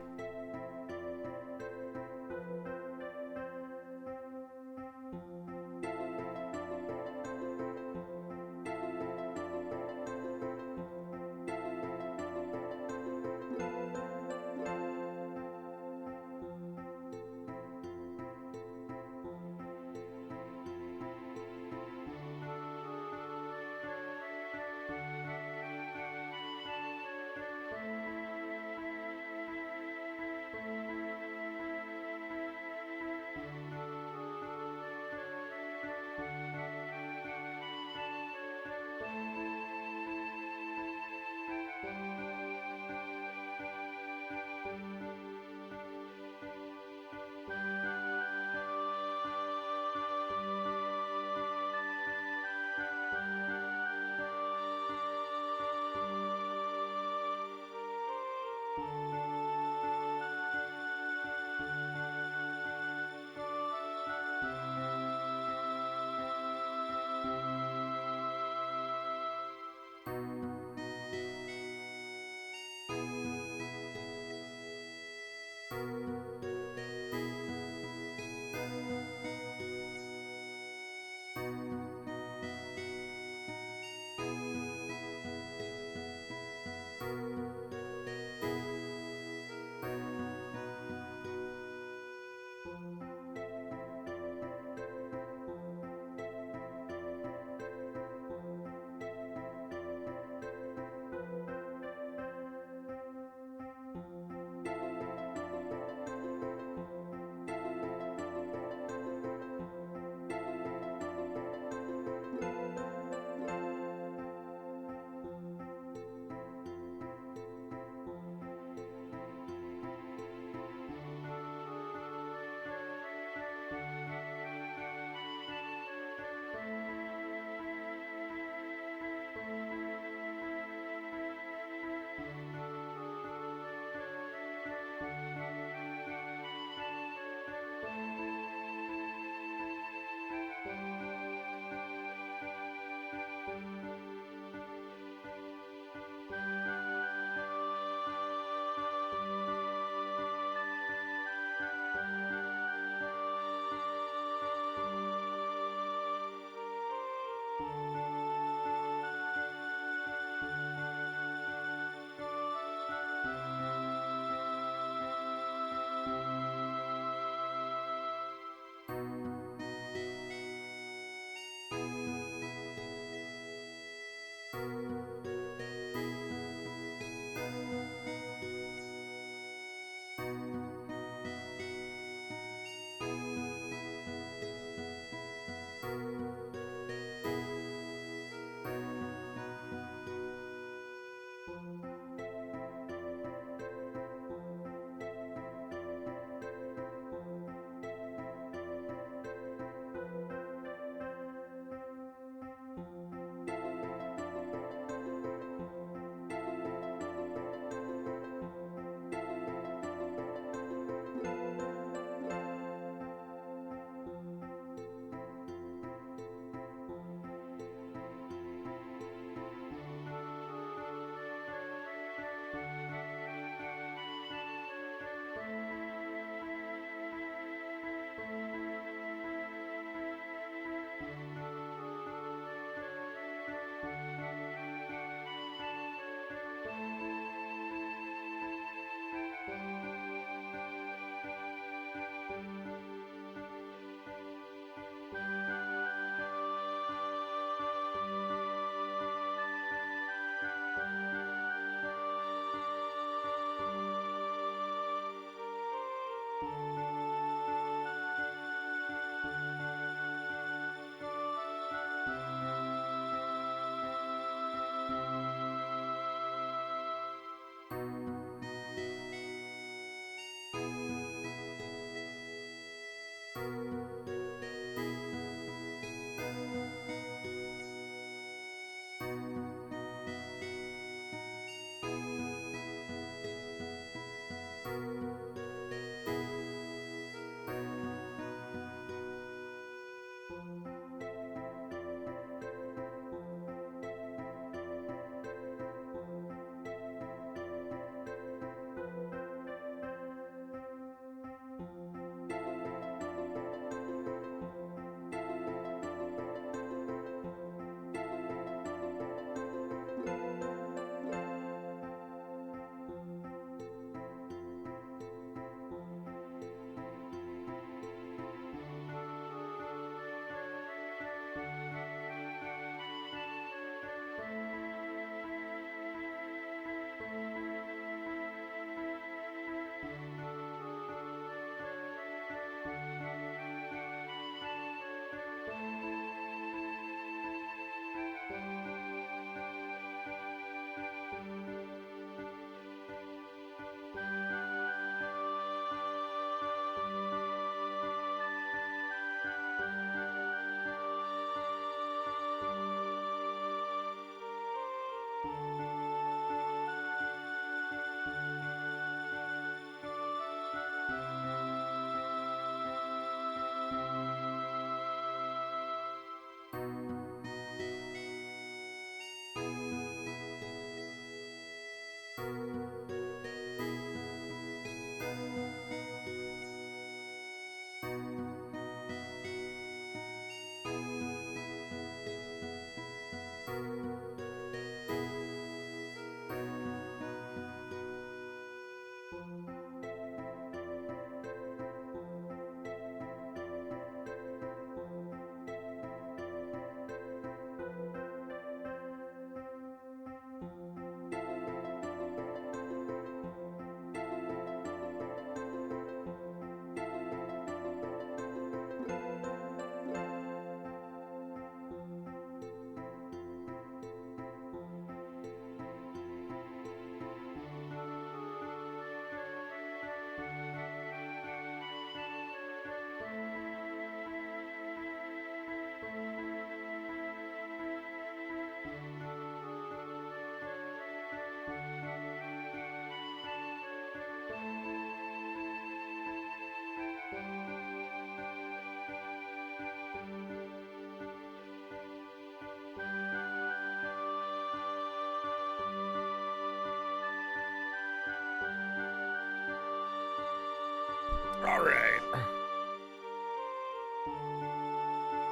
All right.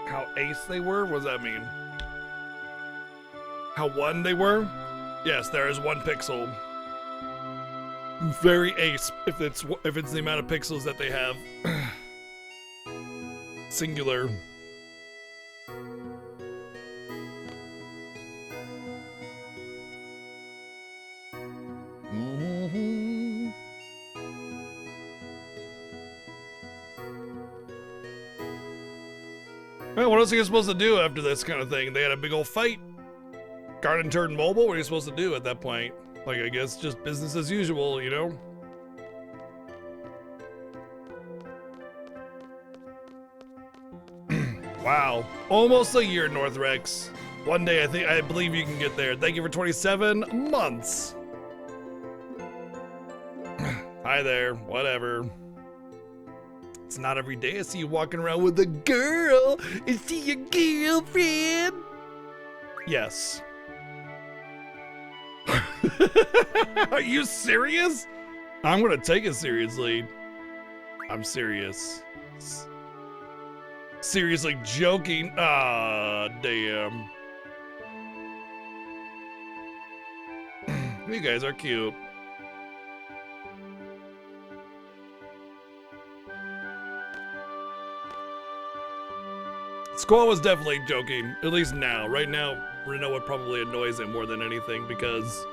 How ace they were? What does that mean? How one they were? Yes, there is 1 pixel. Very ace if it's the amount of pixels that they have. Singular. Well, what else are you supposed to do after this kind of thing? They had a big old fight. Garden turned mobile. What are you supposed to do at that point? Like, I guess just business as usual, you know? Wow. Almost a year, Northrex. One day, I believe you can get there. Thank you for 27 months. Hi there. Whatever. It's not every day I see you walking around with a girl. Is she your girlfriend? Yes. Are you serious? I'm gonna take it seriously. I'm serious. Seriously joking. Ah, damn. You guys are cute. Squall was definitely joking, at least now. Right now, Renoa probably annoys him more than anything because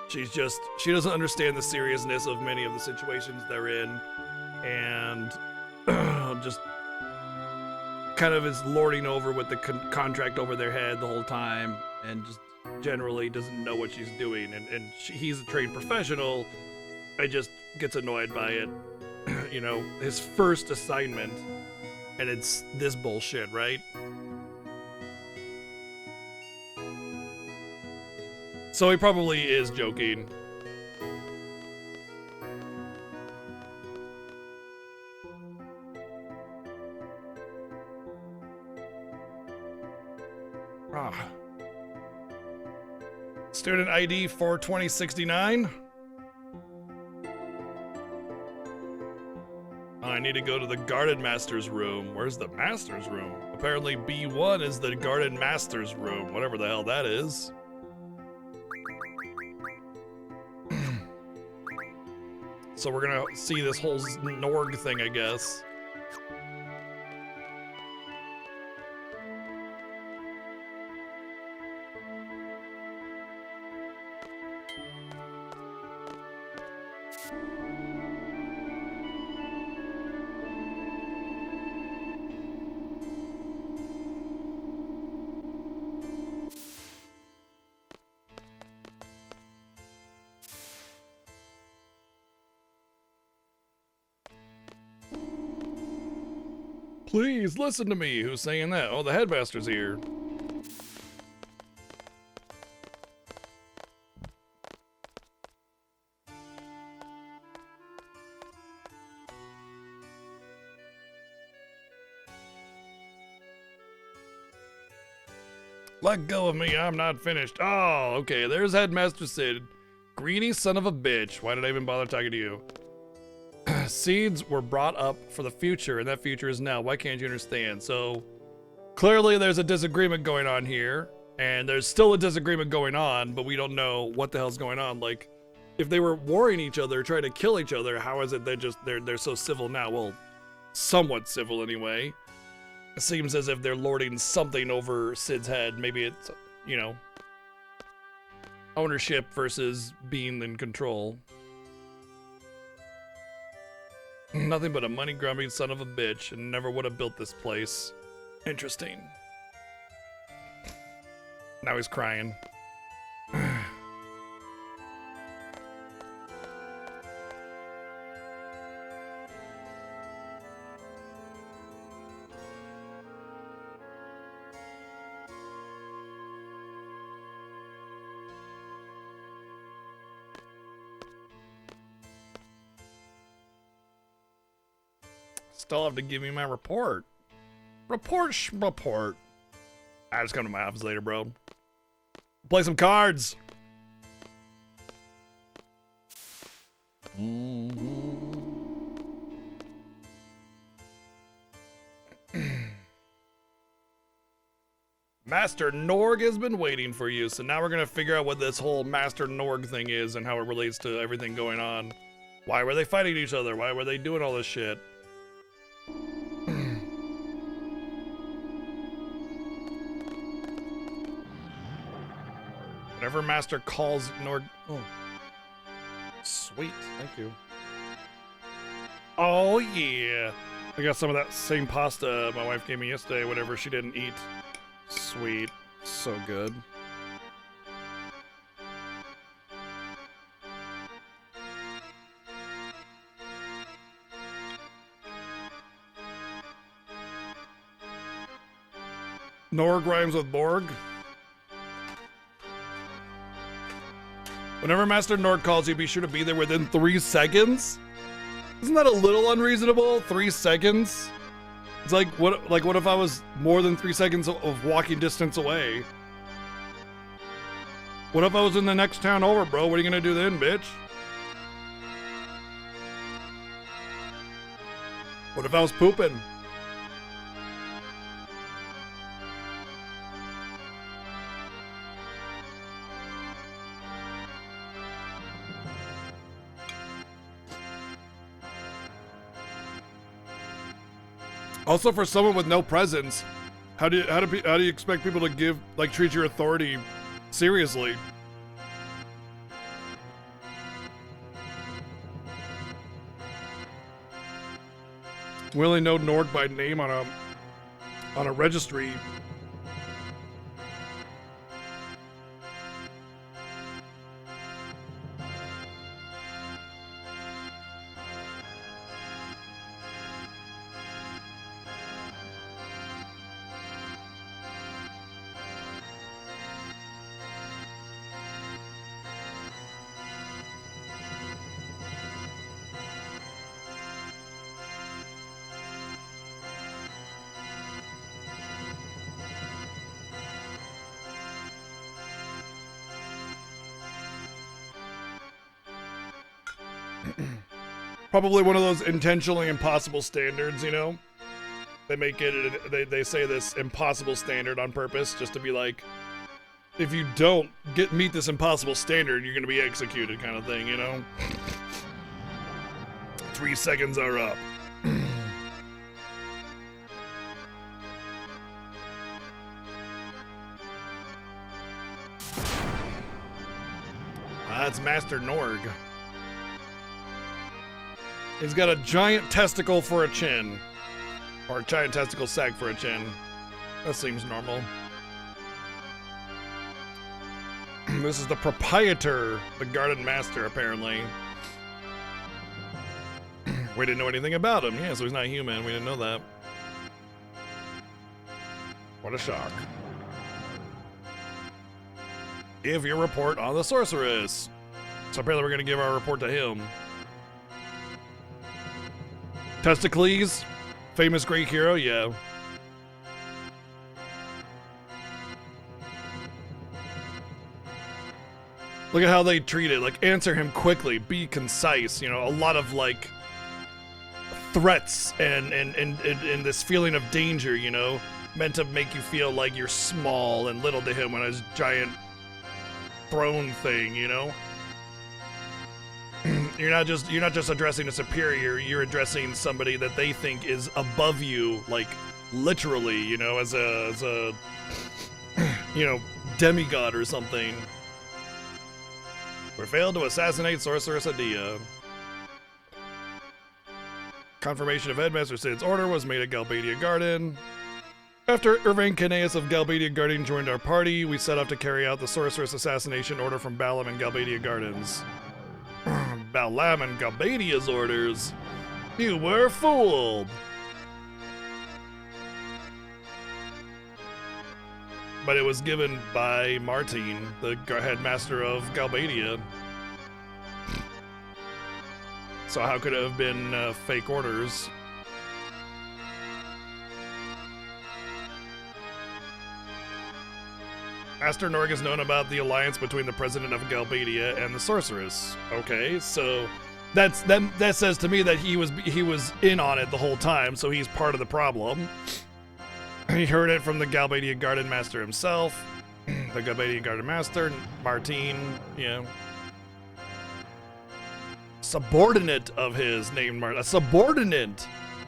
she doesn't understand the seriousness of many of the situations they're in, and just kind of is lording over with the contract over their head the whole time, and just generally doesn't know what she's doing. And he's a trained professional. I just gets annoyed by it. You know, his first assignment. And it's this bullshit, right? So he probably is joking. Student ID 42069. I need to go to the Garden Master's room. Where's the Master's room? Apparently B1 is the Garden Master's room, whatever the hell that is. So we're gonna see this whole Norg thing, I guess. Please listen to me. Who's saying that? Oh, the headmaster's here. Let go of me, I'm not finished. Oh, okay, there's Headmaster Sid. Greedy son of a bitch. Why did I even bother talking to you? Seeds were brought up for the future, and that future is now. Why can't you understand? So, clearly there's a disagreement going on here, and there's still a disagreement going on, but we don't know what the hell's going on. Like, if they were warring each other, trying to kill each other, how is it they're so civil now? Well, somewhat civil anyway. It seems as if they're lording something over Sid's head. Maybe it's, you know, ownership versus being in control. Nothing but a money-grubbing son of a bitch, and never would have built this place. Interesting. Now he's crying. Still have to give me my report. Report. I just come to my office later, bro. Play some cards. Master Norg has been waiting for you, so now we're gonna figure out what this whole Master Norg thing is and how it relates to everything going on. Why were they fighting each other? Why were they doing all this shit? Whenever Master calls Norg... Oh. Sweet, thank you. Oh yeah! I got some of that same pasta my wife gave me yesterday, whatever she didn't eat. Sweet. So good. Norg rhymes with Borg. Whenever Master Norg calls you, be sure to be there within 3 seconds? Isn't that a little unreasonable? 3 seconds? It's like what if I was more than 3 seconds of walking distance away? What if I was in the next town over, bro? What are you gonna do then, bitch? What if I was pooping? Also, for someone with no presence, how do you expect people to treat your authority seriously? We only know Norg by name on a registry. Probably one of those intentionally impossible standards, you know? They make it, they say this impossible standard on purpose, just to be like, if you don't meet this impossible standard, you're gonna be executed kind of thing, you know? 3 seconds are up. That's Master Norg. He's got a giant testicle for a chin. Or a giant testicle sack for a chin. That seems normal. This is the proprietor, the Garden Master, apparently. We didn't know anything about him. Yeah, so he's not human. We didn't know that. What a shock. Give your report on the sorceress. So apparently we're going to give our report to him. Testicles, famous Greek hero, yeah. Look at how they treat it. Like, answer him quickly, be concise. You know, a lot of like threats and this feeling of danger. You know, meant to make you feel like you're small and little to him on his giant throne thing. You know. You're not just addressing a superior, you're addressing somebody that they think is above you, like literally, you know, as a you know, demigod or something. We failed to assassinate Sorceress Adia. Confirmation of Headmaster Sid's order was made at Galbadia Garden. After Irvain Caneus of Galbadia Garden joined our party, we set off to carry out the Sorceress assassination order from Balam and Galbadia Gardens. Balam and Galbadia's orders. You were fooled. But it was given by Martin, the headmaster of Galbadia. So how could it have been fake orders? Master Norg has known about the alliance between the president of Galbadia and the sorceress. Okay, so that says to me that he was in on it the whole time, so he's part of the problem. He heard it from the Galbadian Garden Master himself. The Galbadian Garden Master, Martine, you know. Subordinate of his named Martine. A subordinate!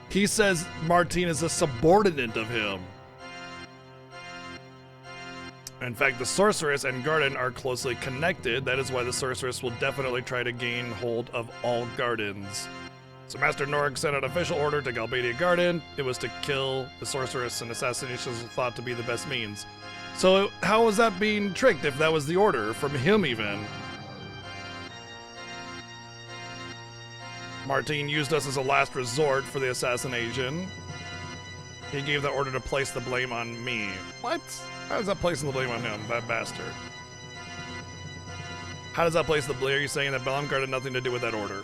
He says Martine is a subordinate of him. In fact, the Sorceress and Garden are closely connected. That is why the Sorceress will definitely try to gain hold of all gardens. So Master Norg sent an official order to Galbadia Garden. It was to kill the Sorceress, and assassination was thought to be the best means. So how was that being tricked if that was the order from him even? Martine used us as a last resort for the assassination. He gave the order to place the blame on me. What? How does that placing the blame on him, that bastard? How does that place the blame? Are you saying that Bellamgard had nothing to do with that order?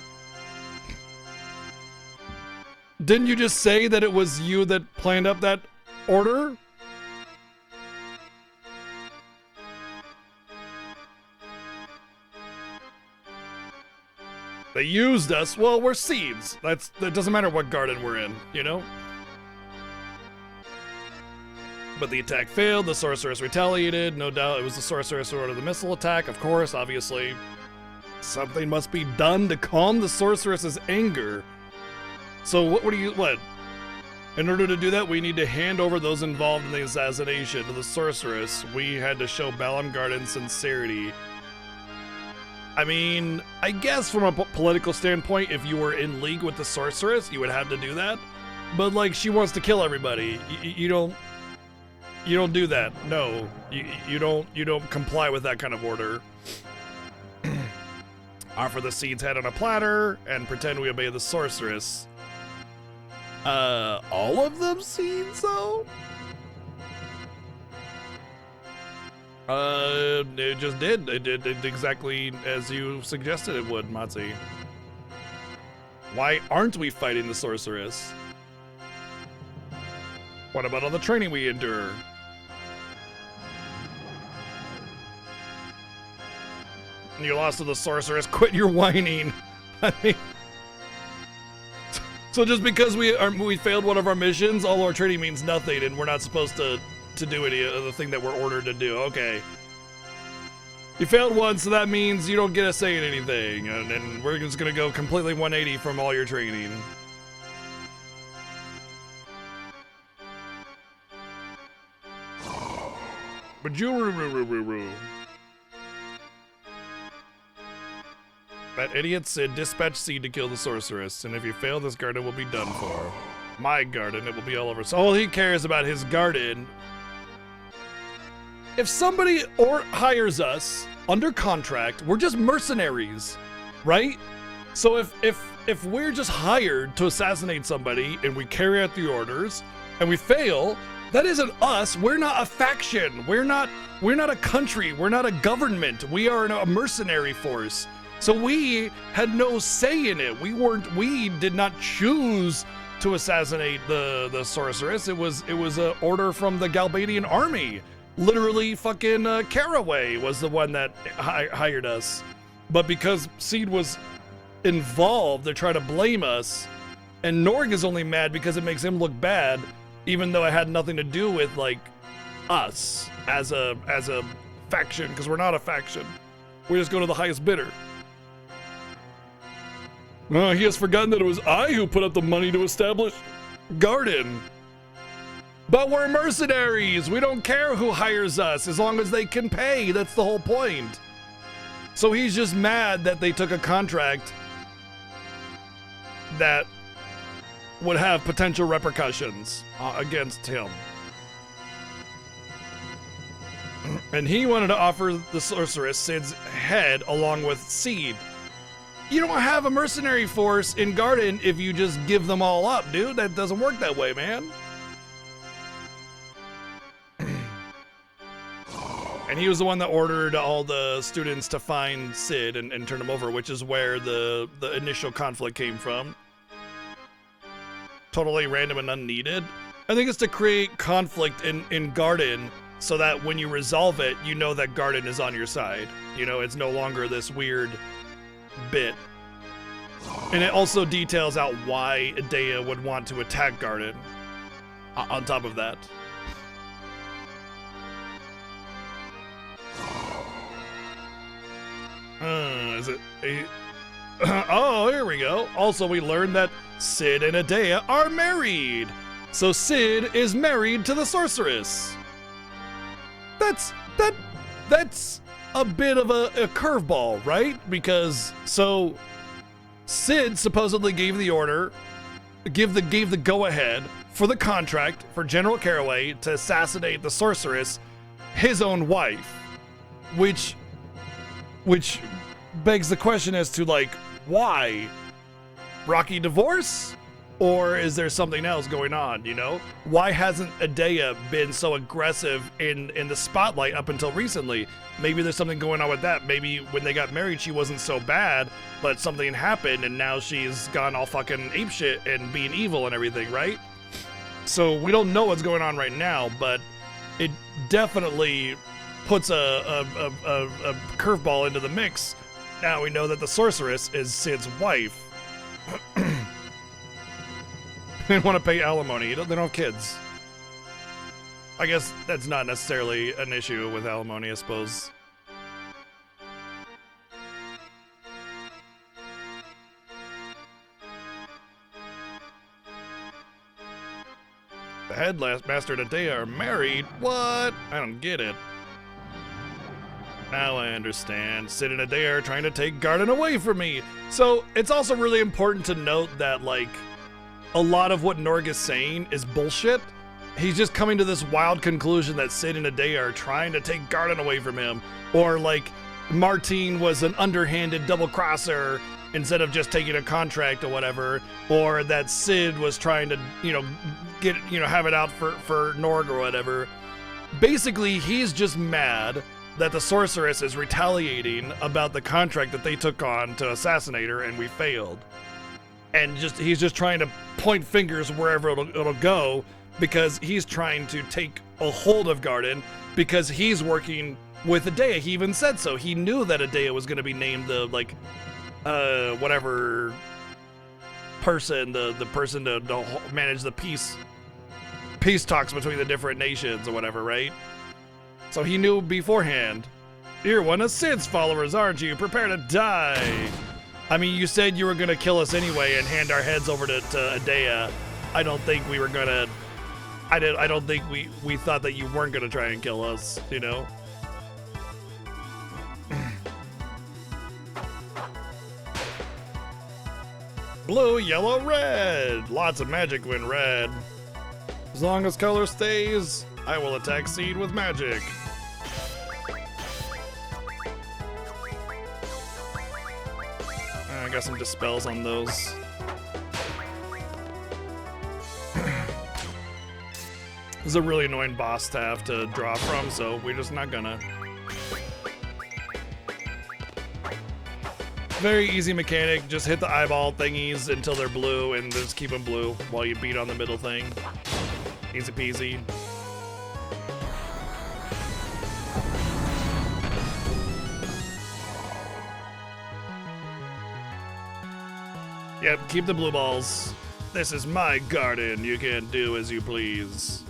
Didn't you just say that it was you that planned up that order? They used us. Well, we're seeds. That doesn't matter what garden we're in, you know? But the attack failed. The Sorceress retaliated. No doubt it was the Sorceress who ordered the missile attack. Of course, obviously. Something must be done to calm the Sorceress's anger. So what? In order to do that, we need to hand over those involved in the assassination to the Sorceress. We had to show Bellamgarden's sincerity. I mean, I guess from a political standpoint, if you were in league with the Sorceress, you would have to do that. But like, she wants to kill everybody. You don't do that. No, you don't comply with that kind of order. Offer the seeds head on a platter and pretend we obey the Sorceress. All of them seeds though? It just did. It did exactly as you suggested it would, Matzi. Why aren't we fighting the Sorceress? What about all the training we endure? You lost to the Sorceress. Quit your whining. I mean, so just because we failed one of our missions, all our training means nothing, and we're not supposed to do any of the thing that we're ordered to do. Okay. You failed one, so that means you don't get a say in anything, and we're just gonna go completely 180 from all your training. But you that idiot said dispatch seed to kill the Sorceress, and if you fail, this garden will be done for. My garden, it will be all over. So all he cares about his garden. If somebody hires us under contract, we're just mercenaries, right? So if we're just hired to assassinate somebody and we carry out the orders and we fail, that isn't us. We're not a faction. We're not a country. We're not a government. We are a mercenary force. So we had no say in it. We did not choose to assassinate the Sorceress. It was an order from the Galbadian army. Literally fucking Caraway was the one that hired us. But because Seed was involved, they're trying to blame us. And Norg is only mad because it makes him look bad, even though it had nothing to do with like us as a faction, because we're not a faction. We just go to the highest bidder. He has forgotten that it was I who put up the money to establish Garden. But we're mercenaries. We don't care who hires us as long as they can pay. That's the whole point. So he's just mad that they took a contract that would have potential repercussions against him. And he wanted to offer the Sorceress Sid's head along with Seed. You don't have a mercenary force in Garden if you just give them all up, dude. That doesn't work that way, man. And he was the one that ordered all the students to find Sid and turn him over, which is where the initial conflict came from. Totally random and unneeded. I think it's to create conflict in Garden so that when you resolve it, you know that Garden is on your side. You know, it's no longer this weird bit. And it also details out why Idea would want to attack Garden on top of that. Is it oh, here we go. Also, we learned that Sid and Adea are married. So Sid is married to the sorceress. That's a bit of a curveball, right? Because so Sid supposedly gave the order, gave the go-ahead for the contract for General Caraway to assassinate the sorceress, his own wife, which begs the question as to, like, why? Rocky divorce? Or is there something else going on, you know? Why hasn't Adea been so aggressive in the spotlight up until recently? Maybe there's something going on with that. Maybe when they got married, she wasn't so bad, but something happened and now she's gone all fucking apeshit and being evil and everything, right? So we don't know what's going on right now, but it definitely puts a curveball into the mix. Now we know that the sorceress is Sid's wife. They want to pay alimony. They don't have kids. I guess that's not necessarily an issue with alimony, I suppose. The headmaster and Adea are married? What? I don't get it. Now I understand. Sid and Adea are trying to take Garden away from me. So it's also really important to note that, like, a lot of what Norg is saying is bullshit. He's just coming to this wild conclusion that Sid and Adea are trying to take Garden away from him. Or, like, Martine was an underhanded double-crosser instead of just taking a contract or whatever. Or that Sid was trying to, have it out for Norg or whatever. Basically, he's just mad that the sorceress is retaliating about the contract that they took on to assassinate her and we failed. And he's just trying to point fingers wherever it'll go because he's trying to take a hold of Garden because he's working with Adea. He even said so. He knew that Adea was going to be named the, like, whatever person, the person to manage the peace talks between the different nations or whatever, right? So he knew beforehand. You're one of Sid's followers, aren't you? Prepare to die. I mean, you said you were gonna kill us anyway and hand our heads over to Adea. I don't think we were gonna. I don't think we thought that you weren't gonna try and kill us. You know. Blue, yellow, red. Lots of magic when red. As long as color stays, I will attack Seed with magic. I got some dispels on those. This is a really annoying boss to have to draw from, so we're just not gonna. Very easy mechanic, just hit the eyeball thingies until they're blue and just keep them blue while you beat on the middle thing. Easy peasy. Yep, keep the blue balls. This is my garden. You can do as you please.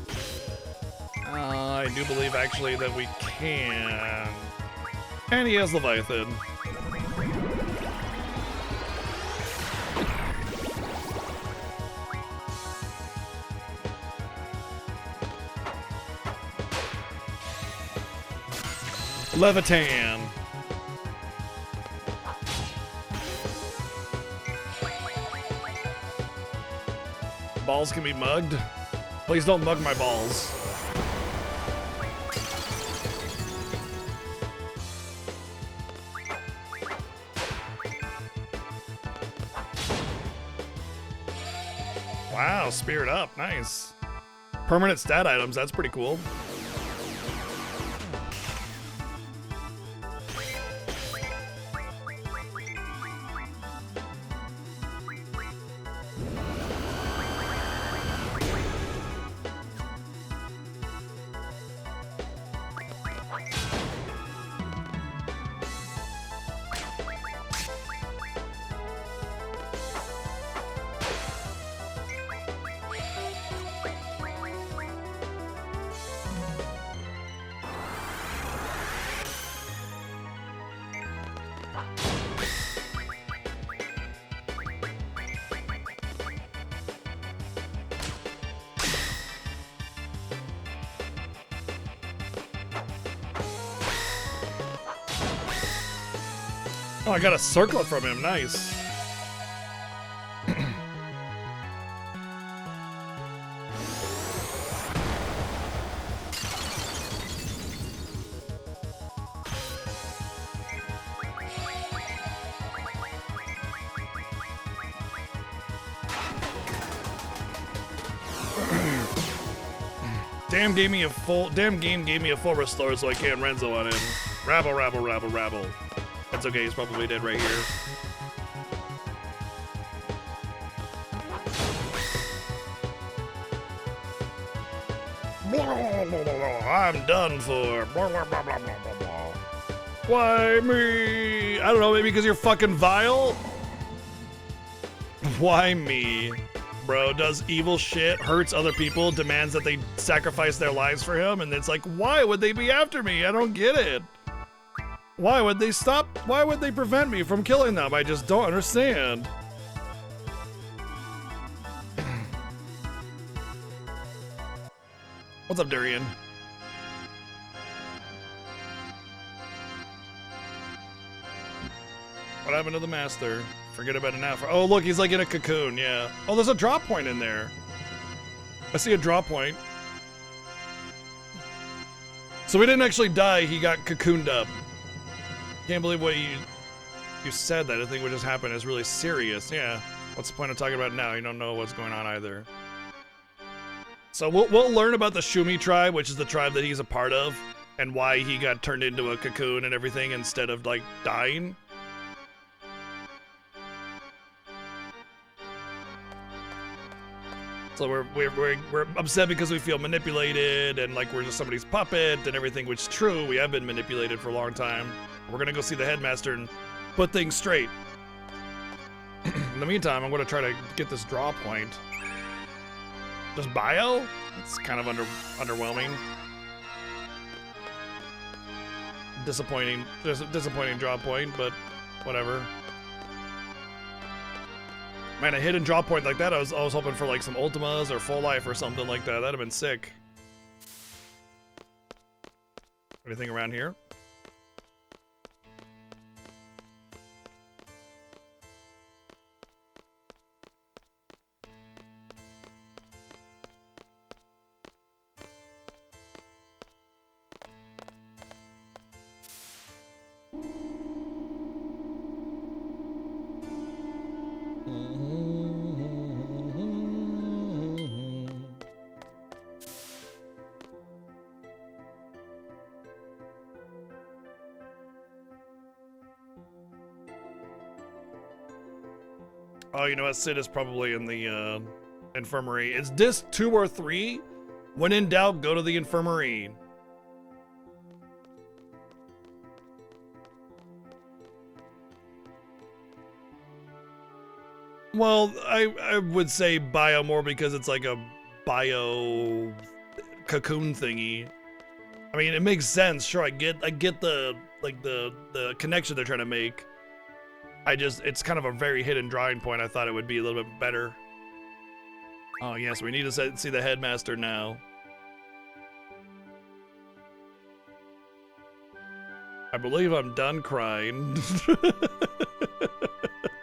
I do believe, actually, that we can. And he has Leviathan. Levitan. Balls can be mugged. Please don't mug my balls. Wow, Spirit Up, nice. Permanent stat items, that's pretty cool. Oh, I got a circlet from him. Nice. Damn game gave me a full restore so I can't Renzo on him. Rabble, rabble, rabble, rabble. That's okay, he's probably dead right here. I'm done for. Why me? I don't know, maybe because you're fucking vile? Why me? Bro does evil shit, hurts other people, demands that they sacrifice their lives for him, and it's like, why would they be after me? I don't get it. Why would they stop? Why would they prevent me from killing them? I just don't understand. What's up, Durian? What happened to the master? Forget about it now. Oh, look, he's like in a cocoon, yeah. Oh, there's a drop point in there. I see a drop point. So we didn't actually die, he got cocooned up. Can't believe what you said that. I think what just happened is really serious, yeah. What's the point of talking about it now? You don't know what's going on either. So we'll learn about the Shumi tribe, which is the tribe that he's a part of, and why he got turned into a cocoon and everything instead of, like, dying. So we're upset because we feel manipulated and like we're just somebody's puppet and everything, which is true. We have been manipulated for a long time. We're gonna go see the headmaster and put things straight. In the meantime, I'm gonna try to get this draw point. Just bio? It's kind of underwhelming. Disappointing draw point, but whatever. Man, a hidden draw point like that, I was hoping for like some Ultimas or Full Life or something like that. That'd have been sick. Anything around here? Oh, you know what? Sid is probably in the infirmary. It's disc 2 or 3. When in doubt, go to the infirmary. Well, I would say bio more because it's like a bio cocoon thingy. I mean, it makes sense. Sure, I get the like the connection they're trying to make. It's kind of a very hidden drawing point. I thought it would be a little bit better. Oh yes, we need to see the headmaster now. I believe I'm done crying.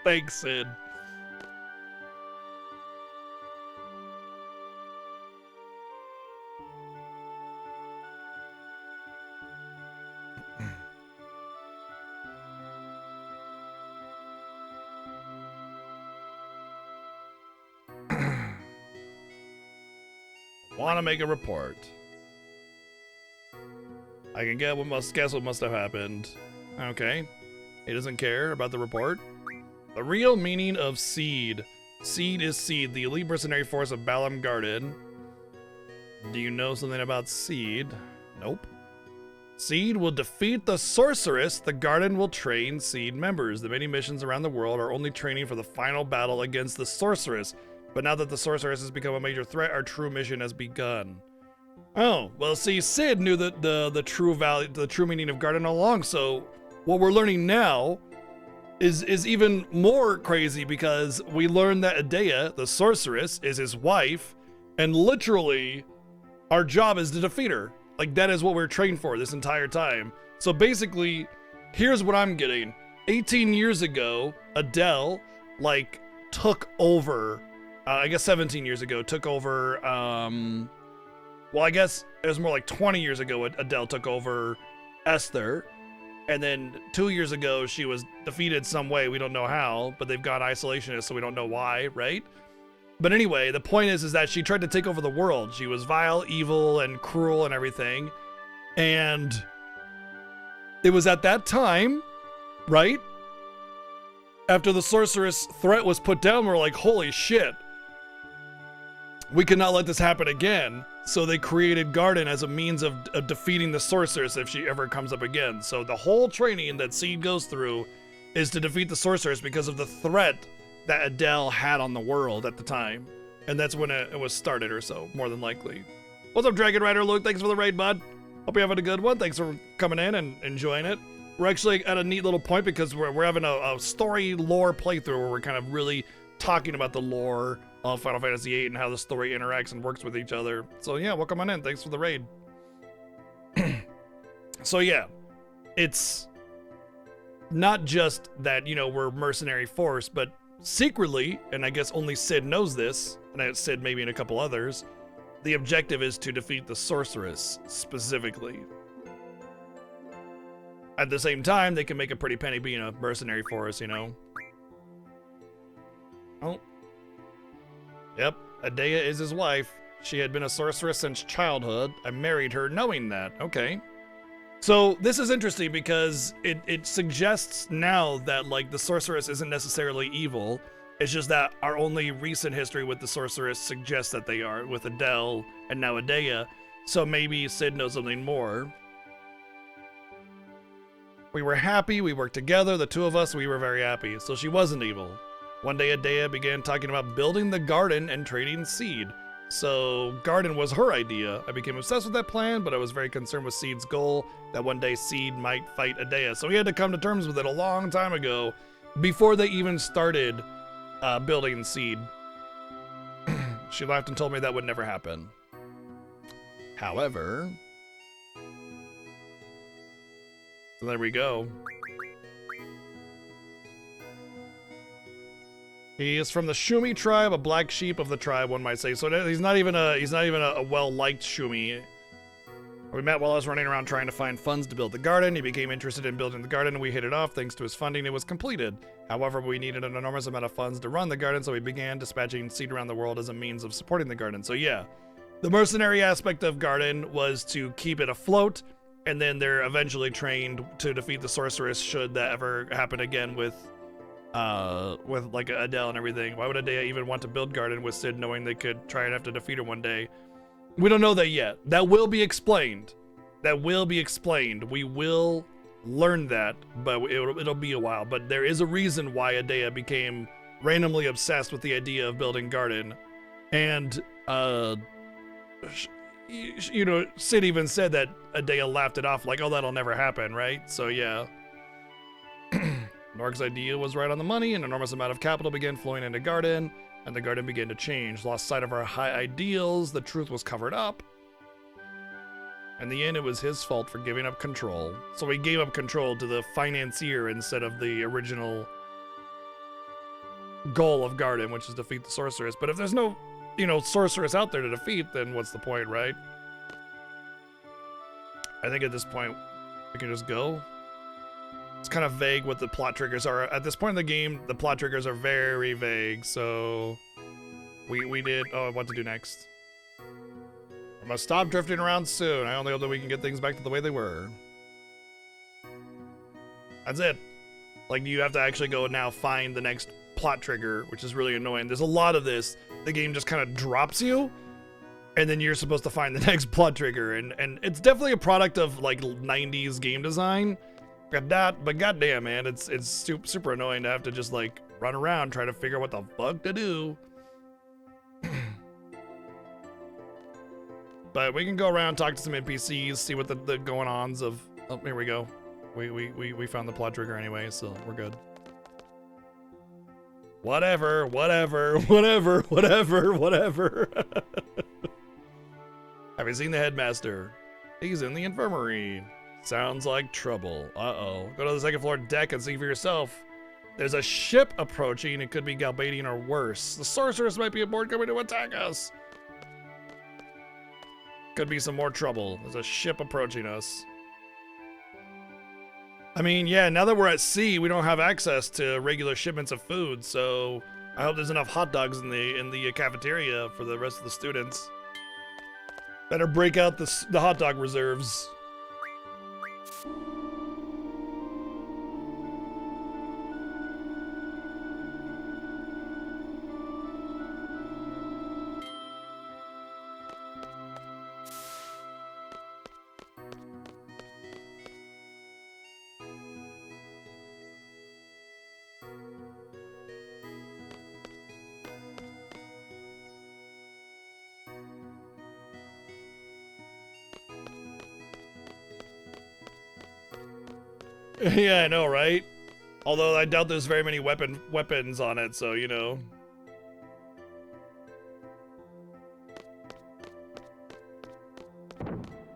Thanks, Sid. Want to make a report. I can guess what must have happened. Okay. He doesn't care about the report. The real meaning of Seed. Seed is Seed, the elite mercenary force of Balam Garden. Do you know something about Seed? Nope. Seed will defeat the sorceress. The Garden will train Seed members. The many missions around the world are only training for the final battle against the sorceress. But now that the sorceress has become a major threat, our true mission has begun. Oh, well, see, Sid knew the true value, the true meaning of Garden all along. So what we're learning now is even more crazy because we learned that Adea, the sorceress, is his wife, and literally our job is to defeat her. Like, that is what we're trained for this entire time. So basically, here's what I'm getting. 18 years ago, Adele, like, took over, I guess 17 years ago, took over, well, I guess it was more like 20 years ago Adele took over Esther. And then 2 years ago, she was defeated some way. We don't know how, but they've gone isolationist, so we don't know why, right? But anyway, the point is that she tried to take over the world. She was vile, evil, and cruel and everything. And it was at that time, right? After the sorceress threat was put down, we're like, holy shit. We cannot let this happen again. So they created Garden as a means of defeating the sorceress if she ever comes up again. So the whole training that Seed goes through is to defeat the sorceress because of the threat that Adele had on the world at the time. And that's when it was started or so, more than likely. What's up, Dragon Rider Luke? Thanks for the raid, bud. Hope you're having a good one. Thanks for coming in and enjoying it. We're actually at a neat little point because we're having a story lore playthrough where we're kind of really talking about the lore of Final Fantasy VIII and how the story interacts and works with each other. So yeah, welcome on in. Thanks for the raid. So yeah, it's not just that, you know, we're mercenary force, but secretly, and I guess only Cid knows this, and Cid maybe and a couple others, the objective is to defeat the sorceress specifically. At the same time, they can make a pretty penny being a mercenary force, you know. Oh. Yep, Adea is his wife. She had been a sorceress since childhood. I married her knowing that. Okay. So this is interesting because it suggests now that, like, the sorceress isn't necessarily evil. It's just that our only recent history with the sorceress suggests that they are, with Adele and now Adea. So maybe Cid knows something more. We were happy, we worked together, the two of us, we were very happy. So she wasn't evil. One day Adea began talking about building the garden and trading Seed. So Garden was her idea. I became obsessed with that plan, but I was very concerned with Seed's goal that one day Seed might fight Adea. So we had to come to terms with it a long time ago, before they even started building Seed. She laughed and told me that would never happen. However, so there we go. He is from the Shumi tribe, a black sheep of the tribe, one might say. So he's not even a well-liked Shumi. We met while I was running around trying to find funds to build the garden. He became interested in building the garden, and we hit it off. Thanks to his funding, it was completed. However, we needed an enormous amount of funds to run the garden, so we began dispatching Seed around the world as a means of supporting the garden. So yeah, the mercenary aspect of Garden was to keep it afloat, and then they're eventually trained to defeat the sorceress should that ever happen again with like Adele and everything. Why would Adea even want to build Garden with Cid knowing they could try and have to defeat her one day? We don't know that yet. That will be explained. That will be explained. We will learn that, but it'll be a while. But there is a reason why Adea became randomly obsessed with the idea of building Garden. And, you know, Cid even said that Adea laughed it off like, oh, that'll never happen, right? So, yeah. Norg's idea was right on the money. An enormous amount of capital began flowing into Garden, and the garden began to change. Lost sight of our high ideals. The truth was covered up. In the end, it was his fault for giving up control. So he gave up control to the financier instead of the original goal of Garden, which is defeat the sorceress. But if there's no, you know, sorceress out there to defeat, then what's the point, right? I think at this point, we can just go. It's kind of vague what the plot triggers are. At this point in the game, the plot triggers are very vague, so we did... Oh, what to do next? I must stop drifting around soon. I only hope that we can get things back to the way they were. That's it. Like, you have to actually go now find the next plot trigger, which is really annoying. There's a lot of this. The game just kind of drops you, and then you're supposed to find the next plot trigger. And it's definitely a product of, like, 90s game design. But goddamn, man, it's super annoying to have to just, like, run around trying to figure out what the fuck to do. But we can go around, talk to some NPCs, see what the going-ons of... Oh, here we go. We found the plot trigger anyway, so we're good. Whatever. Have you seen the headmaster? He's in the infirmary. Sounds like trouble. Uh-oh. Go to the second floor deck and see for yourself. There's a ship approaching. It could be Galbadian or worse. The sorceress might be aboard coming to attack us. Could be some more trouble. There's a ship approaching us. I mean, yeah, now that we're at sea, we don't have access to regular shipments of food, so I hope there's enough hot dogs in the cafeteria for the rest of the students. Better break out the hot dog reserves. Yeah, I know, right? Although I doubt there's very many weapons on it, so you know.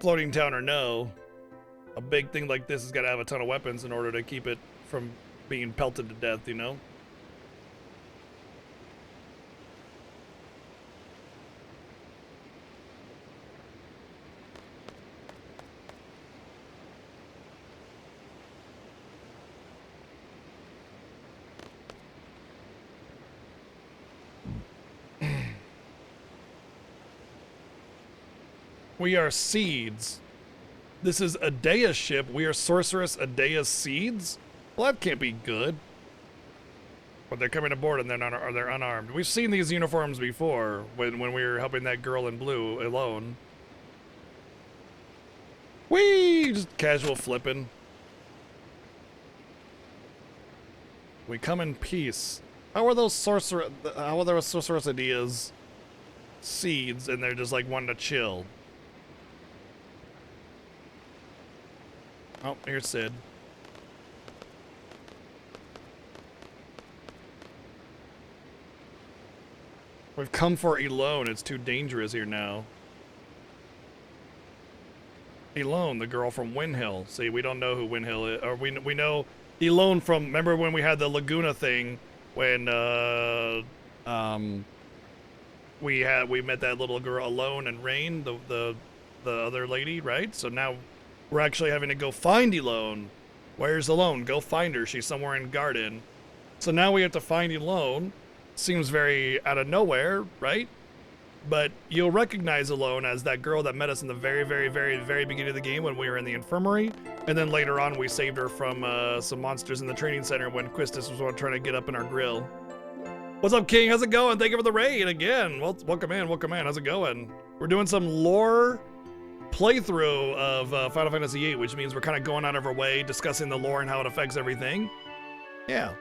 Floating town or no, a big thing like this has got to have a ton of weapons in order to keep it from being pelted to death, you know? We are seeds. This is Adea's ship. We are Sorceress Adea's seeds? Well, that can't be good. But they're coming aboard and they're unarmed. We've seen these uniforms before when we were helping that girl in blue alone. Whee! Just casual flipping. We come in peace. How are those Sorceress Adea's seeds and they're just like wanting to chill? Oh, here's Sid. We've come for Elone. It's too dangerous here now. Elone, the girl from Windhill. See, we don't know who Windhill is. Or we know Elone from... Remember when we had the Laguna thing? When, we met that little girl, Alone and Rain, the other lady, right? So now... we're actually having to go find Elone. Where's Elone? Go find her. She's somewhere in Garden. So now we have to find Elone. Seems very out of nowhere, right? But you'll recognize Elone as that girl that met us in the very, very, very, very beginning of the game when we were in the infirmary. And then later on, we saved her from some monsters in the training center when Quistis was trying to get up in our grill. What's up, King? How's it going? Thank you for the raid again. Well, welcome in, welcome in. How's it going? We're doing some lore playthrough of Final Fantasy VIII, which means we're kind of going out of our way, discussing the lore and how it affects everything. Yeah.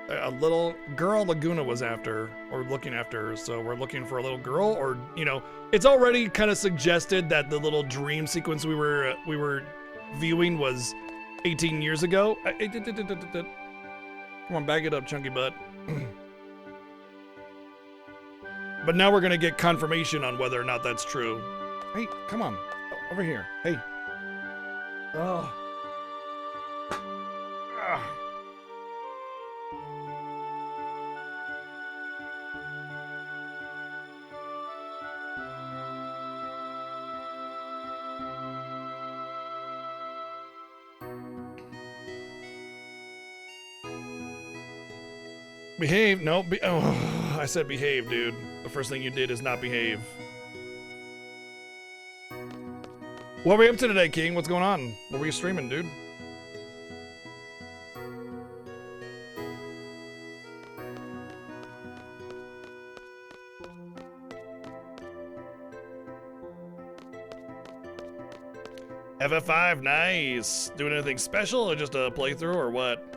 A little girl Laguna was after, or looking after, so we're looking for a little girl, or, you know, it's already kind of suggested that the little dream sequence we were viewing was 18 years ago. Come on, bag it up, chunky butt. But now we're gonna get confirmation on whether or not that's true. Hey, come on, over here. Hey. Oh. Ah. Behave? No, oh, I said behave, dude. The first thing you did is not behave. What are we up to today, King? What's going on? What were you streaming, dude? FF5, nice. Doing anything special or just a playthrough or what?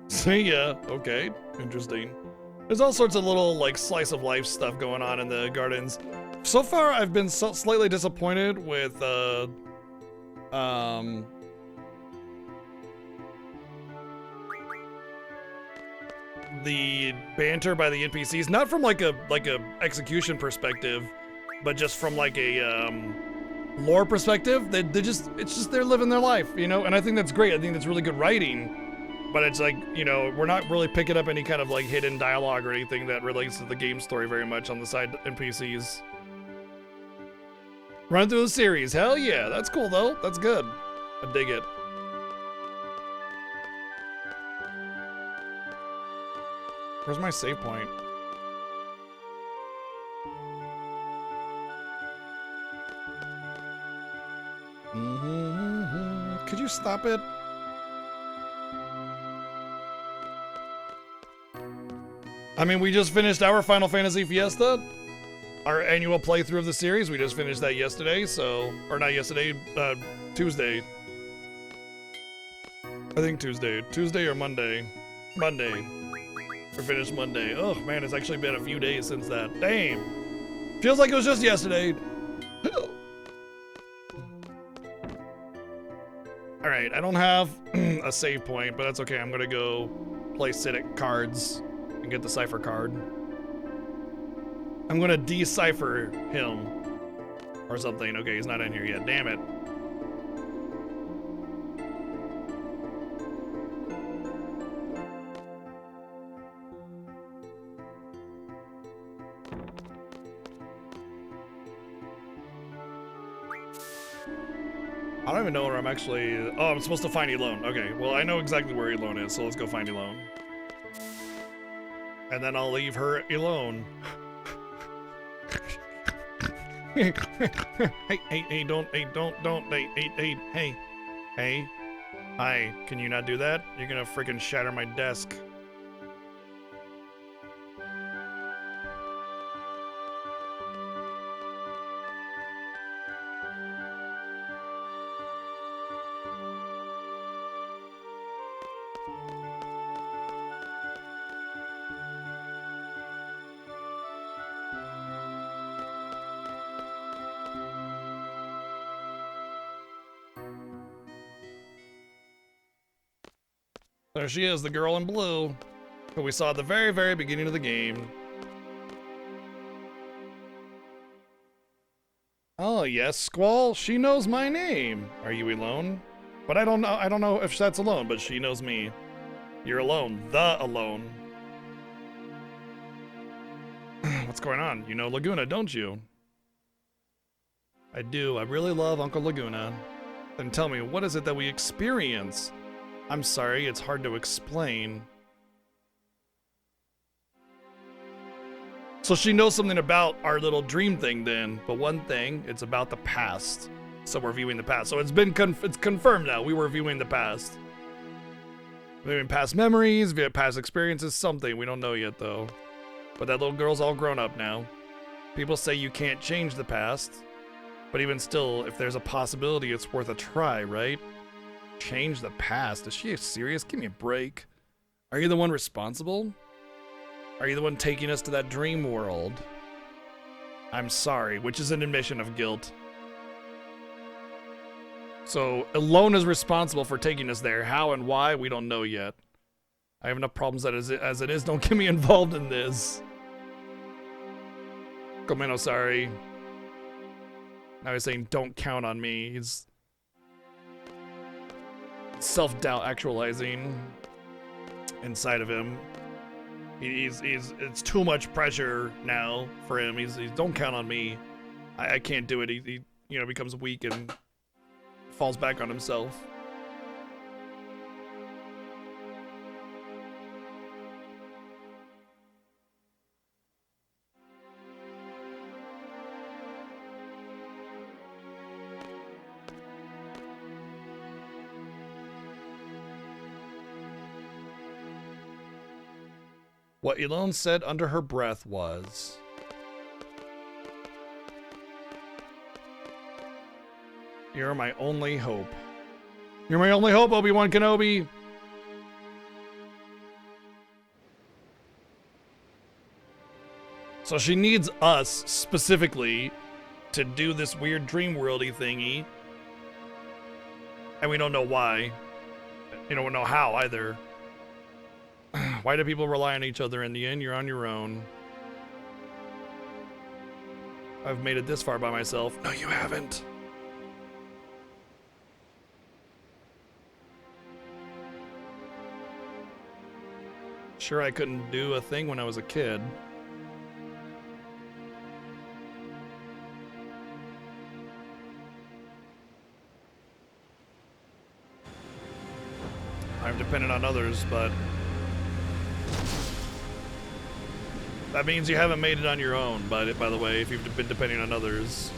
See ya. Okay, interesting. There's all sorts of little, like, slice of life stuff going on in the gardens. So far, I've been slightly disappointed with, the banter by the NPCs. Not from, like a execution perspective, but just from like a lore perspective, it's just they're living their life, you know. And I think that's great. I think that's really good writing. But it's like, you know, we're not really picking up any kind of like hidden dialogue or anything that relates to the game story very much on the side NPCs. Run through the series, hell yeah, that's cool though. That's good. I dig it. Where's my save point? Could you stop it? I mean, we just finished our Final Fantasy Fiesta, our annual playthrough of the series. We just finished that yesterday, so, or not yesterday, Tuesday. I think Tuesday or Monday. Monday. We finished Monday. Oh man, it's actually been a few days since that. Damn. Feels like it was just yesterday. All right, I don't have a save point, but that's okay. I'm gonna go play Cytic cards and get the cipher card. I'm gonna decipher him or something. Okay, he's not in here yet. Damn it. I don't even know where I'm actually... Oh, I'm supposed to find Elone. Okay, well, I know exactly where Elone is, so let's go find Elone. And then I'll leave her alone. Hey, don't, hey. Hi, can you not do that? You're gonna freaking shatter my desk. There she is, the girl in blue, who we saw at the very, very beginning of the game. Oh yes, Squall, she knows my name. Are you Elone? But I don't know if that's Elone, but she knows me. You're Elone, the Elone. What's going on? You know Laguna, don't you? I do, I really love Uncle Laguna. Then tell me, what is it that we experience? I'm sorry, it's hard to explain. So she knows something about our little dream thing then, but one thing, it's about the past. So we're viewing the past. So it's been it's confirmed now, we were viewing the past. Viewing past memories, via past experiences, something, we don't know yet though. But that little girl's all grown up now. People say you can't change the past, but even still, if there's a possibility, it's worth a try, right? Change the past? Is she serious? Give me a break. Are you the one responsible? Are you the one taking us to that dream world? I'm sorry, which is an admission of guilt. So, Elone is responsible for taking us there. How and why, we don't know yet. I have enough problems as it is. Don't get me involved in this. Comeno, sorry. Now he's saying, don't count on me. He's self-doubt actualizing inside of him. It's too much pressure now for him. He's don't count on me. I can't do it. He you know, becomes weak and falls back on himself. What Elone said under her breath was, "You're my only hope. You're my only hope, Obi-Wan Kenobi." So she needs us specifically to do this weird dream worldy thingy. And we don't know why. You don't know how either. Why do people rely on each other in the end? You're on your own. I've made it this far by myself. No, you haven't. Sure, I couldn't do a thing when I was a kid. I'm dependent on others, but that means you haven't made it on your own, by the way, if you've been depending on others.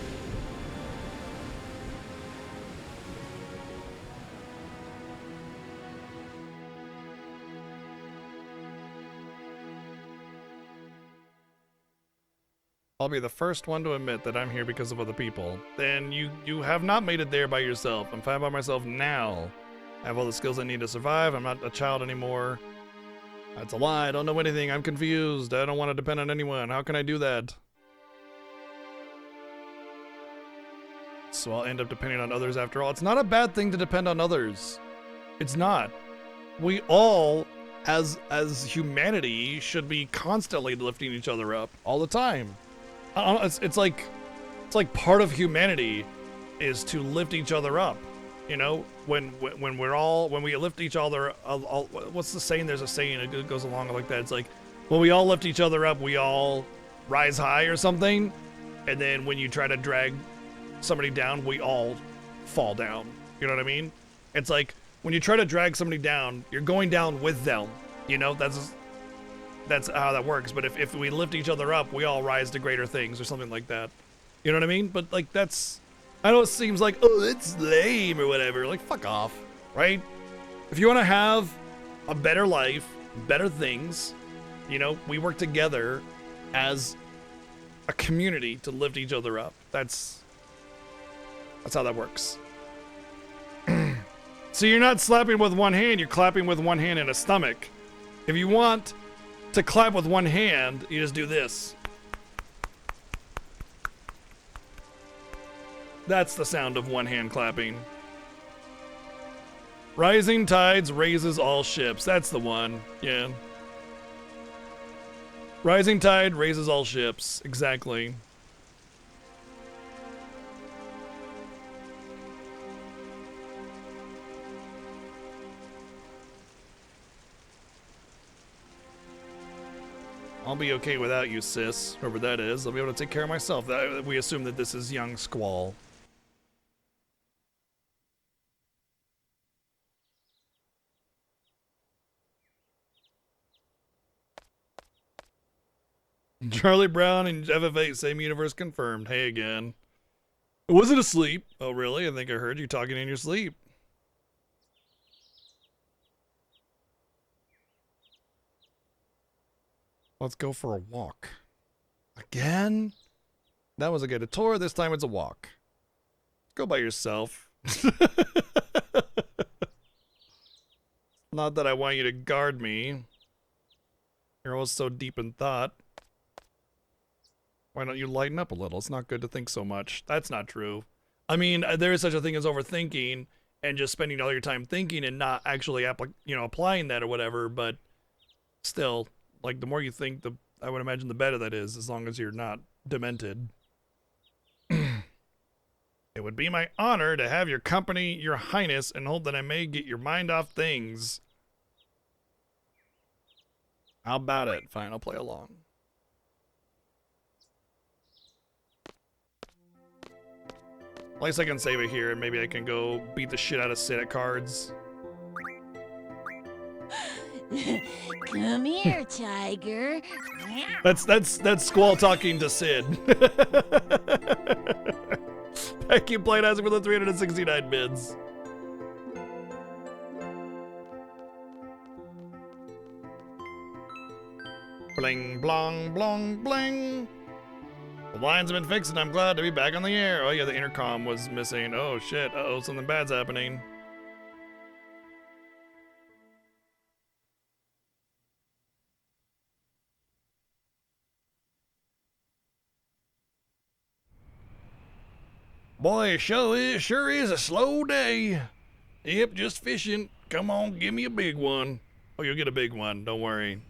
I'll be the first one to admit that I'm here because of other people. Then you have not made it there by yourself. I'm fine by myself now. I have all the skills I need to survive. I'm not a child anymore. That's a lie. I don't know anything. I'm confused. I don't want to depend on anyone. How can I do that? So I'll end up depending on others after all. It's not a bad thing to depend on others. It's not. We all, as humanity, should be constantly lifting each other up all the time. It's like part of humanity is to lift each other up. You know, when we lift each other, what's the saying? There's a saying that goes along like that. It's like, when we all lift each other up, we all rise high or something. And then when you try to drag somebody down, we all fall down. You know what I mean? It's like, when you try to drag somebody down, you're going down with them. You know, that's how that works. But if we lift each other up, we all rise to greater things or something like that. You know what I mean? But like, that's, I know it seems like, oh, it's lame or whatever. Like, fuck off, right? If you want to have a better life, better things, you know, we work together as a community to lift each other up. That's how that works. So you're not slapping with one hand, you're clapping with one hand in a stomach. If you want to clap with one hand, you just do this. That's the sound of one hand clapping. Rising tides raises all ships. That's the one. Yeah. Rising tide raises all ships. Exactly. I'll be okay without you, sis. Whoever that is, I'll be able to take care of myself. We assume that this is young Squall. Charlie Brown and FF8, same universe confirmed. Hey again. Was it asleep? Oh really? I think I heard you talking in your sleep. Let's go for a walk. Again? That was a good tour. This time it's a walk. Go by yourself. Not that I want you to guard me. You're always so deep in thought. Why don't you lighten up a little? It's not good to think so much. That's not true. I mean, there is such a thing as overthinking and just spending all your time thinking and not actually applying that or whatever, but still, like, the more you think, I would imagine the better that is, as long as you're not demented. It would be my honor to have your company, your highness, and hope that I may get your mind off things. How about it? Fine, I'll play along. At least I can save it here, and maybe I can go beat the shit out of Sid at cards. Come here, tiger. That's Squall talking to Sid. Thank you, Played Asking, for the 369 bids. Bling, blong, blong, bling. The lines have been fixed and I'm glad to be back on the air. Oh yeah, the intercom was missing. Oh shit, uh-oh, something bad's happening. Boy, it sure is a slow day. Yep, just fishing. Come on, give me a big one. Oh, you'll get a big one, don't worry.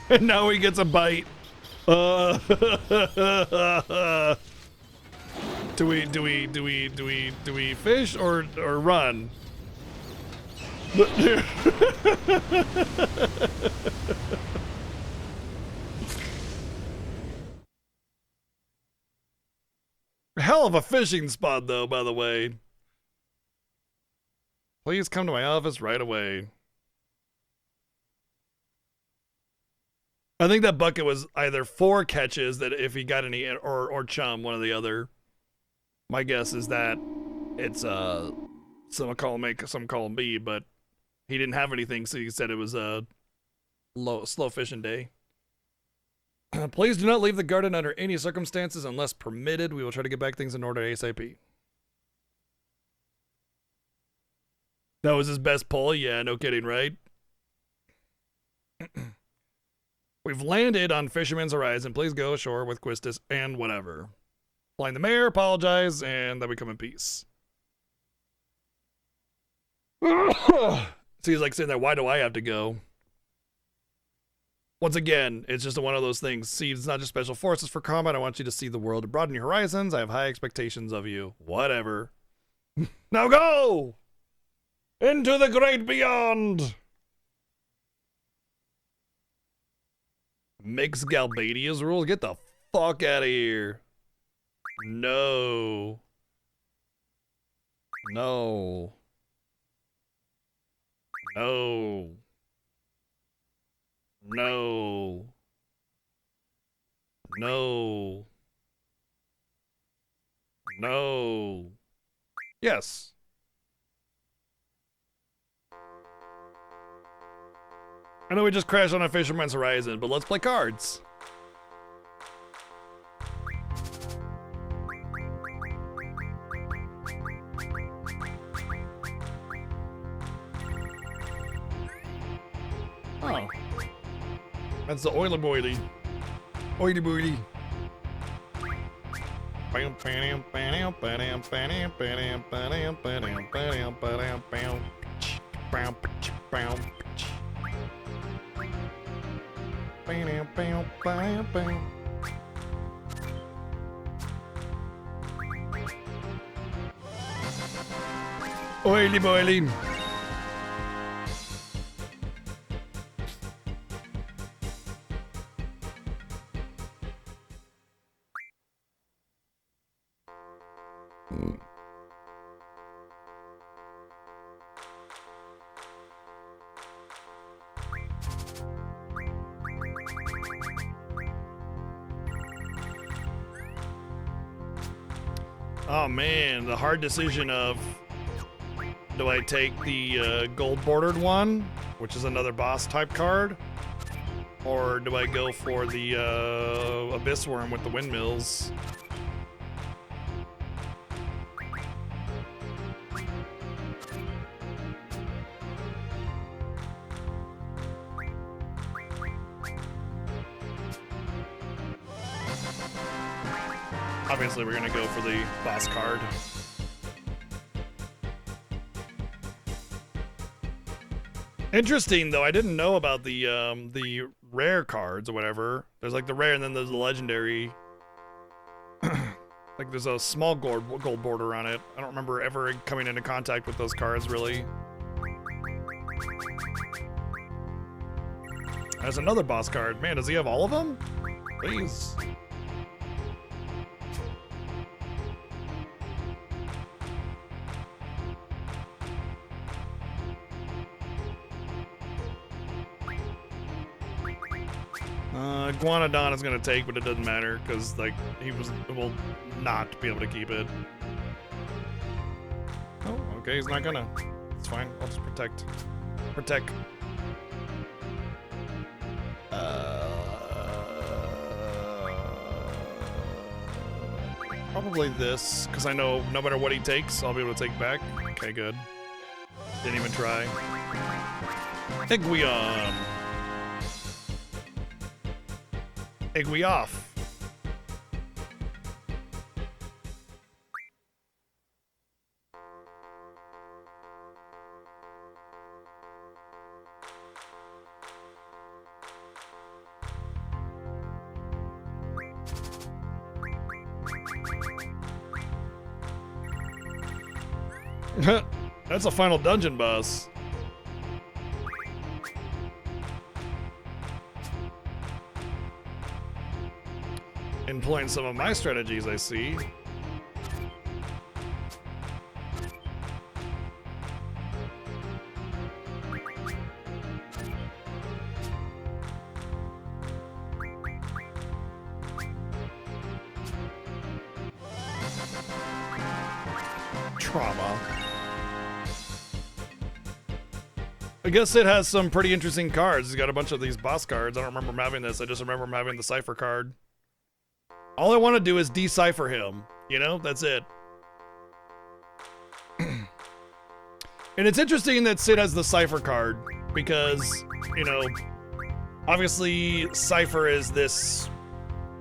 And now he gets a bite. Do we fish or run? Hell of a fishing spot, though, by the way. Please come to my office right away. I think that bucket was either 4 catches that if he got any, or chum, one or the other. My guess is that it's some call him A, some call him B, but he didn't have anything, so he said it was a slow fishing day. Please do not leave the garden under any circumstances unless permitted. We will try to get back things in order ASAP. That was his best pull? Yeah, no kidding, right? We've landed on Fisherman's Horizon. Please go ashore with Quistis and whatever. Flying the mayor, apologize, and then we come in peace. So he's like saying that, why do I have to go? Once again, it's just one of those things. See, it's not just special forces for combat. I want you to see the world and broaden your horizons. I have high expectations of you. Whatever. Now go! Into the great beyond! Mix Galbadia's rules? Get the fuck out of here. No. No. No. No. No. No. Yes. I know we just crashed on a Fisherman's Horizon, but let's play cards. Oh. That's the oily boily. Oily boily. Oily boily. Oh man, the hard decision of, do I take the gold bordered one, which is another boss type card, or do I go for the abyss worm with the windmills? Obviously, we're gonna go for the boss card. Interesting, though. I didn't know about the rare cards or whatever. There's like the rare, and then there's the legendary. Like there's a small gold border on it. I don't remember ever coming into contact with those cards really. There's another boss card. Man, does he have all of them? Please. Iguanodon is gonna take, but it doesn't matter because like he will not be able to keep it. Oh, okay, he's not gonna. It's fine. I'll just protect. Protect. Probably this, because I know no matter what he takes, I'll be able to take back. Okay, good. Didn't even try. Iguion. Iguioff. That's a final dungeon boss. Employing some of my strategies, I see. Trauma. I guess it has some pretty interesting cards. It's got a bunch of these boss cards. I don't remember him having this. I just remember him having the cipher card. All I want to do is decipher him. You know, that's it. And it's interesting that Sid has the cipher card because, you know, obviously Cipher is this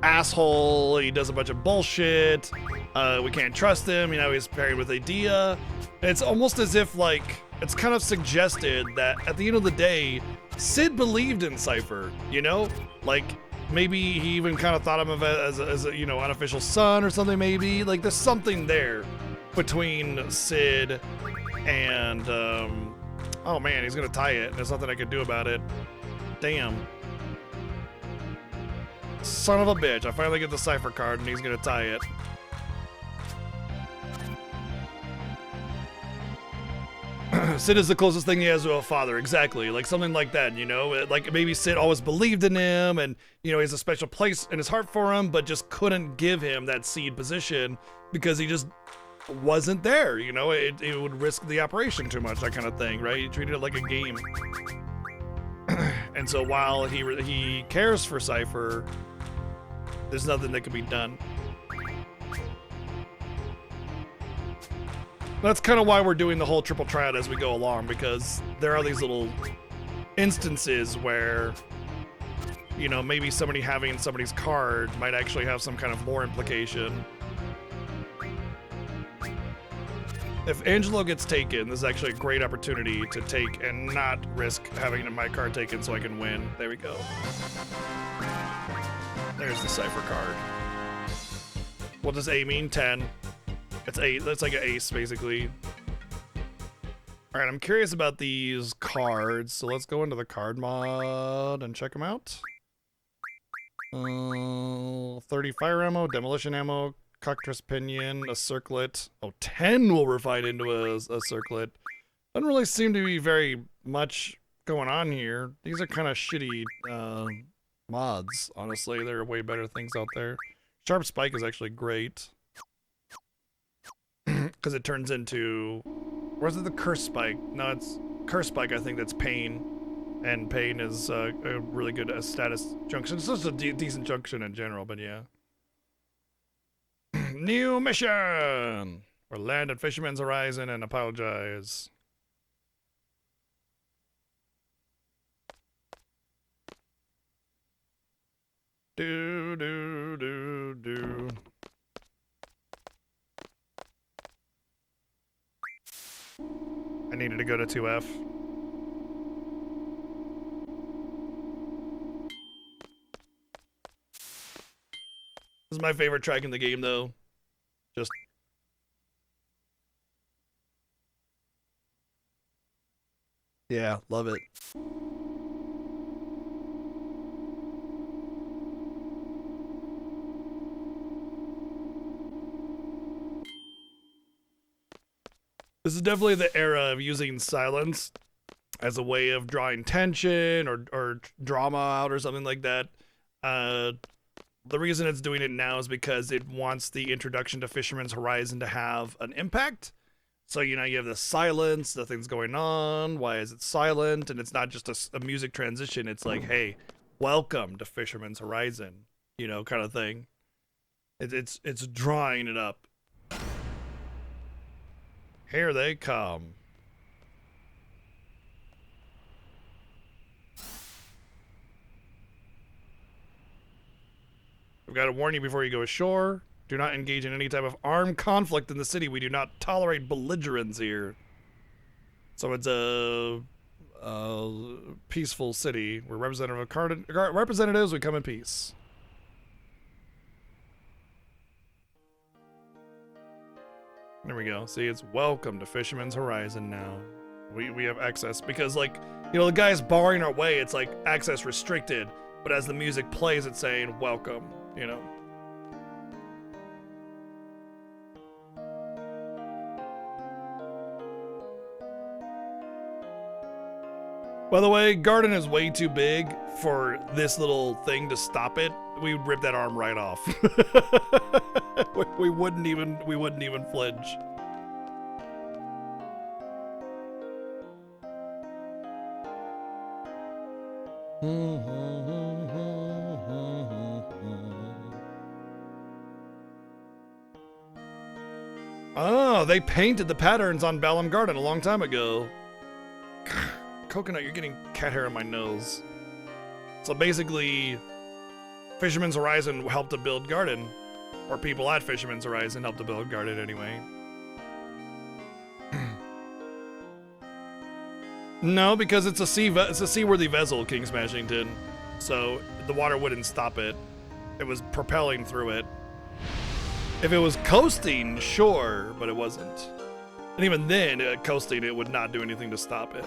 asshole. He does a bunch of bullshit. We can't trust him. You know, he's paired with Idea. It's almost as if, like, it's kind of suggested that at the end of the day, Sid believed in Cipher, you know? Like, maybe he even kind of thought of him as a, you know, unofficial son or something, maybe. Like, there's something there between Sid and, oh man, he's gonna tie it. There's nothing I can do about it. Damn. Son of a bitch. I finally get the Cipher card and he's gonna tie it. Sid is the closest thing he has to a father, exactly, like something like that, you know, like maybe Sid always believed in him and, you know, he has a special place in his heart for him, but just couldn't give him that seed position because he just wasn't there, you know, it would risk the operation too much, that kind of thing, right? He treated it like a game. And so while he cares for Cipher, there's nothing that can be done. That's kind of why we're doing the whole triple triad as we go along, because there are these little instances where, you know, maybe somebody having somebody's card might actually have some kind of lore implication. If Angelo gets taken, this is actually a great opportunity to take and not risk having my card taken so I can win. There we go. There's the Cipher card. What does A mean? 10. It's 8. That's like an ace, basically. Alright, I'm curious about these cards, so let's go into the card mod and check them out. 30 fire ammo, demolition ammo, cockatrice pinion, a circlet. Oh, 10 will refine into a circlet. Doesn't really seem to be very much going on here. These are kind of shitty mods, honestly. There are way better things out there. Sharp Spike is actually great. Because it turns into, or is it the Curse Spike? No, it's Curse Spike, I think that's Pain. And Pain is a really good status junction. It's just a decent junction in general, but yeah. New mission! Or land at Fisherman's Horizon and apologize. Do, do, do, do. I needed to go to 2F. This is my favorite track in the game, though. Just... yeah, love it. This is definitely the era of using silence as a way of drawing tension or drama out or something like that. The reason it's doing it now is because it wants the introduction to Fisherman's Horizon to have an impact. So, you know, you have the silence, nothing's going on, why is it silent? And it's not just a music transition, it's like, hey, welcome to Fisherman's Horizon, you know, kind of thing. It's drawing it up. Here they come. We've got to warn you before you go ashore. Do not engage in any type of armed conflict in the city. We do not tolerate belligerents here. So it's a peaceful city. We're representatives. We come in peace. There we go. See, it's welcome to Fisherman's Horizon now. We have access because, like, you know, the guy's barring our way. It's like access restricted, but as the music plays, it's saying welcome, you know. By the way, garden is way too big for this little thing to stop it. We would rip that arm right off. we wouldn't even flinch. Oh, they painted the patterns on Balam Garden a long time ago. Coconut, you're getting cat hair on my nose. So basically, Fisherman's Horizon helped to build Garden. Or people at Fisherman's Horizon helped to build Garden anyway. No, because it's a seaworthy vessel, King Smashington. So the water wouldn't stop it. It was propelling through it. If it was coasting, sure, but it wasn't. And even then, coasting, it would not do anything to stop it.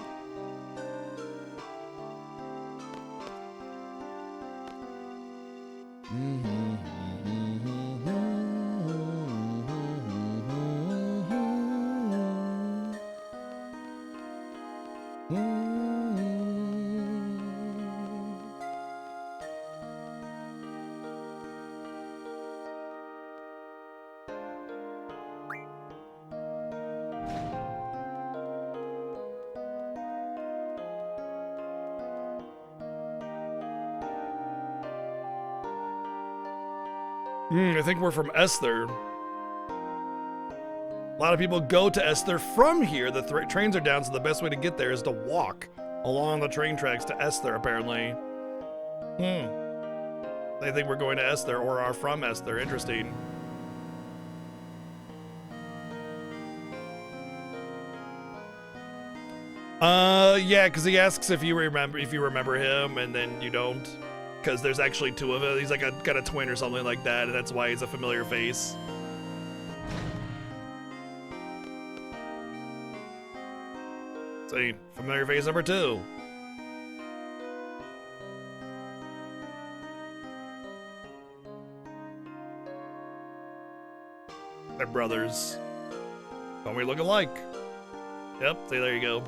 I think we're from Esther. A lot of people go to Esther from here. The trains are down, so the best way to get there is to walk along the train tracks to Esther, apparently. They think we're going to Esther or are from Esther. Interesting. Yeah, because he asks if you remember him, and then you don't. Because there's actually two of them. He's like got a twin or something like that, and that's why he's a familiar face. See, familiar face number 2. They're brothers. Don't we look alike? Yep, see, there you go.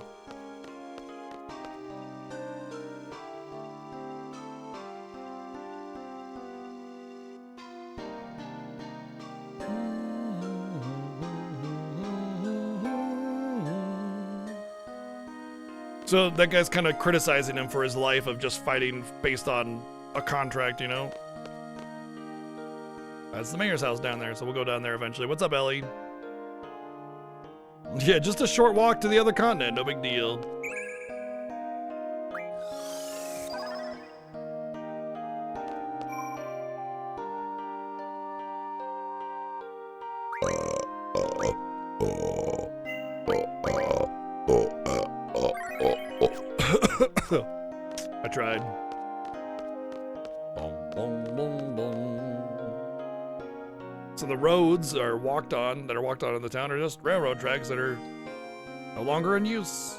So that guy's kind of criticizing him for his life of just fighting based on a contract, you know? That's the mayor's house down there, so we'll go down there eventually. What's up, Ellie? Yeah, just a short walk to the other continent, no big deal. I tried. So the roads are walked on in the town are just railroad tracks that are no longer in use.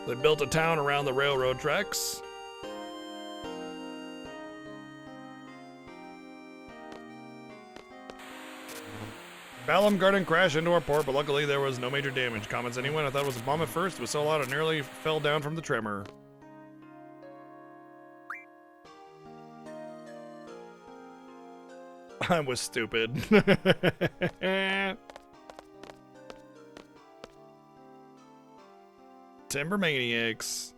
They built a town around the railroad tracks. Balam Garden crashed into our port, but luckily there was no major damage. Comments anyone? I thought it was a bomb at first. It was so loud it nearly fell down from the tremor. I was stupid. Timber Maniacs.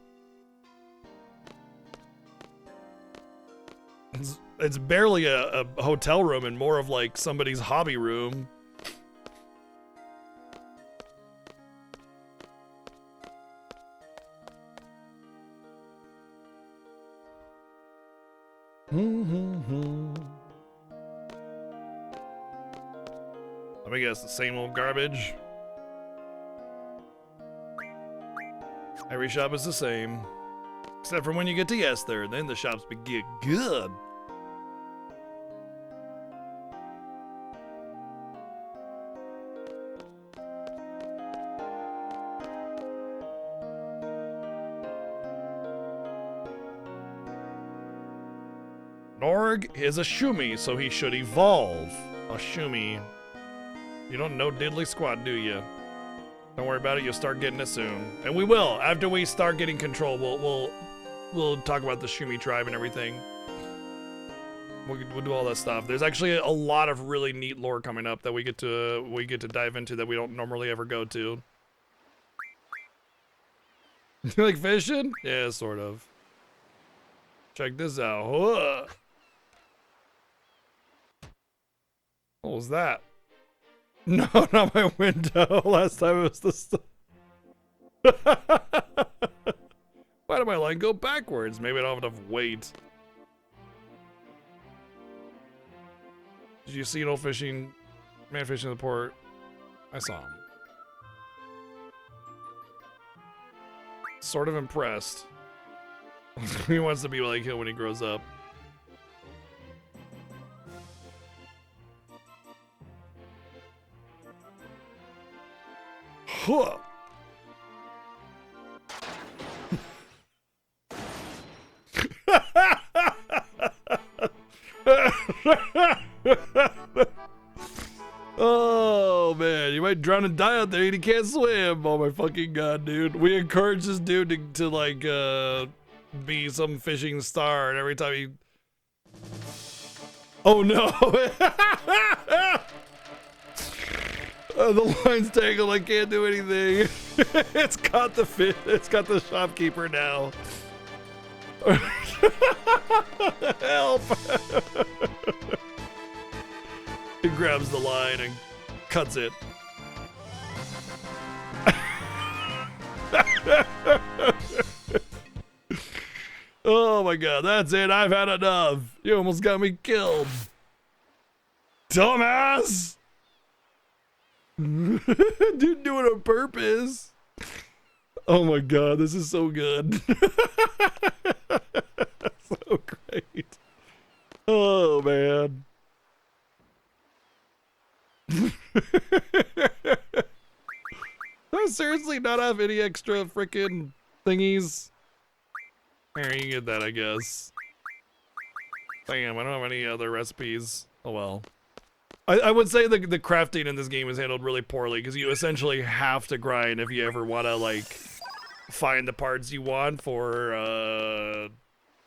It's barely a hotel room and more of like somebody's hobby room. Let me guess, the same old garbage. Every shop is the same. Except for when you get to Esther, then the shops get good. Norg is a Shumi, so he should evolve. A Shumi. You don't know diddly squat, do you? Don't worry about it, you'll start getting it soon. And we will. After we start getting control, we'll talk about the Shumi tribe and everything. We'll do all that stuff. There's actually a lot of really neat lore coming up that we get to dive into that we don't normally ever go to. You like fishing? Yeah, sort of. Check this out. Whoa. What was that? No, not my window. Last time it was the stuff. Why did my line go backwards? Maybe I don't have enough weight. Did you see no fishing? Man fishing in the port? I saw him. Sort of impressed. He wants to be like him when he grows up. Huh. Oh man, you might drown and die out there and he can't swim. Oh my fucking god, dude. We encourage this dude to like be some fishing star, and every time he... Oh no. The line's tangled, I can't do anything. It's got the fish, it's got the shopkeeper now. Help! He grabs the line and cuts it. Oh my god, that's it, I've had enough. You almost got me killed. Dumbass! Dude, do it on purpose. Oh my god, this is so good. So great. Oh man. Do I seriously not have any extra freaking thingies? Here, you can get that, I guess. Damn, I don't have any other recipes. Oh well. I would say the crafting in this game is handled really poorly, because you essentially have to grind if you ever want to, like, find the parts you want for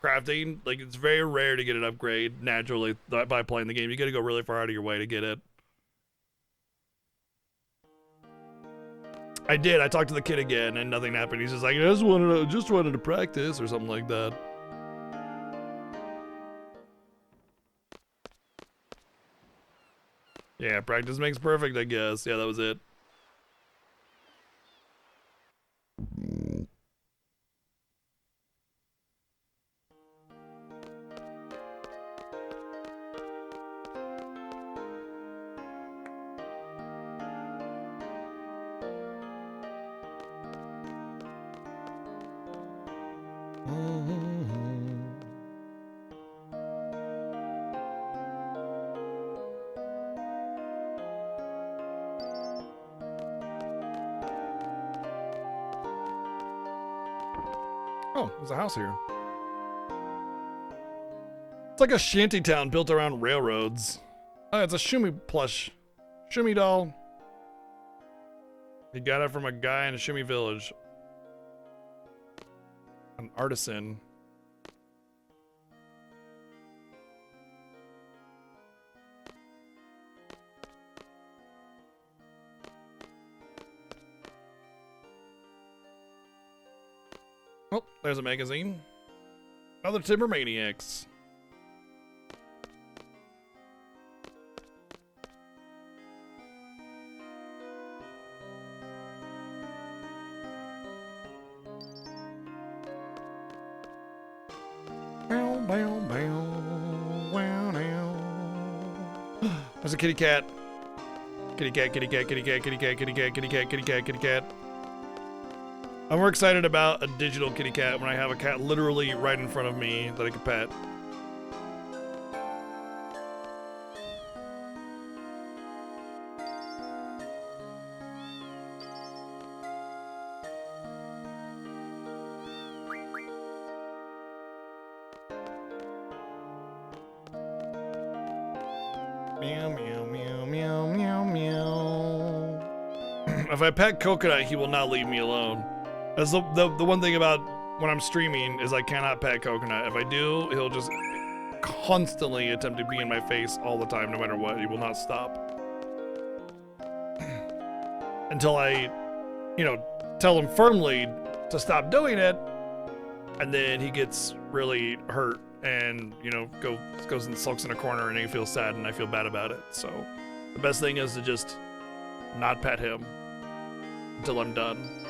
crafting. Like, it's very rare to get an upgrade naturally by playing the game. You gotta go really far out of your way to get it. I did. I talked to the kid again, and nothing happened. He's just like, I just wanted to practice, or something like that. Yeah, practice makes perfect, I guess. Yeah, that was it. Oh, there's a house here. It's like a shanty town built around railroads. Oh, it's a Shumi plush. Shumi doll. He got it from a guy in a Shumi village. An artisan. Oh, there's a magazine. Other Timber Maniacs. There's a kitty cat. Kitty cat, kitty cat, kitty cat, kitty cat, kitty cat, kitty cat, kitty cat, kitty cat. I'm more excited about a digital kitty cat when I have a cat literally right in front of me that I can pet. Meow, meow, meow, meow, meow, meow. If I pet Coconut, he will not leave me alone. That's the one thing about when I'm streaming is I cannot pet Coconut. If I do, he'll just constantly attempt to be in my face all the time, no matter what. He will not stop. Until I, tell him firmly to stop doing it, and then he gets really hurt and, goes and sulks in a corner and he feels sad and I feel bad about it. So the best thing is to just not pet him until I'm done.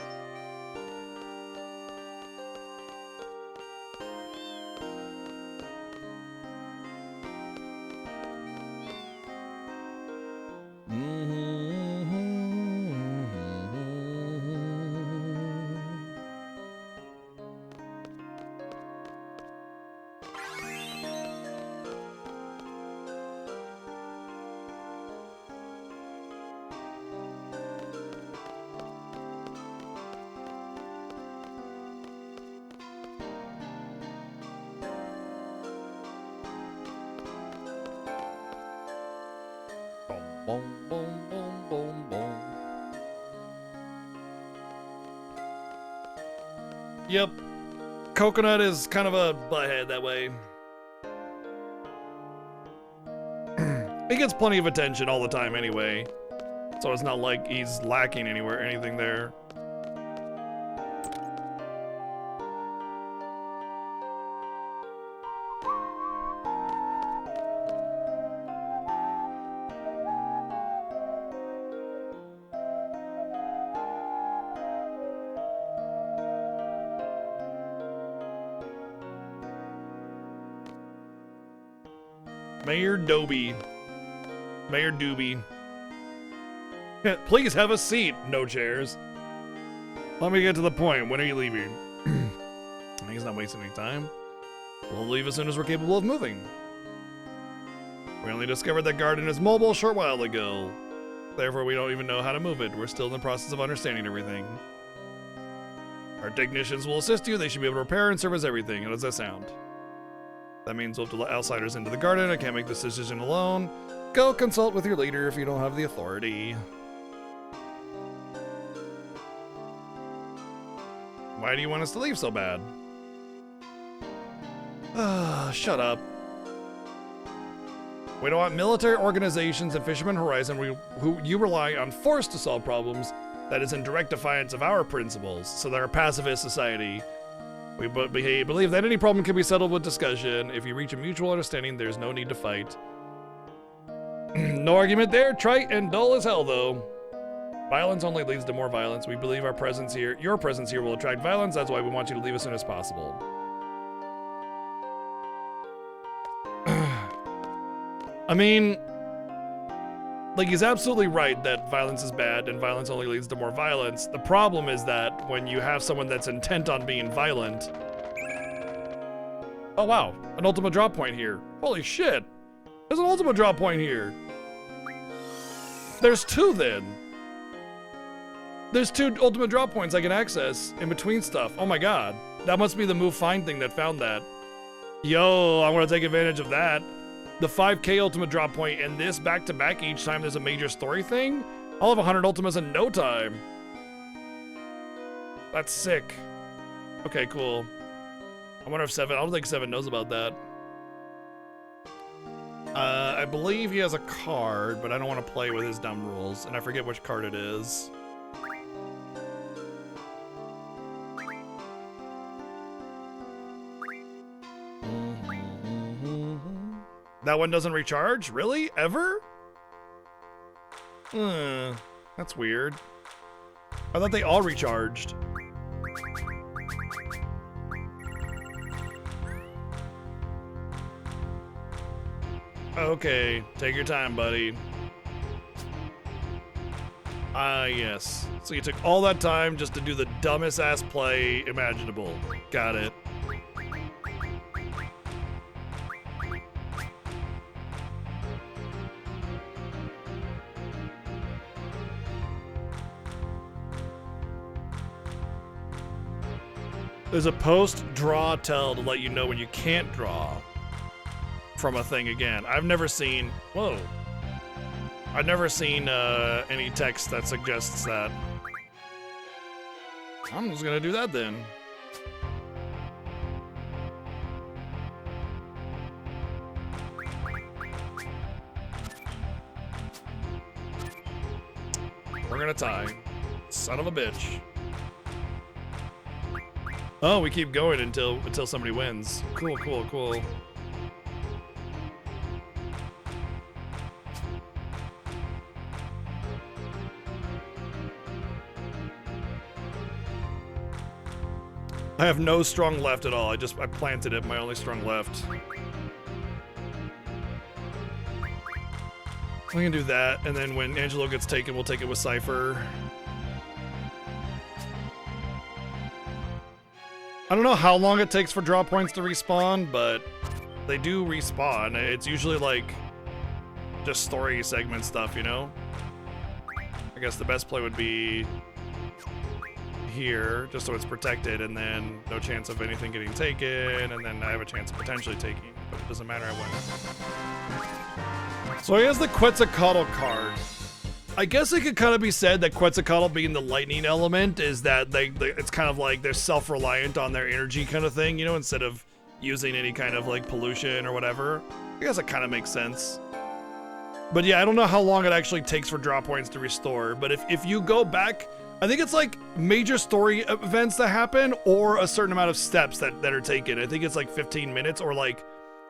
Boom, boom, boom, boom, boom. Yep. Coconut is kind of a butthead that way. He gets plenty of attention all the time anyway. So it's not like he's lacking anything there. Mayor Doby. Mayor Doobie. Please have a seat. No chairs. Let me get to the point. When are you leaving? He's not wasting any time. We'll leave as soon as we're capable of moving. We only discovered that garden is mobile a short while ago. Therefore, we don't even know how to move it. We're still in the process of understanding everything. Our technicians will assist you. They should be able to repair and service everything. How does that sound? That means we'll have to let outsiders into the garden. I can't make this decision alone. Go consult with your leader if you don't have the authority. Why do you want us to leave so bad? Shut up. We don't want military organizations and Fisherman Horizon who you rely on force to solve problems that is in direct defiance of our principles, so they're a pacifist society. We believe that any problem can be settled with discussion. If you reach a mutual understanding, there's no need to fight. No argument there, trite and dull as hell, though. Violence only leads to more violence. We believe your presence here will attract violence. That's why we want you to leave as soon as possible. I mean, like, he's absolutely right that violence is bad and violence only leads to more violence. The problem is that when you have someone that's intent on being violent... Oh wow, an ultimate drop point here. Holy shit, there's an ultimate drop point here. There's two then. There's two ultimate drop points I can access in between stuff. Oh my god, that must be the move find thing that found that. Yo, I want to take advantage of that. The 5k ultimate drop point and this back-to-back each time there's a major story thing? I'll have 100 ultimates in no time. That's sick. Okay, cool. I wonder if I don't think Seven knows about that. I believe he has a card, but I don't want to play with his dumb rules, and I forget which card it is. That one doesn't recharge? Really? Ever? That's weird. I thought they all recharged. Okay, take your time, buddy. Yes. So you took all that time just to do the dumbest ass play imaginable. Got it. There's a post-draw tell to let you know when you can't draw from a thing again. I've never seen... Whoa. I've never seen any text that suggests that. I'm just gonna do that then. We're gonna tie. Son of a bitch. Oh, we keep going until somebody wins. Cool, cool, cool. I have no strong left at all. I planted it, my only strong left. We can do that, and then when Angelo gets taken, we'll take it with Cypher. I don't know how long it takes for draw points to respawn, but they do respawn. It's usually like just story segment stuff, you know? I guess the best play would be here, just so it's protected, and then no chance of anything getting taken, and then I have a chance of potentially taking, but it doesn't matter, I win. So he has the Quetzalcoatl card. I guess it could kind of be said that Quetzalcoatl being the lightning element is that it's kind of like they're self-reliant on their energy kind of thing, you know, instead of using any kind of like pollution or whatever. I guess it kind of makes sense. But yeah, I don't know how long it actually takes for draw points to restore, but if you go back, I think it's like major story events that happen or a certain amount of steps that are taken. I think it's like 15 minutes or like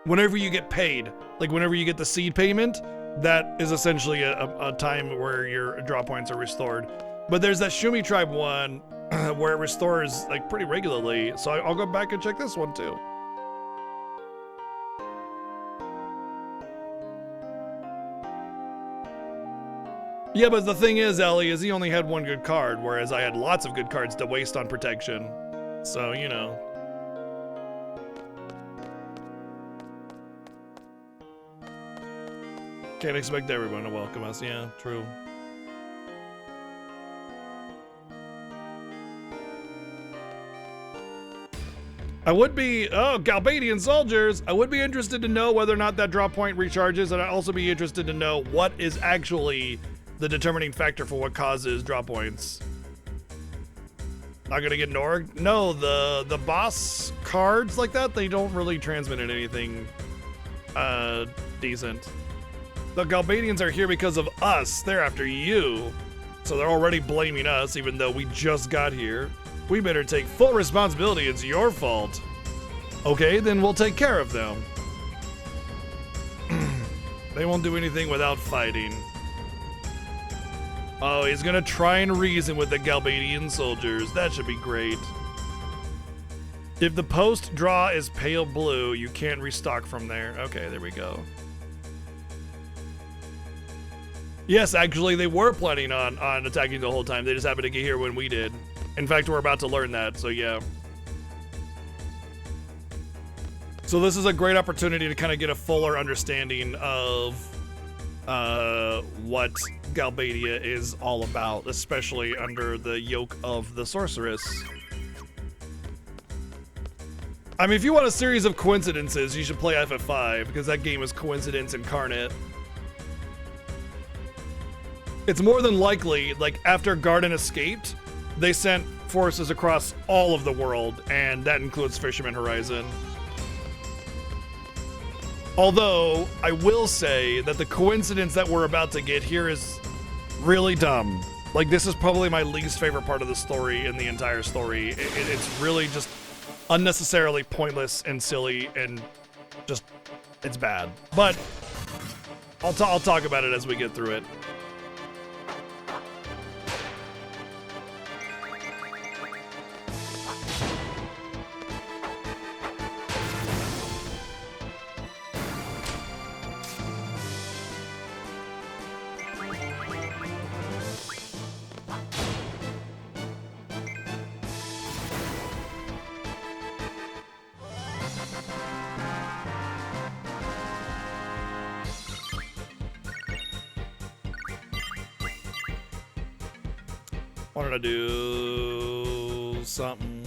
whenever you get paid, like whenever you get the seed payment, that is essentially a time where your draw points are restored. But there's that Shumi Tribe one where it restores like pretty regularly. So I'll go back and check this one too. Yeah, but the thing is, Ellie, is he only had one good card, whereas I had lots of good cards to waste on protection. So, you know. Can't expect everyone to welcome us. Yeah, true. I would be, Galbadian soldiers. I would be interested to know whether or not that draw point recharges, and I'd also be interested to know what is actually the determining factor for what causes draw points. Not gonna get Norg? No, the boss cards like that, they don't really transmit anything decent. The Galbadians are here because of us. They're after you. So they're already blaming us, even though we just got here. We better take full responsibility. It's your fault. Okay, then we'll take care of them. They won't do anything without fighting. Oh, he's gonna try and reason with the Galbadian soldiers. That should be great. If the post draw is pale blue, you can't restock from there. Okay, there we go. Yes, actually, they were planning on attacking the whole time. They just happened to get here when we did. In fact, we're about to learn that, so yeah. So this is a great opportunity to kind of get a fuller understanding of what Galbadia is all about, especially under the yoke of the sorceress. I mean, if you want a series of coincidences, you should play FF5, because that game is coincidence incarnate. It's more than likely, like, after Garden escaped, they sent forces across all of the world, and that includes Fisherman Horizon. Although, I will say that the coincidence that we're about to get here is really dumb. Like, this is probably my least favorite part of the story in the entire story. It's really just unnecessarily pointless and silly and just, it's bad. But I'll talk about it as we get through it. Wanted to do something.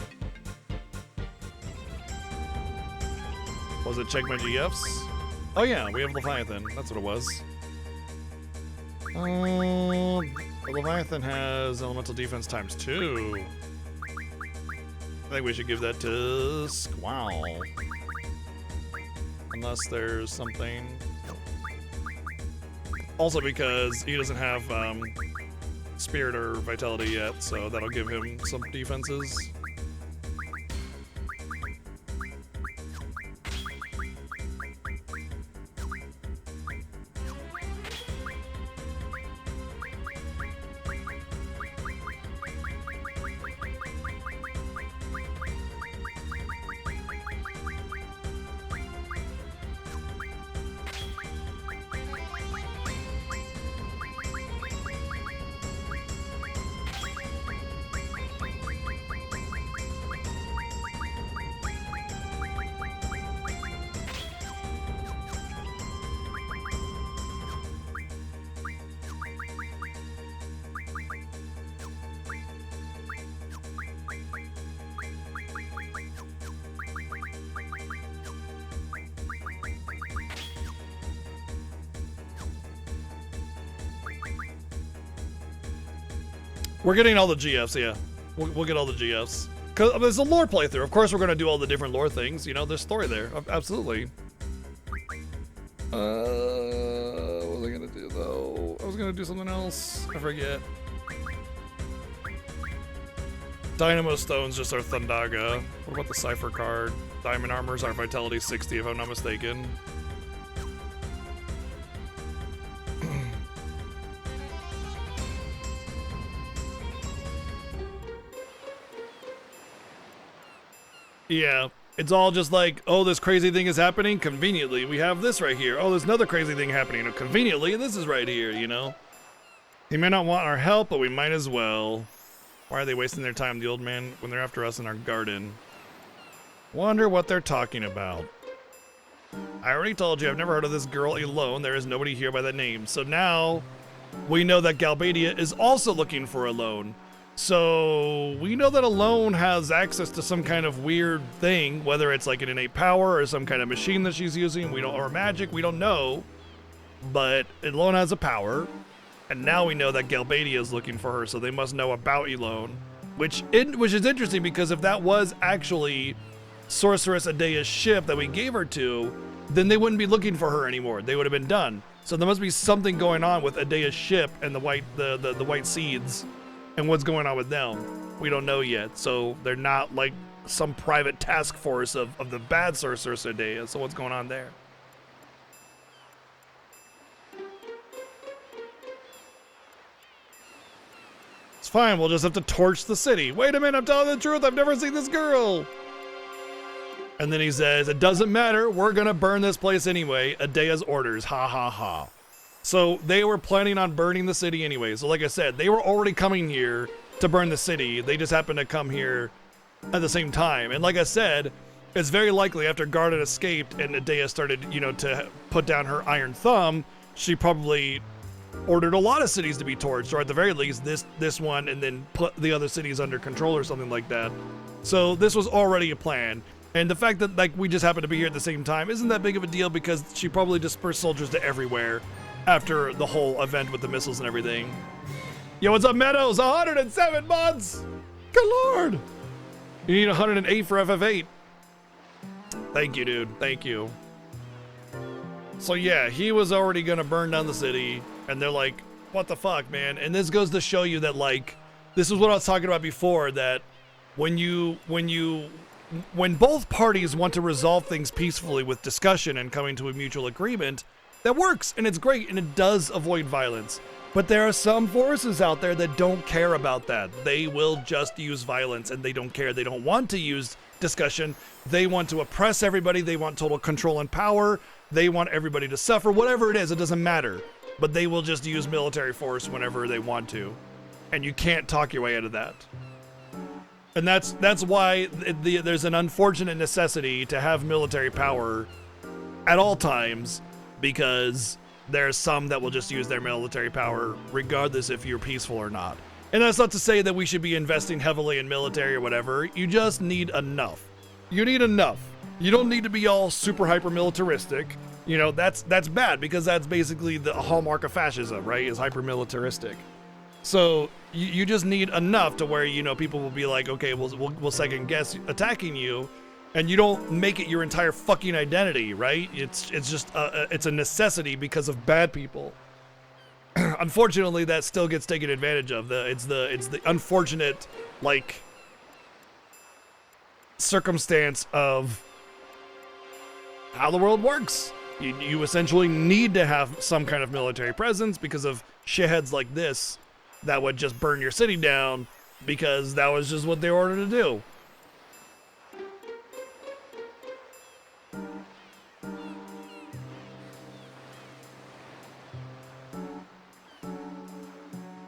Was it check my GFs? Oh yeah, we have Leviathan. That's what it was. The Leviathan has elemental defense ×2. I think we should give that to Squall. Unless there's something. Also because he doesn't have Spirit or Vitality yet, so that'll give him some defenses. We're getting all the GFs, yeah. We'll get all the GFs. Because there's a lore playthrough. Of course we're going to do all the different lore things. You know, there's story there. Absolutely. What was I going to do, though? I was going to do something else. I forget. Dynamo Stone's just our Thundaga. What about the Cypher card? Diamond Armor's our Vitality 60, if I'm not mistaken. Yeah, it's all just like, oh, this crazy thing is happening. Conveniently, we have this right here. Oh, there's another crazy thing happening. Conveniently, this is right here, you know? He may not want our help, but we might as well. Why are they wasting their time, the old man, when they're after us in our garden? Wonder what they're talking about. I already told you, I've never heard of this girl alone. There is nobody here by that name. So now, we know that Galbadia is also looking for Alone. So we know that Alone has access to some kind of weird thing, whether it's like an innate power or some kind of machine that she's using, or magic, we don't know. But Alone has a power, and now we know that Galbadia is looking for her, so they must know about Alone. Which is interesting, because if that was actually Sorceress Adea's ship that we gave her to, then they wouldn't be looking for her anymore. They would have been done. So there must be something going on with Adea's ship and the white seeds. And what's going on with them, we don't know yet. So they're not like some private task force of the bad Sorceress Adea. So what's going on there? It's fine, we'll just have to torch the city. Wait a minute, I'm telling the truth, I've never seen this girl. And then he says, it doesn't matter, we're gonna burn this place anyway. Adea's orders, ha ha ha. So they were planning on burning the city anyway. So like I said, they were already coming here to burn the city. They just happened to come here at the same time. And like I said, it's very likely after Garden escaped and Adea started, you know, to put down her iron thumb, she probably ordered a lot of cities to be torched, or at the very least this one, and then put the other cities under control or something like that. So this was already a plan. And the fact that like we just happened to be here at the same time isn't that big of a deal, because she probably dispersed soldiers to everywhere after the whole event with the missiles and everything. Yo, what's up, Meadows? 107 months! Good lord! You need 108 for FF8. Thank you, dude. Thank you. So yeah, he was already gonna burn down the city, and they're like, what the fuck, man? And this goes to show you that, like, this is what I was talking about before, that when both parties want to resolve things peacefully with discussion and coming to a mutual agreement, that works, and it's great, and it does avoid violence. But there are some forces out there that don't care about that. They will just use violence, and they don't care. They don't want to use discussion. They want to oppress everybody. They want total control and power. They want everybody to suffer. Whatever it is, it doesn't matter. But they will just use military force whenever they want to. And you can't talk your way out of that. And that's why there's an unfortunate necessity to have military power at all times, because there's some that will just use their military power regardless if you're peaceful or not. And that's not to say that we should be investing heavily in military or whatever. You just need enough. You need enough. You don't need to be all super hyper militaristic. You know, that's bad because that's basically the hallmark of fascism, right? Is hyper militaristic. So you just need enough to where, you know, people will be like, okay, we'll second guess attacking you, and you don't make it your entire fucking identity, right? It's just it's a necessity because of bad people. Unfortunately, that still gets taken advantage of. It's the unfortunate, like, circumstance of how the world works. You essentially need to have some kind of military presence because of shitheads like this that would just burn your city down because that was just what they were ordered to do.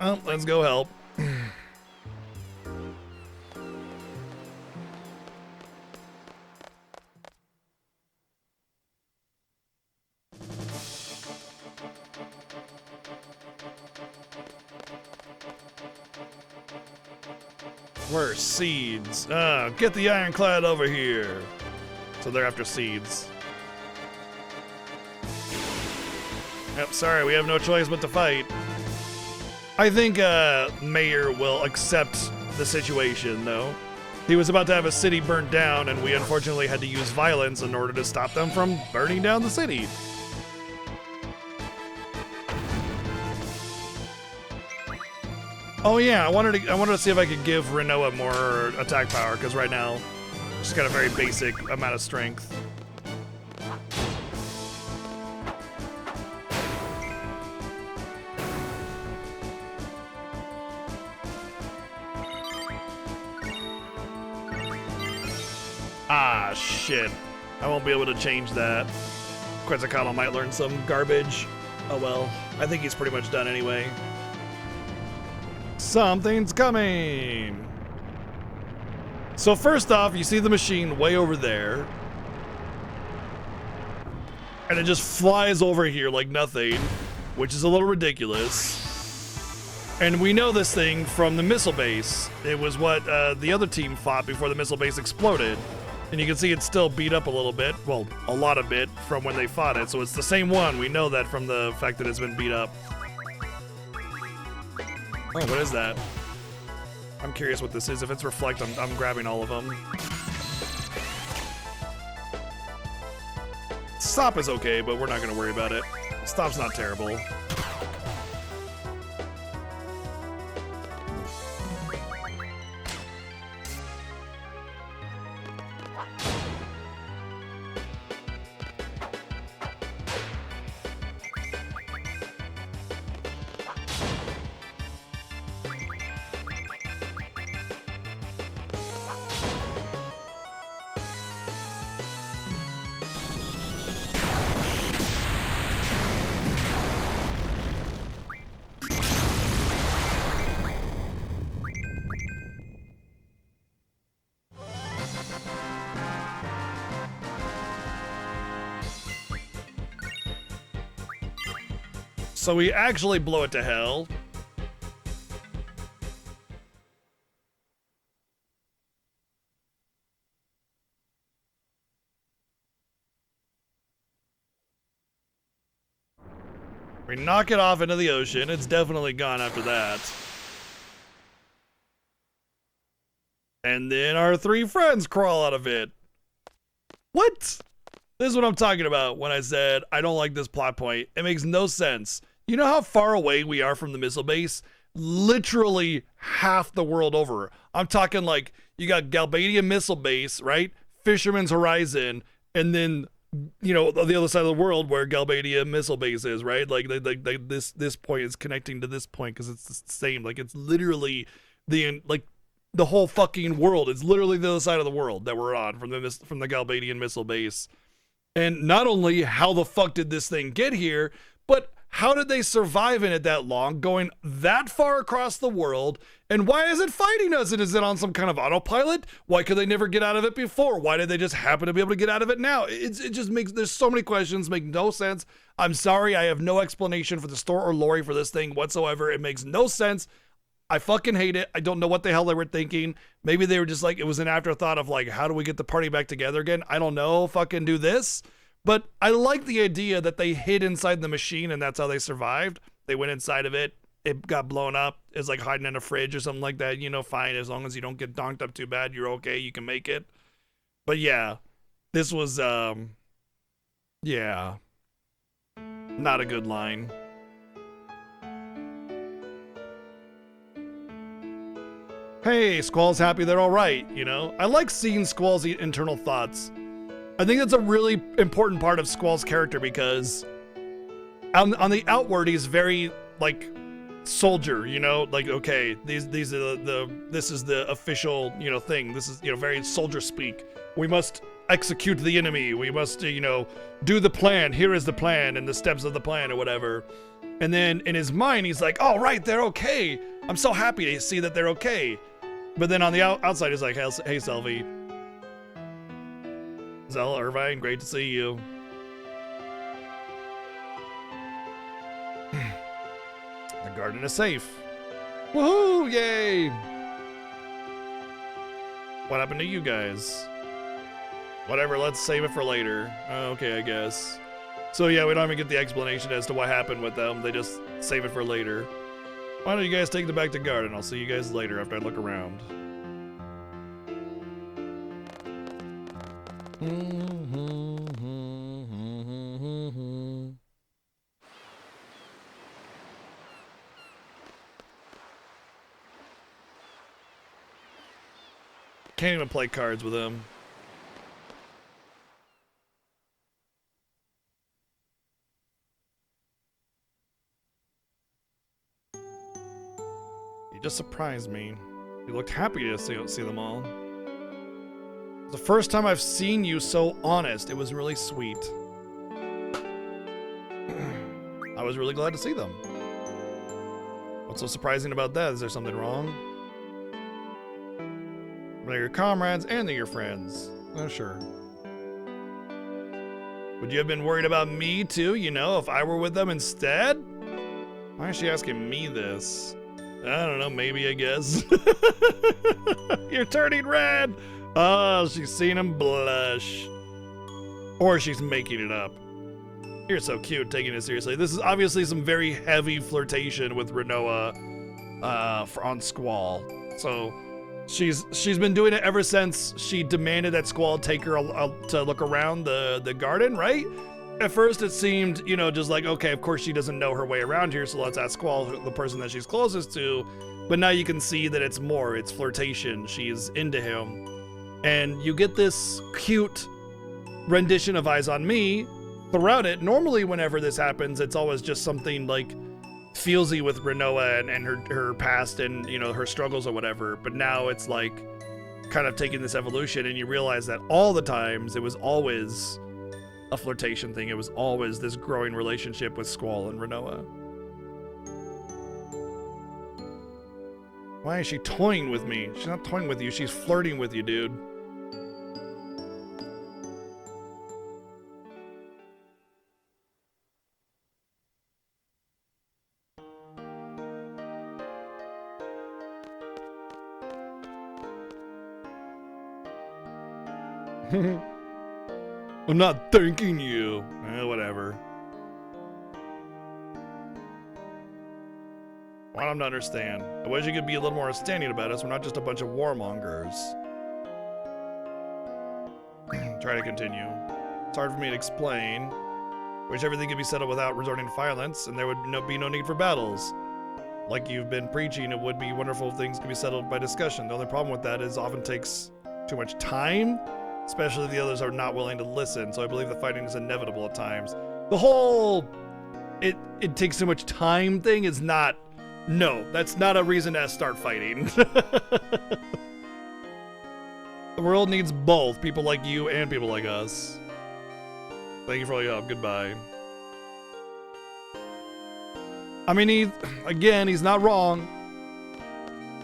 Well, let's go help. Where's seeds? Get the ironclad over here. So they're after seeds. Yep, sorry, we have no choice but to fight. I think Mayor will accept the situation, though. He was about to have a city burnt down, and we unfortunately had to use violence in order to stop them from burning down the city. Oh yeah, I wanted to see if I could give Renoa more attack power, because right now she's got a very basic amount of strength. Ah, shit. I won't be able to change that. Quetzalcoatl might learn some garbage. Oh well, I think he's pretty much done anyway. Something's coming! So first off, you see the machine way over there. And it just flies over here like nothing, which is a little ridiculous. And we know this thing from the missile base. It was what the other team fought before the missile base exploded. And you can see it's still beat up a little bit. Well, a lot of bit from when they fought it. So it's the same one. We know that from the fact that it's been beat up. Oh, what is that? I'm curious what this is. If it's reflect, I'm grabbing all of them. Stop is okay, but we're not going to worry about it. Stop's not terrible. So we actually blow it to hell. We knock it off into the ocean. It's definitely gone after that. And then our three friends crawl out of it. What? This is what I'm talking about when I said I don't like this plot point. It makes no sense. You know how far away we are from the missile base? Literally half the world over. I'm talking like you got Galbadia Missile Base, right? Fisherman's Horizon, and then, you know, the other side of the world where Galbadia Missile Base is, right? Like this point is connecting to this point because it's the same. Like it's literally the whole fucking world. It's literally the other side of the world that we're on from the Galbadian Missile Base. And not only how the fuck did this thing get here, but how did they survive in it that long, going that far across the world? And why is it fighting us? And is it on some kind of autopilot? Why could they never get out of it before? Why did they just happen to be able to get out of it now? It just makes, there's so many questions, make no sense. I'm sorry, I have no explanation for the story or lore for this thing whatsoever. It makes no sense. I fucking hate it. I don't know what the hell they were thinking. Maybe they were just like, it was an afterthought of like, how do we get the party back together again? I don't know. Fucking do this. But I like the idea that they hid inside the machine and that's how they survived. They went inside of it. It got blown up. It's like hiding in a fridge or something like that. You know, fine. As long as you don't get donked up too bad, you're okay. You can make it. But yeah, this was, yeah, not a good line. Hey, Squall's happy they're all right, you know? I like seeing Squall's internal thoughts. I think that's a really important part of Squall's character because on the outward, he's very, like, soldier, you know? Like, okay, these are this is the official, you know, thing. This is, you know, very soldier speak. We must execute the enemy. We must, you know, do the plan. Here is the plan and the steps of the plan or whatever. And then in his mind, he's like, oh, right, they're okay. I'm so happy to see that they're okay. But then on the outside, he's like, hey, Selby. Zell, Irvine, great to see you. The garden is safe. Woohoo, yay. What happened to you guys? Whatever, let's save it for later. Okay, I guess. So yeah, we don't even get the explanation as to what happened with them. They just save it for later. Why don't you guys take them back to garden? I'll see you guys later after I look around. Can't even play cards with him. Just surprised me. You looked happy to see them all. It's the first time I've seen you so honest. It was really sweet. I was really glad to see them. What's so surprising about that? Is there something wrong? They're your comrades and they're your friends. Oh, sure. Would you have been worried about me too, you know, if I were with them instead? Why is she asking me this? I don't know, maybe, I guess. You're turning red! Oh, she's seen him blush. Or she's making it up. You're so cute, taking it seriously. This is obviously some very heavy flirtation with Renoa on Squall. So she's been doing it ever since she demanded that Squall take her to look around the garden, right? At first, it seemed, you know, just like, okay, of course she doesn't know her way around here, so let's ask Squall, the person that she's closest to. But now you can see that it's more. It's flirtation. She's into him. And you get this cute rendition of Eyes on Me throughout it. Normally, whenever this happens, it's always just something, like, feelsy with Renoa and her past and, you know, her struggles or whatever. But now it's, like, kind of taking this evolution, and you realize that all the times it was always a flirtation thing. It was always this growing relationship with Squall and Renoa. Why is she toying with me? She's not toying with you. She's flirting with you, dude. I'm not thanking you. Whatever. Want them to understand. I wish you could be a little more understanding about us. We're not just a bunch of warmongers. Try to continue. It's hard for me to explain. Wish everything could be settled without resorting to violence, and there would be no need for battles. Like you've been preaching, it would be wonderful if things could be settled by discussion. The only problem with that is it often takes too much time, especially if the others are not willing to listen, so I believe the fighting is inevitable at times. The whole it takes too much time thing is not, no, that's not a reason to start fighting. The world needs both people like you and people like us. Thank you for all your help. Goodbye. I mean, he's not wrong.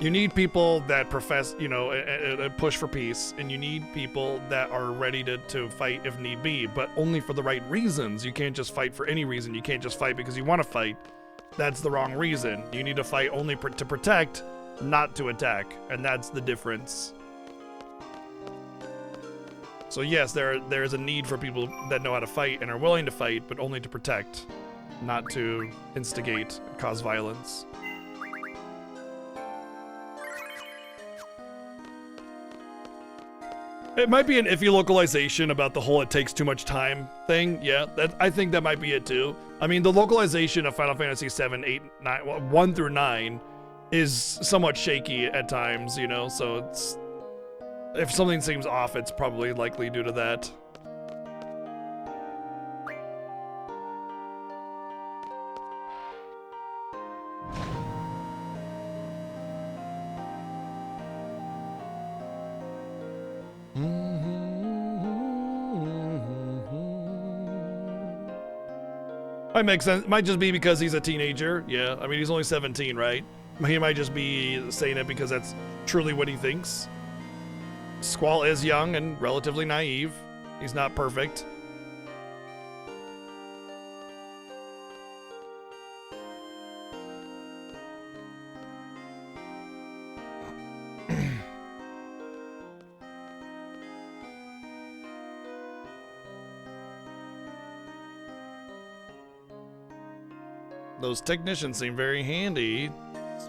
You need people that profess, you know, a push for peace, and you need people that are ready to fight if need be, but only for the right reasons. You can't just fight for any reason. You can't just fight because you want to fight. That's the wrong reason. You need to fight only to protect not to attack, and that's the difference. So yes, there is a need for people that know how to fight and are willing to fight, but only to protect, not to instigate, cause violence. It might be an iffy localization about the whole "it takes too much time" thing. Yeah, I think that might be it too. I mean, the localization of Final Fantasy 7, 8, 9, 1 through 9 is somewhat shaky at times, you know, so it's... If something seems off, it's probably likely due to that. Might make sense. Might just be because he's a teenager. Yeah, I mean, he's only 17, right? He might just be saying it because that's truly what he thinks. Squall is young and relatively naive. He's not perfect. Those technicians seem very handy.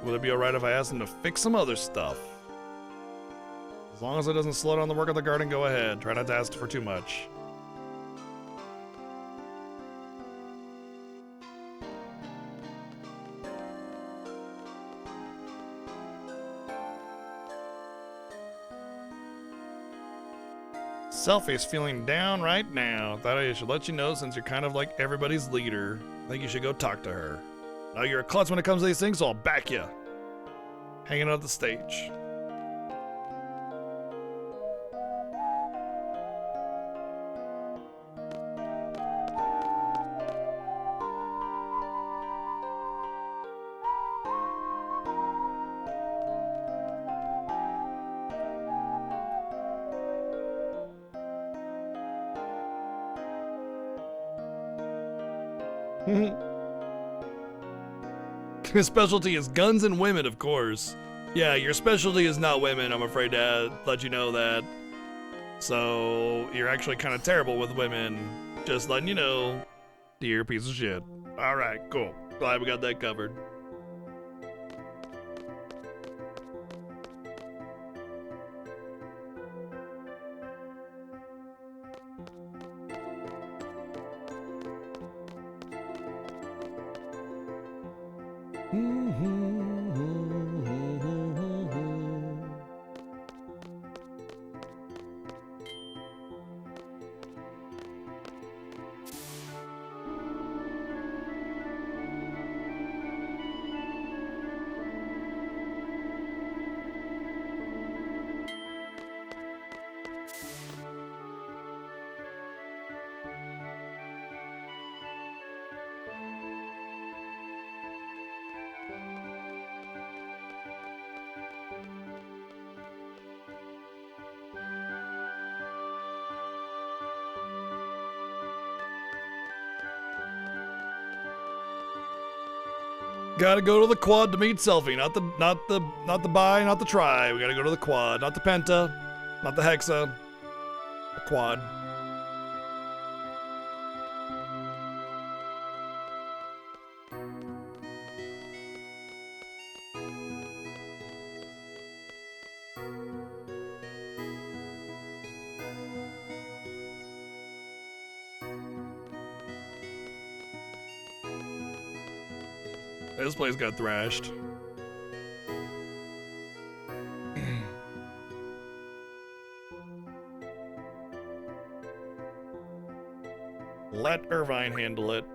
Would it be alright if I asked them to fix some other stuff? As long as it doesn't slow down the work of the garden, go ahead. Try not to ask for too much. Selfie's feeling down right now. Thought I should let you know since you're kind of like everybody's leader. I think you should go talk to her. Now you're a klutz when it comes to these things, so I'll back you. Hanging out at the stage. His specialty is guns and women, of course. Yeah, your specialty is not women, I'm afraid to let you know that. So, you're actually kind of terrible with women. Just letting you know, dear piece of shit. Alright, cool. Glad we got that covered. Gotta go to the quad to meet Selfie, not the bi, not the tri. We gotta go to the quad, not the penta, not the hexa, the quad. This place got thrashed. Let Irvine handle it.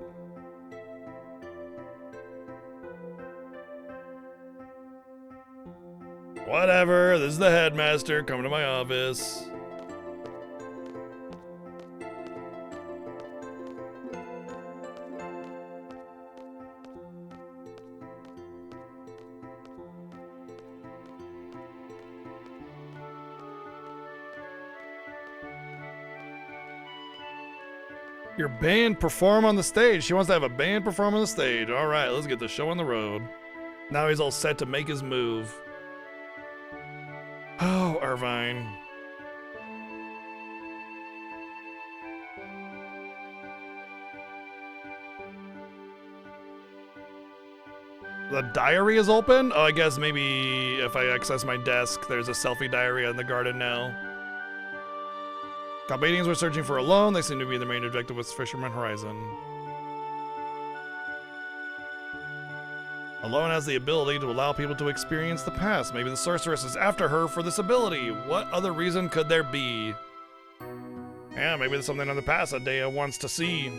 Whatever, this is the headmaster coming to my office. Your band perform on the stage. She wants to have a band perform on the stage. All right, let's get the show on the road. Now he's all set to make his move. Terrifying. The diary is open? Oh, I guess maybe if I access my desk, there's a selfie diary in the garden now. Copadians were searching for a loan. They seem to be the main objective with Fisherman Horizon. Alone has the ability to allow people to experience the past. Maybe the sorceress is after her for this ability. What other reason could there be? Yeah, maybe there's something in the past that Dea wants to see.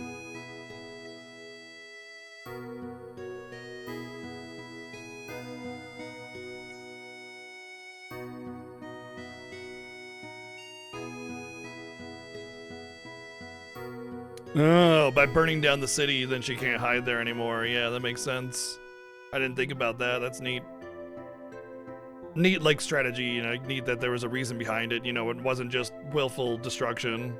Oh, by burning down the city, then she can't hide there anymore. Yeah, that makes sense. I didn't think about that. That's neat. Neat, like, strategy, you know, neat that there was a reason behind it. You know, it wasn't just willful destruction.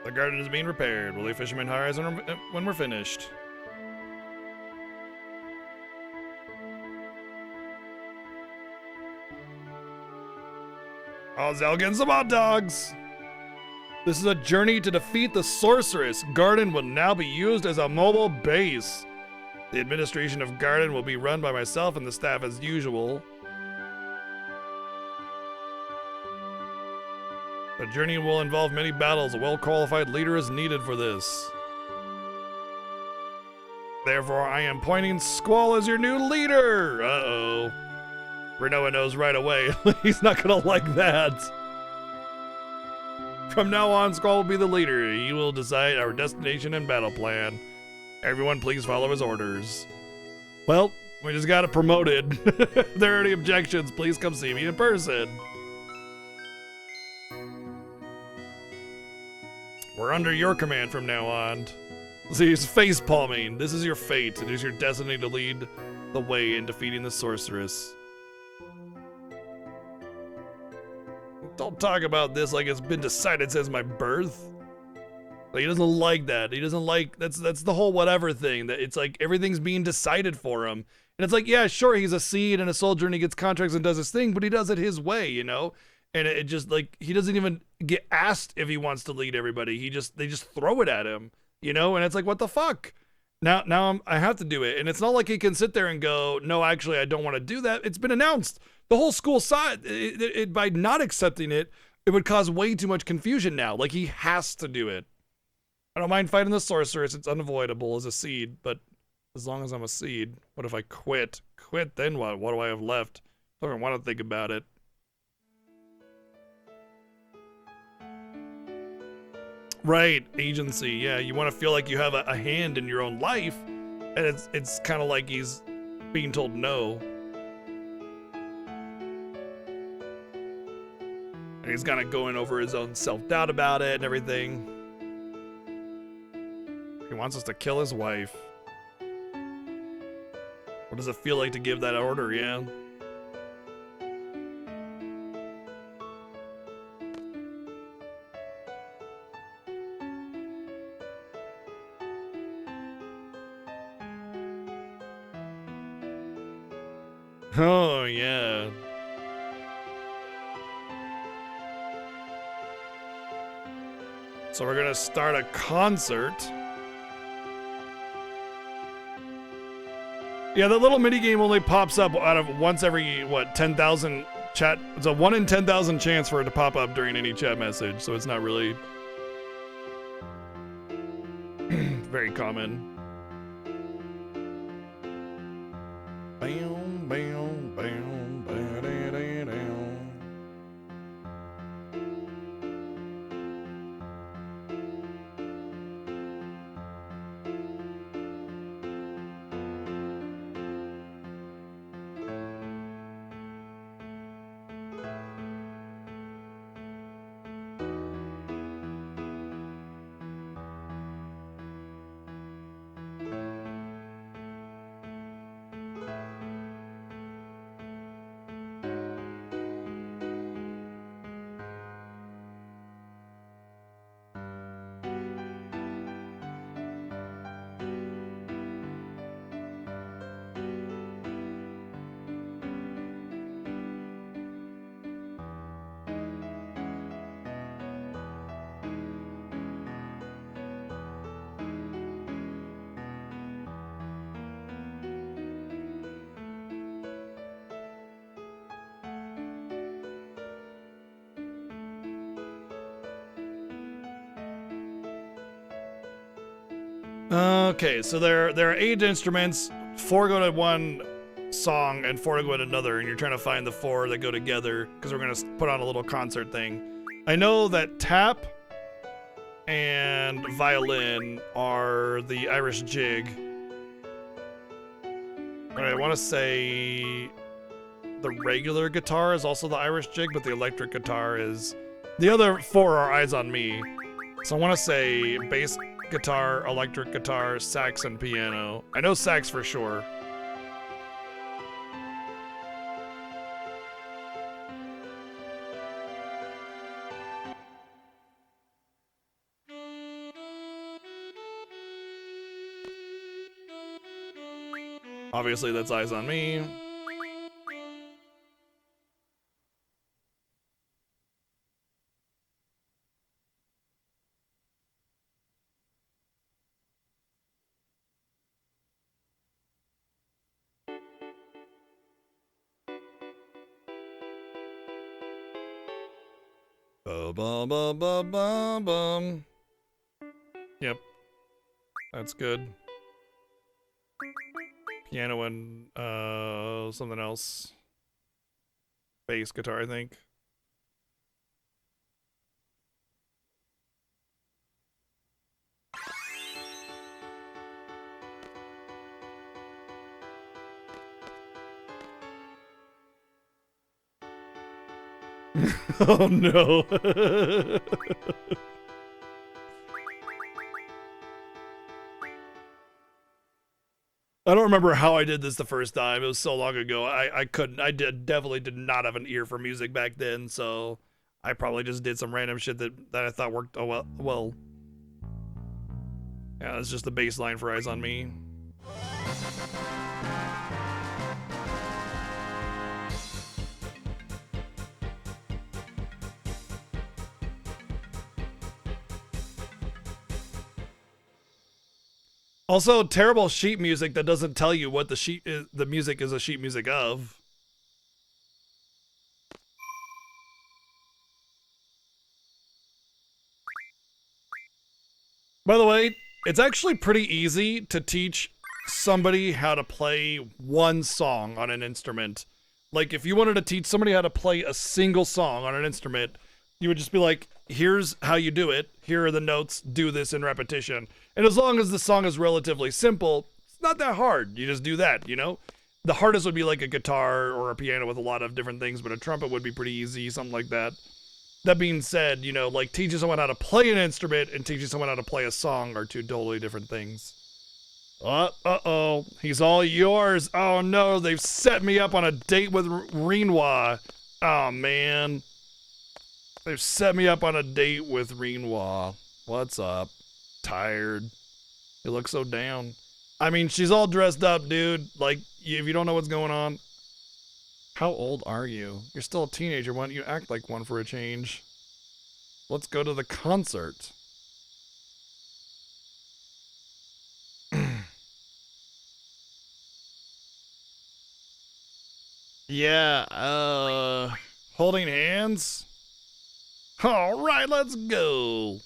The garden is being repaired. Will the fisherman hire us when we're finished? Oh, Zell getting some hot dogs! This is a journey to defeat the sorceress. Garden will now be used as a mobile base. The administration of Garden will be run by myself and the staff as usual. The journey will involve many battles. A well-qualified leader is needed for this. Therefore, I am appointing Squall as your new leader! Uh-oh. Renoa knows right away. He's not gonna like that. From now on, Squall will be the leader. He will decide our destination and battle plan. Everyone please follow his orders. Well, we just got it promoted. If there are any objections, please come see me in person. We're under your command from now on. See, he's face palming. This is your fate. It is your destiny to lead the way in defeating the sorceress. Don't talk about this like it's been decided since my birth. Like, he doesn't like that. He doesn't like, that's the whole whatever thing. That it's like everything's being decided for him. And it's like, yeah, sure, he's a seed and a soldier and he gets contracts and does his thing, but he does it his way, you know? And it just, like, he doesn't even get asked if he wants to lead everybody. They just throw it at him, you know? And it's like, what the fuck? Now I have to do it. And it's not like he can sit there and go, no, actually, I don't want to do that. It's been announced. The whole school saw it. By not accepting it, it would cause way too much confusion now. Like, he has to do it. I don't mind fighting the sorceress. It's unavoidable as a seed, but as long as I'm a seed, what if I quit? Quit, then what? What do I have left? I don't want to think about it. Right, agency. Yeah, you want to feel like you have a hand in your own life, and it's kind of like he's being told no. And he's kind of going over his own self-doubt about it and everything. He wants us to kill his wife. What does it feel like to give that order, yeah? Oh, yeah. So we're gonna start a concert. Yeah, the little mini game only pops up out of once every, what, 10,000 chat. It's a 1 in 10,000 chance for it to pop up during any chat message, so it's not really very common. Bam, bam, bam, ba-da-da-da. Okay, so there are 8 instruments. 4 go to one song and 4 go to another, and you're trying to find the 4 that go together because we're gonna put on a little concert thing. I know that tap and violin are the Irish jig. And I want to say the regular guitar is also the Irish jig, but the electric guitar is... The other 4 are Eyes on Me. So I want to say bass guitar, electric guitar, sax, and piano. I know sax for sure. Obviously, that's Eyes on Me. Bum. Yep. That's good. Piano and something else. Bass guitar, I think. Oh no. I don't remember how I did this the first time. It was so long ago. I definitely did not have an ear for music back then, so I probably just did some random shit that I thought worked well. Yeah, that's just the bass line for Eyes on Me. Also, terrible sheet music that doesn't tell you what the music is a sheet music of. By the way, it's actually pretty easy to teach somebody how to play one song on an instrument. Like, if you wanted to teach somebody how to play a single song on an instrument, you would just be like, here's how you do it. Here are the notes. Do this in repetition. And as long as the song is relatively simple, it's not that hard. You just do that, you know? The hardest would be like a guitar or a piano with a lot of different things, but a trumpet would be pretty easy, something like that. That being said, you know, like teaching someone how to play an instrument and teaching someone how to play a song are 2 totally different things. Uh-oh. He's all yours. Oh no, they've set me up on a date with Renoir. Oh man. They've set me up on a date with Renoir. What's up? Tired. You look so down. I mean, she's all dressed up, dude. Like, if you don't know what's going on. How old are you? You're still a teenager. Why don't you act like one for a change? Let's go to the concert. Yeah, holding hands? All right, let's go.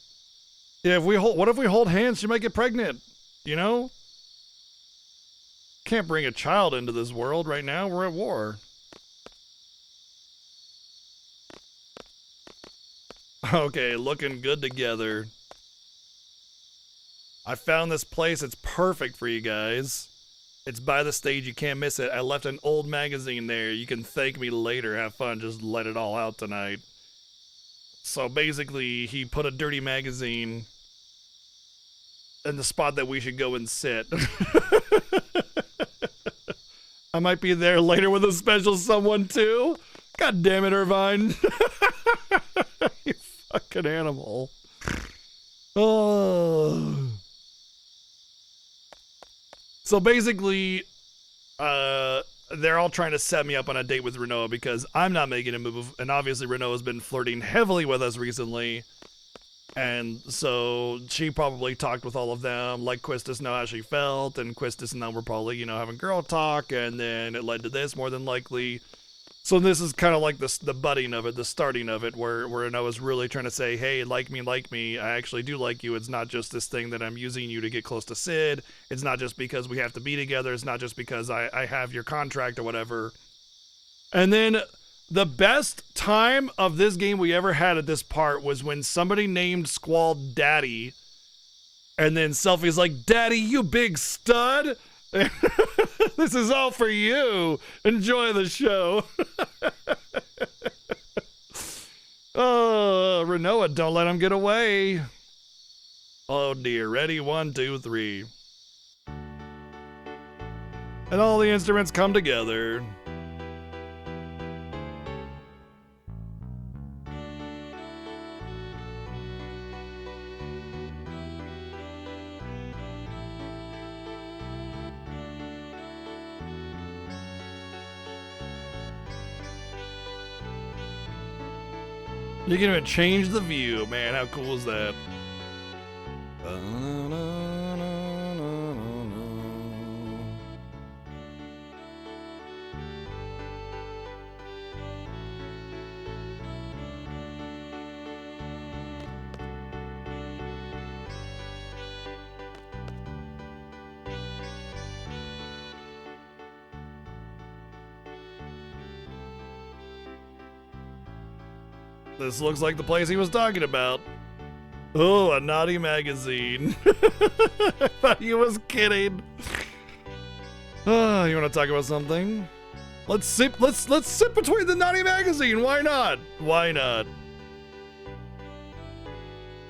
Yeah, what if we hold hands? She might get pregnant, you know? Can't bring a child into this world right now. We're at war. Okay, looking good together. I found this place. It's perfect for you guys. It's by the stage. You can't miss it. I left an old magazine there. You can thank me later. Have fun. Just let it all out tonight. So basically, he put a dirty magazine in the spot that we should go and sit. I might be there later with a special someone too. God damn it, Irvine. You fucking animal. Oh. So basically, they're all trying to set me up on a date with Renault because I'm not making a move, and obviously Renault has been flirting heavily with us recently, and so she probably talked with all of them, let Quistis know how she felt, and Quistis and them were probably, you know, having girl talk, and then it led to this more than likely. So this is kind of like the budding of it, the starting of it, where Noah's really trying to say, hey, like me, I actually do like you. It's not just this thing that I'm using you to get close to Sid. It's not just because we have to be together. It's not just because I have your contract or whatever. And then the best time of this game we ever had at this part was when somebody named Squall Daddy. And then Selfie's like, Daddy, you big stud. This is all for you. Enjoy the show. Oh, Renoa, don't let him get away. Oh dear. Ready? 1, 2, 3. And all the instruments come together. You can even change the view, man. How cool is that? This looks like the place he was talking about. Oh, a naughty magazine. I thought he was kidding. You want to talk about something? Let's sit between the naughty magazine. Why not? Why not?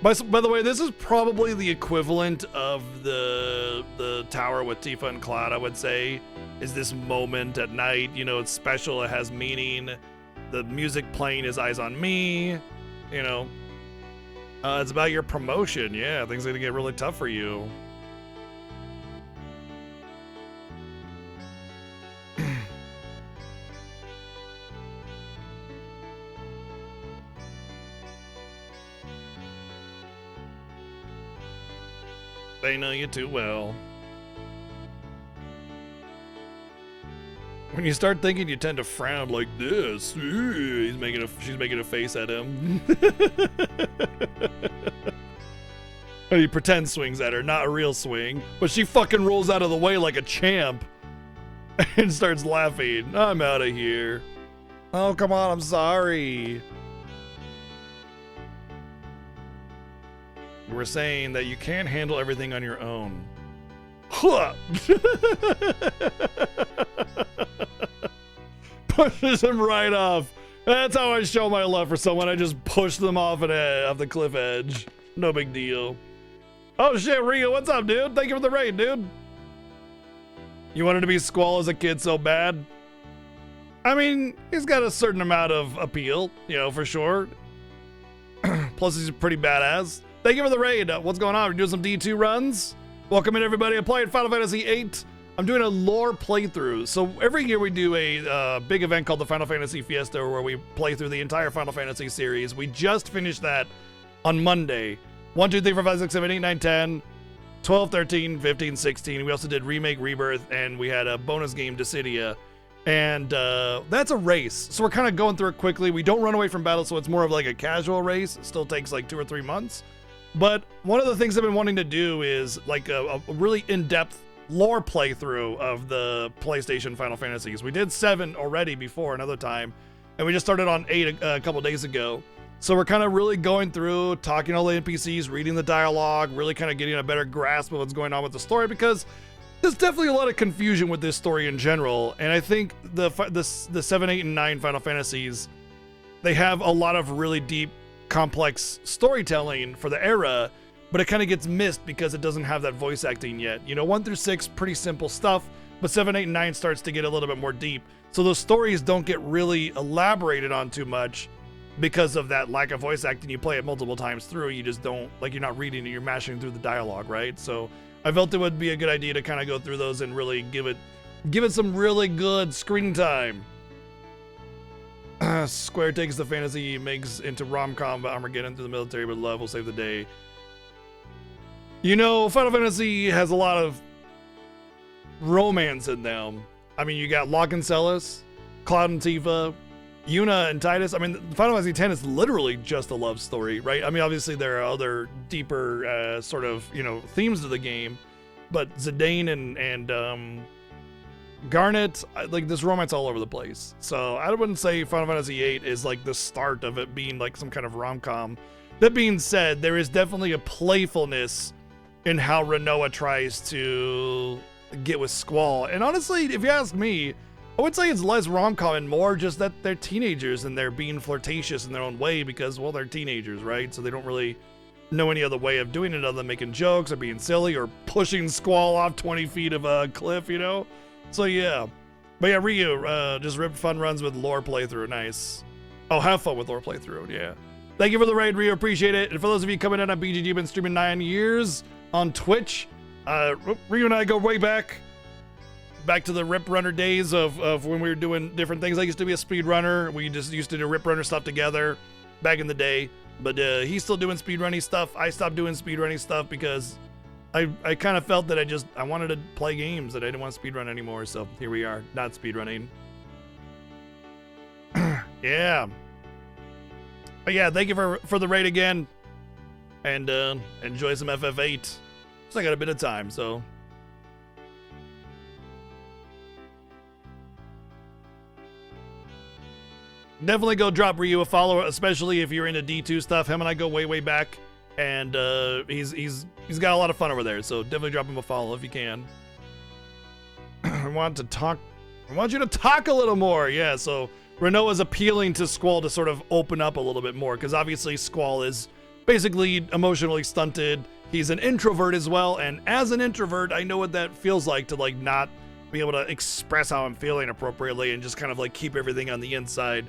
By the way, this is probably the equivalent of the tower with Tifa and Cloud, I would say. Is this moment at night, you know, it's special, it has meaning. The music playing is Eyes on Me, you know. It's about your promotion. Yeah, things are gonna get really tough for you. They know you too well. When you start thinking, you tend to frown like this. Ooh, she's making a face at him. And he pretends swings at her, not a real swing, but she fucking rolls out of the way like a champ and starts laughing. I'm out of here. Oh, come on, I'm sorry. You were saying that you can't handle everything on your own. Huh. Pushes him right off. That's how I show my love for someone. I just push them off the cliff edge. No big deal. Oh shit, Rio, what's up, dude? Thank you for the raid, dude. You wanted to be Squall as a kid so bad? I mean, he's got a certain amount of appeal, you know, for sure. Plus, he's pretty badass. Thank you for the raid. What's going on? We're doing some D2 runs. Welcome in, everybody. I'm playing Final Fantasy VIII. I'm doing a lore playthrough. So every year we do a big event called the Final Fantasy Fiesta where we play through the entire Final Fantasy series. We just finished that on Monday. 1, 2, 3, 4, 5, 6, 7, 8, 9, 10, 12, 13, 15, 16. We also did Remake, Rebirth, and we had a bonus game, Dissidia. And that's a race. So we're kind of going through it quickly. We don't run away from battle, so it's more of like a casual race. It still takes like 2 or 3 months. But one of the things I've been wanting to do is like a really in-depth lore playthrough of the PlayStation Final Fantasies. We did 7 already before another time, and we just started on 8 a couple days ago. So we're kind of really going through, talking to all the NPCs, reading the dialogue, really kind of getting a better grasp of what's going on with the story, because there's definitely a lot of confusion with this story in general. And I think the 7, 8, and 9 Final Fantasies, they have a lot of really deep, complex storytelling for the era, but it kind of gets missed because it doesn't have that voice acting yet. You know, 1 through 6, pretty simple stuff, but 7, 8, and 9 starts to get a little bit more deep. So those stories don't get really elaborated on too much because of that lack of voice acting. You play it multiple times through, you just don't, like, you're not reading it, you're mashing through the dialogue, right? So I felt it would be a good idea to kind of go through those and really give it some really good screen time. Square takes the fantasy, makes into rom-com, but Armageddon through the military, but love will save the day. You know, Final Fantasy has a lot of romance in them. I mean, you got Locke and Celis, Cloud and Tifa, Yuna and Titus, I mean, Final Fantasy X is literally just a love story, right? I mean, obviously there are other deeper sort of, themes to the game, but Zidane and Garnet, like, this romance all over the place. So I wouldn't say Final Fantasy VIII is like the start of it being like some kind of rom-com. That being said, there is definitely a playfulness in how Renoa tries to get with Squall. And honestly, if you ask me, I would say it's less rom-com and more just that they're teenagers and they're being flirtatious in their own way because, well, they're teenagers, right? So they don't really know any other way of doing it other than making jokes or being silly or pushing Squall off 20 feet of a cliff, So yeah. But yeah, Ryu, just rip fun runs with lore playthrough. Nice. Oh, have fun with lore playthrough, yeah. Thank you for the raid, Ryu, appreciate it. And for those of you coming in on BGG, been streaming 9 years on Twitch. Ryu and I go way back to the Rip Runner days of when we were doing different things. I used to be a speedrunner. We just used to do Rip Runner stuff together back in the day. But he's still doing speedrunning stuff. I stopped doing speedrunning stuff because I kind of felt that I wanted to play games, that I didn't want to speedrun anymore. So here we are, not speedrunning. Yeah. But yeah, thank you for the raid again. And enjoy some FF8. So I got a bit of time, so. Definitely go drop Ryu a follow, especially if you're into D2 stuff. Him and I go way back, and he's got a lot of fun over there. So definitely drop him a follow if you can. I want you to talk a little more. Yeah. So Renoa's appealing to Squall to sort of open up a little bit more, because obviously Squall is basically emotionally stunted. He's an introvert as well, and as an introvert, I know what that feels like to like not be able to express how I'm feeling appropriately and just kind of like keep everything on the inside.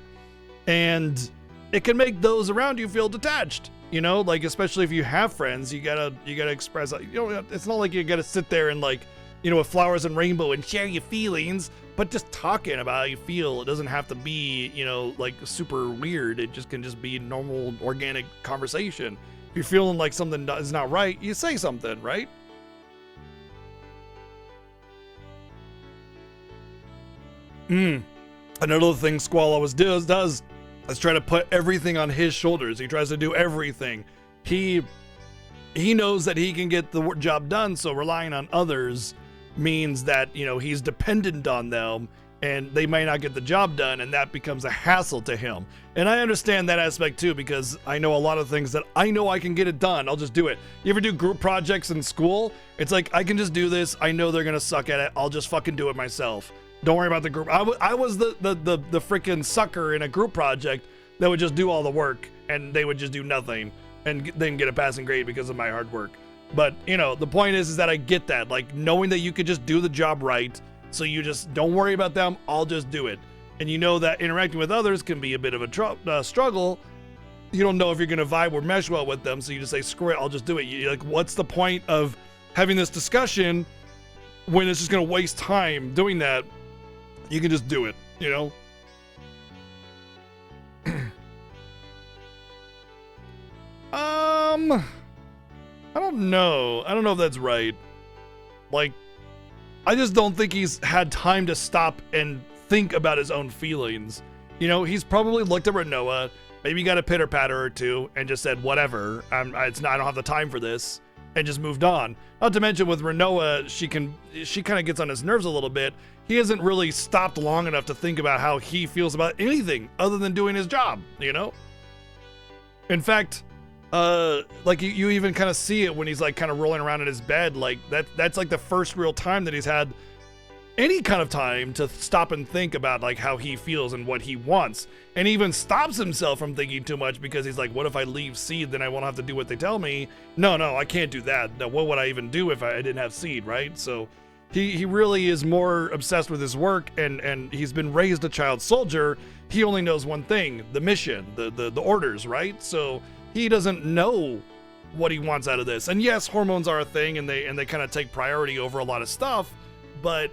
And it can make those around you feel detached, like, especially if you have friends, you gotta express, it's not like you gotta sit there and like, with flowers and rainbow and share your feelings, but just talking about how you feel. It doesn't have to be, like super weird. It just can just be normal, organic conversation. If you're feeling like something is not right, you say something, right? Another thing Squall always does is try to put everything on his shoulders. He tries to do everything. He knows that he can get the job done, so relying on others means that, he's dependent on them, and they might not get the job done, and that becomes a hassle to him. And I understand that aspect too, because I know a lot of things that I know I can get it done. I'll just do it. You ever do group projects in school? It's like, I can just do this. I know they're gonna suck at it. I'll just fucking do it myself. Don't worry about the group. I was the freaking sucker in a group project that would just do all the work, and they would just do nothing and then get a passing grade because of my hard work. But, the point is that I get that, like, knowing that you could just do the job right, so you just don't worry about them, I'll just do it. And you know that interacting with others can be a bit of a struggle. You don't know if you're going to vibe or mesh well with them, so you just say, screw it, I'll just do it. You're like, what's the point of having this discussion when it's just going to waste time doing that? You can just do it, I don't know. I don't know if that's right. Like, I just don't think he's had time to stop and think about his own feelings. He's probably looked at Renoa, maybe got a pitter patter or two, and just said, whatever, I don't have the time for this, and just moved on. Not to mention with Renoa, she kind of gets on his nerves a little bit. He hasn't really stopped long enough to think about how he feels about anything other than doing his job, In fact, like you even kind of see it when he's like kind of rolling around in his bed. Like that's like the first real time that he's had any kind of time to stop and think about like how he feels and what he wants, and he even stops himself from thinking too much because he's like, what if I leave Seed, then I won't have to do what they tell me? No, I can't do that. No, what would I even do if I didn't have Seed, right? So he really is more obsessed with his work, and he's been raised a child soldier. He only knows one thing, the mission, the orders, right? So he doesn't know what he wants out of this. And yes, hormones are a thing, and they kind of take priority over a lot of stuff, but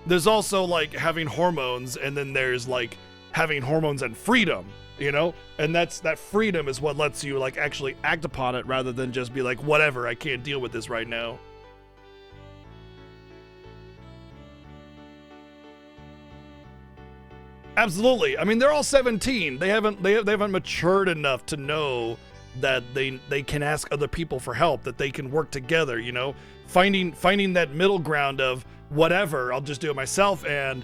there's also like having hormones, and then there's like having hormones and freedom, and that freedom is what lets you like actually act upon it rather than just be like, whatever, I can't deal with this right now. Absolutely. I mean, they're all 17. They haven't matured enough to know that they can ask other people for help, that they can work together, you know, finding that middle ground of whatever, I'll just do it myself, and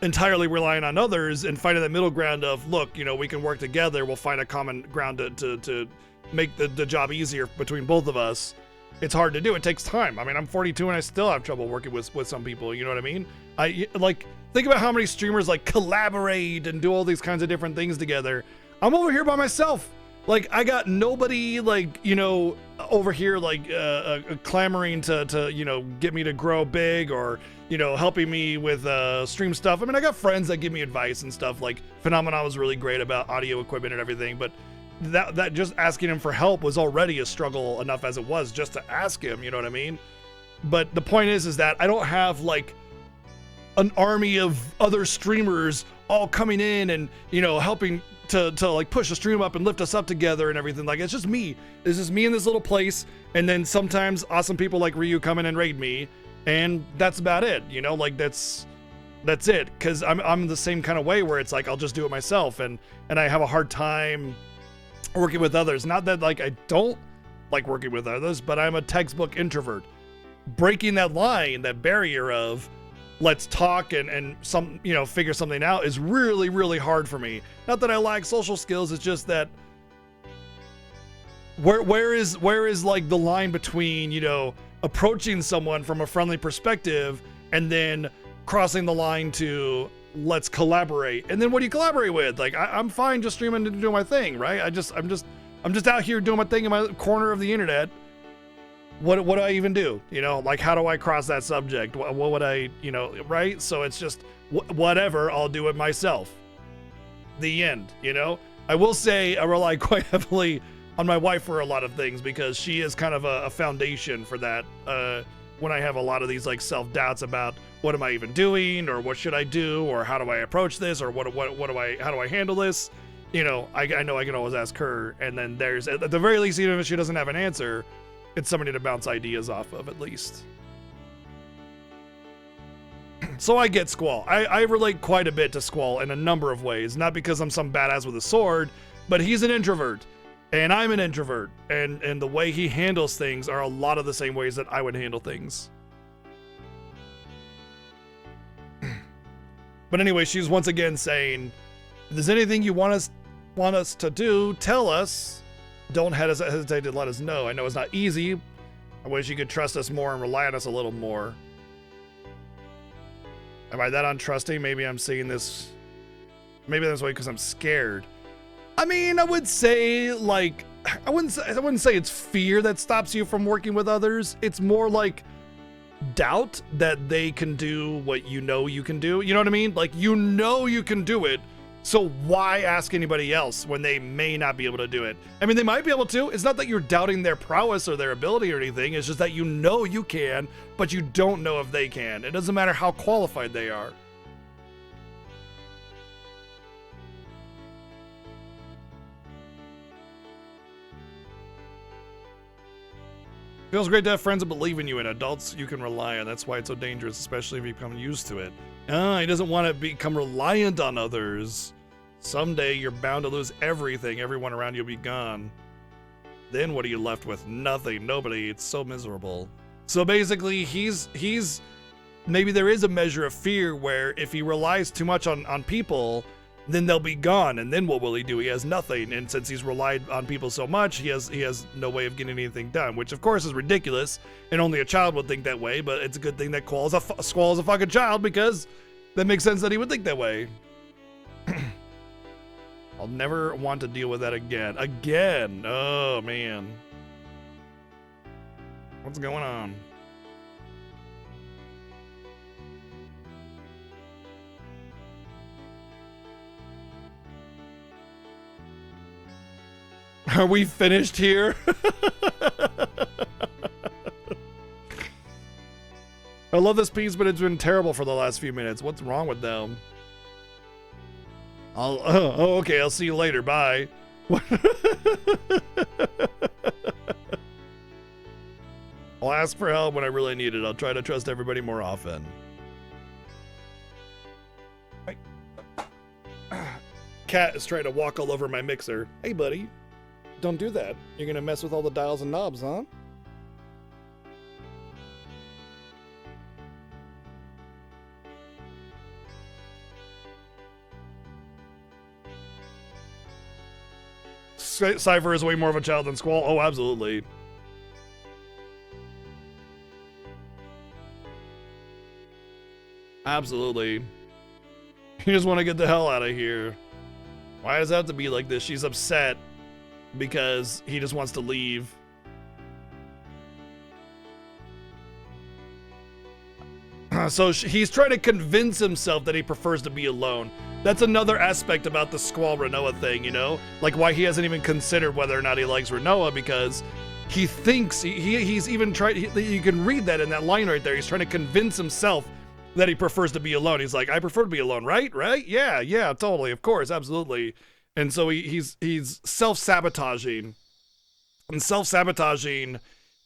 entirely relying on others, and finding that middle ground of, look, you know, we can work together, we'll find a common ground to make the job easier between both of us. It's hard to do. It takes time. I mean, I'm 42 and I still have trouble working with some people, you know what I mean? I like, think about how many streamers like collaborate and do all these kinds of different things together. I'm over here by myself. Like, I got nobody, like, you know, over here, like, clamoring to, you know, get me to grow big, or, you know, helping me with stream stuff. I mean, I got friends that give me advice and stuff. Like, Phenomenon was really great about audio equipment and everything, but that just asking him for help was already a struggle enough as it was just to ask him, you know what I mean? But the point is that I don't have, like, an army of other streamers all coming in and, you know, helping to like push the stream up and lift us up together and everything. Like, it's just me. It's just me in this little place, and then sometimes awesome people like Ryu come in and raid me, and that's about it, you know? Like, that's it, because I'm the same kind of way where it's like I'll just do it myself, and I have a hard time working with others. Not that, like, I don't like working with others, but I'm a textbook introvert. Breaking that line, that barrier of let's talk and some, you know, figure something out is really, really hard for me. Not that I lack social skills, it's just that where is like the line between, you know, approaching someone from a friendly perspective and then crossing the line to let's collaborate. And then what do you collaborate with? Like, I'm fine just streaming and doing my thing, right? I'm just out here doing my thing in my corner of the internet. What do I even do? You know, like, how do I cross that subject? What would I, you know, right? So it's just whatever, I'll do it myself. The end, you know? I will say I rely quite heavily on my wife for a lot of things, because she is kind of a foundation for that. When I have a lot of these, like, self-doubts about what am I even doing, or what should I do, or how do I approach this, or how do I handle this? You know, I know I can always ask her, and then there's, at the very least, even if she doesn't have an answer, it's somebody to bounce ideas off of, at least. So I get Squall. I relate quite a bit to Squall in a number of ways. Not because I'm some badass with a sword, but he's an introvert. And I'm an introvert. And the way he handles things are a lot of the same ways that I would handle things. But anyway, she's once again saying, if there's anything you want us to do, tell us. Don't hesitate to let us know. I know it's not easy. I wish you could trust us more and rely on us a little more. Am I that untrusting? Maybe I'm saying this. Maybe that's why, because I'm scared. I mean, I would say, like, I wouldn't say it's fear that stops you from working with others. It's more like doubt that they can do what you know you can do. You know what I mean? Like, you know you can do it. So why ask anybody else when they may not be able to do it? I mean, they might be able to. It's not that you're doubting their prowess or their ability or anything. It's just that you know you can, but you don't know if they can. It doesn't matter how qualified they are. Feels great to have friends that believe in you, and adults you can rely on. That's why it's so dangerous, especially if you become used to it. He doesn't want to become reliant on others. Someday you're bound to lose everything. Everyone around you will be gone. Then what are you left with? Nothing. Nobody. It's so miserable. So basically, he's maybe there is a measure of fear where if he relies too much on people, then they'll be gone, and then what will he do? He has nothing, and since he's relied on people so much, he has no way of getting anything done, which of course is ridiculous, and only a child would think that way, but it's a good thing that Squall is a fucking child, because that makes sense that he would think that way. I'll never want to deal with that again. Again! Oh, man. What's going on? Are we finished here? I love this piece, but it's been terrible for the last few minutes. What's wrong with them? Okay, I'll see you later. Bye. I'll ask for help when I really need it. I'll try to trust everybody more often. cat is trying to walk all over my mixer. Hey, buddy. Don't do that. You're gonna mess with all the dials and knobs, huh? Cypher is way more of a child than Squall. Oh, absolutely. Absolutely. You just want to get the hell out of here. Why does it have to be like this? She's upset because he just wants to leave. So he's trying to convince himself that he prefers to be alone. That's another aspect about the Squall Renoa thing, you know? Like why he hasn't even considered whether or not he likes Renoa, because he thinks, he's even tried, you can read that in that line right there. He's trying to convince himself that he prefers to be alone. He's like, I prefer to be alone, right? Right? Yeah, totally, of course, absolutely. And so he's self-sabotaging. And self-sabotaging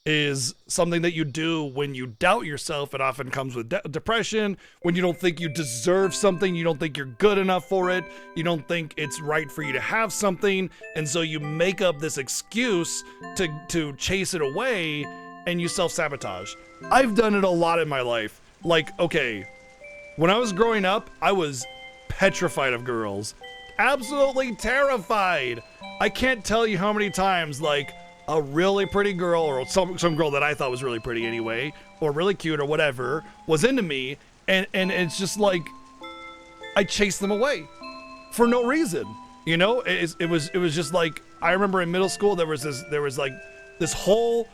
is something that you do when you doubt yourself. It often comes with depression, when you don't think you deserve something, you don't think you're good enough for it, you don't think it's right for you to have something, and so you make up this excuse to chase it away, and you self-sabotage. I've done it a lot in my life. Like, okay, when I was growing up, I was petrified of girls. Absolutely terrified. I can't tell you how many times, like, a really pretty girl, or some girl that I thought was really pretty anyway, or really cute or whatever, was into me, and it's just like, I chased them away for no reason. You know, it was just like, I remember in middle school, there was like this whole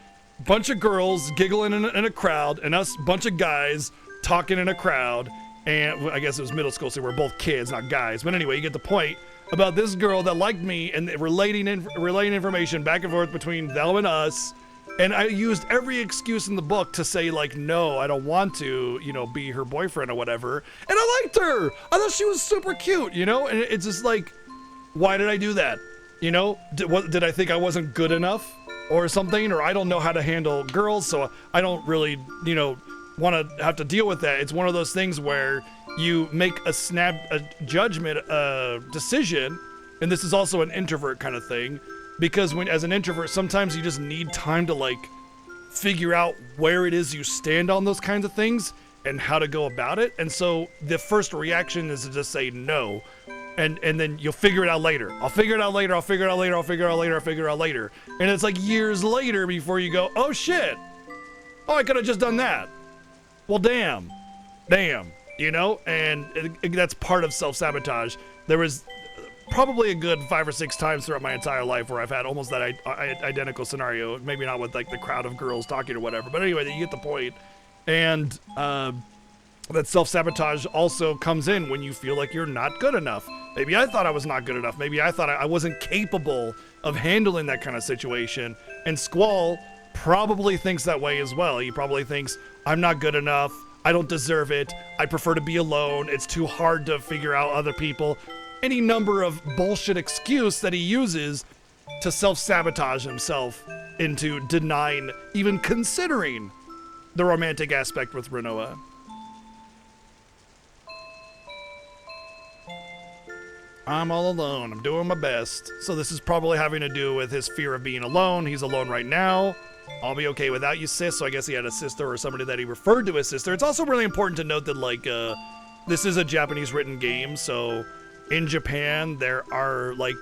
bunch of girls giggling in a crowd, and us bunch of guys talking in a crowd, and I guess it was middle school, so we're both kids, not guys, but anyway, you get the point, about this girl that liked me, and relaying information back and forth between them and us, and I used every excuse in the book to say, like, no, I don't want to, you know, be her boyfriend or whatever, and I liked her! I thought she was super cute, you know, and it's just like, why did I do that? You know, did I think I wasn't good enough or something, or I don't know how to handle girls, so I don't really, you know, want to have to deal with that. It's one of those things where you make a judgment decision, and this is also an introvert kind of thing, because as an introvert, sometimes you just need time to like figure out where it is you stand on those kinds of things and how to go about it. And so the first reaction is to just say no, and then you'll figure it out later. I'll figure it out later. And it's like years later before you go, oh shit, oh, I could have just done that. Well, damn, you know, and that's part of self-sabotage. There was probably a good 5 or 6 times throughout my entire life where I've had almost that identical scenario. Maybe not with like the crowd of girls talking or whatever, but anyway, you get the point. And that self-sabotage also comes in when you feel like you're not good enough. Maybe I thought I was not good enough. Maybe I thought I wasn't capable of handling that kind of situation. And Squall probably thinks that way as well. He probably thinks, I'm not good enough, I don't deserve it, I prefer to be alone, it's too hard to figure out other people. Any number of bullshit excuse that he uses to self-sabotage himself into denying even considering the romantic aspect with Renoa. I'm all alone, I'm doing my best. So this is probably having to do with his fear of being alone. He's alone right now. I'll be okay without you, sis. So I guess he had a sister or somebody that he referred to as sister. It's also really important to note that, like, this is a Japanese written game. So in Japan, there are, like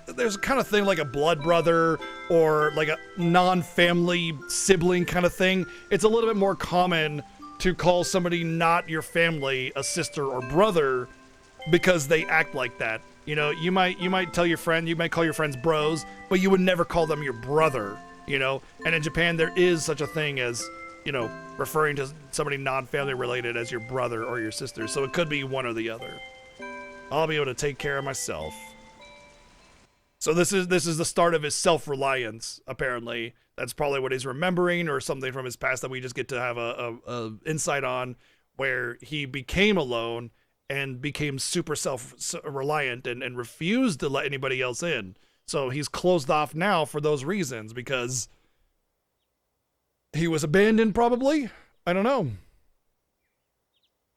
there's a kind of thing like a blood brother or like a non-family sibling kind of thing. It's a little bit more common to call somebody not your family a sister or brother because they act like that. You know, you might tell your friend, you might call your friends bros, but you would never call them your brother. You know, and in Japan, there is such a thing as, you know, referring to somebody non-family related as your brother or your sister. So it could be one or the other. I'll be able to take care of myself. So this is the start of his self-reliance, apparently. That's probably what he's remembering, or something from his past that we just get to have a insight on, where he became alone and became super self-reliant and refused to let anybody else in. So he's closed off now for those reasons, because he was abandoned, probably? I don't know.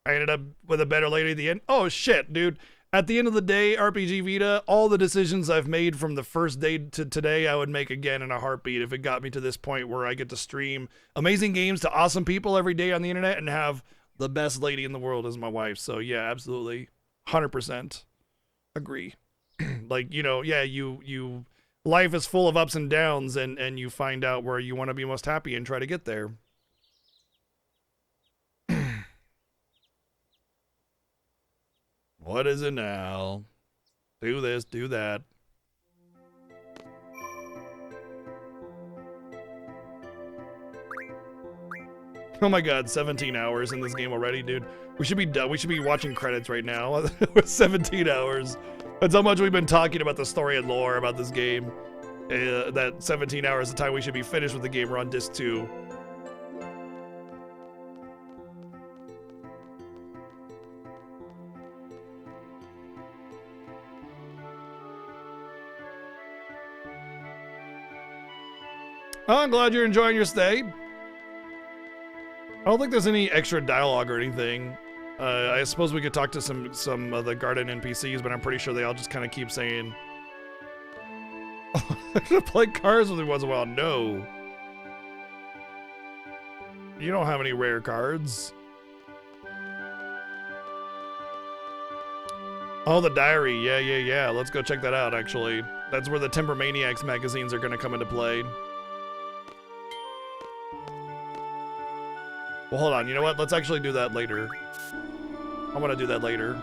I ended up with a better lady at the end. Oh, shit, dude. At the end of the day, RPG Vita, all the decisions I've made from the first day to today, I would make again in a heartbeat if it got me to this point where I get to stream amazing games to awesome people every day on the internet and have the best lady in the world as my wife. So yeah, absolutely. 100% agree. Like, you know, yeah, you life is full of ups and downs, and you find out where you want to be most happy and try to get there. What is it now? Do this, do that. Oh my god, 17 hours in this game already, dude. We should be done. We should be watching credits right now. 17 hours. That's how much we've been talking about the story and lore about this game. That 17 hours is the time we should be finished with the game. We're on disc 2. Oh, I'm glad you're enjoying your stay. I don't think there's any extra dialogue or anything. I suppose we could talk to some of the garden NPCs, but I'm pretty sure they all just kind of keep saying, I'm gonna play cards with me once in a while. No. You don't have any rare cards. Oh, the diary. Yeah. Let's go check that out, actually. That's where the Timber Maniacs magazines are gonna come into play. Well, hold on. You know what? Let's actually do that later. I want to do that later.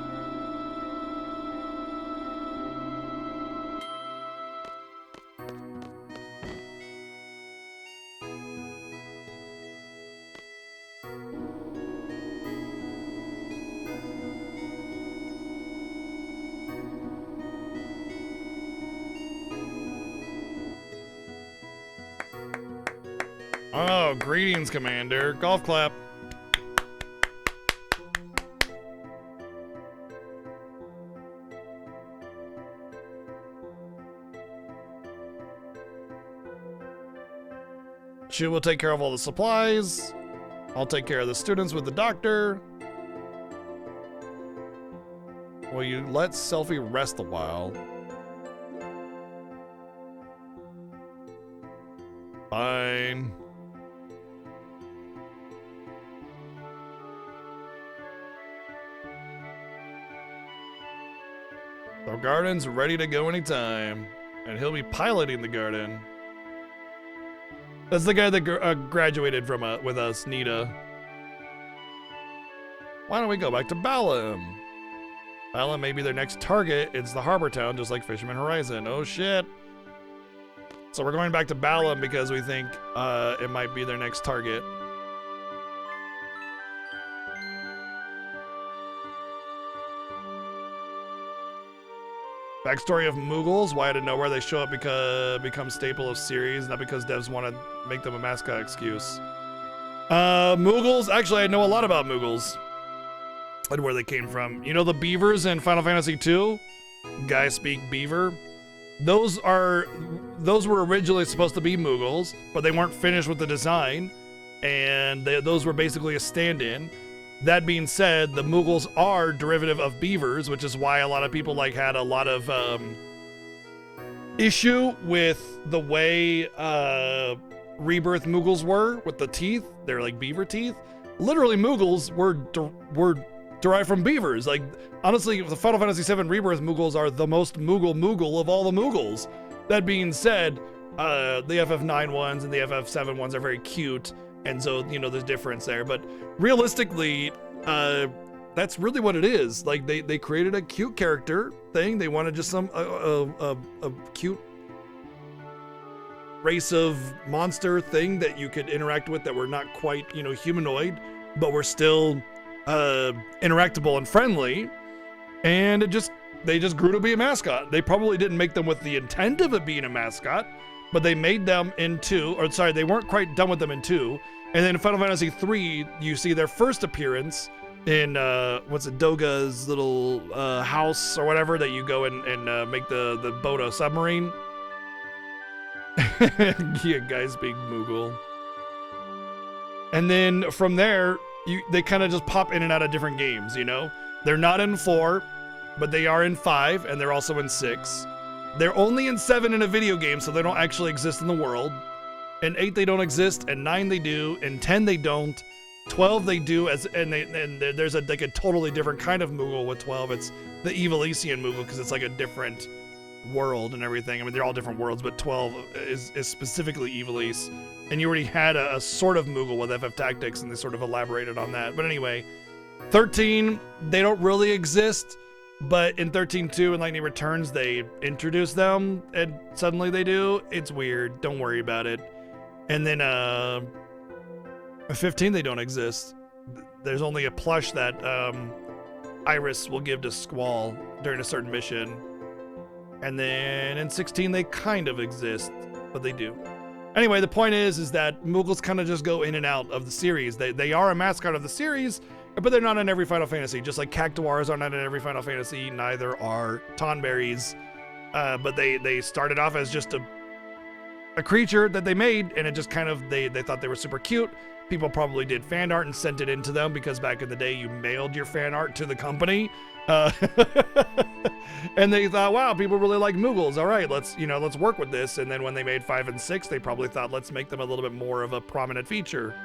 Oh, greetings, Commander. Golf clap. She will take care of all the supplies. I'll take care of the students with the doctor. Will you let Selfie rest a while? Fine. The garden's ready to go anytime, and he'll be piloting the garden. That's the guy that graduated from with us, Nita. Why don't we go back to Balam? Balam may be their next target. It's the harbor town, just like Fisherman Horizon. Oh shit. So we're going back to Balam because we think it might be their next target. Backstory of Moogles, why out of nowhere they show up because become staple of series, not because devs want to make them a mascot excuse. Moogles, actually I know a lot about Moogles and where they came from. You know the beavers in Final Fantasy II? Guys speak beaver. Those were originally supposed to be Moogles, but they weren't finished with the design, and those were basically a stand-in. That being said, the Moogles are derivative of beavers, which is why a lot of people had a lot of issue with the way Rebirth Moogles were with the teeth. They're like beaver teeth. Literally, Moogles were derived from beavers. Like, honestly, the Final Fantasy VII Rebirth Moogles are the most Moogle of all the Moogles. That being said, the FF9 ones and the FF7 ones are very cute. And so, you know, there's difference there. But realistically, that's really what it is. Like, they created a cute character thing. They wanted just some a cute race of monster thing that you could interact with that were not quite, you know, humanoid, but were still interactable and friendly. And they just grew to be a mascot. They probably didn't make them with the intent of it being a mascot, but they made them in 2, or sorry, they weren't quite done with them in 2. And then in Final Fantasy III, you see their first appearance in, Doga's little house or whatever that you go and make the boat a submarine. Yeah, guys being Moogle. And then from there, they kind of just pop in and out of different games, you know? They're not in 4. but they are in 5 and they're also in 6. They're only in 7 in a video game, so they don't actually exist in the world. In 8 they don't exist, and 9 they do, and 10 they don't. 12 they do, and there's a totally different kind of Moogle with 12. It's the Evilesian Moogle because it's like a different world and everything. I mean, they're all different worlds, but 12 is specifically Evilese. And you already had a sort of Moogle with FF Tactics, and they sort of elaborated on that. But anyway, 13, they don't really exist, but in 13.2 and Lightning Returns, they introduce them, and suddenly they do. It's weird. Don't worry about it. And then 15, they don't exist. There's only a plush that Iris will give to Squall during a certain mission. And then in 16, they kind of exist, but they do. Anyway, the point is that Moogles kind of just go in and out of the series. They are a mascot of the series, but they're not in every Final Fantasy. Just like Cactuars are not in every Final Fantasy, neither are Tonberries. But they started off as just a creature that they made, and it just kind of, they thought they were super cute. People probably did fan art and sent it into them because back in the day you mailed your fan art to the company. And they thought, wow, people really like Moogles. All right, let's work with this. And then when they made 5 and 6, they probably thought, let's make them a little bit more of a prominent feature.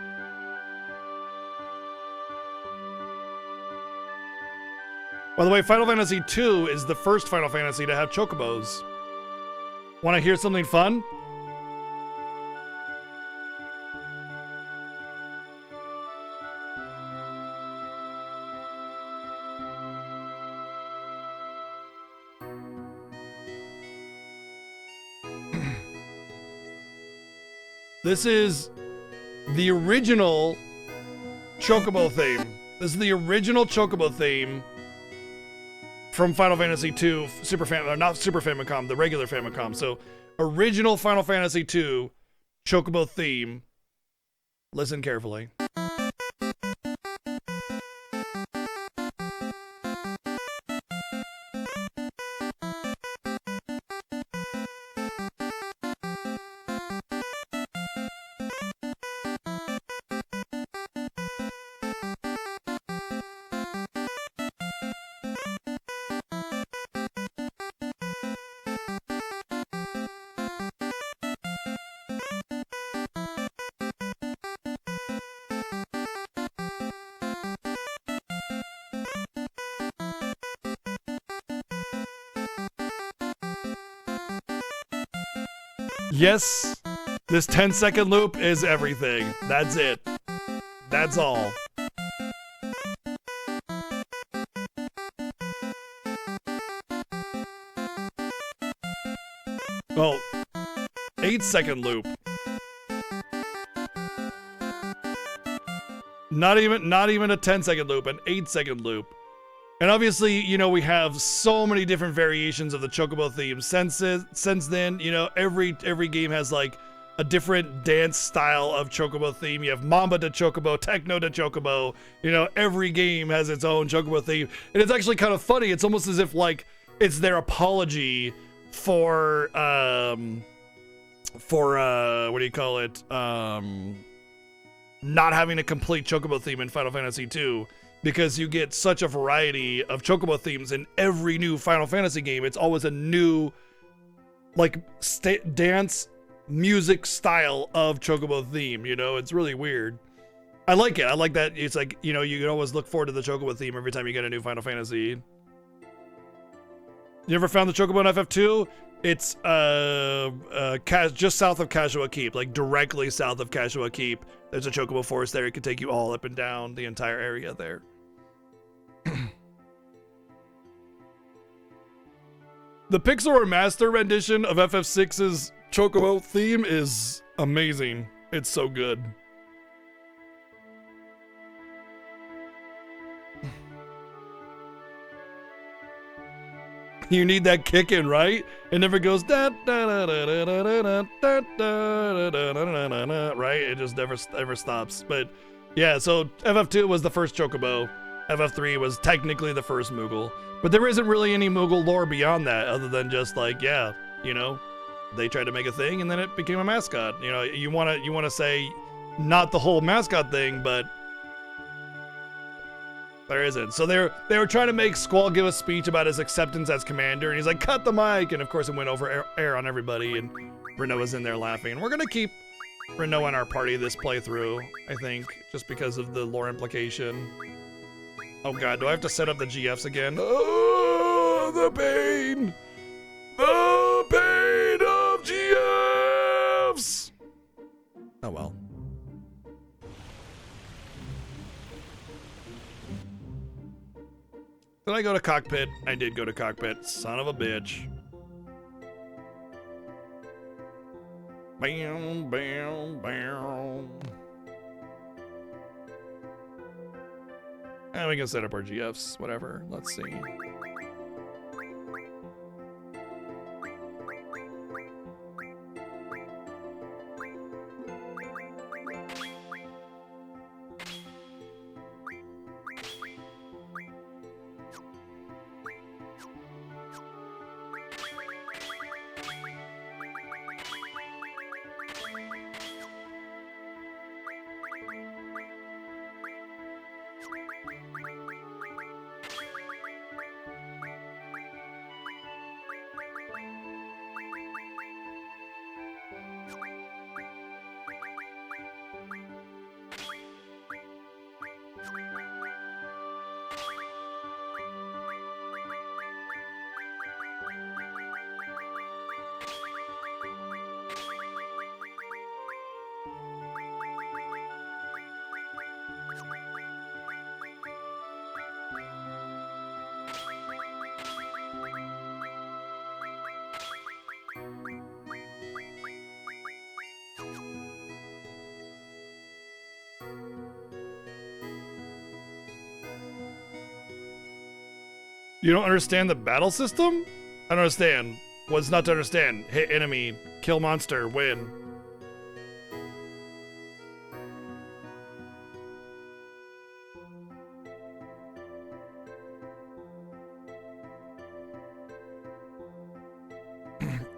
By the way, Final Fantasy II is the first Final Fantasy to have chocobos. Want to hear something fun? This is the original Chocobo theme. This is the original Chocobo theme from Final Fantasy II, not Super Famicom, the regular Famicom. So, original Final Fantasy II Chocobo theme. Listen carefully. Yes, this 10-second loop is everything. That's it. That's all. Oh, 8-second loop. Not even a 10-second loop, an 8-second loop. And obviously, you know, we have so many different variations of the Chocobo theme. Since then, you know, every game has like a different dance style of Chocobo theme. You have Mamba to Chocobo, Techno to Chocobo. You know, every game has its own Chocobo theme. And it's actually kind of funny. It's almost as if like it's their apology for what do you call it? Not having a complete Chocobo theme in Final Fantasy II. Because you get such a variety of Chocobo themes in every new Final Fantasy game. It's always a new, like, dance music style of Chocobo theme, you know? It's really weird. I like it. I like that. It's like, you know, you can always look forward to the Chocobo theme every time you get a new Final Fantasy. You ever found the Chocobo in FF2? It's just south of Kashua Keep, like directly south of Kashua Keep. There's a Chocobo forest there. It can take you all up and down the entire area there. The Pixel Remaster rendition of FF6's Chocobo theme is amazing. It's so good. You need that kick in, right? It never goes da da da da da da da da da da, right? It just never stops. But yeah, so FF2 was the first Chocobo. FF3 was technically the first Moogle. But there isn't really any Moogle lore beyond that, other than just like, yeah, you know, they tried to make a thing and then it became a mascot. You know, you wanna say not the whole mascot thing, but There isn't. So they were trying to make Squall give a speech about his acceptance as commander, and he's like, cut the mic, and of course it went over air on everybody, and Renault was in there laughing. And we're gonna keep Renault in our party this playthrough, I think, just because of the lore implication. Oh god, do I have to set up the GFs again? Oh, the pain! The pain of GFs! Oh well. Did I go to cockpit? I did go to cockpit. Son of a bitch. Bam, bam, bam. And we can set up our GFs, whatever. Let's see. You don't understand the battle system? I don't understand. What's not to understand? Hit enemy, kill monster, win.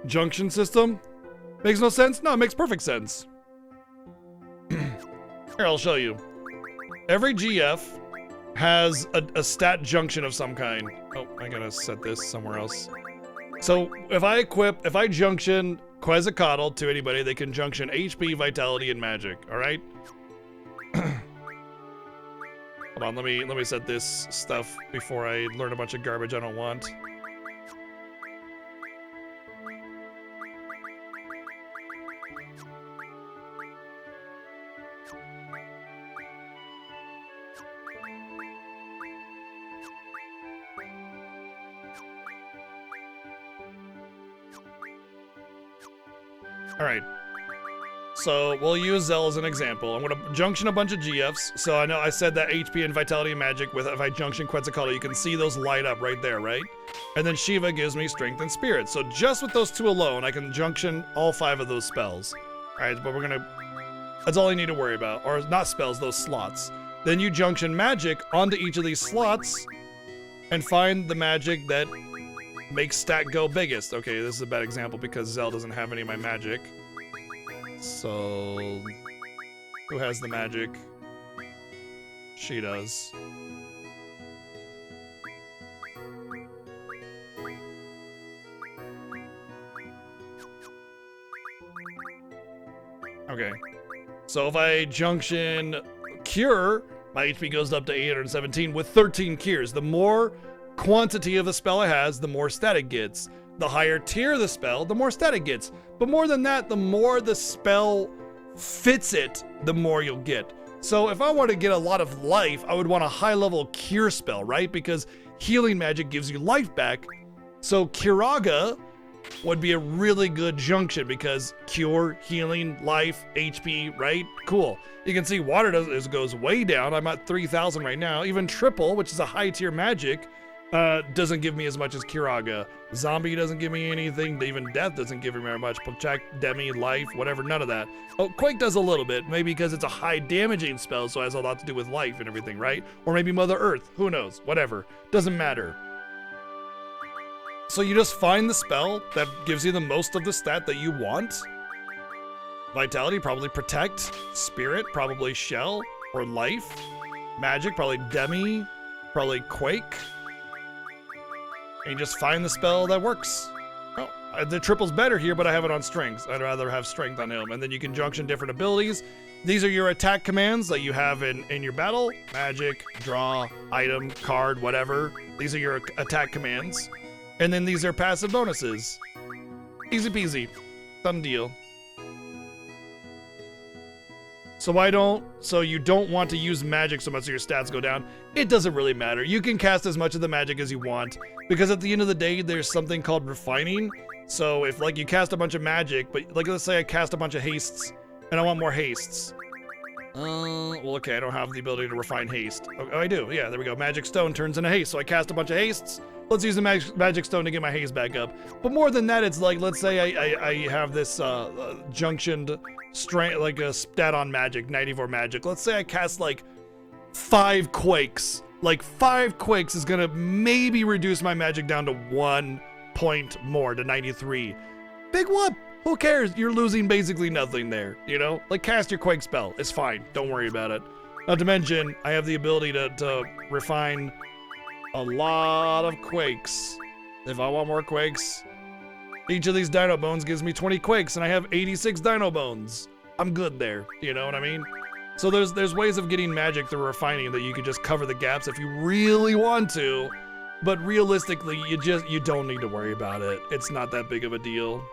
Junction system? Makes no sense? No, it makes perfect sense. Here, I'll show you. Every GF has a stat junction of some kind. Oh, I gotta set this somewhere else. So if I junction Quetzalcoatl to anybody, they can junction HP, Vitality, and Magic. All right. Hold on, let me set this stuff before I learn a bunch of garbage I don't want. All right, so we'll use Zell as an example. I'm gonna junction a bunch of GFs. So I know I said that HP and Vitality and Magic with, if I junction Quetzalcoatl, you can see those light up right there, right? And then Shiva gives me Strength and Spirit. So just with those two alone, I can junction all 5 of those spells. All right, but that's all I need to worry about. Or not spells, those slots. Then you junction Magic onto each of these slots and find the magic that makes stat go biggest. Okay, this is a bad example because Zell doesn't have any of my magic. So, who has the magic? She does. Okay. So if I junction Cure, my HP goes up to 817 with 13 cures. The more quantity of the spell it has, the more stat it gets. The higher tier of the spell, the more stat it gets. But more than that, the more the spell fits it, the more you'll get. So if I want to get a lot of life, I would want a high level cure spell, right? Because healing magic gives you life back. So Kiraga would be a really good junction because cure, healing, life, HP, right? Cool. You can see water goes way down. I'm at 3,000 right now. Even triple, which is a high tier magic, doesn't give me as much as Kiraga. Zombie doesn't give me anything. Even Death doesn't give me very much. Check, Demi, Life, whatever, none of that. Oh, Quake does a little bit, maybe because it's a high damaging spell, so it has a lot to do with life and everything, right? Or maybe Mother Earth, who knows, whatever. Doesn't matter. So you just find the spell that gives you the most of the stat that you want. Vitality, probably Protect. Spirit, probably Shell or Life. Magic, probably Demi. Probably Quake. And you just find the spell that works. Oh, the triple's better here, but I have it on strength. I'd rather have strength on him. And then you can junction different abilities. These are your attack commands that you have in your battle. Magic, draw, item, card, whatever. These are your attack commands. And then these are passive bonuses. Easy peasy. Done deal. So you don't want to use magic so much so your stats go down. It doesn't really matter. You can cast as much of the magic as you want, because at the end of the day, there's something called refining. So if like you cast a bunch of magic, but like let's say I cast a bunch of hastes, and I want more hastes. Well, okay, I don't have the ability to refine haste. Oh, I do. Yeah, there we go. Magic stone turns into haste. So I cast a bunch of hastes. Let's use the magic stone to get my haste back up. But more than that, it's like, let's say I have this junctioned strength, like a stat on magic, 94 magic. Let's say I cast like 5 quakes. Like 5 quakes is gonna maybe reduce my magic down to 1 point more, to 93. Big whoop. Who cares? You're losing basically nothing there, you know? Like, cast your Quake spell. It's fine. Don't worry about it. Not to mention, I have the ability to refine a lot of Quakes. If I want more Quakes, each of these Dino Bones gives me 20 Quakes, and I have 86 Dino Bones. I'm good there, you know what I mean? So there's ways of getting magic through refining that you can just cover the gaps if you really want to, but realistically, you don't need to worry about it. It's not that big of a deal.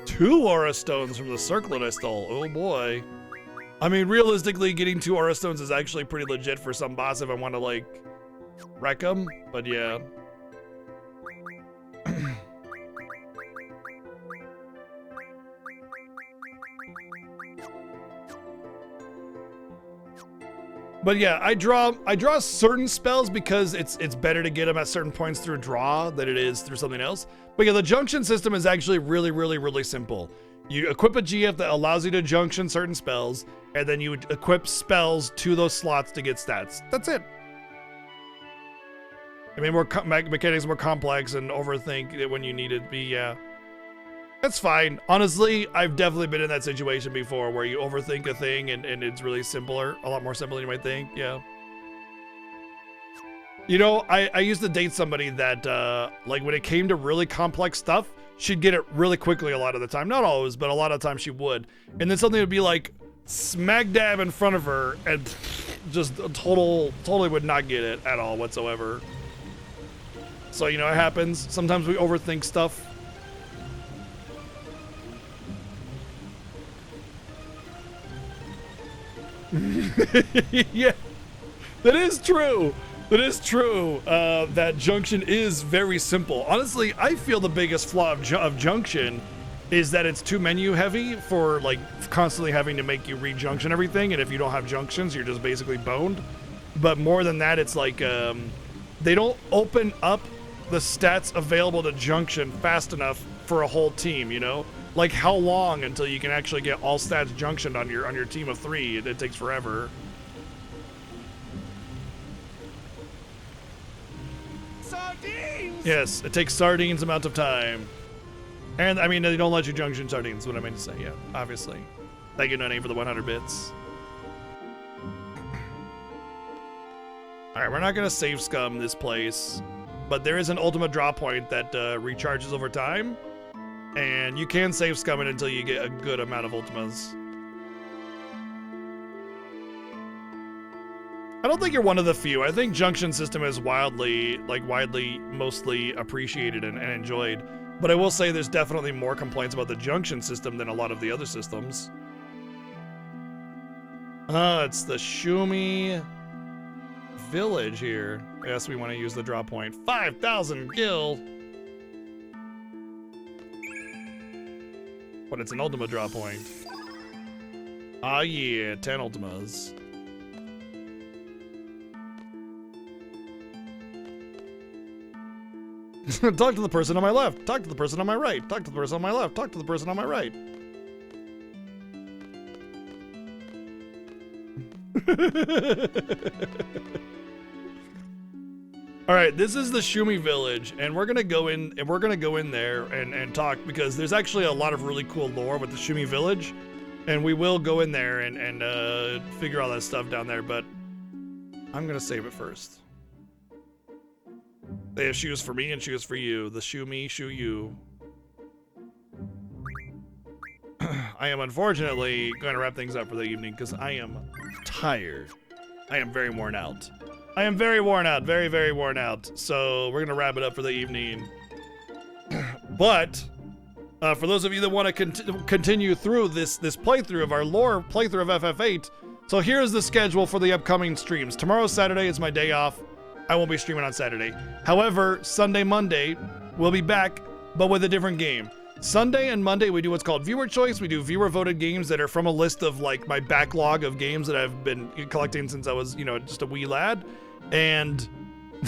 Two Aura Stones from the circlet I stole. Oh boy. I mean, realistically, getting 2 Aura Stones is actually pretty legit for some boss if I want to, like, wreck them. But yeah. But yeah, I draw certain spells because it's better to get them at certain points through draw than it is through something else. But yeah, the junction system is actually really simple. You equip a GF that allows you to junction certain spells, and then you equip spells to those slots to get stats. That's it. I mean, mechanics more complex and overthink it when you need it to be, yeah. That's fine. Honestly, I've definitely been in that situation before where you overthink a thing and it's really simpler, a lot more simple than you might think, yeah. You know, I used to date somebody that, like, when it came to really complex stuff, she'd get it really quickly a lot of the time. Not always, but a lot of the time she would. And then something would be, like, smack dab in front of her and just totally would not get it at all whatsoever. So, you know, it happens. Sometimes we overthink stuff. Yeah, that is true. That is true. That junction is very simple. Honestly, I feel the biggest flaw of junction is that it's too menu heavy for like constantly having to make you re-junction everything, and if you don't have junctions, you're just basically boned. But more than that, it's like they don't open up the stats available to junction fast enough for a whole team, you know? Like, how long until you can actually get all stats junctioned on your team of 3? It takes forever. Sardines! Yes, it takes sardines amount of time. And, I mean, they don't let you junction sardines, what I meant to say, yeah, obviously. Thank you, Nani, for the 100 bits. Alright, we're not gonna save scum this place, but there is an ultimate draw point that recharges over time. And you can save scum it until you get a good amount of ultimas. I don't think you're one of the few. I think junction system is widely mostly appreciated and enjoyed. But I will say there's definitely more complaints about the junction system than a lot of the other systems. It's the Shumi village here. Yes, we want to use the draw point. 5,000 gil. But it's an ultima draw point. Ah yeah, 10 ultimas. Talk to the person on my left. Talk to the person on my right. Talk to the person on my left. Talk to the person on my right. All right, this is the Shumi village, and we're gonna go in there and talk, because there's actually a lot of really cool lore with the Shumi village, and we will go in there and figure all that stuff down there. But I'm gonna save it first. They have shoes for me and shoes for you. The shoe me, shoe you. I am unfortunately going to wrap things up for the evening because I am tired. I am very worn out. I am very worn out, very, very worn out. So we're going to wrap it up for the evening. But for those of you that want to continue through this playthrough of our lore playthrough of FF8, so here's the schedule for the upcoming streams. Tomorrow's Saturday is my day off. I won't be streaming on Saturday. However, Sunday, Monday, we'll be back, but with a different game. Sunday and Monday, we do what's called viewer choice. We do viewer voted games that are from a list of like my backlog of games that I've been collecting since I was, just a wee lad. And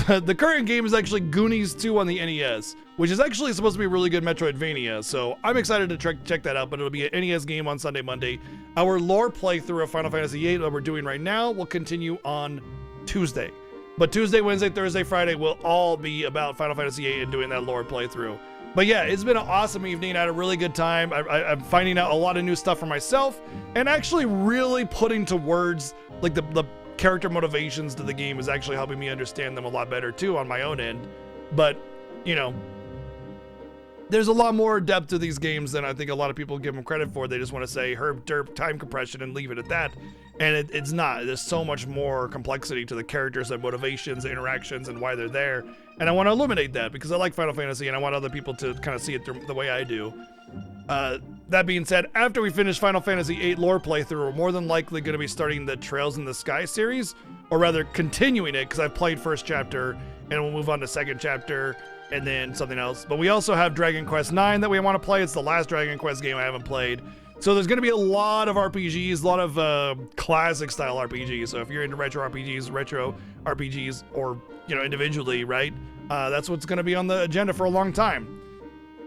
the current game is actually Goonies 2 on the NES, which is actually supposed to be a really good Metroidvania. So I'm excited to check that out, but it'll be an NES game on Sunday, Monday. Our lore playthrough of Final Fantasy VIII that we're doing right now will continue on Tuesday. But Tuesday, Wednesday, Thursday, Friday will all be about Final Fantasy VIII and doing that lore playthrough. But yeah, it's been an awesome evening. I had a really good time. I'm finding out a lot of new stuff for myself and actually really putting to words like the character motivations to the game is actually helping me understand them a lot better too on my own end. But, there's a lot more depth to these games than I think a lot of people give them credit for. They just want to say herb derp time compression and leave it at that. And it's not. There's so much more complexity to the characters and motivations, interactions, and why they're there. And I want to illuminate that because I like Final Fantasy and I want other people to kind of see it the way I do. That being said, after we finish Final Fantasy VIII lore playthrough, we're more than likely going to be starting the Trails in the Sky series, or rather continuing it because I've played first chapter and we'll move on to second chapter and then something else. But we also have Dragon Quest IX that we want to play. It's the last Dragon Quest game I haven't played. So there's going to be a lot of RPGs, a lot of classic style RPGs. So if you're into retro RPGs, or individually, right? That's what's going to be on the agenda for a long time.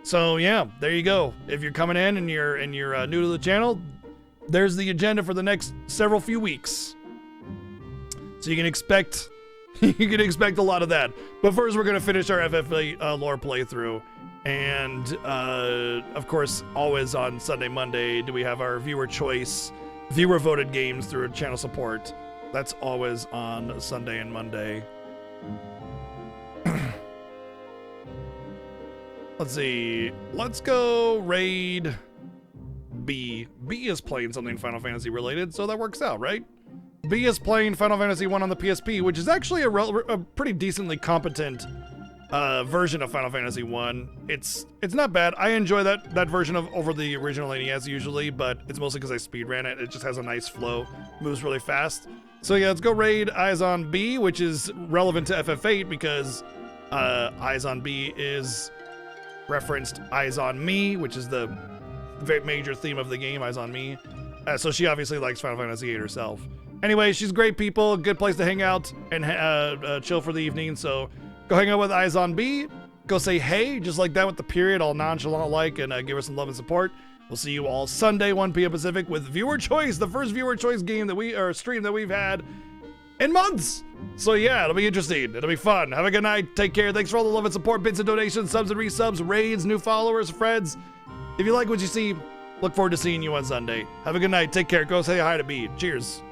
So yeah, there you go. If you're coming in and you're new to the channel, there's the agenda for the next few weeks. So you can expect a lot of that. But first, we're going to finish our FF8 lore playthrough. And, of course, always on Sunday, Monday, do we have our viewer choice, viewer voted games through channel support. That's always on Sunday and Monday. Let's see. Let's go raid B. B is playing something Final Fantasy related, so that works out, right? B is playing Final Fantasy I on the PSP, which is actually a pretty decently competent version of Final Fantasy I. It's not bad. I enjoy that version over the original NES usually, but it's mostly because I speedran it. It just has a nice flow, moves really fast. So yeah, let's go raid Eyes on B, which is relevant to FF8 because Eyes on B is referenced Eyes on Me, which is the very major theme of the game, Eyes on Me. So she obviously likes Final Fantasy VIII herself. Anyway, she's great people, good place to hang out and chill for the evening. So go hang out with Eyes on B. Go say hey, just like that with the period, all nonchalant like, and give her some love and support. We'll see you all Sunday, 1 p.m. Pacific with Viewer Choice, the first Viewer Choice game stream that we've had in months. So yeah, it'll be interesting. It'll be fun. Have a good night. Take care. Thanks for all the love and support, bits and donations, subs and resubs, raids, new followers, friends. If you like what you see, look forward to seeing you on Sunday. Have a good night. Take care. Go say hi to B. Cheers.